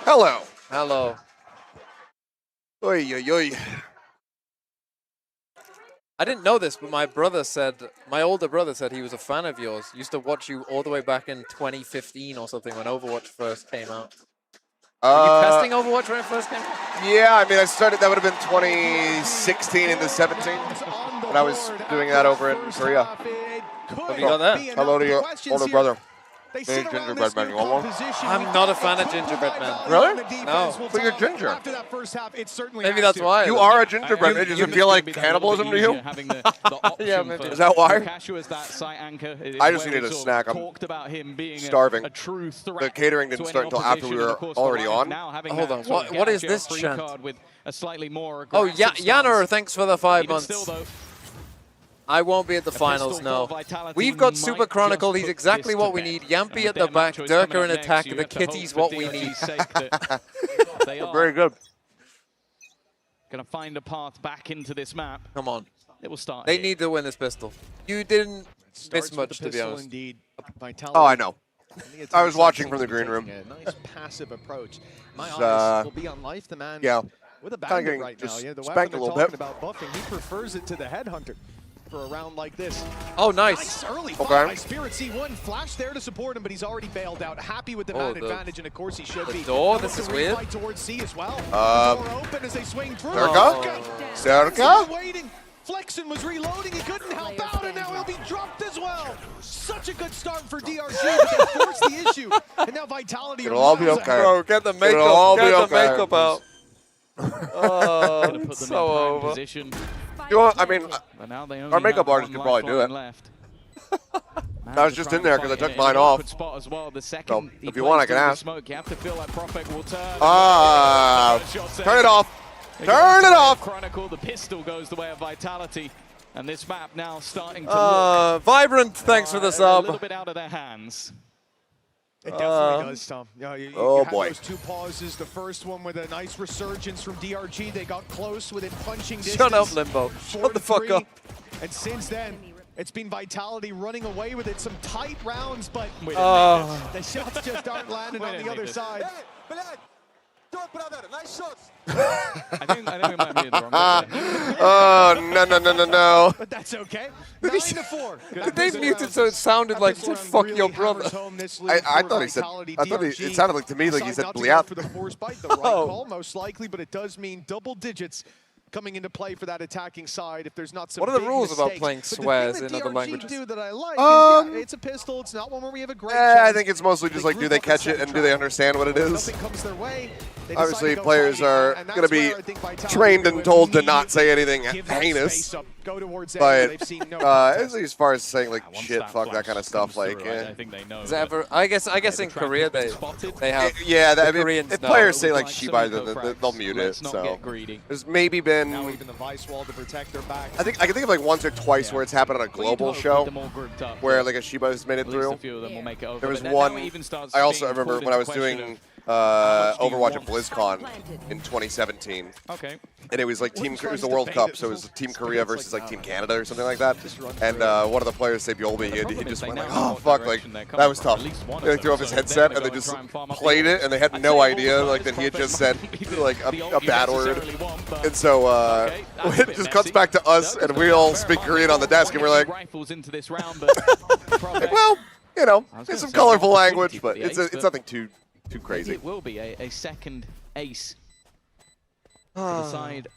Hello. Hello. Oy, oy, oy. I didn't know this, but my older brother said he was a fan of yours. Used to watch you all the way back in 2015 or something when Overwatch first came out. Were you testing Overwatch when it first came out? Yeah, I mean, I started, that would have been 2016 into 17 when I was doing that over in Korea. Have you got that? Hello to your older brother. Gingerbread man, you want one? I'm not a fan of gingerbread man. Really? No. But you're ginger. Maybe that's why. You are a gingerbread man. Does it feel like cannibalism to you? Yeah, maybe. Is that why? I just needed a snack. I'm starving. The catering didn't start until after we were already on. Hold on. What is this chant? Oh, Yanner, thanks for the 5 months. I won't be at the finals, no. We've got Super Chronicle. He's exactly what we need. Yampy at the back, Durka in attack. The kitty's what we need. Very good. Going to find a path back into this map. Come on. It will start. They need to win this pistol. You didn't miss much, to be honest. Indeed. Oh, I know. I was watching from the green room. A nice passive approach. My eyes will be on Life, the man. Yeah. With a Kinda bandit right now. just Yeah, the spanked weapon a little they're bit. talking about buffing, he prefers it to the headhunter for a round like this. Oh, nice. Nice early Okay. fight by Spirit C1. Flash there to support him, but he's already bailed out. Happy with the man advantage, and of course he should be. Door, this is weird. Towards C as well. Door open as they swing through. Durka? Waiting. Flexen was reloading, he couldn't help out, and now he'll be dropped as well. Such a good start for DRG, but they forced the issue. And now Vitality. It'll all be okay. Bro, get the makeup, get the makeup out. Oh, it's so over. You know, I mean, our makeup artist could probably do it. I was just in there because I took mine off. So, if you want, I can ask. Turn it off. Turn it off. Chronicle, the pistol goes the way of Vitality, and this map now starting to look Vibrant, thanks for the sub. a little bit out of their hands. It definitely does, Tom. You had boy. those 2 pauses. The first one with a nice resurgence from DRG. They got close within punching distance. Shut up, Limbo. Shut the fuck up. And since then, it's been Vitality running away with it. Some tight rounds, but the shots just aren't landing on the other side. I think we might be in the wrong place. Oh, no. But that's okay. 9-4. They muted so it sounded like he said, fuck your brother. I thought he said, it sounded like to me like he said bliat. For the force bite, the right call, most likely, but it does mean double digits coming into play for that attacking side if there's not some What are the rules mistakes. about playing But the thing swears that in other DRG languages? do that I like is, yeah, it's a pistol. It's not one where we have a great chance. I think it's mostly just like, do they catch it and do they understand what it is? Nothing comes their way. They decide Obviously, to go players fight, are and going to that's be where I think Vitality trained and would told to need not say anything give that heinous. space up, go towards A, But they've seen no contest. as far as saying like shit, fuck that kind of stuff, like I think they know. Is that ever, I guess in Korea they have. yeah, the I mean, Koreans if know. players say like Shiba, then they'll mute it. Let's not So get greedy. there's maybe been Now even the vice wall to protect their back. I can think of like once or twice where it's happened on a global show where like a Shiba has made it through. There was one. I also remember when I was doing Overwatch at BlizzCon in 2017. Okay. And it was like it was the World Cup, so it was Team Korea versus like Team Canada or something like that. And one of the players, Sebulbi, he just went like, oh fuck, like that was tough. They threw off his headset and they just played it, and they had no idea like that he had just said like a bad word. And so it just cuts back to us, and we all speak Korean on the desk, and we're like, well, you know, it's some colorful language, but it's nothing too crazy. It will be a second ace Decide.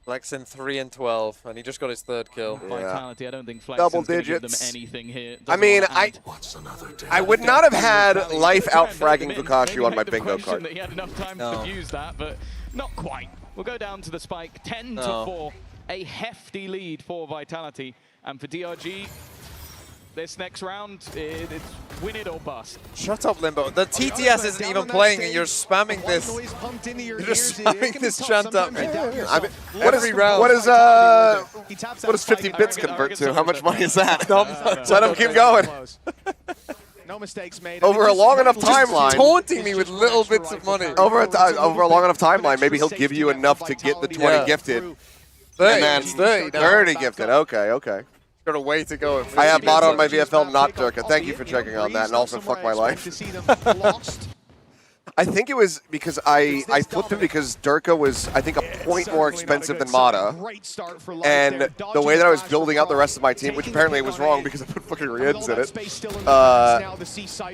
Flex in 3 and 12, and he just got his 3rd kill. Vitality, I don't think Flex Double is going to give them digits. anything here. I mean, I would not have had life out fragging Fukashi on my bingo card. That he had enough time to use that, but not quite. We'll go down to the spike, 10-4, a hefty lead for Vitality, and for DRG. This next round, it's win it or bust. Shut up, Limbo. The TTS isn't even playing, and you're spamming this. You're just spamming this chant at me. Every round. What does 50 bits convert to? How much money is that? Let him keep going. No mistakes made. Over a long enough timeline. Taunting me with little bits of money. Over a long enough timeline, maybe he'll give you enough to get the 20 gifted. 30, and then 30, 30 gifted. Okay. Got a way to go. I have Motto on my VFL, not Durka. Thank you for checking on that, and also fuck my life. I think it was because I flipped him because Durka was, I think, a point more expensive than Mata. And the way that I was building out the rest of my team, which apparently was wrong because I put fucking Riens in it,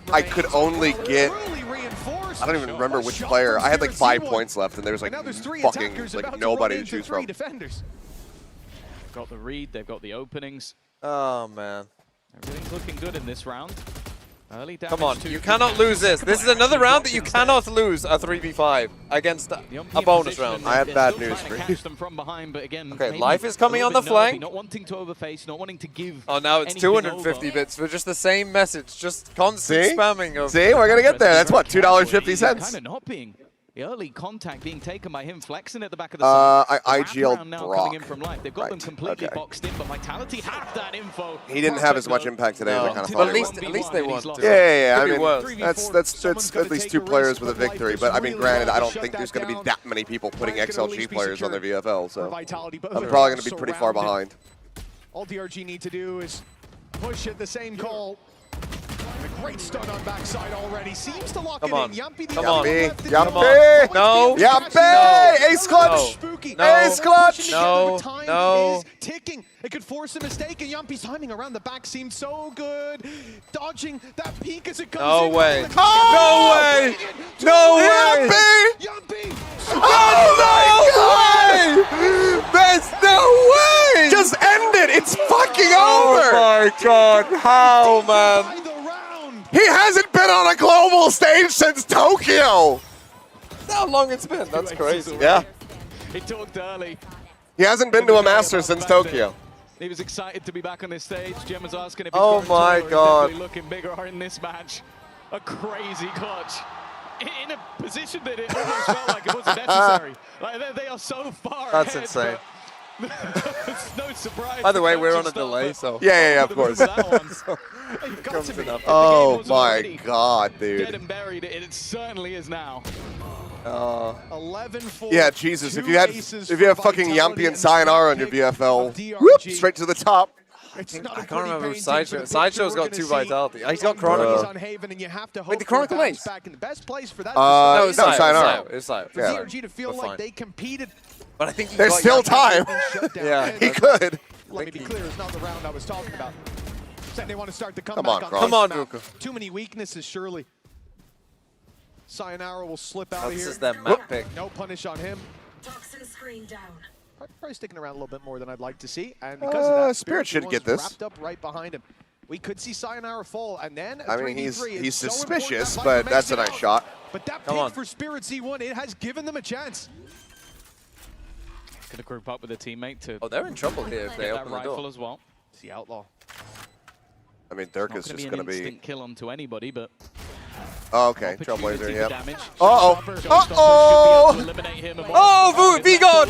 I could only get, I don't even remember which player. I had like 5 points left, and there was like fucking like nobody to choose from. They've got the read, they've got the openings. Oh, man. Everything's looking good in this round. Early damage. Come on, you cannot lose this. This is another round that you cannot lose a 3v5 against a bonus round. I have bad news for you. Okay, Life is coming on the flank. Not wanting to overface, not wanting to give. Oh, now it's 250 bits for just the same message, just constant spamming of. See, we're gonna get there. That's what, $2.50. Kind of not being. The early contact being taken by him, flexing at the back of the side. I IGL'd now Brock. coming in from Life. They've got them completely boxed in, but Vitality have that info. He didn't have as much impact today as I kind of thought he would. At least they won. Yeah. I mean, that's at least 2 players with a victory. But I mean, granted, I don't think there's going to be that many people putting XLG players on their VFL, so I'm probably going to be pretty far behind. All DRG need to do is push at the same call. A great stun on backside already. Seems to lock it in. Yumpy, Yumpy! No! Yumpy! Ace clutch! Ace clutch! No! Time is ticking. It could force a mistake, and Yumpy's timing around the back seemed so good. Dodging that peek as it comes in. No way! No way! No way! Yumpy! Oh no way! There's no way! Just end it! It's fucking over! Oh my god, how, man? He hasn't been on a global stage since Tokyo! That's how long it's been. That's crazy. Yeah. He talked early. He hasn't been to a Masters since Tokyo. He was excited to be back on this stage. Jim was asking if my he's going to god. looking bigger in this match. A crazy clutch. In a position that it almost felt like it wasn't necessary. Like they are so far That's ahead, insane. It's no surprise. By the way, we're on a delay, so. Yeah, of course. Oh my god, dude. Dead and buried, it certainly is now. 11-4. Yeah, Jesus. If you have fucking Yumpy and Sayonara on your VFL, whoop, straight to the top. I can't remember who Sideshow. Sideshow's got 2 Vitality. He's got Chronicle. Wait, the Chronicle Ace? No, Sayonara. It's Sayonara. For DRG to feel like they competed. But I think there's still time. Yeah, he could. Let me be clear, it's not the round I was talking about. Said they want to start the Come comeback on, Come on, Ruka. Too many weaknesses, surely. Sayonara will slip out of here. This is their map pick. No punish on him. Toxin screen down. Probably sticking around a little bit more than I'd like to see. And because of that, Spirit should get this. Wrapped up right behind him. We could see Sayonara fall, and then a I mean, 3v3 he's so suspicious, important. but that's a nice shot. But that pick for Spirit Z1, it has given them a chance. Gonna group up with a teammate to. Oh, they're in trouble here if they open the rifle door. as well. It's the outlaw. I mean, Durka's just going to be... instant kill onto anybody, but... Oh, okay, Trailblazer, yep. Uh-oh! Uh-oh! Oh, V-God!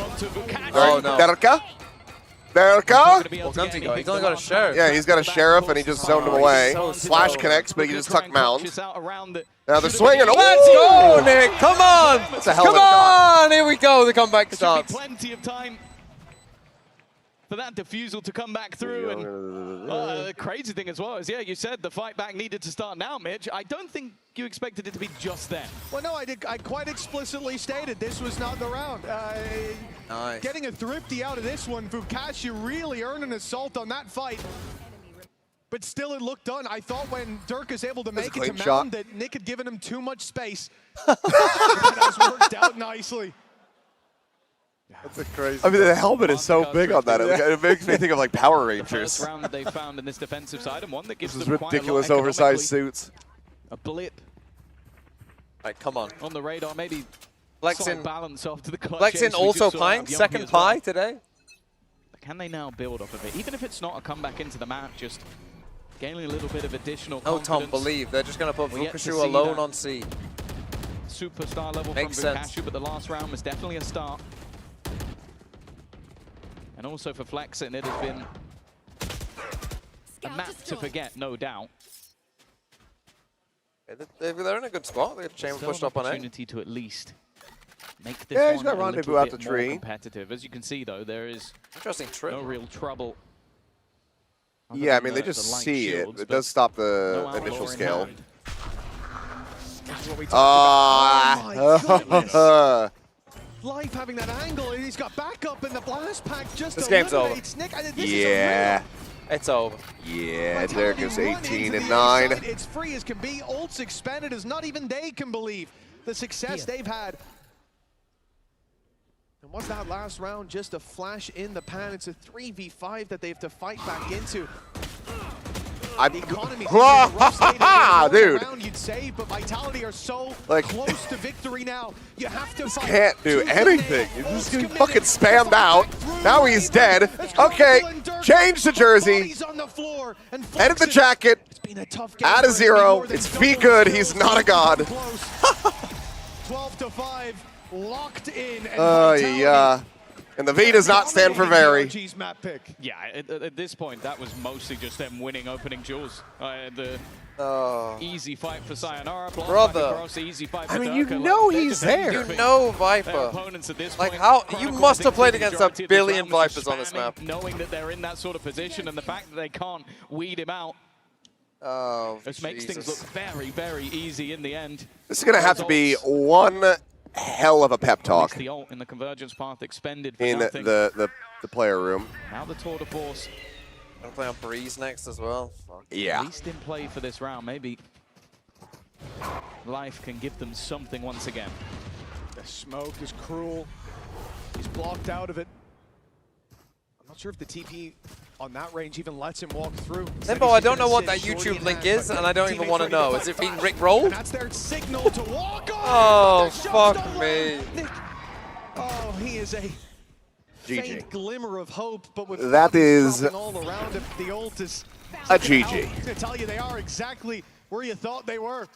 Oh, no. Durka? Durka? What gun's he got? He's only got a sheriff. Yeah, he's got a sheriff, and he just zoned him away. Flash connects, but he just tucked mounds. Now they're swinging. Let's go, Nick! Come on! That's a hell of Come a shot. on! Here we go. The comeback starts. Plenty of time for that defusal to come back through. And the crazy thing as well is, yeah, you said the fight back needed to start now, Mitch. I don't think you expected it to be just then. Well, no, I quite explicitly stated this was not the round. Nice. Getting a thrifty out of this one, Fukashi really earned an assault on that fight. But still, it looked done. I thought when Dirk is able to make it to Mountain that Nick had given him too much space. That has worked out nicely. That's a crazy. I mean, the helmet is so big on that. It makes me think of like Power The Rangers. first round that they found in this defensive side, and one that gives Those them quite a lot ridiculous oversized suits. A blip. Right, come on. On the radar, maybe Flexing slight balance after the clutch. Flexing chase we also just saw out playing of Youngie second as well. pie today. But can they now build off of it? Even if it's not a comeback into the map, just gaining a little bit of additional No, confidence. Tom, believe. They're just going to put We're yet to Fukashu see alone that on C. Superstar level Makes from sense. Fukashu, but the last round was definitely a start. And also for Flexin, it has been a map to forget, no doubt. They're in a good spot. They've chain Still pushed an up on A. opportunity to at least make this Yeah, he's one got a rendezvous little out bit the more tree. competitive. As you can see, though, there is Interesting trip. no real trouble. other Yeah, I than mean, they the just light see shields, it. It but does stop no the outlaw initial in scale. hand. That's what we talked about. Oh my goodness. Life having that angle, and he's got backup in the blast pack just This game's over. eliminates Nick. I think this Yeah. It's over. Yeah, there goes Vitality run 18 into and the 9. inside. It's free as can be. Ults expanded as not even they can believe the success they've had. And was that last round just a flash in the pan? It's a 3v5 that they have to fight back into. The economy's in a rough state of dude. round, you'd say, but Vitality are so Like, close to victory now. You have to fight. Can't do anything. He's just getting fucking spammed out. Now he's dead. Okay, change the jersey. Edit the jacket. Add a 0. It's be good. He's not a god. 12 to 5, locked in. Yeah. And the V does not stand for very. Map pick. Yeah, at this point, that was mostly just them winning opening duels. The easy fight for Sayonara, block Brother. back across, easy fight for I mean, Durka. you know they're he's defending there. You their know Viper. opponents at this Like, point. how you Chronicle, must I have think, played the against a majority of this billion round was just Vipers on this spamming, map. knowing that they're in that sort of position, and the fact that they can't weed him out. Oh, This makes things look very, very easy in the end. This is going to have to be one hell of a pep talk The ult in the convergence path expended for in nothing. the player room. Now the tour de force. Gonna play on Breeze next as well. Fuck. Yeah. At least in play for this round. Maybe life can give them something once again. The smoke is cruel. He's blocked out of it. I'm not sure if the TP on that range even lets him walk through. Limbo, I don't know what that YouTube link is, and I don't even want to know. Is it being rickrolled? And that's their signal to walk on. Oh, fuck me. Oh, he is a GG. faint glimmer of hope, but with That is dropping all around him, the ult is a GG. I'm gonna tell you, they are exactly where you thought they were.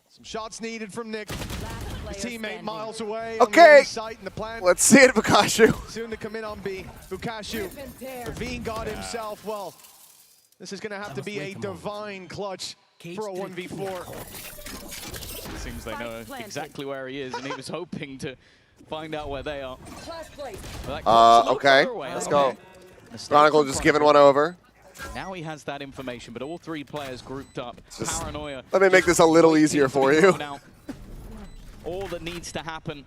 Some shots needed from Nick. His teammate miles away. Okay. On the site in the plan. Let's see it, Bukashu. Soon to come in on B. Bukashu. Ravine got himself. Well, this is going to have to be a divine clutch for a 1v4. It seems they know exactly where he is, and he was hoping to find out where they are. Okay. Let's go. Chronicle just giving one over. Now he has that information, but all three players grouped up. Just Paranoia. let me make this a little easier for you. Now, all that needs to happen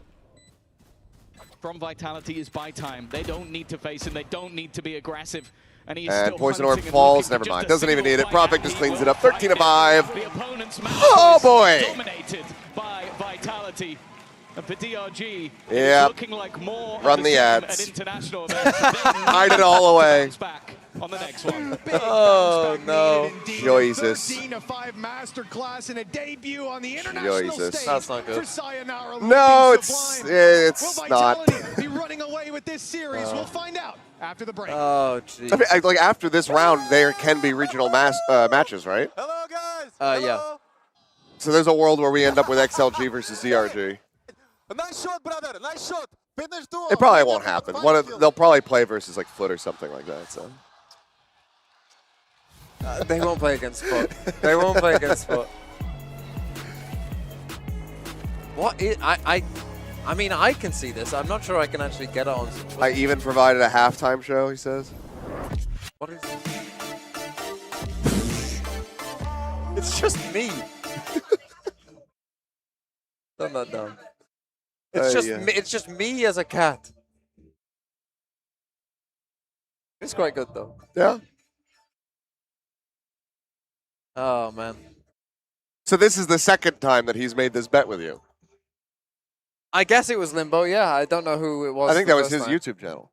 from Vitality is buy time. They don't need to face him. They don't need to be aggressive. And he's And still Poison hunting Orb and falls. looking for Never mind. just a Doesn't even single need it. fight, Prophet and just he cleans will it up. find 13 to it. 5. The opponent's Oh match boy. is dominated by Vitality. And for DRG, Yeah. it's looking like more Run of the same ads. at international events. Hide it all away. Back on the next one. Oh no. Jesus. 13-5 masterclass and a debut on the international Jesus. stage. That's not good. For Sayonara. No, looking it's sublime. Will not. Vitality be running away with this series? We'll find out after the break. Oh, jeez. I mean, like after this round, there can be regional matches, right? Hello, guys. Yeah. So there's a world where we end up with XLG versus DRG. Nice shot, brother. Nice shot. Finish two. It probably won't happen. They'll probably play versus like Foot or something like that. So They won't play against Foot. They won't play against Foot. What is I mean, I can see this. I'm not sure I can actually get it on. I even provided a halftime show. He says. What is it? It's just me. I'm not dumb. It's just yeah. me. It's just me as a cat. It's quite good though. Yeah. Oh man. So this is the second time that he's made this bet with you. I guess it was Limbo. Yeah, I don't know who it was. I think the that was first his time. YouTube channel.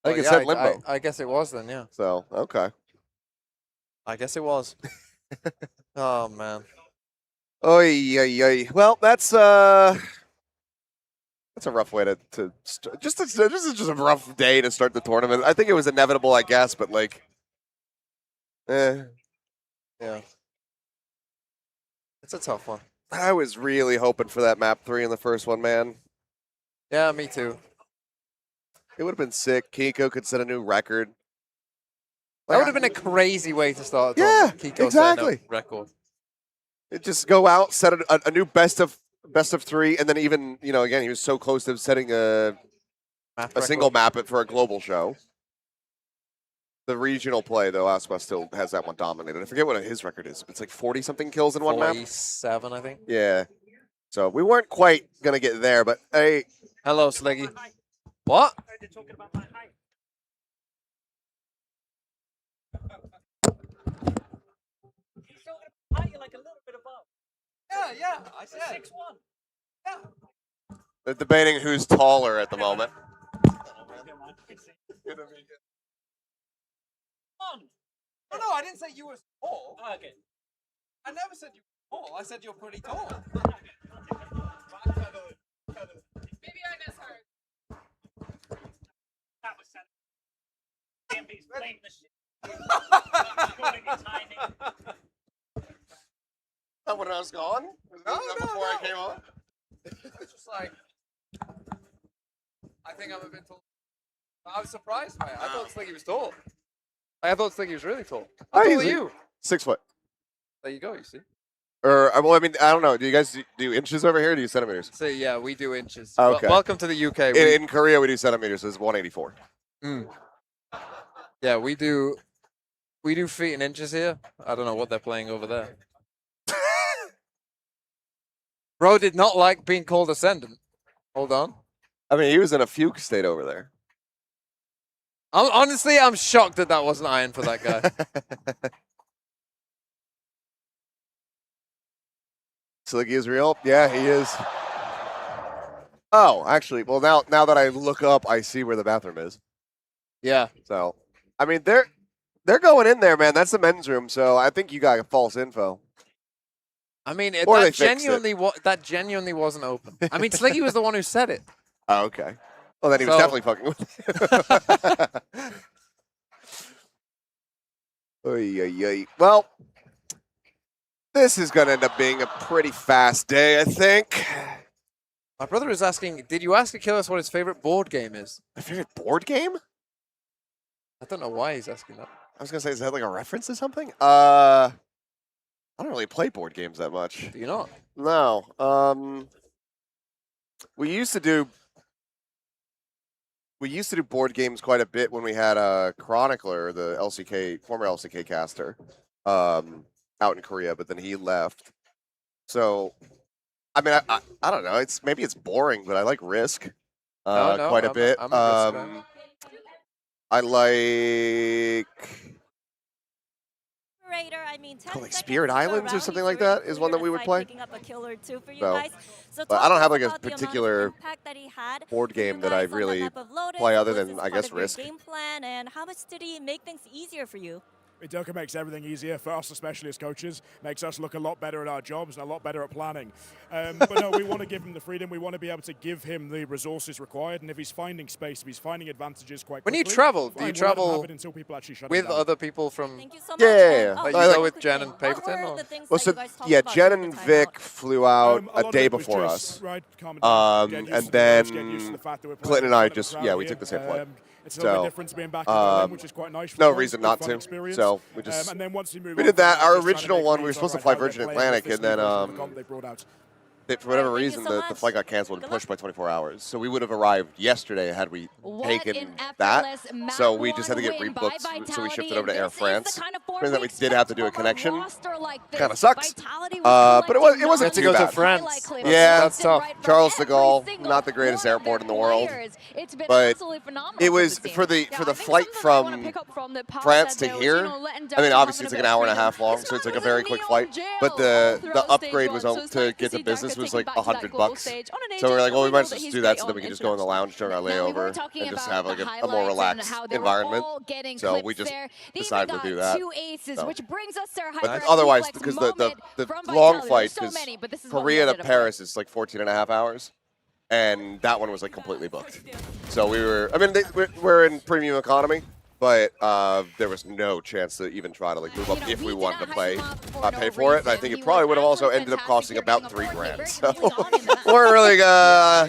I think Oh, it yeah, said Limbo. I guess it was then. Yeah. So okay. I guess it was. Oh man. Oy, oy, oy. Well, that's a rough way to start. Just a rough day to start the tournament. I think it was inevitable, I guess, but like, Yeah. It's a tough one. I was really hoping for that map 3 in the first one, man. Yeah, me too. It would have been sick. Kiko could set a new record. That would have been a crazy way to start. Yeah, Kiko exactly. Record. It just go out, set a new best of 3, and then even again he was so close to setting a single map for a global show. The regional play though, Aspa still has that one dominated. I forget what his record is. It's like 40-something kills in one map. 47, I think. Yeah. So we weren't quite gonna get there, but hey. Hello, Sleggy. What? Yeah, I said 6'1". Yeah. They're debating who's taller at the moment. No, I didn't say you were tall. Oh, okay. I never said you were tall. I said you're pretty tall. Maybe I misheard. That was sad. DMB's playing the shit. That when I was gone? No, before I came on? It's just like, I think I'm a bit tall. I was surprised by it. I thought Sliggy was tall. I thought Sliggy was really tall. How tall are you? 6 foot. There you go, you see. Or well, I mean, I don't know. Do you guys do inches over here? Or do you centimeters? So yeah, we do inches. Okay. Welcome to the UK. In Korea, we do centimeters. It's 184. Yeah, we do feet and inches here. I don't know what they're playing over there. Bro did not like being called ascendant. Hold on. I mean, he was in a fugue state over there. Honestly, I'm shocked that wasn't iron for that guy. Sliggy is real? Yeah, he is. Oh, actually, well, now that I look up, I see where the bathroom is. Yeah. So, I mean, they're going in there, man. That's the men's room, so I think you got false info. I mean, Or they that fixed genuinely wasn't open. I mean, Sliggy was the one who said it. Oh, okay. Well, then he was definitely fucking with it. Oy, oy, oy. Well, this is going to end up being a pretty fast day, I think. My brother is asking, did you ask Achilles what his favorite board game is? My favorite board game? I don't know why he's asking that. I was going to say, is that like a reference to something? I don't really play board games that much. Do you not? No. We used to do board games quite a bit when we had a Chronicler, the former LCK caster, out in Korea, but then he left. So, I mean, I don't know. Maybe it's boring, but I like Risk quite a bit. I'm a Risk guy. I like I mean, 10 like Spirit Islands or something like that is one that we would play. Picking up a kill or two for you So, guys. So but I don't have like a talk about the amount of particular impact that he had board for you game that I guys on the really map of Lotus. play other Was than, this I part guess, of your Risk. game plan, and how much did he make things easier for you? Vidoka makes everything easier for us, especially as coaches. Makes us look a lot better at our jobs and a lot better at planning. But no, we want to give him the freedom. We want to be able to give him the resources required. And if he's finding space, if he's finding advantages quite quickly. When you travel, do fine, you we'll let him travel have it until people actually shut it with down. other people from... Thank you so much. Yeah. Like Oh, you like- go with Jen and Paperton? Or? Well, so yeah, Jen and Vic flew out A lot a of day it was before just, us, right, calm it down, get used and to the ropes, get used to then the fact that we're playing Clinton and in I front of just a crowd we here. took the same flight. It's a little bit So different to being back in Berlin, which is quite nice. For no boys, reason good not fun to. experience. So we just and then once you move we on did from that. that, Our just trying to original make one, we were things supposed to alright, fly how they're Virgin playing Atlantic, with and this then new version of the comp they brought out. for whatever Thank you reason, so the much. flight got canceled and Good pushed by 24 hours. So we would have arrived yesterday had we What taken an that. effortless map So we just had to get one win by rebooked, so we shifted Vitality, over to and Air this is the France. kind of form Meaning that we we did have to do a expect from connection. roster like this. Kind of sucks. Vitality But it collecting wasn't Had to too go bad. to France. Yeah, That's tough. Charles de Gaulle, not the greatest airport in the world, It's been but absolutely phenomenal it was for the for the flight from France to here. I mean, obviously it's like an hour and a half long, so it's like a very quick flight. But the upgrade was to get to business this was like $100. So we're like, well, we might as well just do that so that we can just go in the lounge during our layover and just have like a more relaxed environment. So we just decided to do that. So. But otherwise, because the long flight, because Korea to Paris is like 14.5 hours. And that one was like completely booked. So we were, I mean, we're in premium economy, but there was no chance to even try to like move up if we wanted to pay for it. And I think it probably would have also ended up costing about $3,000. So we're really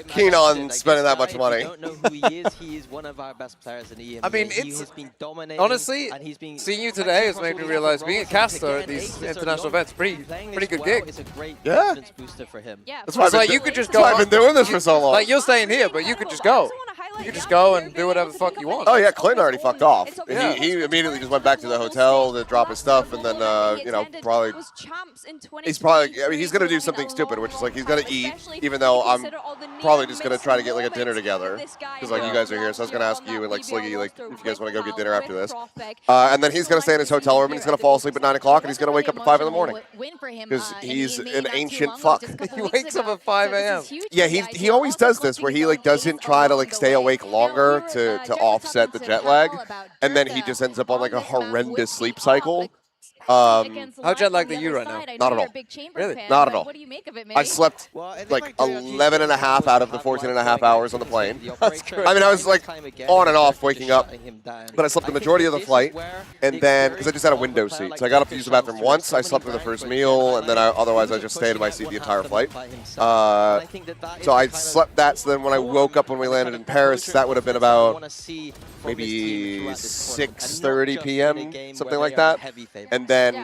keen on spending that much money. I don't know who he is. He is one of our best players in EMEA. I mean, has been dominating, honestly, seeing you today has made me realize being a caster at these international events pretty good gig. It's a great yeah. confidence booster for him. Yeah, that's why like you could just go. I've been doing this for so long. Like you're staying here, but you could just go. You could just go and do whatever the fuck you want. Oh yeah, Clinton already fucked off. Yeah. He immediately just went back to the hotel to drop his stuff, and then you know, probably he's probably, I mean, he's gonna do something stupid, which is like he's gonna eat, even though I'm probably just gonna try to get like a dinner together, because like you guys are here, so I was gonna ask you and like Sliggy, like if you guys want to go get dinner after this, and then he's gonna stay in his hotel room and he's gonna fall asleep at 9 o'clock and he's gonna wake up at 5 in the morning, because he's an ancient fuck. He wakes up at 5 a.m. Yeah, he always does this where he like doesn't try to like stay awake longer to offset the jet lag, and then he just ends up on like a horrendous sleep cycle. How jet lagged are you right now? Not at all. Really? Not at all. I slept like 11 and a half out of the 14 and a half hours on the plane. I mean, I was like on and off waking up, but I slept the majority of the flight, and then, because I just had a window seat, so I got up to use the bathroom once, I slept for the first meal, and then otherwise I just stayed in my seat the entire flight. So I slept that, so then when I woke up when we landed in Paris, that would have been about maybe 6:30 p.m., something like that. And then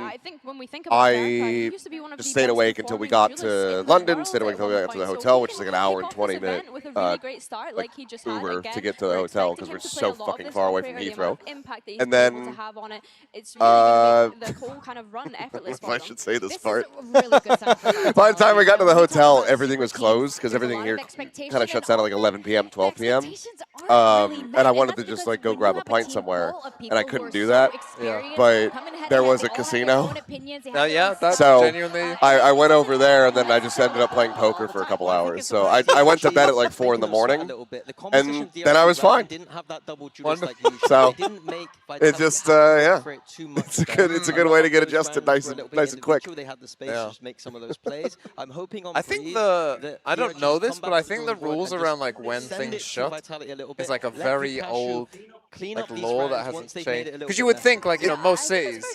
I just stayed awake until we got to London, stayed awake until we got to the hotel, which is like an hour and 20-minute like Uber to get to the hotel because we're so fucking far away from Heathrow. And then, I should say this part. By the time we got to the hotel, everything was closed because everything here kind of shuts down at like 11 p.m., 12 p.m. And I wanted to just like go grab a pint somewhere, and I couldn't do that. Yeah. But there was a casino. Yeah, that's so genuinely. I went over there, and then I just ended up playing poker for a couple hours. So I went to bed at like 4 in the morning, and then I was fine. So it just yeah, it's a good way to get adjusted nice and quick. Yeah. Make some of those plays. I'm hoping on I think I don't know this, but I think the rules around like when things shut is like a very old like law that hasn't changed. Because you would think like, you know, most cities,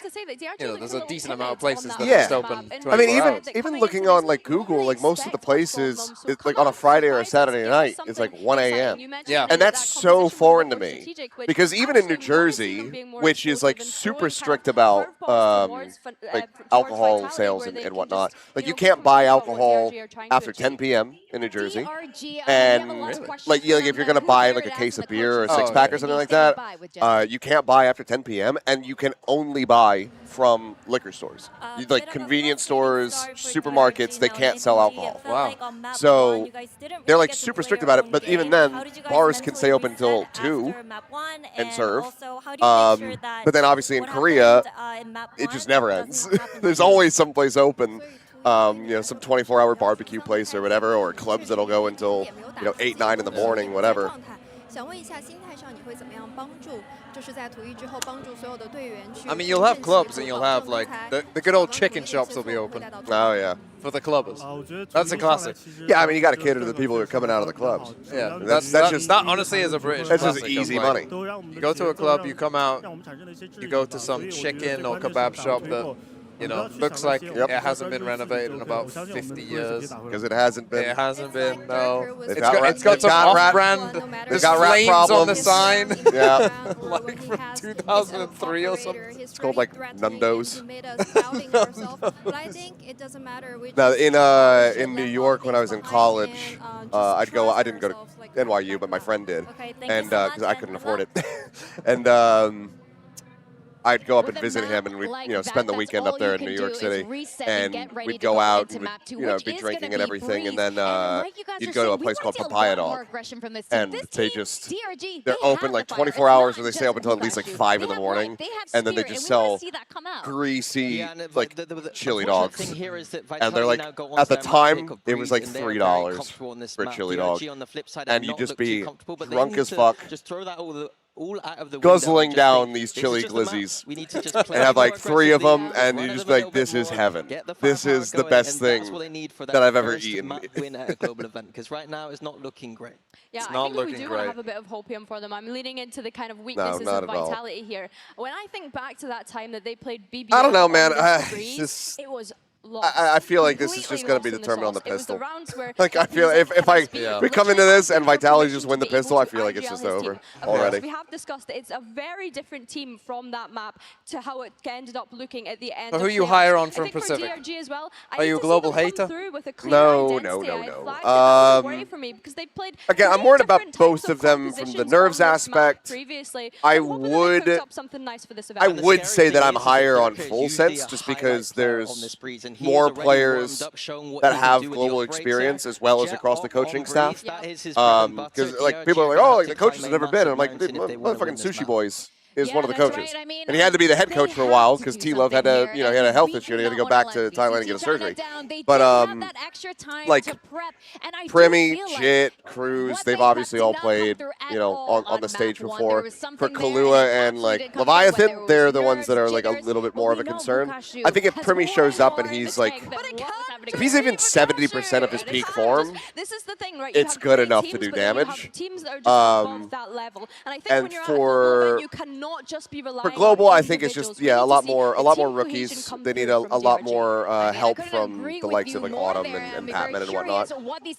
you know, there's a decent amount of places that are just open 24 I mean, hours. even looking on like Google, like most of the places, it's like on a Friday or a Saturday night, it's like 1 a.m. Yeah. And that's so foreign to me. Because even in New Jersey, which is like super strict about like alcohol sales and whatnot, like you can't buy alcohol after 10 p.m. in New Jersey. And like, if you're going to buy like a case of beer or a six-pack or something like that, you can't buy after 10 p.m. and you can only buy from liquor stores. Like convenience stores, supermarkets, they can't sell alcohol. Wow. So they're like super strict about it, but even then, bars can stay open until 2 and serve. But then obviously in Korea, it just never ends. There's always someplace open. You know, some 24-hour barbecue place or whatever, or clubs that'll go until, you know, 8, 9 in the morning, whatever. 想问一下，心态上你会怎么样帮助？就是在图一之后帮助所有的队员去。 I mean, you'll have clubs and you'll have like the good old chicken shops will be open. Oh yeah, for the clubbers. That's a classic. Yeah, I mean, you got to cater to the people who are coming out of the clubs. Yeah, that honestly is a British. That's just classic easy of, money. Like, you go to a club, you come out, you go to some chicken or kebab shop that, you know, looks like it hasn't been renovated in about 50 years. Because it hasn't been. It hasn't been, no. It's got some off-brand, there's flames on the sign. Yeah. Like from 2003 or something. It's called like Nando's. But I think it doesn't matter which. Now, in New York when I was in college, I didn't go to NYU, but my friend did. And because I couldn't afford it. And I'd go up and visit him, and we'd spend the weekend up there in New York City, and we'd go out and we'd be drinking and everything, and then you'd go to a place called Papaya Dog, and they're open like 24 hours, or they stay open until at least like 5 in the morning, and then they just sell greasy like chili dogs, and they're like at the time it was like $3 for a chili dog, and you'd just be drunk as fuck. Just throw that all out of the guzzling down these chili glizzies and have like 3 of them, and you just be like, this is heaven. This is the best thing that I've ever eaten. Win at a global event, because right now it's not looking great. Yeah, I think we do want to have a bit of hopium for them. I'm leaning into the kind of weaknesses of Vitality here. When I think back to that time that they played BB, I don't know, man. It was I feel like this is just going to be determined on the pistol. Like, I feel if we come into this and Vitality just win the pistol, I feel like it's just over already. We have discussed that it's a very different team from that map to how it ended up looking at the end. But who you hire on from Pacific? DRG as well, Are you a global hater? No. Again, I'm worried about both of them from the nerves aspect. I would say that I'm higher on Full Sense just because there's more players that have global experience as well as across the coaching staff. Because like people are like, oh, like the coaches have never been. And I'm like, dude, motherfucking Sushi Boys is one of the coaches, and he had to be the head coach for a while because T-Love had to, he had a health issue and he had to go back to Thailand and get a surgery. But like Primi, Jit, Cruz, they've obviously all played, on the stage before. For Kahlua and like Leviathan, they're the ones that are like a little bit more of a concern. I think if Primi shows up and he's like, if he's even 70% of his peak form, it's good enough to do damage. And for global, I think it's just a lot more rookies. They need a lot more help from the likes of like Autumn and Patman and whatnot.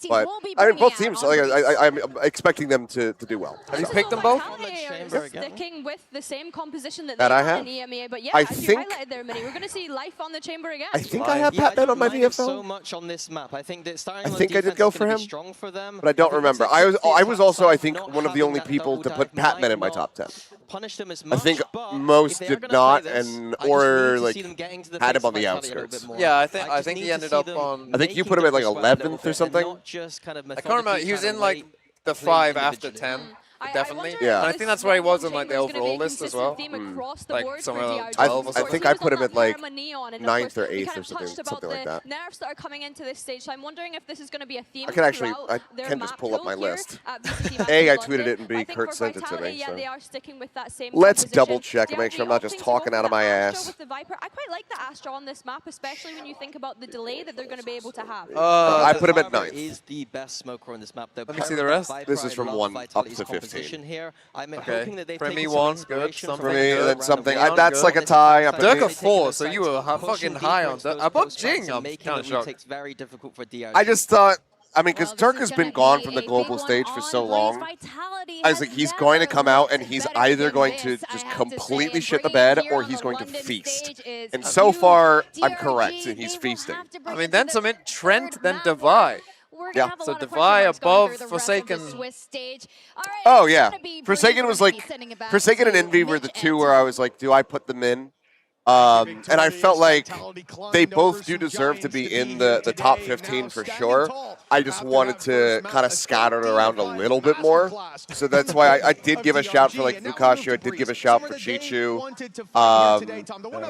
But I mean, both teams, like, I'm expecting them to do well. Have you picked them both? Sticking with the same composition that I they have in EMEA, but yeah, I as you highlighted there, Mini, we're going to see life on the chamber again. I think I have Patman on my VFL. So much on this map. I think that starting I did go for him, but I don't remember. I was also, I think, one of the only people to put Patman in my top 10. I think most did not, or like had him on the outskirts. Yeah, I think he ended up on. I think you put him at like 11th or something. I can't remember. He was in like the 5 after 10. Definitely. Yeah. And I think that's where he was on like the overall list as well. Like somewhere around 12 or something. I think I put him at like 9th or 8th or something like that. Nerfs that are coming into this stage, so I'm wondering if this is going to be a theme. I can just pull up my list. A, I tweeted it, and B, Kurt sent it to me. So. Let's double check and make sure I'm not just talking out of my ass. I quite like the Astra on this map, especially when you think about the delay that they're going to be able to have. I put him at 9th. Is the best smoker on this map. Let me see the rest. This is from 1 up to 15. Here. I'm hoping that they've taken some inspiration from me, then something. That's like a tie. Dirk a 4, so you were fucking high on Dirk. Above Jing, I'm kind of shocked. Very difficult for DRG. I just thought, because Dirk has been gone from the global stage for so long, I was like, he's going to come out and he's either going to just completely shit the bed or he's going to feast. And so far, I'm correct, and he's feasting. I mean, then some Trent, then Devi. Yeah. So Devi above Forsaken. Oh, yeah. Forsaken was like, Forsaken and Envy were the two where I was like, do I put them in? And I felt like they both do deserve to be in the top 15 for sure. I just wanted to kind of scatter it around a little bit more. So that's why I did give a shout for like Lukashu. I did give a shout for Chichu.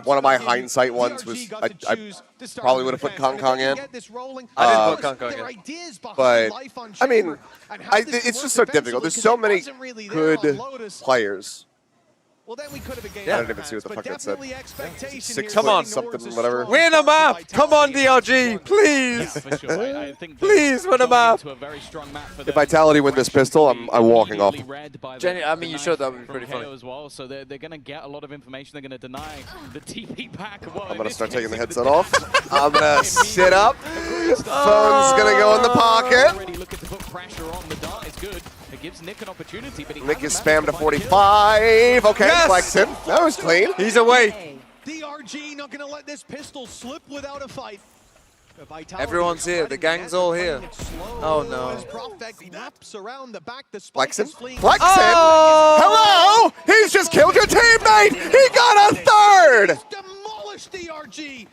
One of my hindsight ones was I probably would have put Kong Kong in. I didn't put Kong Kong in. But, I mean, it's just so difficult. There's so many good players. Well, then we could have I don't even see what the fuck that said. 6 Come on, something, whatever. Win a map! Come on, DRG, please! Please win a map! If Vitality win this pistol, I'm walking off. Jenny, I mean, you should. That would be pretty funny. As well, so they're going to get a lot of information. They're going to deny the TP back. I'm going to start taking the headset off. I'm going to sit up. Phone's going to go in the pocket. Already looking to put pressure on the dart. It's good. It gives Nick an opportunity, but Nick is spammed to 45. Okay, yes! Flexen. That was clean. He's away. DRG not going to let this pistol slip without a fight. Everyone's here. The gang's all here. Oh no. Flexen? Flexen? Oh! Hello! He's just killed your teammate! He got a hard. Demolished DRG.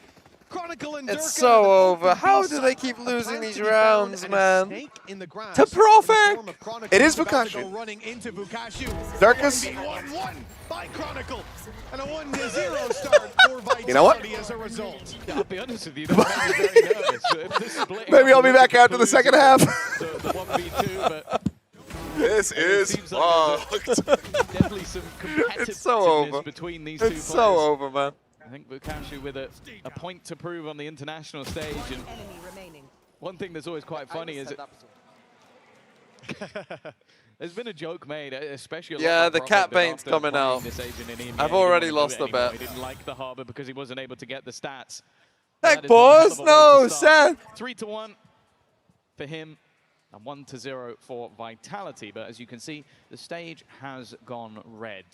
Chronicle and It's so over. How do they keep losing these rounds, man? To Profit! It is Vukashu. Darkus. By Chronicle and a 1-0 start for Vitality You know what? as a result. Yeah, I'll be honest with you, that made me very nervous. If this split Maybe I'll be back after the second half. the 1v2, but This is fucked. definitely some competitiveness It's so over. between these two players. It's so over, man. I think Vukashu with a point to prove on the international stage. And one thing that's always quite funny is there's been a joke made, especially Yeah, the cat bait's coming out. I've already lost the bet. He didn't like the Harbor because he wasn't able to get the stats. Heck, pause! No, Seth! 3-1 for him and 1-0 for Vitality. But as you can see, the stage has gone red.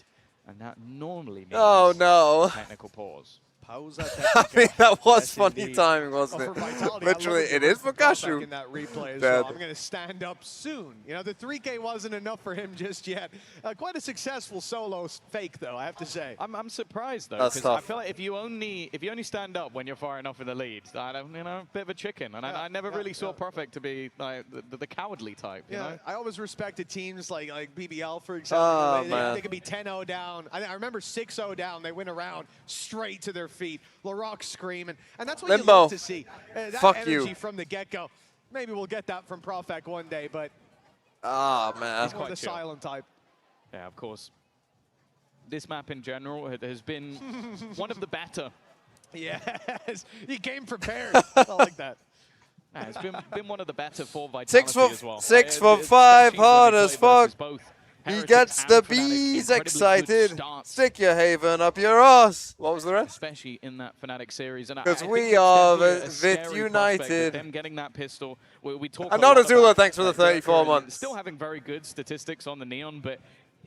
And that normally means no. technical pause. I mean, that was funny timing, wasn't it? Literally, it is Vukashu. In that replay as well. I'm going to stand up soon. You know, the 3K wasn't enough for him just yet. Quite a successful solo fake, though, I have to say. I'm surprised, though, That's because I tough. feel like if you only stand up when you're far enough in the lead, I don't, you know, a bit of a chicken. And I never really saw Profit to be like the cowardly type. You know? I always respected teams like BBL, for example. Oh, they could be 10-0 down. I remember 6-0 down. They went around straight to their feet. LaRock screaming. And that's what you love to see. That Fuck energy you. from the get-go. Maybe we'll get that from Profec one day, but Man. he's more the silent type. Yeah, of course. This map in general has been one of the better. Yes, he came prepared. I like that. Yeah, it's been one of the better for Vitality as well. 6 for 5, hard as fuck. He gets the bees excited. Stick your Haven up your ass. What was the rest? Especially in that Fnatic series. Because we are VIT United. Them getting that pistol. We talk And not lot Azula, about, thanks for the 34 Mercury months. Still having very good statistics on the Neon, but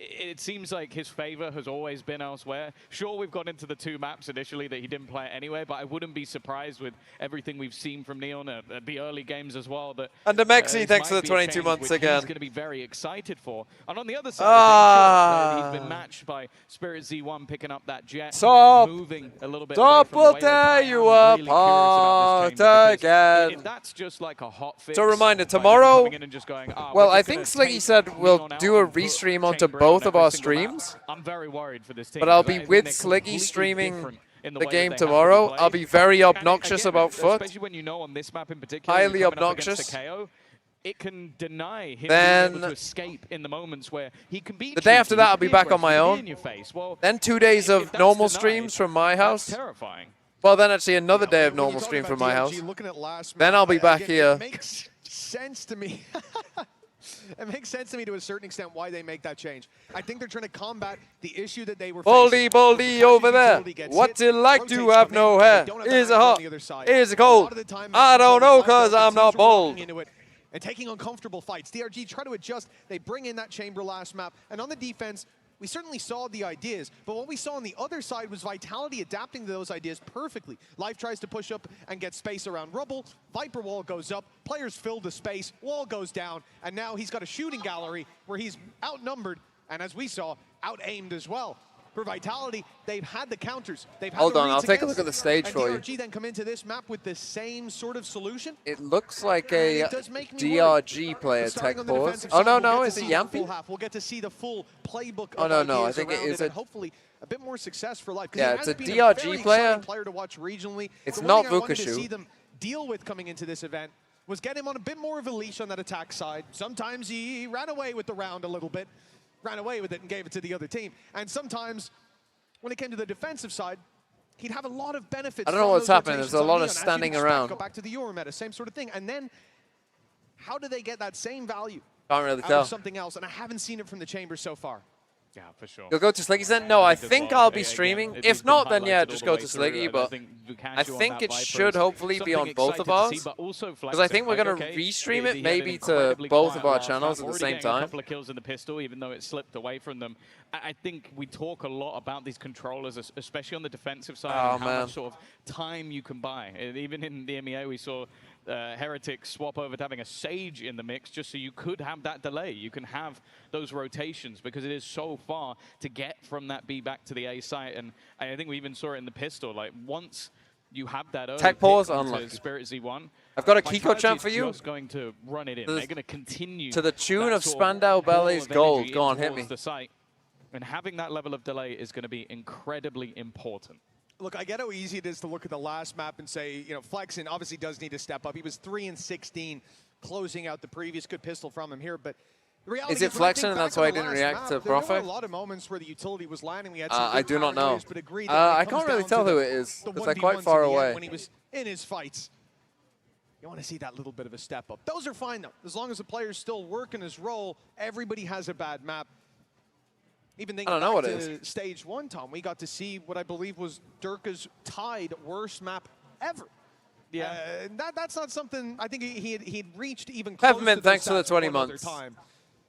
it seems like his favor has always been elsewhere. Sure, we've got into the 2 maps initially that he didn't play anyway, but I wouldn't be surprised with everything we've seen from Neon at the early games as well. That And Demexi, thanks for the might be a 22 change months which again. He's going to be very excited for. And on the other side, of things, he's been matched by Spirit Z1 picking up that jet, moving a little bit. We'll tear you apart again. If that's just like a hot fix. So a reminder, like tomorrow, coming in and just going, well, I think Sliggy said we'll do a restream onto both of our streams. I'm very worried for this team. But I'll be with Sliggy streaming the game tomorrow. I'll be very obnoxious about Foot. Especially when you know on this map in particular, Highly obnoxious. KO, it can deny him Then being able to escape in the moments where he can be the day after that, I'll be cheeky, back on my aggressive, own. in your face. Well, Then 2 days of if that's normal denied, streams from my house. that's terrifying. Well, then actually another day of normal stream from my house. Then I'll be back here. It makes sense to me. It makes sense to me to a certain extent why they make that change. I think they're trying to combat the issue that they were facing. Baldy over there. What's it like to have no hair? Is it hot? Is it cold? I don't know because I'm not bold. And taking uncomfortable fights. DRG try to adjust. They bring in that chamber last map. And on the defense, we certainly saw the ideas, but what we saw on the other side was Vitality adapting to those ideas perfectly. Life tries to push up and get space around Rubble. Viper wall goes up, players fill the space, wall goes down, and now he's got a shooting gallery where he's outnumbered, and as we saw, out-aimed as well. For Vitality, they've had the counters. They've had Hold the on, I'll reads take a against look at the stage and for you. DRG then come into this map with the same sort of solution. It looks like a It does make me DRG player tech on the pause. defensive Oh, side, no, we'll no, get is to it see the Yampy? full half. We'll get to see the full playbook. Oh, of no, no, I ideas think it around is and a- hopefully a bit more success for Life. 'Cause Yeah, he it's has a been DRG very player. exciting player to watch regionally. It's The not one thing I wanted to Vukashu. see them deal with coming into this event was get him on a bit more of a leash on that attack side. Sometimes he ran away with the round a little bit, ran away with it and gave it to the other team. And sometimes when it came to the defensive side, he'd have a lot of benefits. I don't know from what's those happening. rotations There's a on lot Neon, of as you'd standing expect. around. Go back to the Euro meta, same sort of thing. And then how do they get that same value Can't really out tell. of something else? And I haven't seen it from the chamber so far. Yeah, for sure. You'll go to Sliggy's then? No, I think I'll be streaming. It's If been not, then highlighted yeah, all just the go way to through, Sliggy. and But Vukashu I on think that it Viper should is hopefully be on something both of excited to see, ours. but also Because I think we're flexing. going Like, to okay, restream he it had maybe an to incredibly both quiet of our last channels half, at the already same getting a time. couple of kills in the pistol, even though it slipped away from them. I think we talk a lot about these controllers, especially on the defensive side, Oh, and how man. much sort of time you can buy. And even in the MEA, we saw Heretic swap over to having a Sage in the mix just so you could have that delay. You can have those rotations because it is so far to get from that B back to the A site. And I think we even saw it in the pistol. Like, once you have that early Tech pause, pick unlucky. into Spirit Z1, I've got a Vitality Kiko champ for is you. just going to run it in. They're going to continue to the tune that of sort Spandau wall Ballet's of Gold. energy Go on, in hit towards me. the site. And having that level of delay is going to be incredibly important. Look, I get how easy it is to look at the last map and say, you know, Flexen obviously does need to step up. He was 3-16, closing out the previous good pistol from him here, but the reality Is it flexing and that's why I didn't react to There were Prophet? a lot of moments where the utility was landing. We had some I good do not power know. noise, but agreed that when it I comes can't really down tell to who the- it is the because they're quite 1v1s far in the end, away. when he was in his fights, you want to see that little bit of a step up. Those are fine, though. As long as the player's still working his role, everybody has a bad map. Even thinking I don't know back what it to stage 1, Tom, we got to see what I believe was Durka's tied worst map ever. Yeah. That's not something I think he'd reached even close to Peppermint, those thanks for the stats 20 one other months. time.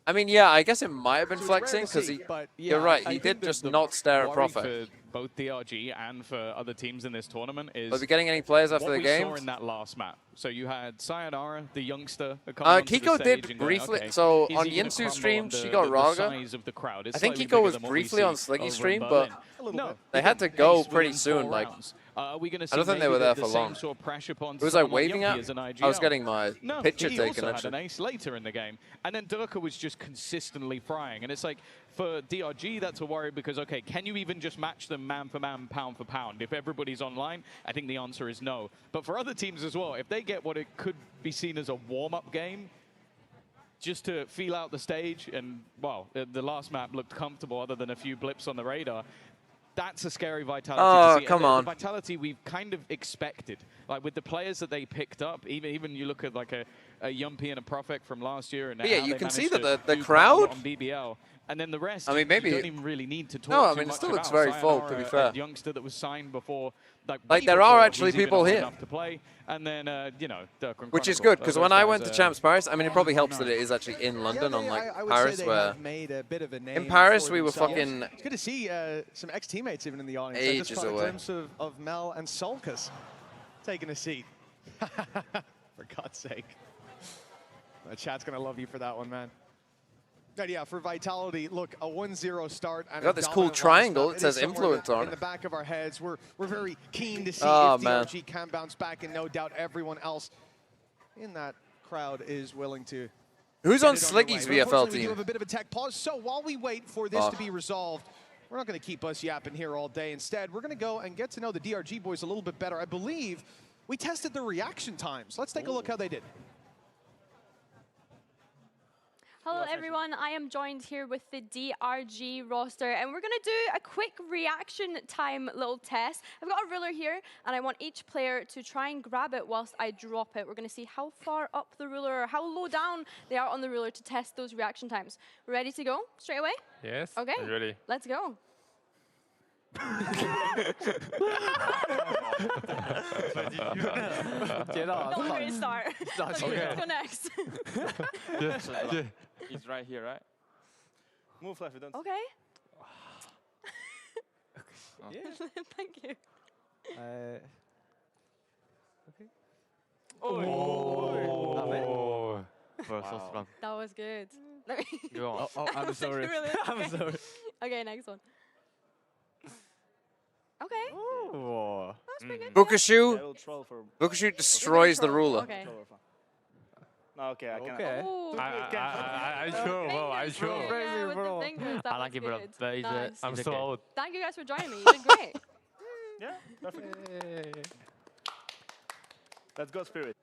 I mean, yeah, I guess it might have been So it's rare flexing to because see, he. but You're right. He I did think just the not stare at worry Prophet. for both DRG and for other teams in this tournament is Are we getting any players after what the we game? saw in that last map. So you had Sayonara, the youngster, coming onto Kiko the did stage and going, briefly. okay, so is on he gonna Yinsu crumble stream, under she got the Raga. size of the crowd? It's I think slightly Kiko bigger was than what we briefly see on Sliggy's over stream, in but Berlin. No, they had to pick go pace pretty within soon. 4 Like, rounds. Are we going to I see don't think they maybe were there the for same long. sort of pressure upon Who was I someone like waving Yuppie at? as an IGL? I was getting my No, picture he taken. also had Actually, an ace later in the game. And then Durka was just consistently frying. And it's like, for DRG, that's a worry because, okay, can you even just match them man for man, pound for pound? If everybody's online, I think the answer is no. But for other teams as well, if they get what it could be seen as a warm-up game, just to feel out the stage, and, well, the last map looked comfortable other than a few blips on the radar, that's a scary Vitality Oh, to see. come And on. the Vitality we've kind of expected. Like, with the players that they picked up, even you look at, like, a Yumpy and a Prophet from last year, and But yeah, how you they can see managed that to the do quite a lot crowd- on BBL. And then the rest, I mean, maybe- you don't even really need to talk No, I too mean, it much still looks about. very full, to be Sayonara, fair. a youngster that was signed before, Like, way there before are he's actually even people old here. enough to play. And then, you know, Dirk and which is Chronicle. good because Those when I guys went to are Champs Paris, I mean, it probably helps that nice. it is actually in London, Yeah, unlike I would Paris, say they where have made a bit of a name in Paris for we were themselves. fucking It's good to see some ex-teammates even in the audience. I ages just caught away. a glimpse of Mel and Solkas taking a seat. For God's sake. The chat's going to love you for that one, man. But yeah, for Vitality, look, a 1-0 start. And We got a this cool dominant triangle. last It map. says is somewhere influence that on in it. the back of our heads, we're very keen to see Oh, if man. DRG can bounce back, and no doubt everyone else in that crowd is willing to. Who's get on it Sliggy's underway. But VFL unfortunately, we do team? have a bit of a tech pause. So while we wait for this Oh. to be resolved, we're not going to keep us yapping here all day. Instead, we're going to go and get to know the DRG boys a little bit better. I believe we tested their reaction times. Let's take a look how they did. Hello everyone, I am joined here with the DRG roster and we're going to do a quick reaction time little test. I've got a ruler here and I want each player to try and grab it whilst I drop it. We're going to see how far up the ruler or how low down they are on the ruler to test those reaction times. Ready to go straight away? Yes. Okay, I'm ready. let's go. Not a great start. Okay, let's go next. He's right here, right? Move left, don't. Okay. Yeah. Thank you. Okay. Oh. Wow. That was good. Go on. Oh, I'm sorry. Really? I'm sorry. Okay, next one. Okay. Oh. That was pretty good. Bukashu. I will troll for. Bukashu destroys the ruler. Okay. No, okay, I can. Okay. Ooh. I sure, bro. I sure. Yeah, with the fingers, that I like was it, bro. good. But he's Nice. I'm so old. Thank you guys for joining me. You did great. Yeah, perfect. Let's go, Spirit.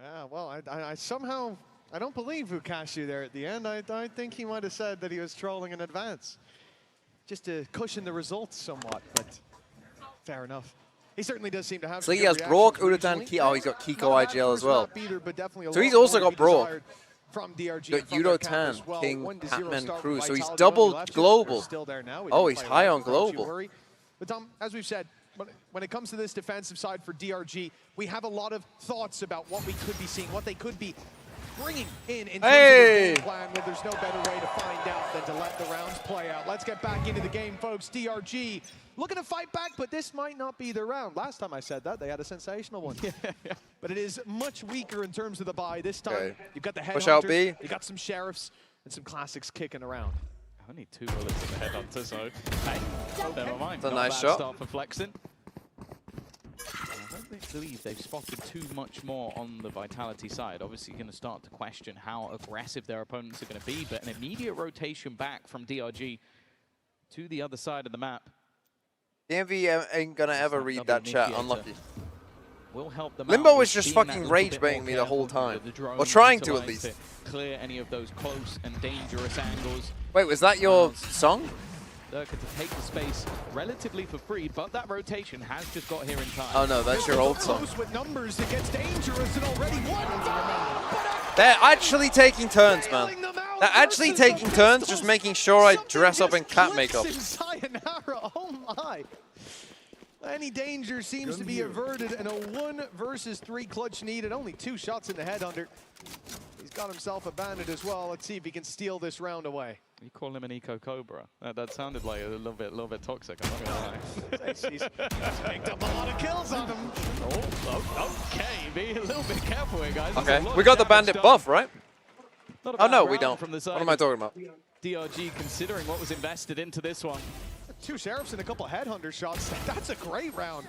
Yeah, well, I somehow, I don't believe Vukashu there at the end. I think he might have said that he was trolling in advance. Just to cushion the results somewhat, but fair enough. He certainly does seem to have some Sliggy good has reactions Brock, recently. Urutan, oh, he's got Kiko Not a bad IGL as first well. lap either, but definitely a So lot he's also more got to be Brock. desired from DRG Got and from their camp Udo as well. King, 1-0 Patman, start Cruz. with So he's Vitality. double Nobody left. global. They're still there now. We Oh, didn't he's play high live, on don't you global. worry. But Tom, as we've said, when it comes to this defensive side for DRG, we have a lot of thoughts about what we could be seeing, what they could be bringing in terms Hey! of the game plan. Well, there's no better way to find out than to let the rounds play out. Let's get back into the game, folks. DRG looking to fight back, but this might not be their round. Last time I said that, they had a sensational one. But it is much weaker in terms of the buy. This time, you've got the Push out B. you got some sheriffs, and some classics kicking around. Only 2 bullets in the headhunter, so hey, never mind. It's a Not nice bad shot. start for Flexin. I don't believe they've spotted too much more on the Vitality side. Obviously, you're going to start to question how aggressive their opponents are going to be, but an immediate rotation back from DRG to the other side of the map. DMV ain't gonna ever read that chat. Unlucky. Will help them Limbo out was with just being that fucking little rage bit more baiting me the whole careful time. with the drone Or trying to, at utilised least. to clear any of those close and dangerous angles. Wait, was that your song? Lurker to take the space relatively for free, but that rotation has just got here in time. Oh no, that's your old song. Close with numbers, it gets dangerous, and already one. They're actually taking turns, man. They're actually taking turns, just making sure I dress up in cat makeup. Sayonara, oh my. Any danger seems to be averted, and a 1 versus 3 clutch needed. Only 2 shots in the headhunter. He's got himself a bandit as well. Let's see if he can steal this round away. You call him an eco cobra? That sounded like a little bit toxic. I'm not gonna lie. He's picked up a lot of kills on him. Oh, okay. Be a little bit careful here, guys. Okay, we got the bandit buff, right? Oh no, we don't. From the side What am I talking about? DRG considering what was invested into this one. 2 sheriffs and a couple headhunter shots. That's a great round.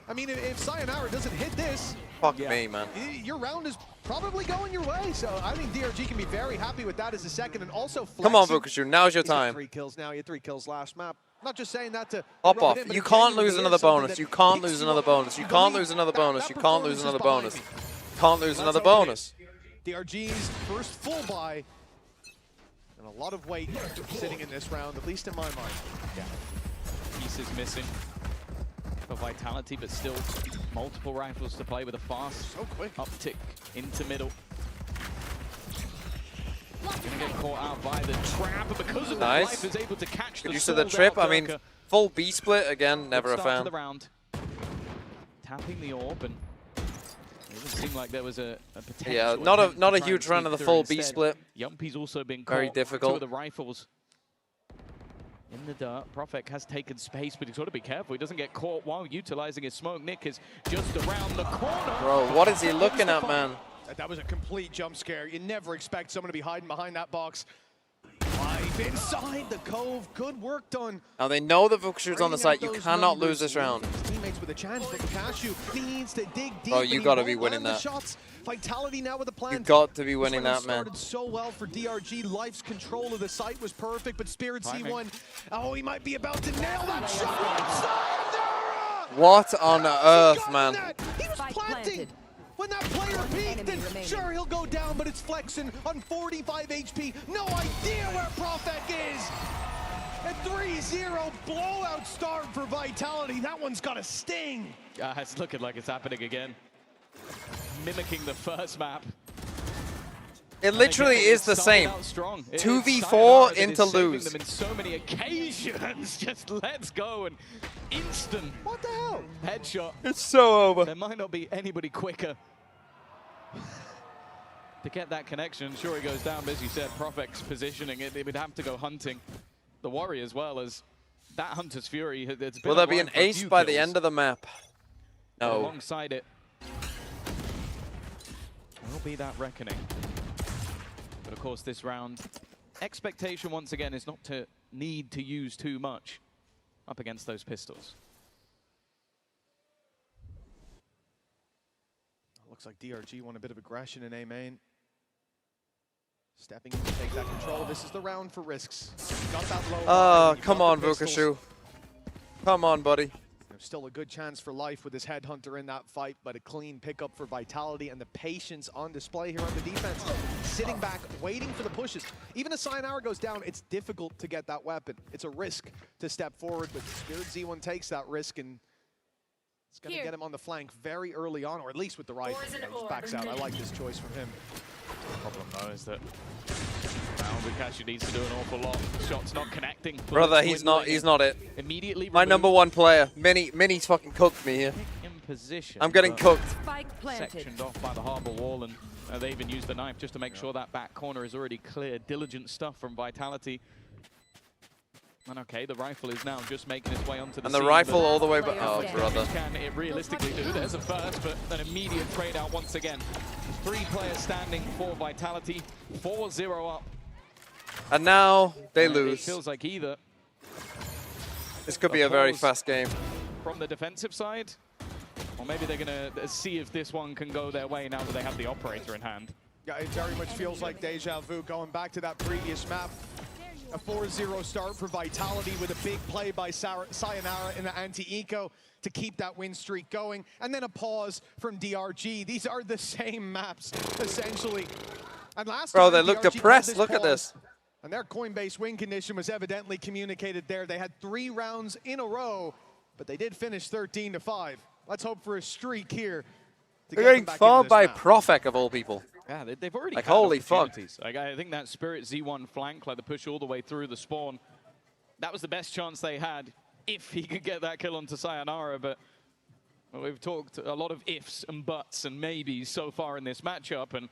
I mean, if Sayonara doesn't hit this, fuck me, man. Your round is probably going your way. So I think DRG can be very happy with that as a second, and also Come on, Flexin. Vukashu, now's your He's got time. 3 kills now. He had 3 kills last map. Not just saying that to Hop rub it off. in, but You it can't genuinely lose is another something bonus. that You can't picks lose you another up. bonus. You You can't believe lose another that bonus. You can't lose performance another is behind bonus. it. Can't lose That's another how it bonus. is. DRG's first full buy, and a lot of weight sitting in this round, at least in my mind. Yeah. Pieces missing for Vitality, but still multiple rifles to play with a fast uptick into middle. Gonna get caught out by the trap, but because of that, Life is able to catch the Good use of the sold trip. out I mean, Lurker. full B split again. Never a Good start fan. to the round. Tapping the orb, and it didn't seem like there was a potential. Yeah, attempt not to a try and huge fan of sneak the through full B instead. split. Yumpy's also been Very caught. difficult. 2 of the rifles in the dirt. Profek has taken space, but he's got to be careful. He doesn't get caught while utilizing his smoke. Nick is just around the corner. Bro, what is he looking at, man? That was a complete jump scare. You never expect someone to be hiding behind that box. Live inside the cove. Good work done. Now they know the Vukashu's on the site. You cannot lose this round. His teammates with a chance, but Cashew needs to dig deep. Bro, you and gotta he be won't winning land the that. shots. Vitality now with a plan. You got to be This winning round that, man. started so well for DRG. Life's control of the site was perfect, but Spirit C1, oh, he might be about to nail that shot. What on earth, man? He was planting. When that player peeked, then sure, he'll go down, but it's Flexin on 45 HP. No idea where Profek is. A 3-0 blowout start for Vitality. That one's got a sting. It's looking like it's happening again. Mimicking the first map. It literally is the same. 2v4 into lose. Them in so many occasions. Just let's go and instant. What the hell? Headshot. It's so over. There might not be anybody quicker to get that connection. Sure, he goes down, but as you said, Profek's positioning it. They would have to go hunting the Warrior as well as that Hunter's Fury. It's been Will there be an ace by the end of the map? No. Alongside it will be that reckoning. But of course, this round, expectation once again is not to need to use too much up against those pistols. Looks like DRG want a bit of aggression in A main. Stepping in to take that control. This is the round for risks. Got that low. Oh, come on, Vukashu. Come on, buddy. There's still a good chance for Life with his headhunter in that fight, but a clean pickup for Vitality and the patience on display here on the defense. Sitting back, waiting for the pushes. Even as Sayonara goes down, it's difficult to get that weapon. It's a risk to step forward, but Spirit Z1 takes that risk, and it's going to get him on the flank very early on, or at least with the rifle. He just backs out. I like this choice from him. The problem, though, is that now Vukashu needs to do an awful lot. Shots not connecting. Brother, he's not it. Immediately my number one player. Mini's fucking cooked me here. In position. I'm getting cooked. Spike planted. Sectioned off by the harbor wall, and They even used the knife just to make sure that back corner is already clear. Diligent stuff from Vitality. And okay, the rifle is now just making its way onto the And the scene, rifle but all the way back. Oh, what brother. can it realistically do? There's a first, but an immediate trade out once again. 3 players standing for Vitality, 4-0 up. And now they It lose. feels like either This could be a very fast game. from the defensive side, or maybe they're going to see if this one can go their way now that they have the operator in hand. Yeah, it very much feels like deja vu going back to that previous map. A 4-0 start for Vitality with a big play by Sayonara in the anti-eco to keep that win streak going. And then a pause from DRG. These are the same maps, essentially. And last Bro, time they look DRG had depressed. this Look at pause, this. And their Coinbase win condition was evidently communicated there. They had 3 rounds in a row, but they did finish 13-5. Let's hope for a streak here. They're getting farmed by Profek of all people. Yeah, they've already like had holy fuck. opportunities. Like, I think that Spirit Z1 flank, like the push all the way through the spawn, that was the best chance they had if he could get that kill onto Sayonara. But well, we've talked a lot of ifs and buts and maybes so far in this matchup, and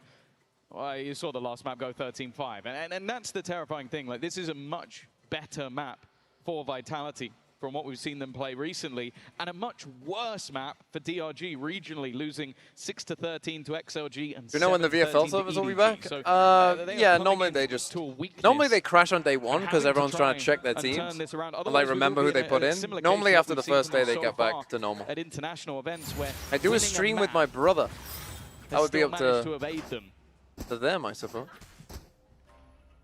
well, you saw the last map go 13-5. And that's the terrifying thing. Like, this is a much better map for Vitality from what we've seen them play recently, and a much worse map for DRG regionally, losing 6-13 to XLG and Do you know when the 7-13 VFL to servers will be EDG. back? So, Yeah, normally they just... Normally they crash on day one because everyone's trying to check their teams. And like remember who they put in. Normally after the first day they get back to normal. At international events where I do a stream with my brother. I would be up to evade them. To them, I suppose.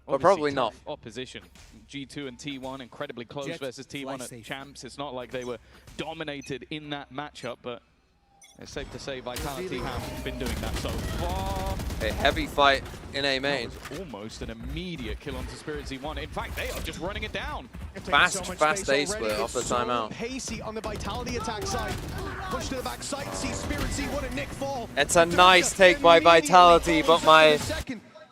But Obviously probably not. tough opposition. G2 and T1 incredibly close versus T1 at champs. It's not like they were dominated in that matchup, but it's safe to say Vitality have been doing that so far. A heavy fight in A main. Almost an immediate kill onto Spirit Z1. In fact, they are just running it down. Fast A split off the timeout. Pacey on the Vitality attack side. Push to the back side, see Spirit Z1 and Nick fall. It's a nice take by Vitality, but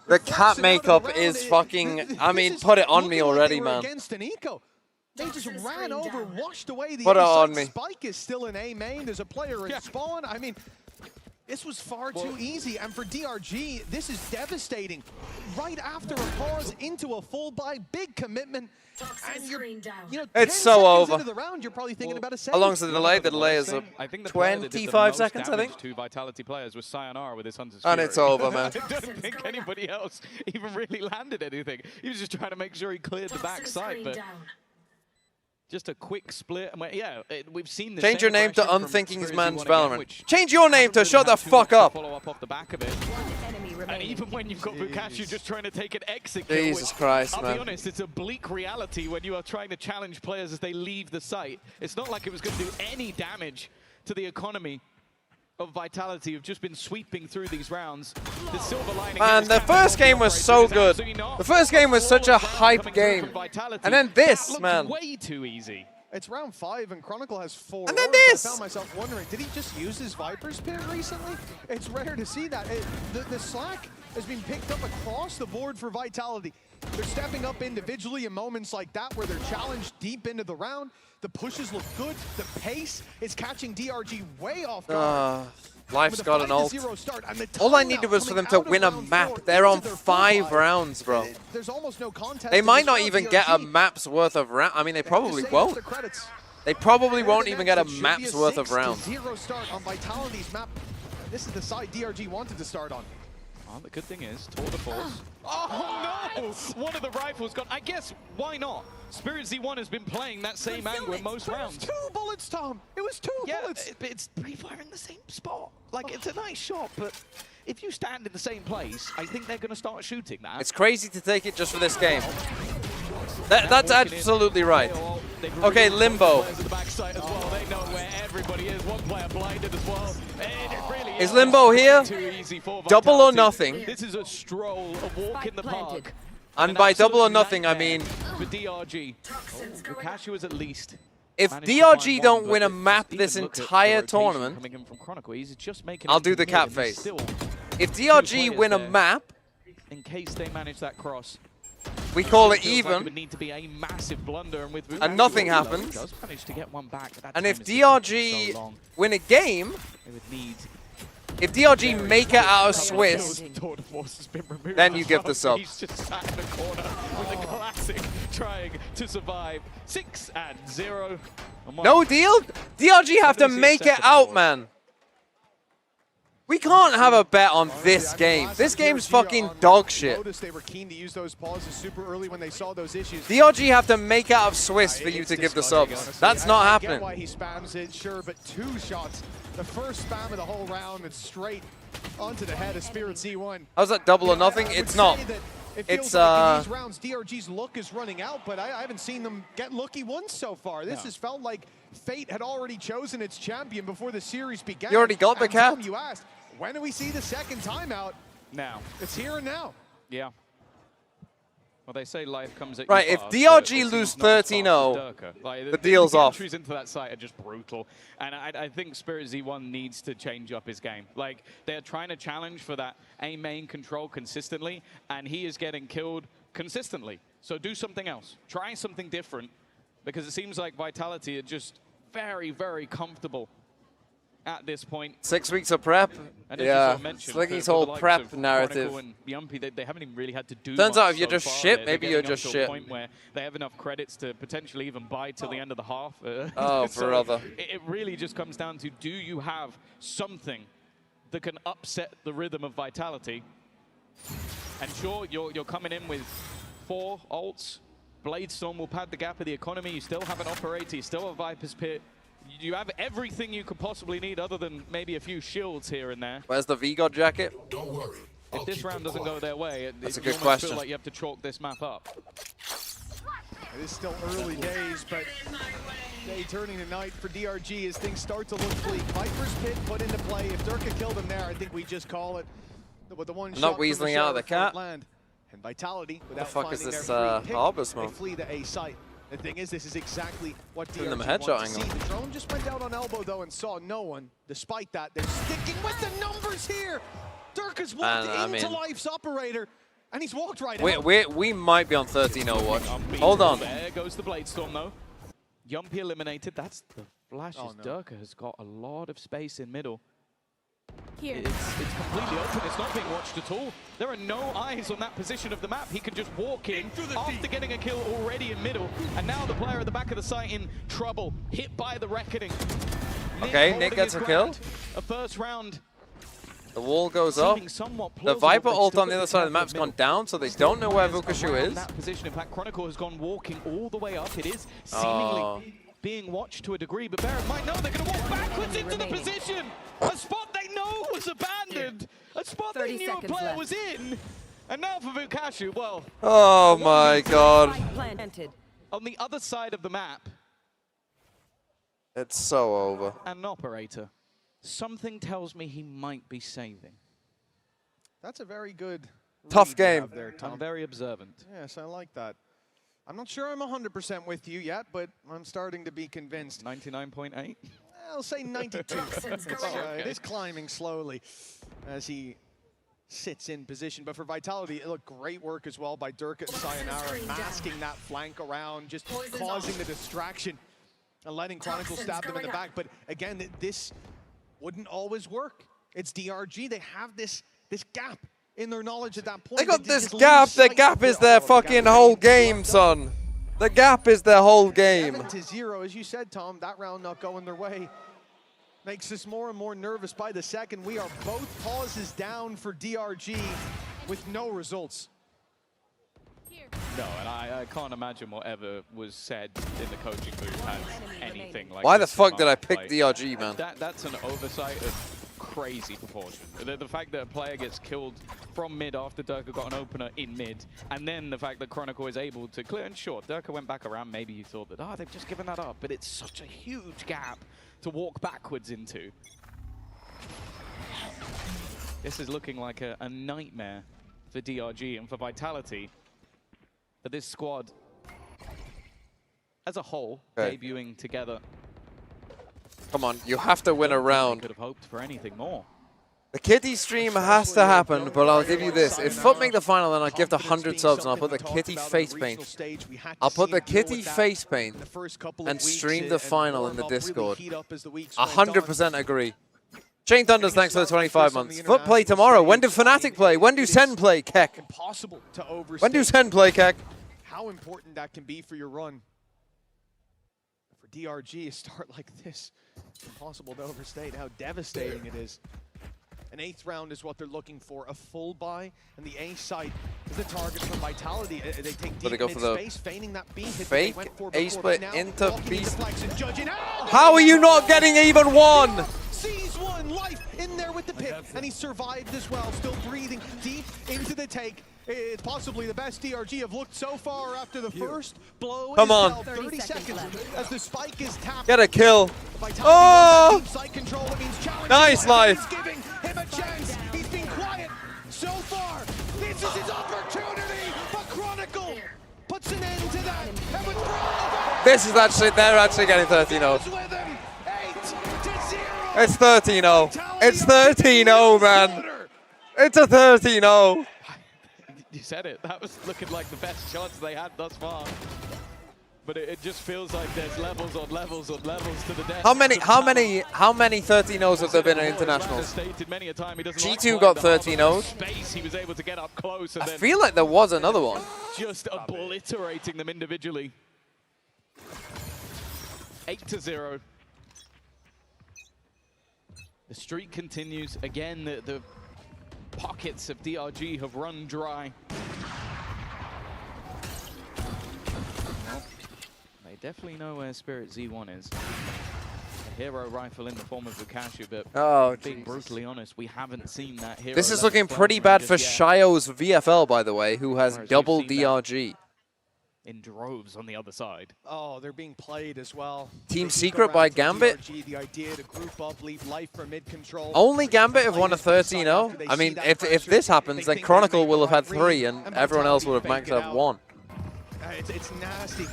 the cat makeup is fucking... I mean, put it on me already, man. They just ran over, washed away the Put it on me. Spike is still in A main. There's a player in spawn. I mean, this was far too easy. And for DRG, this is devastating. Right after a pause into a full buy, big commitment. And you're, you know, It's 10 so seconds over. into the round, you're probably thinking about a save. How long's the delay? The delay is I think the player that did the 25 most seconds, I think. damage to Vitality players was Sayonara with his Hunter's And Fury. it's over, man. I don't think anybody else even really landed anything. He was just trying to make sure he cleared the backside, but just a quick split. And we've seen this. Change your name to Unthinking's Man's Valorant. Change your name to Shut the Fuck Up. Follow up off the back of it. And even when you've got Bukashu just trying to take an exit kill, Jesus Christ, I'll man. be honest, it's a bleak reality when you are trying to challenge players as they leave the site. It's not like it was going to do any damage to the economy of Vitality, who've just been sweeping through these rounds. The silver lining. Man, the first game was so good. The first game was such a hype game. And then this, man. Way too easy. It's round 5 and Chronicle has 4. And then orbs. this! I found myself wondering, did he just use his Viper's Pit recently? It's rare to see that. The slack has been picked up across the board for Vitality. They're stepping up individually in moments like that where they're challenged deep into the round. The pushes look good. The pace is catching DRG way off guard. Life's got an ult. Start, All I needed was for them to win a map. They're on 5 rounds, bro. There's almost no contest. They might not even get a map's worth of rounds. I mean, they probably won't. They probably won't even get a map's worth of rounds. 0 start on Vitality's map. This is the side DRG wanted to start on. Well, the good thing is, tour de force. Oh no! One of the rifles gone. I guess, why not? Spirit Z1 has been playing that same angle in most rounds. It was 2 bullets, Tom. It was 2 bullets. But it's 3 fire in the same spot. Like, it's a nice shot, but if you stand in the same place, I think they're going to start shooting that. It's crazy to take it just for this game. That's absolutely right. Okay, Limbo. Is Limbo here? Double or nothing. This is a stroll, a walk in the park. And by double or nothing, I mean... For DRG, Bukashu is at least... If DRG don't win a map this entire tournament, I'll do the cat face. If DRG win a map, in case they manage that cross, we call it even, like it would need to be a massive blunder, and nothing happens. Does manage to get one back, and if DRG win a game, they would need If DRG make it out of Swiss, then you give the sub. He's just sat in the corner with a classic trying to survive. 6-0. No deal? DRG have to make it out, man. We can't have a bet on this game. This game's fucking dog shit. They were keen to use those pauses super early when they saw those issues. DRG have to make out of Swiss for you to give the subs. That's not I get happening. why he spams it, sure, but 2 shots. The first spam of the whole round, it's straight onto the head of Spirit Z1. How's that double or nothing? It's not. It's like in these rounds, DRG's look is running out, but I haven't seen them get lucky once so far. This has felt like Fate had already chosen its champion before the series began. You already got the cat? Tom, you asked, when do we see the second timeout? Now. It's here and now. Yeah. Well, they say life comes at Right, you if fast, DRG but it lose seems not as fast 13-0, as Durka. the deal's the off. entries into that site are just brutal. And I think Spirit Z1 needs to change up his game. Like, they're trying to challenge for that A main control consistently, and he is getting killed consistently. So do something else. Try something different, because it seems like Vitality are just very, very comfortable at this point. 6 weeks of prep? And as you Yeah, sort of mentioned, Slicky's for the whole likes prep of narrative. Chronicle and Yumpy, they haven't even really had to do Turns much out if you're so just far. shit, They're maybe you're getting up just to a shit. point where they have enough credits to potentially even buy till the end of the half. Oh, So brother. it really just comes down to, do you have something that can upset the rhythm of Vitality? And sure, you're coming in with 4 ults. Bladestorm will pad the gap of the economy. You still have an operator. You still have Viper's Pit. You have everything you could possibly need other than maybe a few shields here and there. Where's the V-God jacket? Don't worry. If this round doesn't go their way, That's a you good almost question. feel like you have to chalk this map up. It is still early days, but day turning to night for DRG as things start to look bleak. Viper's Pit put into play. If Durka killed him there, I think we just call it with the one I'm shot not from weaseling out of the shower cat. land. And Vitality, without fuck is finding this, their free pick, harbor smoke? they flee the A site. The thing is, this is exactly what Giving them a DRG headshot want to see. angle. The drone just went out on elbow, though, and saw no one. Despite that, they're sticking with the numbers here. Durka's walked into Life's operator, and he's walked right out. We might be on 13-0 watch. Hold on. There goes the Bladestorm, though. Yumpy eliminated. That's the flashes. Oh, no. Durka has got a lot of space in middle. Here. It's completely open. It's not being watched at all. There are no eyes on that position of the map. He can just walk in after getting a kill already in middle. And now the player at the back of the site in trouble. Hit by the Reckoning. Okay, Nick gets a kill. A first round. The wall goes up. The Viper ult on the other side of the map's gone down, so they don't know where Vukashu is. That position. In fact, Chronicle has gone walking all the way up. It is seemingly being watched to a degree, but Baron might know they're going to walk backwards into the position. A spot they know was abandoned. A spot they knew a player was in. And now for Vukashu, well. Oh my god. On the other side of the map. It's so over. An operator. Something tells me he might be saving. That's a very good tough game. There, Tom. I'm very observant. Yes, I like that. I'm not sure I'm 100% with you yet, but I'm starting to be convinced. 99.8? I'll say 92. It is climbing slowly as he sits in position. But for Vitality, it looked great work as well by Durka and Sayonara, masking that flank around, just causing the distraction and letting Chronicle stab them in the back. But again, this wouldn't always work. It's DRG. They have this gap in their knowledge at that point. They got this gap. The gap is their fucking whole game, son. The gap is their whole game. 7-0, as you said, Tom. That round not going their way makes us more and more nervous by the second. We are both pauses down for DRG with no results. No, and I can't imagine whatever was said in the coaching booth has anything like Why the this fuck did I tonight. pick Like, DRG, man? That's an oversight of crazy proportion. The fact that a player gets killed from mid after Durka got an opener in mid, and then the fact that Chronicle is able to clear, and sure, Durka went back around, maybe you thought that, they've just given that up, but it's such a huge gap to walk backwards into. This is looking like a nightmare for DRG and for Vitality. But this squad, as a whole, debuting together. Come on, you have to win a round. Could have hoped for anything more. The Kitty stream has to happen, but I'll give you this. If Foot make the final, then I'll give the 100 subs and I'll put the Kitty face paint. I'll put the Kitty face paint and stream the final in the Discord. 100% agree. Chain Thunders, thanks for the 25 months. Foot play tomorrow. When do Fnatic play? When do Sen play, Keck? Impossible to overstate. When do Sen play, Keck? How important that can be for your run. For DRG, a start like this, impossible to overstate how devastating it is. An 8th round is what they're looking for, a full buy, and the A site is the target from Vitality. They take deep mid-space, feigning that B hit fake A split into B. How How are you not getting even one? Sees one life in there with the pick, and he survived as well, still breathing deep into the take. It's possibly the best DRG have looked so far after the first blow. Come on. 30 seconds as the spike is tapped. Get a kill. Oh! Site control, that means challenge. Nice life. Giving him a chance. He's been quiet so far. This is his opportunity, but Chronicle puts an end to that. And with This is actually, they're actually getting 13-0. It's 13-0. It's 13-0, man. It's a 13-0. You said it. That was looking like the best shots they had thus far. But it just feels like there's levels on levels on levels to the death. How many 13-0s have there been in internationals? G2 got 13-0s. He was able to get up close and I then feel like there was another one. just obliterating them individually. 8-0. The streak continues. Again, the pockets of DRG have run dry. Well, they definitely know where Spirit Z1 is. A hero rifle in the form of Vukasu, but being brutally honest, we haven't seen that hero. This is looking pretty bad for Shio's VFL, by the way, who has double DRG. In droves on the other side. Oh, they're being played as well. Team Secret by Gambit. DRG, the idea to group up, leave life for mid control. Only Gambit have won a 13-0. I mean, if this happens, then Chronicle will have had 3, and everyone else would have maxed out 1. It's nasty.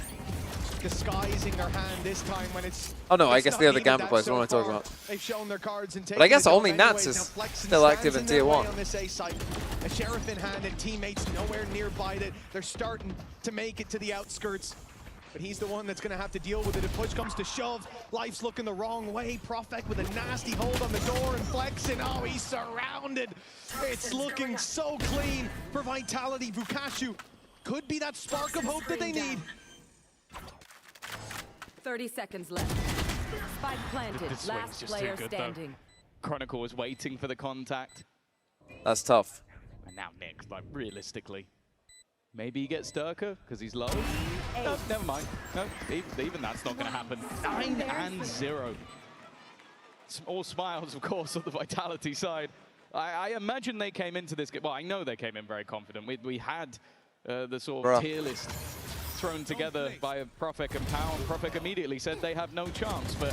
Disguising their hand this time when it's... Oh no, I guess the other Gambit players, what am I talking about? They've shown their cards and But I guess only Nats is still active in Tier 1. On this A site. A Sheriff in hand and teammates nowhere nearby it. They're starting to make it to the outskirts. But he's the one that's going to have to deal with it if push comes to shove. Life's looking the wrong way. Profek with a nasty hold on the door and flexing. Oh, he's surrounded. It's looking so clean for Vitality. Vukasu could be that spark of hope that they need. 30 seconds left. Spike planted. This swing's Last just player too good, standing. though. Chronicle was waiting for the contact. That's tough. And now Nick, like, realistically. Maybe he gets Sturker because he's low. No, never mind. No, even that's not going to happen. 9-0. All smiles, of course, on the Vitality side. I imagine they came into this game. Well, I know they came in very confident. We had the sort of tier list thrown together by Profek and Pau, and Profek immediately said they have no chance. But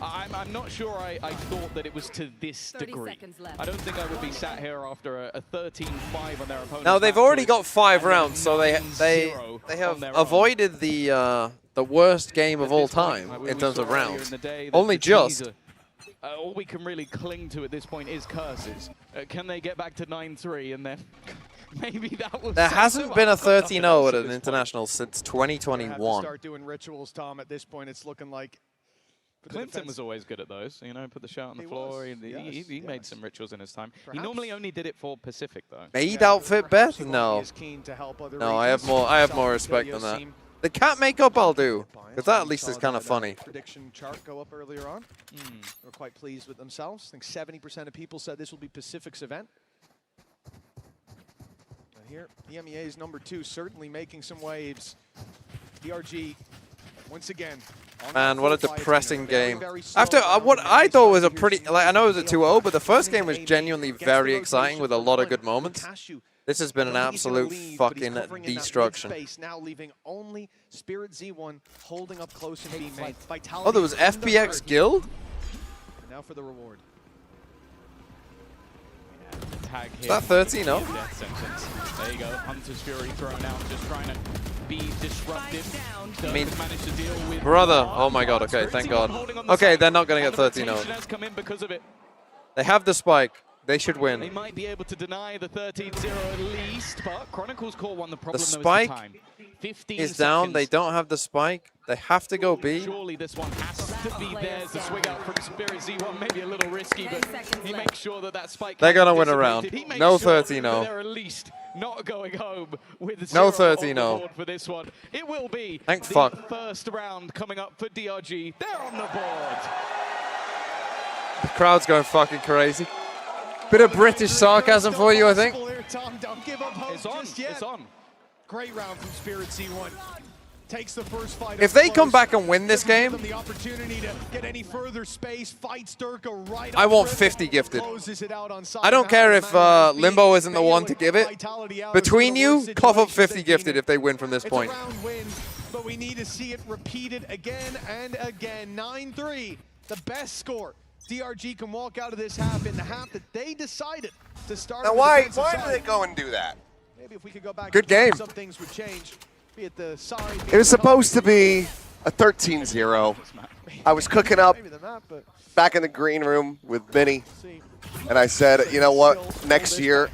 I'm not sure I thought that it was to this degree. I don't think I would be sat here after a 13-5 on their opponent. Now they've already got 5 rounds, so they have avoided the worst game of all time in terms of rounds. Only just. All we can really cling to at this point is curses. Can they get back to 9-3 and then maybe that will... There hasn't been a 13-0 at an international since 2021. Start doing rituals, Tom. At this point, it's looking like... Clinton was always good at those, you know, put the shot on the floor. He made some rituals in his time. He normally only did it for Pacific, though. Made outfit Beth? No. No, I have more respect than that. The cat makeup I'll do, because that at least is kind of funny. Prediction chart go up earlier on. We're quite pleased with themselves. I think 70% of people said this will be Pacific's event. Here, EMEA's #2 certainly making some waves. DRG, once again. Man, what a depressing game. After what I thought was a pretty, like, I know it was a 2-0, but the first game was genuinely very exciting with a lot of good moments. This has been an absolute fucking destruction. Now leaving only Spirit Z1 holding up close and being made. Oh, there was FPX Guild? Now for the reward. Tag Is that 13-0? There you go. Hunter's Fury thrown out, just trying to be disruptive. I mean, brother. Oh my god, okay, thank god. Okay, they're not going to get 13-0. They have the spike. They should win. They might be able to deny the 13-0 at least, but Chronicles Core won the problem. The spike is down. They don't have the spike. They have to go B. Surely this one has to be theirs. The swing out from Spirit Z1 maybe a little risky, but he makes sure that that spike. They're gonna win a round. No 13-0. They're at least not going home with No 0 on the 13-0 board for this one. It will be Thank the fuck. first round coming up for DRG. They're on the board. The crowd's going fucking crazy. Bit of British sarcasm for you, I think. Don't give up hope It's on. just yet. It's on. Great round from Spirit C1. Takes the first fight. If they come back and win this game, the opportunity to get any further space, fight Sturka right I up want rip, 50 gifted. closes it out on I don't care if Limbo isn't the one to give it. Between you, cough up 50 gifted if they win from this point. It's a round win, but we need to see it repeated again and again. 9-3, the best score. DRG can walk out of this half in the half that they decided to start. Now, why did they go and do that? Maybe if we could go back. Good game. Some things would change. Be it the side. It was supposed to be a 13-0. I was cooking up back in the green room with Vinny, and I said, you know what? Next year,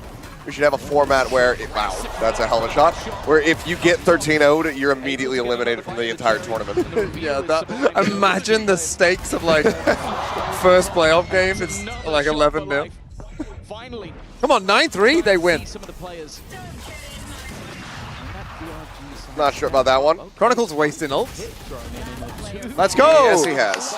we should have a format where, wow, that's a hell of a shot, where if you get 13-0'd, you're immediately eliminated from the entire tournament. Yeah, imagine the stakes of like first playoff game. It's like 11-0. Finally. Come on, 9-3, they win. Some of the players. Not sure about that one. Chronicles wasting ults. Let's go. Yes, he has.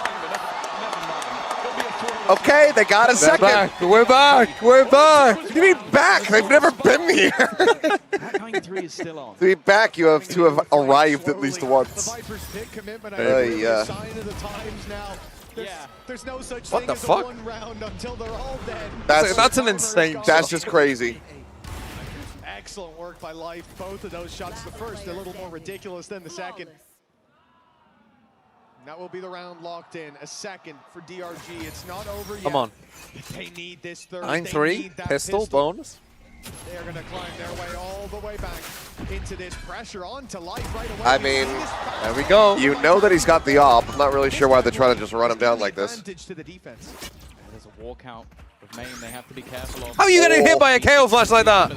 Okay, they got a second. Back. We're back. We're back. What do you mean back? They've never been here. That 9-3 is still on. To be back, you have to have arrived at least once. There's no such What thing the as fuck? a one round until they're all dead. That's an insane That's shot. just crazy. Excellent work by Life. Both of those shots, the first a little more ridiculous than the second. That will be the round locked in. A second for DRG. It's not over yet. Come on. They need this third. 9-3, pistol, bonus. They are going to climb their way all the way back into this pressure onto Life right away. I mean, there we go. You know that he's got the op. I'm not really sure why they're trying to just run him down like this. Advantage to the defense. There's a walkout of Main they have to be careful of. How are you getting hit by a KO flash like that?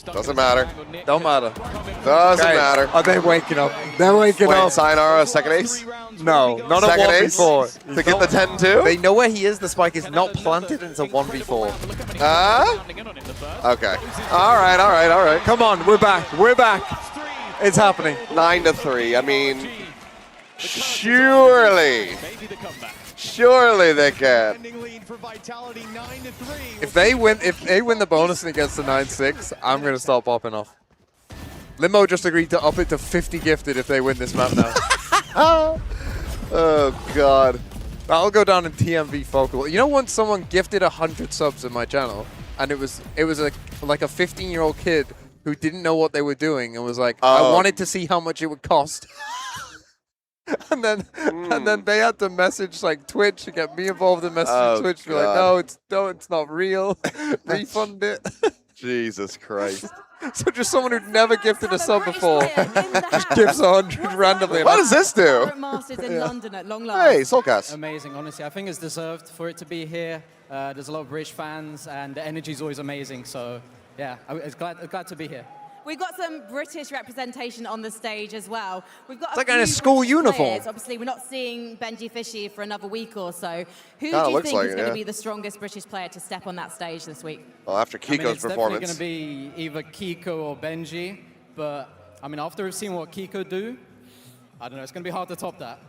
Doesn't matter. Don't matter. Doesn't Okay. matter. Are they waking up? They're waking Wait, up. Sayonara, second ace? No, not Second a ace? 1v4. To get the 10-2? They know where he is. The spike is not planted, and it's a 1v4. Okay. All right, all right, all right. Come on, we're back. We're back. It's happening. 9-3. I mean, surely. Surely they can. If they win the bonus and it gets to 9-6, I'm gonna start popping off. Limo just agreed to up it to 50 gifted if they win this map now. Oh God. That'll go down in TMV focal. You know when someone gifted 100 subs in my channel, and it was like a 15-year-old kid who didn't know what they were doing and was like, I wanted to see how much it would cost. And then they had to message like Twitch to get me involved in messaging Twitch to be like, no, it's not real. Refund it. Jesus Christ. So just someone who'd never gifted a sub before just gives 100 randomly. What does this do? Masters in London at long last. Hey, Soulcast. Amazing, honestly. I think it's deserved for it to be here. There's a lot of British fans, and the energy is always amazing. So, yeah, it's glad to be here. We've got some British representation on the stage as well. We've got It's like in a school uniform. Players. Obviously, we're not seeing Benji Fishy for another week or so. Who Kinda do you looks think like is it, going to yeah. be the strongest British player to step on that stage this week? Well, after Kiko's it's performance. definitely going to be either Kiko or Benji. But, I mean, after we've seen what Kiko do, I don't know, it's going to be hard to top that.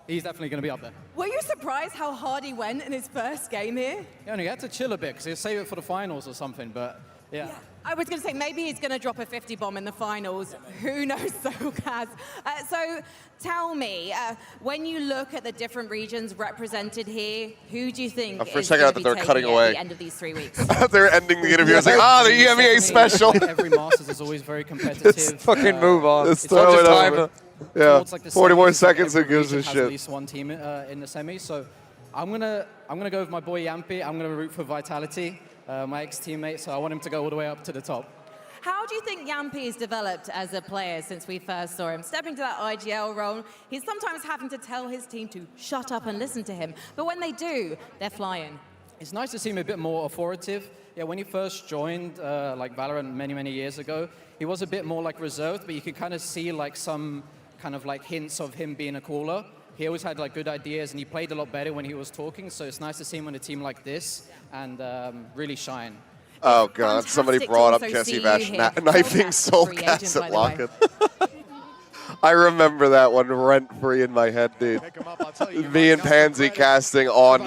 He's definitely going to be up there. Were you surprised how hard he went in his first game here? Yeah, and he had to chill a bit because he'll save it for the finals or something, but yeah. I was going to say, maybe he's going to drop a 50 bomb in the finals. Who knows, Soulcast? So tell me, when you look at the different regions represented here, who do you think For a is second, I going to thought they be were cutting taking it away. at the end of these 3 weeks? They're ending the interview. I was like, the EMEA special. Every Masters is always very competitive. Just fucking move on. Let's It's throw not it just over. timer. Yeah, Towards, like, the 40 more semis, seconds, who every gives a region has shit? at least one team in the semis. So I'm gonna go with my boy Yampi. I'm gonna root for Vitality, my ex-teammate. So I want him to go all the way up to the top. How do you think Yampi has developed as a player since we first saw him? Stepping to that IGL role, he's sometimes having to tell his team to shut up and listen to him. But when they do, they're flying. it's nice to see him a bit more authoritative. Yeah, when he first joined like Valorant many years ago, he was a bit more like reserved, but you could kind of see like some kind of like hints of him being a caller. He always had like good ideas, and he played a lot better when he was talking. So it's nice to see him on a team like this and really shine. Oh God! Somebody brought up Jesse Vash knifing Soulcast at Locket. I remember that one rent-free in my head, dude. Me and Pansy casting on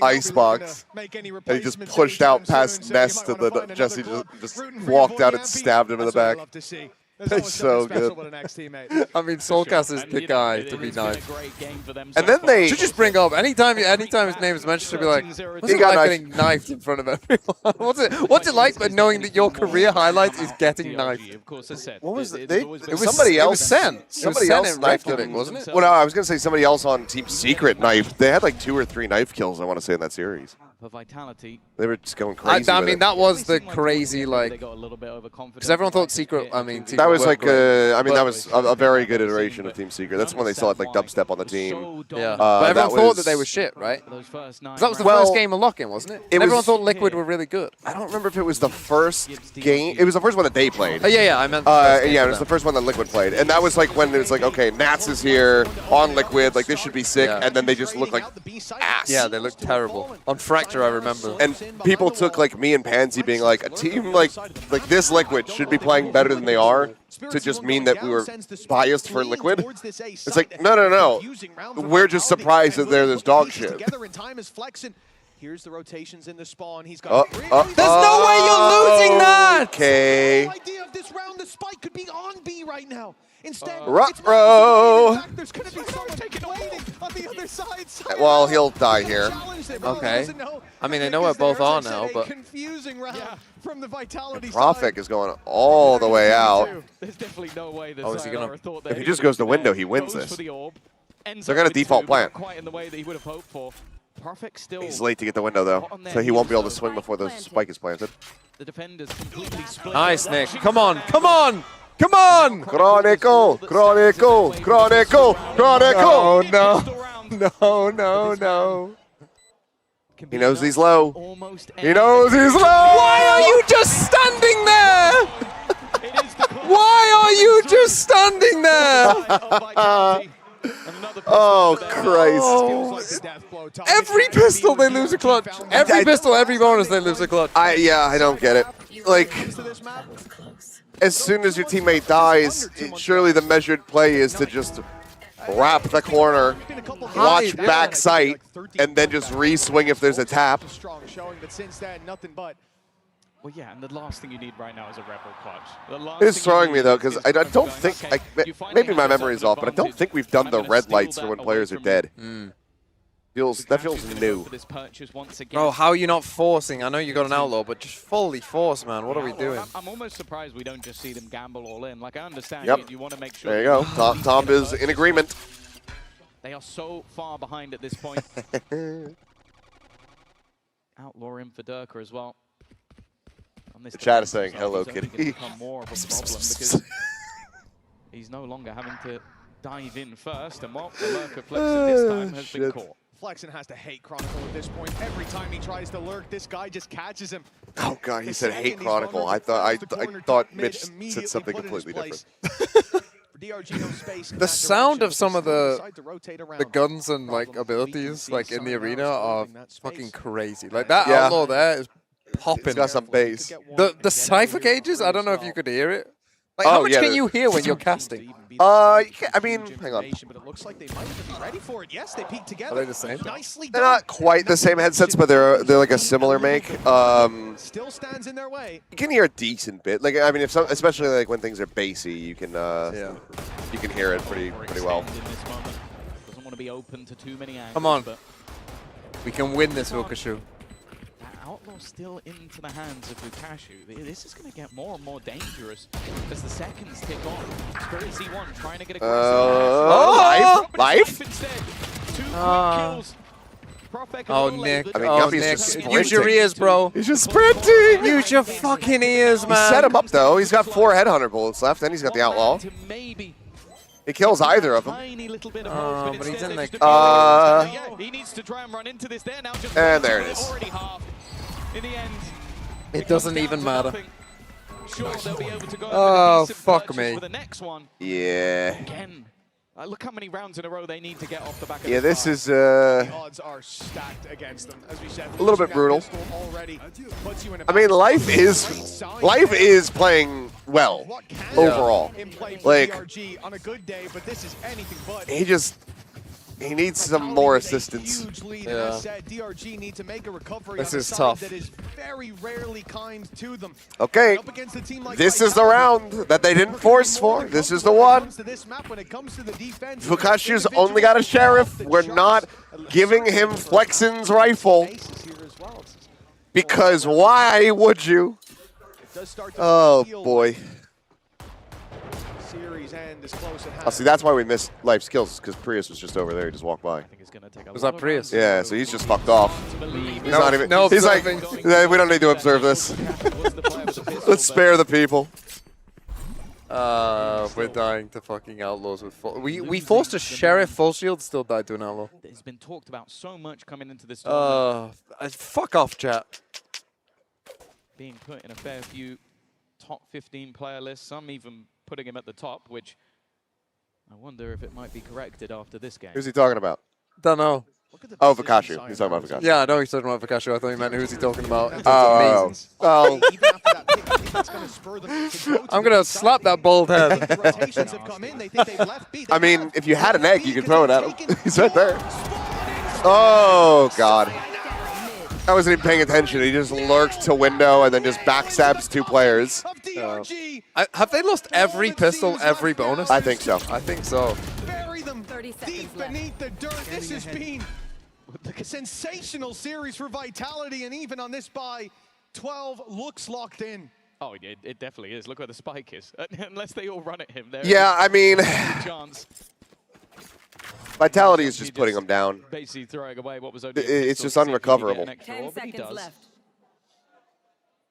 Icebox. And he just pushed out past Nest, and then Jesse just walked out and stabbed him in the back. It's so good. I mean, Soulcast is the guy to be knifed. And then they should just bring up anytime his name is mentioned, to be like, what's it like getting knifed in front of everyone? What's it like, but knowing that your career highlight is getting knifed? What was it? It was somebody else. It was Sen. Somebody else knifed him, wasn't it? Well, no, I was gonna say somebody else on Team Secret knifed. They had like 2 or 3 knife kills, I want to say, in that series. For Vitality. They were just going crazy. I mean, that was the crazy, like, because everyone thought Secret. I mean, that was like I mean, that was a very good iteration of Team Secret. That's when they still had like dubstep on the team. Yeah, but everyone thought that they were shit, right? That was the first game of Lock-In, wasn't it? Everyone thought Liquid were really good. I don't remember if it was the first game. It was the first one that they played. Oh, yeah, I meant. Yeah, it was the first one that Liquid played, and that was like when it was like, okay, Nats is here on Liquid, like this should be sick, and then they just look like ass. Yeah, they look terrible. On Fracture, I remember. And people took like me and Pansy being like, a team like this Liquid should be playing better than they are, to just mean that we were biased for Liquid. It's like, no. We're just surprised that they're this dog shit. Here's the rotations in the spawn. He's got there's no way you're losing that! Okay. No idea of this round. The spike could be on B right now. Instead, there's going to be someone waiting on the other side. Well, he'll die here. Okay. I mean, they know where both are now, but confusing round from the Vitality Prophet is going all the way out. There's definitely no way that is he gonna? If he just goes to window, he wins this. They're going to default plant. Quite in the way that he would have hoped for. Perfect still. He's late to get the window, though, so he won't be able to swing before the spike is planted. The defenders completely split. Nice, Nick. Come on. Chronicle. No. He knows he's low. Why are you just standing there? Why are you just standing there? Oh, Christ. Every pistol, they lose a clutch. Every pistol, every bonus, they lose a clutch. I don't get it. Like, as soon as your teammate dies, surely the measured play is to just wrap the corner, watch back sight, and then just re-swing if there's a tap. Well, yeah, and the last thing you need right now is a Rebel clutch. It's throwing me, though, because I don't think, maybe my memory is off, but I don't think we've done the red lights for when players are dead. That feels new. Bro, how are you not forcing? I know you got an outlaw, but just fully force, man. What are we doing? I'm almost surprised we don't just see them gamble all in. Like, I understand you want to make sure. There you go. Tom is in agreement. They are so far behind at this point. Outlaw in for Durka as well. The chat is saying hello, Kitty. Become more of a problem because he's no longer having to dive in first, and well, the lurker Flexen this time has been caught. Flexen has to hate Chronicle at this point. Every time he tries to lurk, this guy just catches him. Oh God, he said hate Chronicle. I thought Mitch said something completely different. The sound of some of the guns and like abilities like in the arena are fucking crazy. Like that outlaw there is popping. It's got some bass. The cipher cages, I don't know if you could hear it. Like, how much can you hear when you're casting? I mean, hang on. But it looks like they might be ready for it. Yes, they peek together. Are they the same? They're not quite the same headsets, but they're like a similar make. Still stands in their way. You can hear a decent bit. Like, I mean, especially like when things are bassy, you can hear it pretty well. Doesn't want to be open to too many angles. Come on, we can win this Ukashu. Outlaw still into the hands of Ukashu. This is going to get more and more dangerous as the seconds tick on. Spirit Z1 trying to get across. Life? Instead. 2 quick kills. Oh, Nick. I mean, oh, Guppy's Nick. just sprinting. Use your ears, bro. He's just sprinting. Use your fucking ears, man. He set him up, though. He's got 4 Headhunter bullets left, and he's got the Outlaw. He kills either of them. But he's in the... He needs to try and run into this there now. And there it is. Already halved. In the end, It doesn't even matter. sure they'll be able to go Oh, fuck me. for the next one. Yeah. Again, look how many rounds in a row they need to get off the back of Yeah, this is The odds are stacked against them, as we said. a little bit brutal. Already puts you in a I mean, life is playing well overall. in play for Like, DRG on a good day, but this is anything but. he needs some more assistance. Huge lead, and as said, DRG need to make a recovery. This on a is side tough. That is very rarely kind to them. Okay, Up against a team like this is the round that they didn't force for. This is the one. Fukashu's only got a sheriff. We're not giving him Flexen's rifle. Because why would you? Oh, boy. Oh, see, that's why we missed life skills, because Prius was just over there. He just walked by. Was that Prius? Yeah, so he's just fucked off. He's not even. no He's like, observing. we don't need to observe this. Let's spare the people. We're dying to fucking outlaws with full. We forced a sheriff full shield, still died to an outlaw. It's been talked about so much coming into this tournament. Fuck off, chat. Being put in a fair few top 15 player lists, some even putting him at the top, which I wonder if it might be corrected after this game. Who's he talking about? Don't know. Oh, Fukashu. He's talking about Fukashu. Yeah, I know he's talking about Fukashu. I thought he meant who's he talking about. In terms Oh. of me. I'm going to slap that bald head. I mean, if you had an egg, you could throw it at him. He's right there. Oh, God. I wasn't even paying attention. He just lurked to window and then just backstabs two players. Have they lost every pistol, every bonus? I think so. I think so. Bury them deep beneath the dirt. This has been a sensational series for Vitality, and even on this bye, 12 looks locked in. Oh, it definitely is. Look where the spike is. Unless they all run at him, there. Yeah, I mean, chance. Vitality is just putting him down. Basically throwing away what was It's just unrecoverable. 10 seconds left.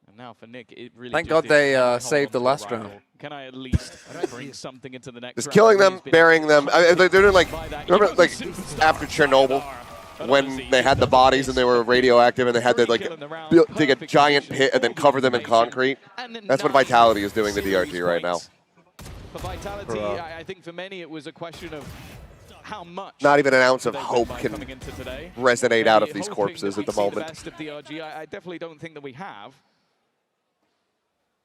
And now for Nick, it really Thank just God is they hold saved the on to last rival. round. Can I at least bring something into the next Just round? killing them, He's been burying them. They're doing like, remember like after Chernobyl, when they had the bodies and they were radioactive and they had to like dig a giant pit and then cover them in concrete? That's what Vitality is doing to DRG right now. For Vitality, I think for many it was a question of how much. Not even an ounce of hope can coming into today. resonate out of these Hoping corpses that at the we see moment. best of DRG. I definitely don't think that we have.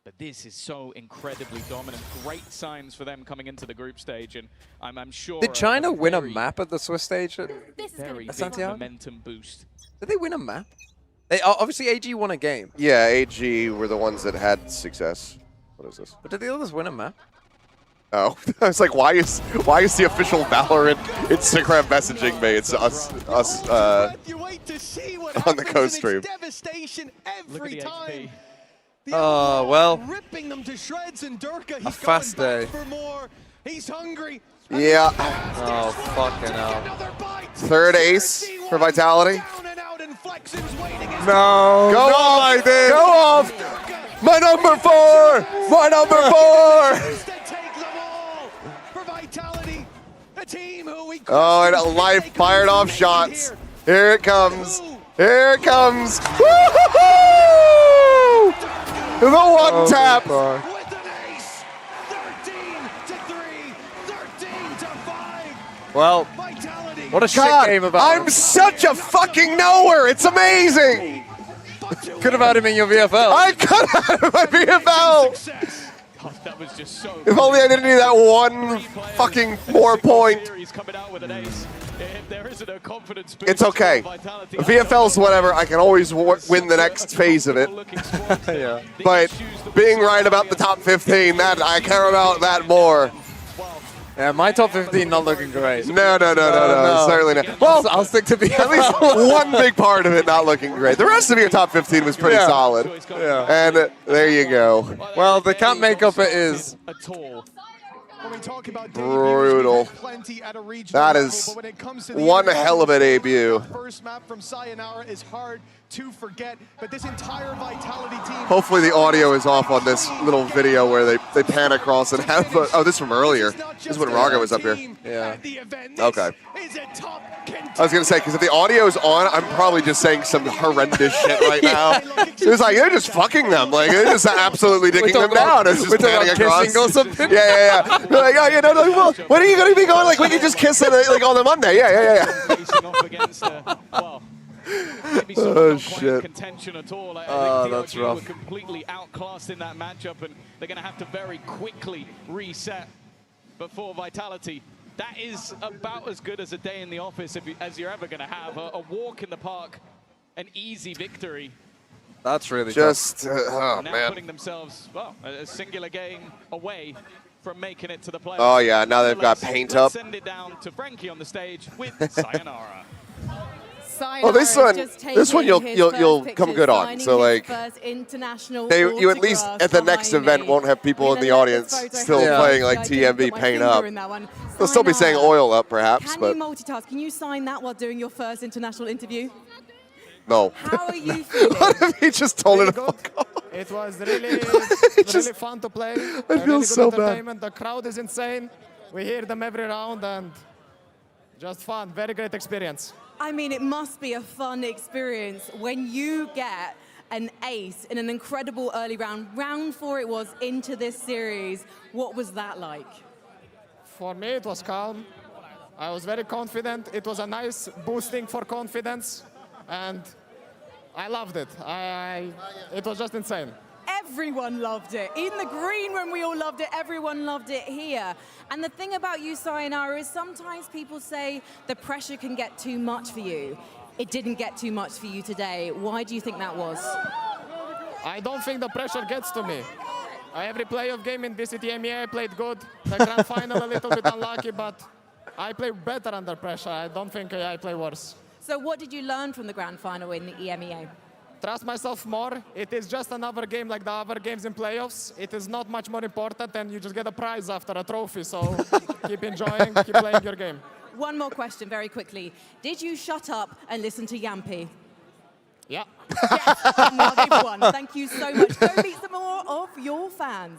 But this is so incredibly dominant. Great signs for them coming into the group stage, and I'm sure. Did China win a map at the Swiss stage at Very big Santiago? momentum boost. Did they win a map? They obviously AG won a game. Yeah, AG were the ones that had success. What is this? But did the others win a map? Oh, I was like, why is the official Valorant Instagram messaging me? It's us on the Coast stream. Devastation every time. Oh, well, Ripping them to shreds, and Durka, a fast day. for more. He's hungry. Yeah. Oh, fucking hell. Third ace for Vitality. No. Go off, I did. Go off. My number 4. My number 4. Oh, and a life fired off shots. Here it comes. Here it comes. Woo-hoo-hoo! The one tap. Well, what a shit game about I'm such a fucking knower. It's amazing. Could have had him in your VFL. I could have had him in my VFL. Oh, that was just so If only I didn't need that one fucking more point. He's coming out with an ace. If there isn't a confidence boost It's okay. for Vitality, VFL's whatever. I can always win the next phase of it. Yeah. But being right about the top 15, that I care about that more. Yeah, my top 15 not looking great. No, certainly not. Well, I'll stick to VFL. At least one big part of it not looking great. The rest of your top 15 was pretty solid. Yeah. And there you go. Well, they can't make up it is. Brutal. That is one hell of a debut. first map from Sayonara is hard to forget, but this entire Vitality team... Hopefully the audio is off on this little video where they pan across and have... Oh, this is from earlier. This is when Raga was up here. Yeah. Okay. I was going to say, because if the audio's on, I'm probably just saying some horrendous shit right now. It's like, they're just fucking them. Like, they're just absolutely dicking them down. It's just panning across. Or something? Yeah. They're like, oh, you know, like, well, when are you going to be going? Like, we can just kiss it like on the Monday. Yeah. Facing off against, well, maybe Oh, not quite shit. in contention at all. I think that's DRG rough. were completely outclassed in that matchup, and they're going to have to very quickly reset before Vitality. That is about as good as a day in the office as you're ever going to have. A walk in the park, an easy victory. That's really just, tough. oh, Now man. putting themselves, well, a singular game away from making it to the playoffs. Oh, yeah, now they've got paint up. Let's send it down to Frankie on the stage with Sayonara. Oh, this one you'll come good on. So like, you at least at the next event won't have people in the audience still playing like TMV paint up. They'll still be saying oil up perhaps, Can but you multitask? Can you sign that while doing your first international interview? no. How are you feeling? What if he just told her to fuck off? It was really fun to play. I feel so bad. Entertainment. The crowd is insane. We hear them every round and just fun. Very great experience. I mean, it must be a fun experience when you get an ace in an incredible early round. Round 4 it was into this series. What was that like? For me, it was calm. I was very confident. It was a nice boosting for confidence, and I loved it. It was just insane. Everyone loved it. In the green room, we all loved it. Everyone loved it here. And the thing about you, Sayonara, is sometimes people say the pressure can get too much for you. It didn't get too much for you today. Why do you think that was? I don't think the pressure gets to me. Every playoff game in VCT MEA I played good. The grand final a little bit unlucky, but I play better under pressure. I don't think I play worse. So what did you learn from the grand final in the EMEA? Trust myself more. It is just another game like the other games in playoffs. It is not much more important, and you just get a prize after a trophy. So keep enjoying, keep playing your game. One more question very quickly. Did you shut up and listen to Yampi? Yeah. Yes, well, they've won. Thank you so much. Go meet some more of your fans.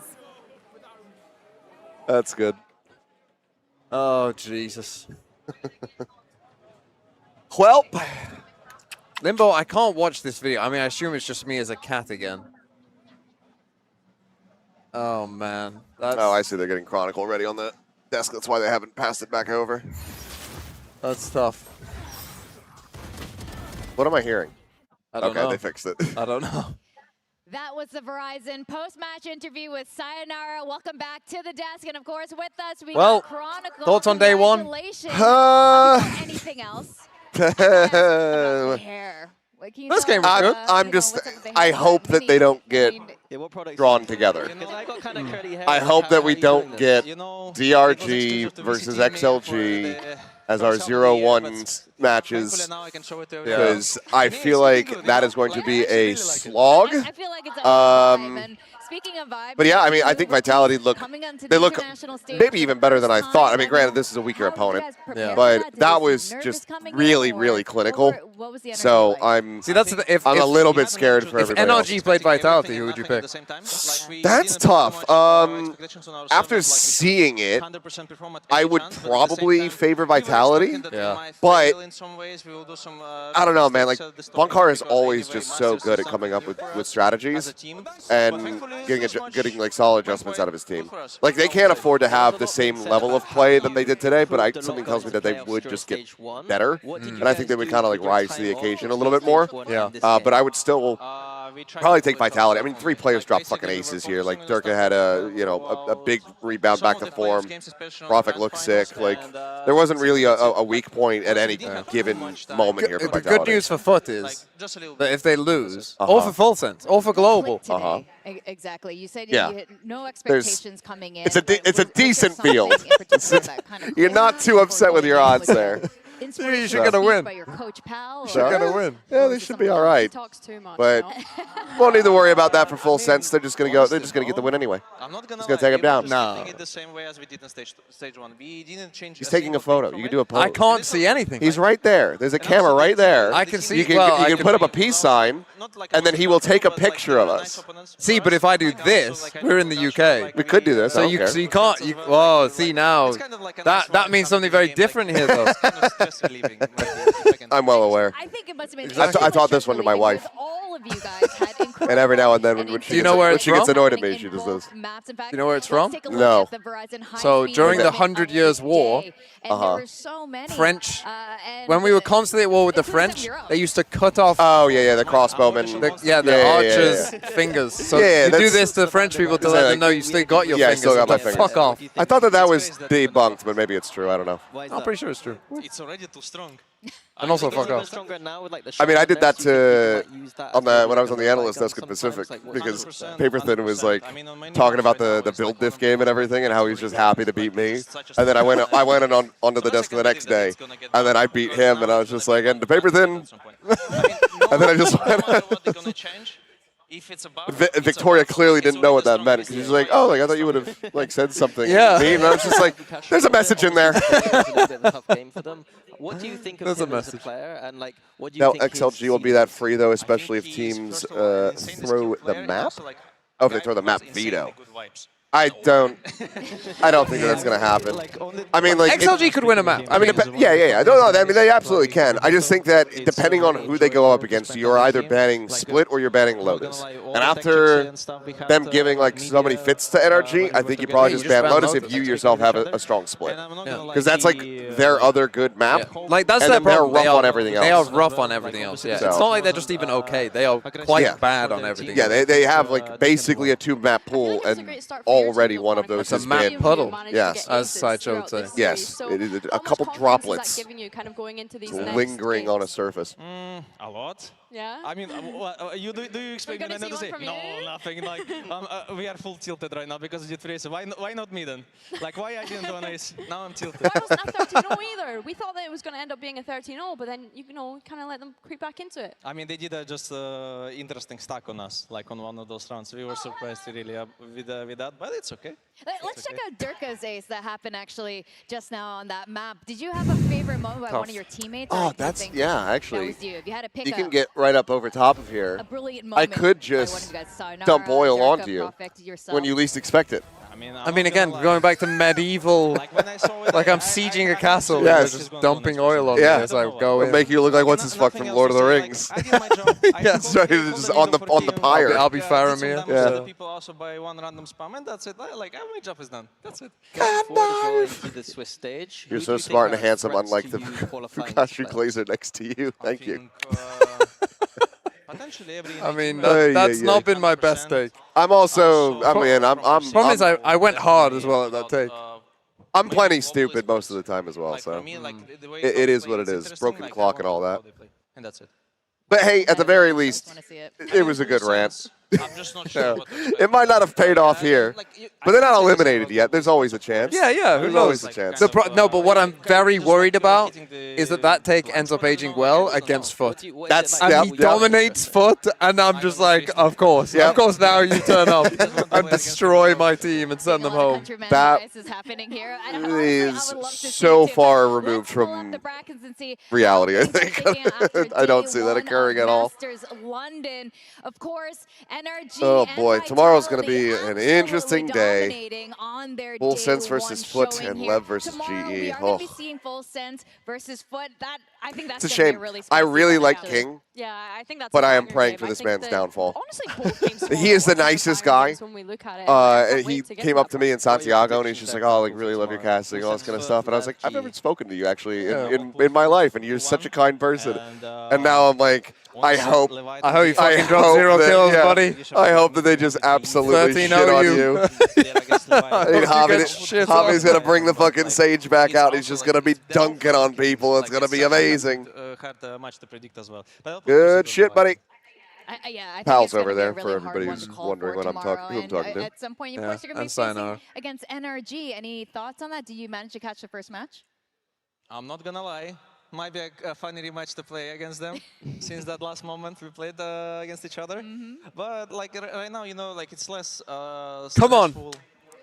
That's good. Oh, Jesus. Well, Limbo, I can't watch this video. I mean, I assume it's just me as a cat again. Oh, man. Oh, I see they're getting Chronicle ready on the desk. That's why they haven't passed it back over. That's tough. What am I hearing? I don't know. Okay, they fixed it. I don't know. That was the Verizon post-match interview with Sayonara. Welcome back to the desk. And, of course, with us, we got Chronicle. Thoughts on day one? Congratulations. Anything else? Hair. This game was good. I'm just, I hope that they don't get drawn together. I hope that we don't get DRG versus XLG as our 0-1 matches, because I feel like that is going to be a slog. I feel like it's a vibe. And speaking of vibe, But yeah, I mean, I think Vitality look maybe even better than I thought. I mean, granted, this is a weaker opponent, but that was just really, really clinical. So I'm I'm a little bit scared for everybody else. NRG played Vitality, who would you pick? That's tough. After seeing it, I would probably favor Vitality. Yeah. But I don't know, man. Like Bunkar is always just so good at coming up with strategies and getting like solid adjustments out of his team. Like they can't afford to have the same level of play that they did today, but something tells me that they would just get better, and I think they would kind of like rise to the occasion a little bit more. Yeah. But I would still probably take Vitality. I mean, 3 players dropped fucking aces here. Like Durka had a big rebound back to form. Prophet looked sick. Like there wasn't really a weak point at any given moment here for The Vitality. good news for Foot is that if they lose, or for Full Sense, or for Global, Exactly. You said Yeah. you had no expectations coming in. It's a but it's a we're decent excited field. in particular that kind of You're not too upset with your odds there. inspirational should get a speech win. by your coach pal? Should get a win. Yeah, they should be all right. Talks too much. But won't need to worry about that for full sense. They're just gonna go. They're just gonna get the win anyway. I'm not gonna Just gonna take him down. No. It the same way as we did in stage 1. We didn't change. He's taking a photo. You can do a pose. I can't see anything. He's right there. There's a camera right there. I can see. You can, well, you can put up a peace sign, and then he will take a picture of us. See, but if I do this, we're in the UK. We could do this. So I don't you care. can't. Whoa, see now. That means something very different here, though. I'm well aware. I think it must have been. I taught this one to my wife. All of you guys had incredible. And every now and then, when she, gets, she gets annoyed at me, she does this. Maps. In fact, You know where it's from? No. So during the 100 Years' War, French, when we were constantly at war with the French, they used to cut off. Oh yeah, the crossbowmen. The archers' fingers. So you do this to French people to let them know you still got your fingers. I still got my fingers. Fuck off. I thought that was debunked, but maybe it's true. I don't know. I'm pretty sure it's true. It's already too strong. And also fuck off. I mean, I did that to when I was on the analyst desk at Pacific because Paperthin was like talking about the build diff game and everything and how he's just happy to beat me. And then I went onto the desk the next day, and then I beat him, and I was just like, and the Paperthin. And then I just went. Victoria clearly didn't know what that meant because she's like, oh, like I thought you would have like said something. Yeah. And I was just like, there's a message in there. What do you think of There's a him as a message. player, and like what do you Now think? XLG will be that free though, especially if teams throw the map. Oh, if they throw the map veto. I don't think that's going to happen. I mean, like XLG could win a map. I mean, yeah. No, I mean, they absolutely can. I just think that depending on who they go up against, you're either banning Split or you're banning Lotus. And after them giving like so many fits to NRG, I think you probably just ban Lotus if you yourself have a strong Split. Because that's like their other good map. Like that's and their then problem. they're rough on everything else. They are rough on everything else. Yeah, So- it's not like they're just even okay. They are quite bad on everything. Yeah, they have like basically a 2-map pool and already one of those It's a has map been puddle. Yes, As Sideshow would say. yes, it is a couple droplets lingering on a surface. A lot. Yeah. I mean, do you expect me to say no, nothing? Like we are full tilted right now because of Jet Why not me then? Like why I didn't do an ace? Now I'm tilted. Why wasn't that 13-0 either? We thought that it was going to end up being a 13-0, but then you know kind of let them creep back into it. I mean, they did just interesting stack on us, like on one of those rounds. We were surprised really with that, but it's okay. Let's check out Durka's ace that happened actually just now on that map. Did you have a favorite moment by one of your teammates? Oh, that's actually. That was you. If you had to pick You can get right up over top of here. a brilliant I moment could by one of just you guys. Sayonara, dump oil Durka, onto you perfect, yourself. when you least expect it. I mean, again, going back to medieval, like I'm sieging a castle, Yes. and just dumping oil on me Yeah, as I go it'll in. make you look like what's his fuck from Lord of the Rings. Yes, right, just on the pyre. I'll be Faramir. Yeah. People also buy one random spam, and that's it. Like my job is done. That's it. To the Swiss stage. You're Who so do you think smart and are handsome, threats unlike to the you qualifying Fukashi as Glazer next to you. Thank you. I mean, Ay, that's ay, not ay. been my best take. I'm also. I mean, I'm. Problem is, I went hard as well at that take. I'm plenty stupid most of the time as well, so it is what it is. Broken clock and all that. And that's it. But hey, at the very least, it was a good rant. It might not have paid off here, but they're not eliminated yet. There's always a chance. Yeah, who There's knows? always a chance. No, but what I'm very worried about is that take ends up aging well against Foot. And he dominates Foot, and I'm just like, of course now you turn up and destroy my team and send them home. That is so far removed from reality, I think. I don't see that occurring at all. London, of course, NRG. Oh boy, tomorrow's going to be an interesting day. Full Sense versus Foot and Lev versus GE. We are going to be seeing Full Sense versus Foot. I think that's It's a gonna be shame. really I spicy really matchup. like King, Yeah, I think that's. but I am a praying game. for I this think man's that- downfall. Honestly, both games He is the nicest guy. when we look at it. I can't He wait to get came to up that to me point. in Santiago, and he's just like, "Oh, like really love your casting, all this kind of stuff." And I was like, "I've never spoken to you actually in my life, and you're such a kind person." And now I'm like, I hope you fucking drop 0 that- kills, yeah, buddy. I hope that they just absolutely 13-0 shit on you. you. Javi's gonna bring the fucking Sage back out. He's just gonna be dunking on people. It's gonna be amazing. Hard match to predict as well. Good shit, buddy. I think Pals it's gonna over be a there really for hard everybody one who's to call wondering for what I'm tomorrow. talking, who I'm And talking to. At some point, of Yeah, course, you're going and to be facing Sayonara. against NRG. Any thoughts on that? Did you manage to catch the first match? I'm not gonna lie. might be a funny rematch to play against them since that last moment we played against each other. But like right now, you know, like it's less Come on. stressful,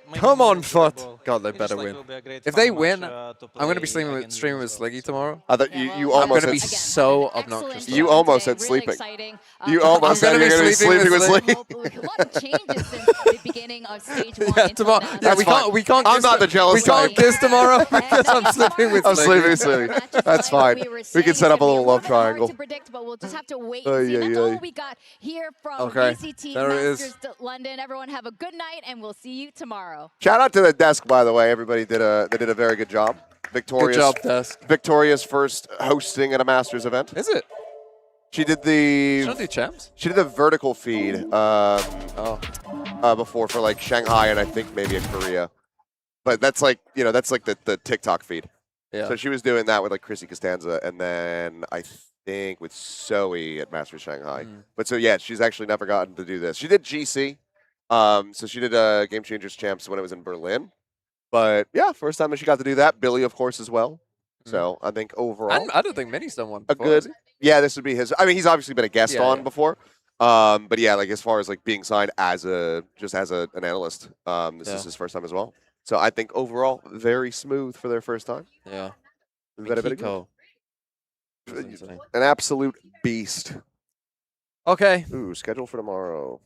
maybe Come more on, Foot. enjoyable. God, they It just, better like, win. will be a great If fun they match, win, to I'm going to be play streaming against you with as well. Sliggy tomorrow. I thought you I'm going almost to be said so obnoxious. you almost said Really sleeping. exciting. You almost said you're going to be sleeping with Sliggy. A lot of changes since the beginning of stage 1 Yeah, until tomorrow. now. Yeah, we can't. I'm kiss not the jealous We can't type. kiss tomorrow because I'm sleeping with. I'm Sliggy. sleeping with Sliggy. That's fine. We can set up a little love triangle. To predict, but we'll just have to wait and see. That's all we got here from VCT there it is. Masters London. Everyone have a good night, and we'll see you tomorrow. Shout out to the desk, by the way. Everybody did a very good job. Victoria's, Good job, desk. Victoria's first hosting at a Masters event. Is it? She did the. She don't do champs. She did the vertical feed. Before for like Shanghai and I think maybe in Korea, but that's like that's like the TikTok feed. Yeah. So she was doing that with like Chrissy Costanza, and then I think with Zoe at Masters Shanghai. But so yeah, she's actually never gotten to do this. She did GC. So she did Game Changers Champs when it was in Berlin. But yeah, first time that she got to do that. Billy, of course, as well. So I think overall, I don't think Minnie's done one. a Before, has good. he? Yeah, this would be his. I mean, he's obviously been a guest on before. But yeah, like as far as like being signed as an analyst, this is his first time as well. So I think overall, very smooth for their first time. Yeah. Very good. Kiko. An absolute beast. Okay. Ooh, schedule for tomorrow.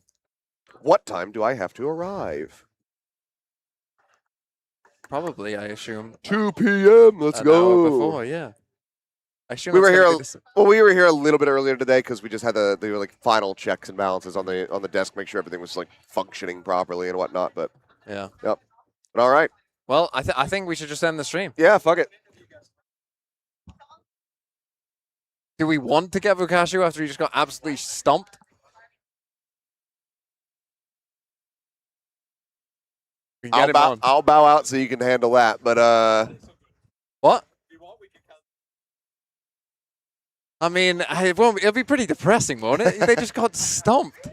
What time do I have to arrive? Probably, I assume. 2 p.m. Let's An go. hour before, yeah. I assume We it's were gonna here. be this- Well, we were here a little bit earlier today because we just had the like final checks and balances on the desk, make sure everything was like functioning properly and whatnot. But yeah. Yep. But all right. Well, I think we should just end the stream. Yeah, fuck it. Do we want to get Vukashu after he just got absolutely stomped? We can get him on. I'll bow out so you can handle that. But What? I mean, it'll be pretty depressing, won't it? They just got stomped.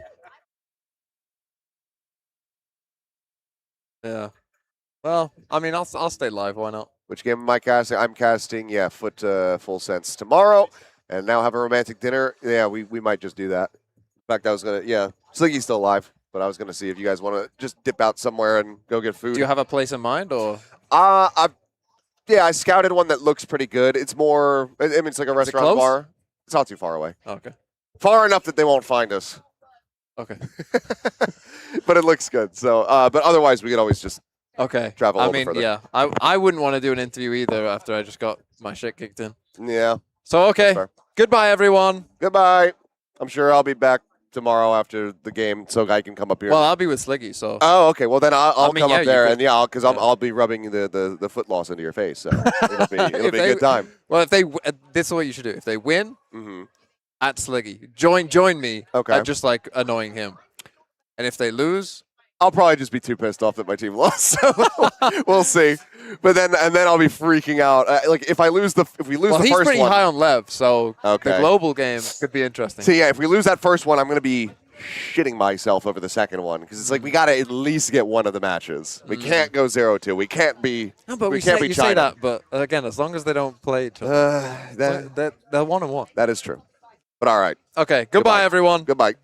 Yeah. Well, I mean, I'll stay live. Why not? which game am I casting? I'm casting, yeah, Foot Full Sense tomorrow, and now have a romantic dinner. Yeah, we might just do that. In fact, I was gonna, yeah, Sliggy's still alive, but I was gonna see if you guys want to just dip out somewhere and go get food. Do you have a place in mind, or? Yeah, I scouted one that looks pretty good. It's more, I mean, it's like a restaurant bar. It's not too far away. Okay. Far enough that they won't find us. Okay. But it looks good. So, but otherwise, we could always just travel a I little mean, further. yeah, I wouldn't want to do an interview either after I just got my shit kicked in. Yeah. So, okay. Goodbye, everyone. Goodbye. I'm sure I'll be back tomorrow after the game, so I can come up here. Well, I'll be with Sliggy, so. Oh, okay. Well, then I'll mean, come yeah, up there, you and yeah, because I'll be rubbing the foot loss into your face. So it'll be a good time. Well, if they, this is what you should do. If they win, at Sliggy, join me. Okay. Just like annoying him, and if they lose, I'll probably just be too pissed off that my team lost. So we'll see. But then I'll be freaking out. Like if we lose the first one. he's pretty high on Lev, so the Okay. global game could be interesting. So yeah, if we lose that first one, I'm gonna be shitting myself over the second one because it's like we gotta at least get one of the matches. We can't go 0-2. We can't be. No, but we can't be you China. say that, but again, as long as they don't play each other, they're 1-1. That is true. But all right. Okay. Goodbye, everyone. Goodbye.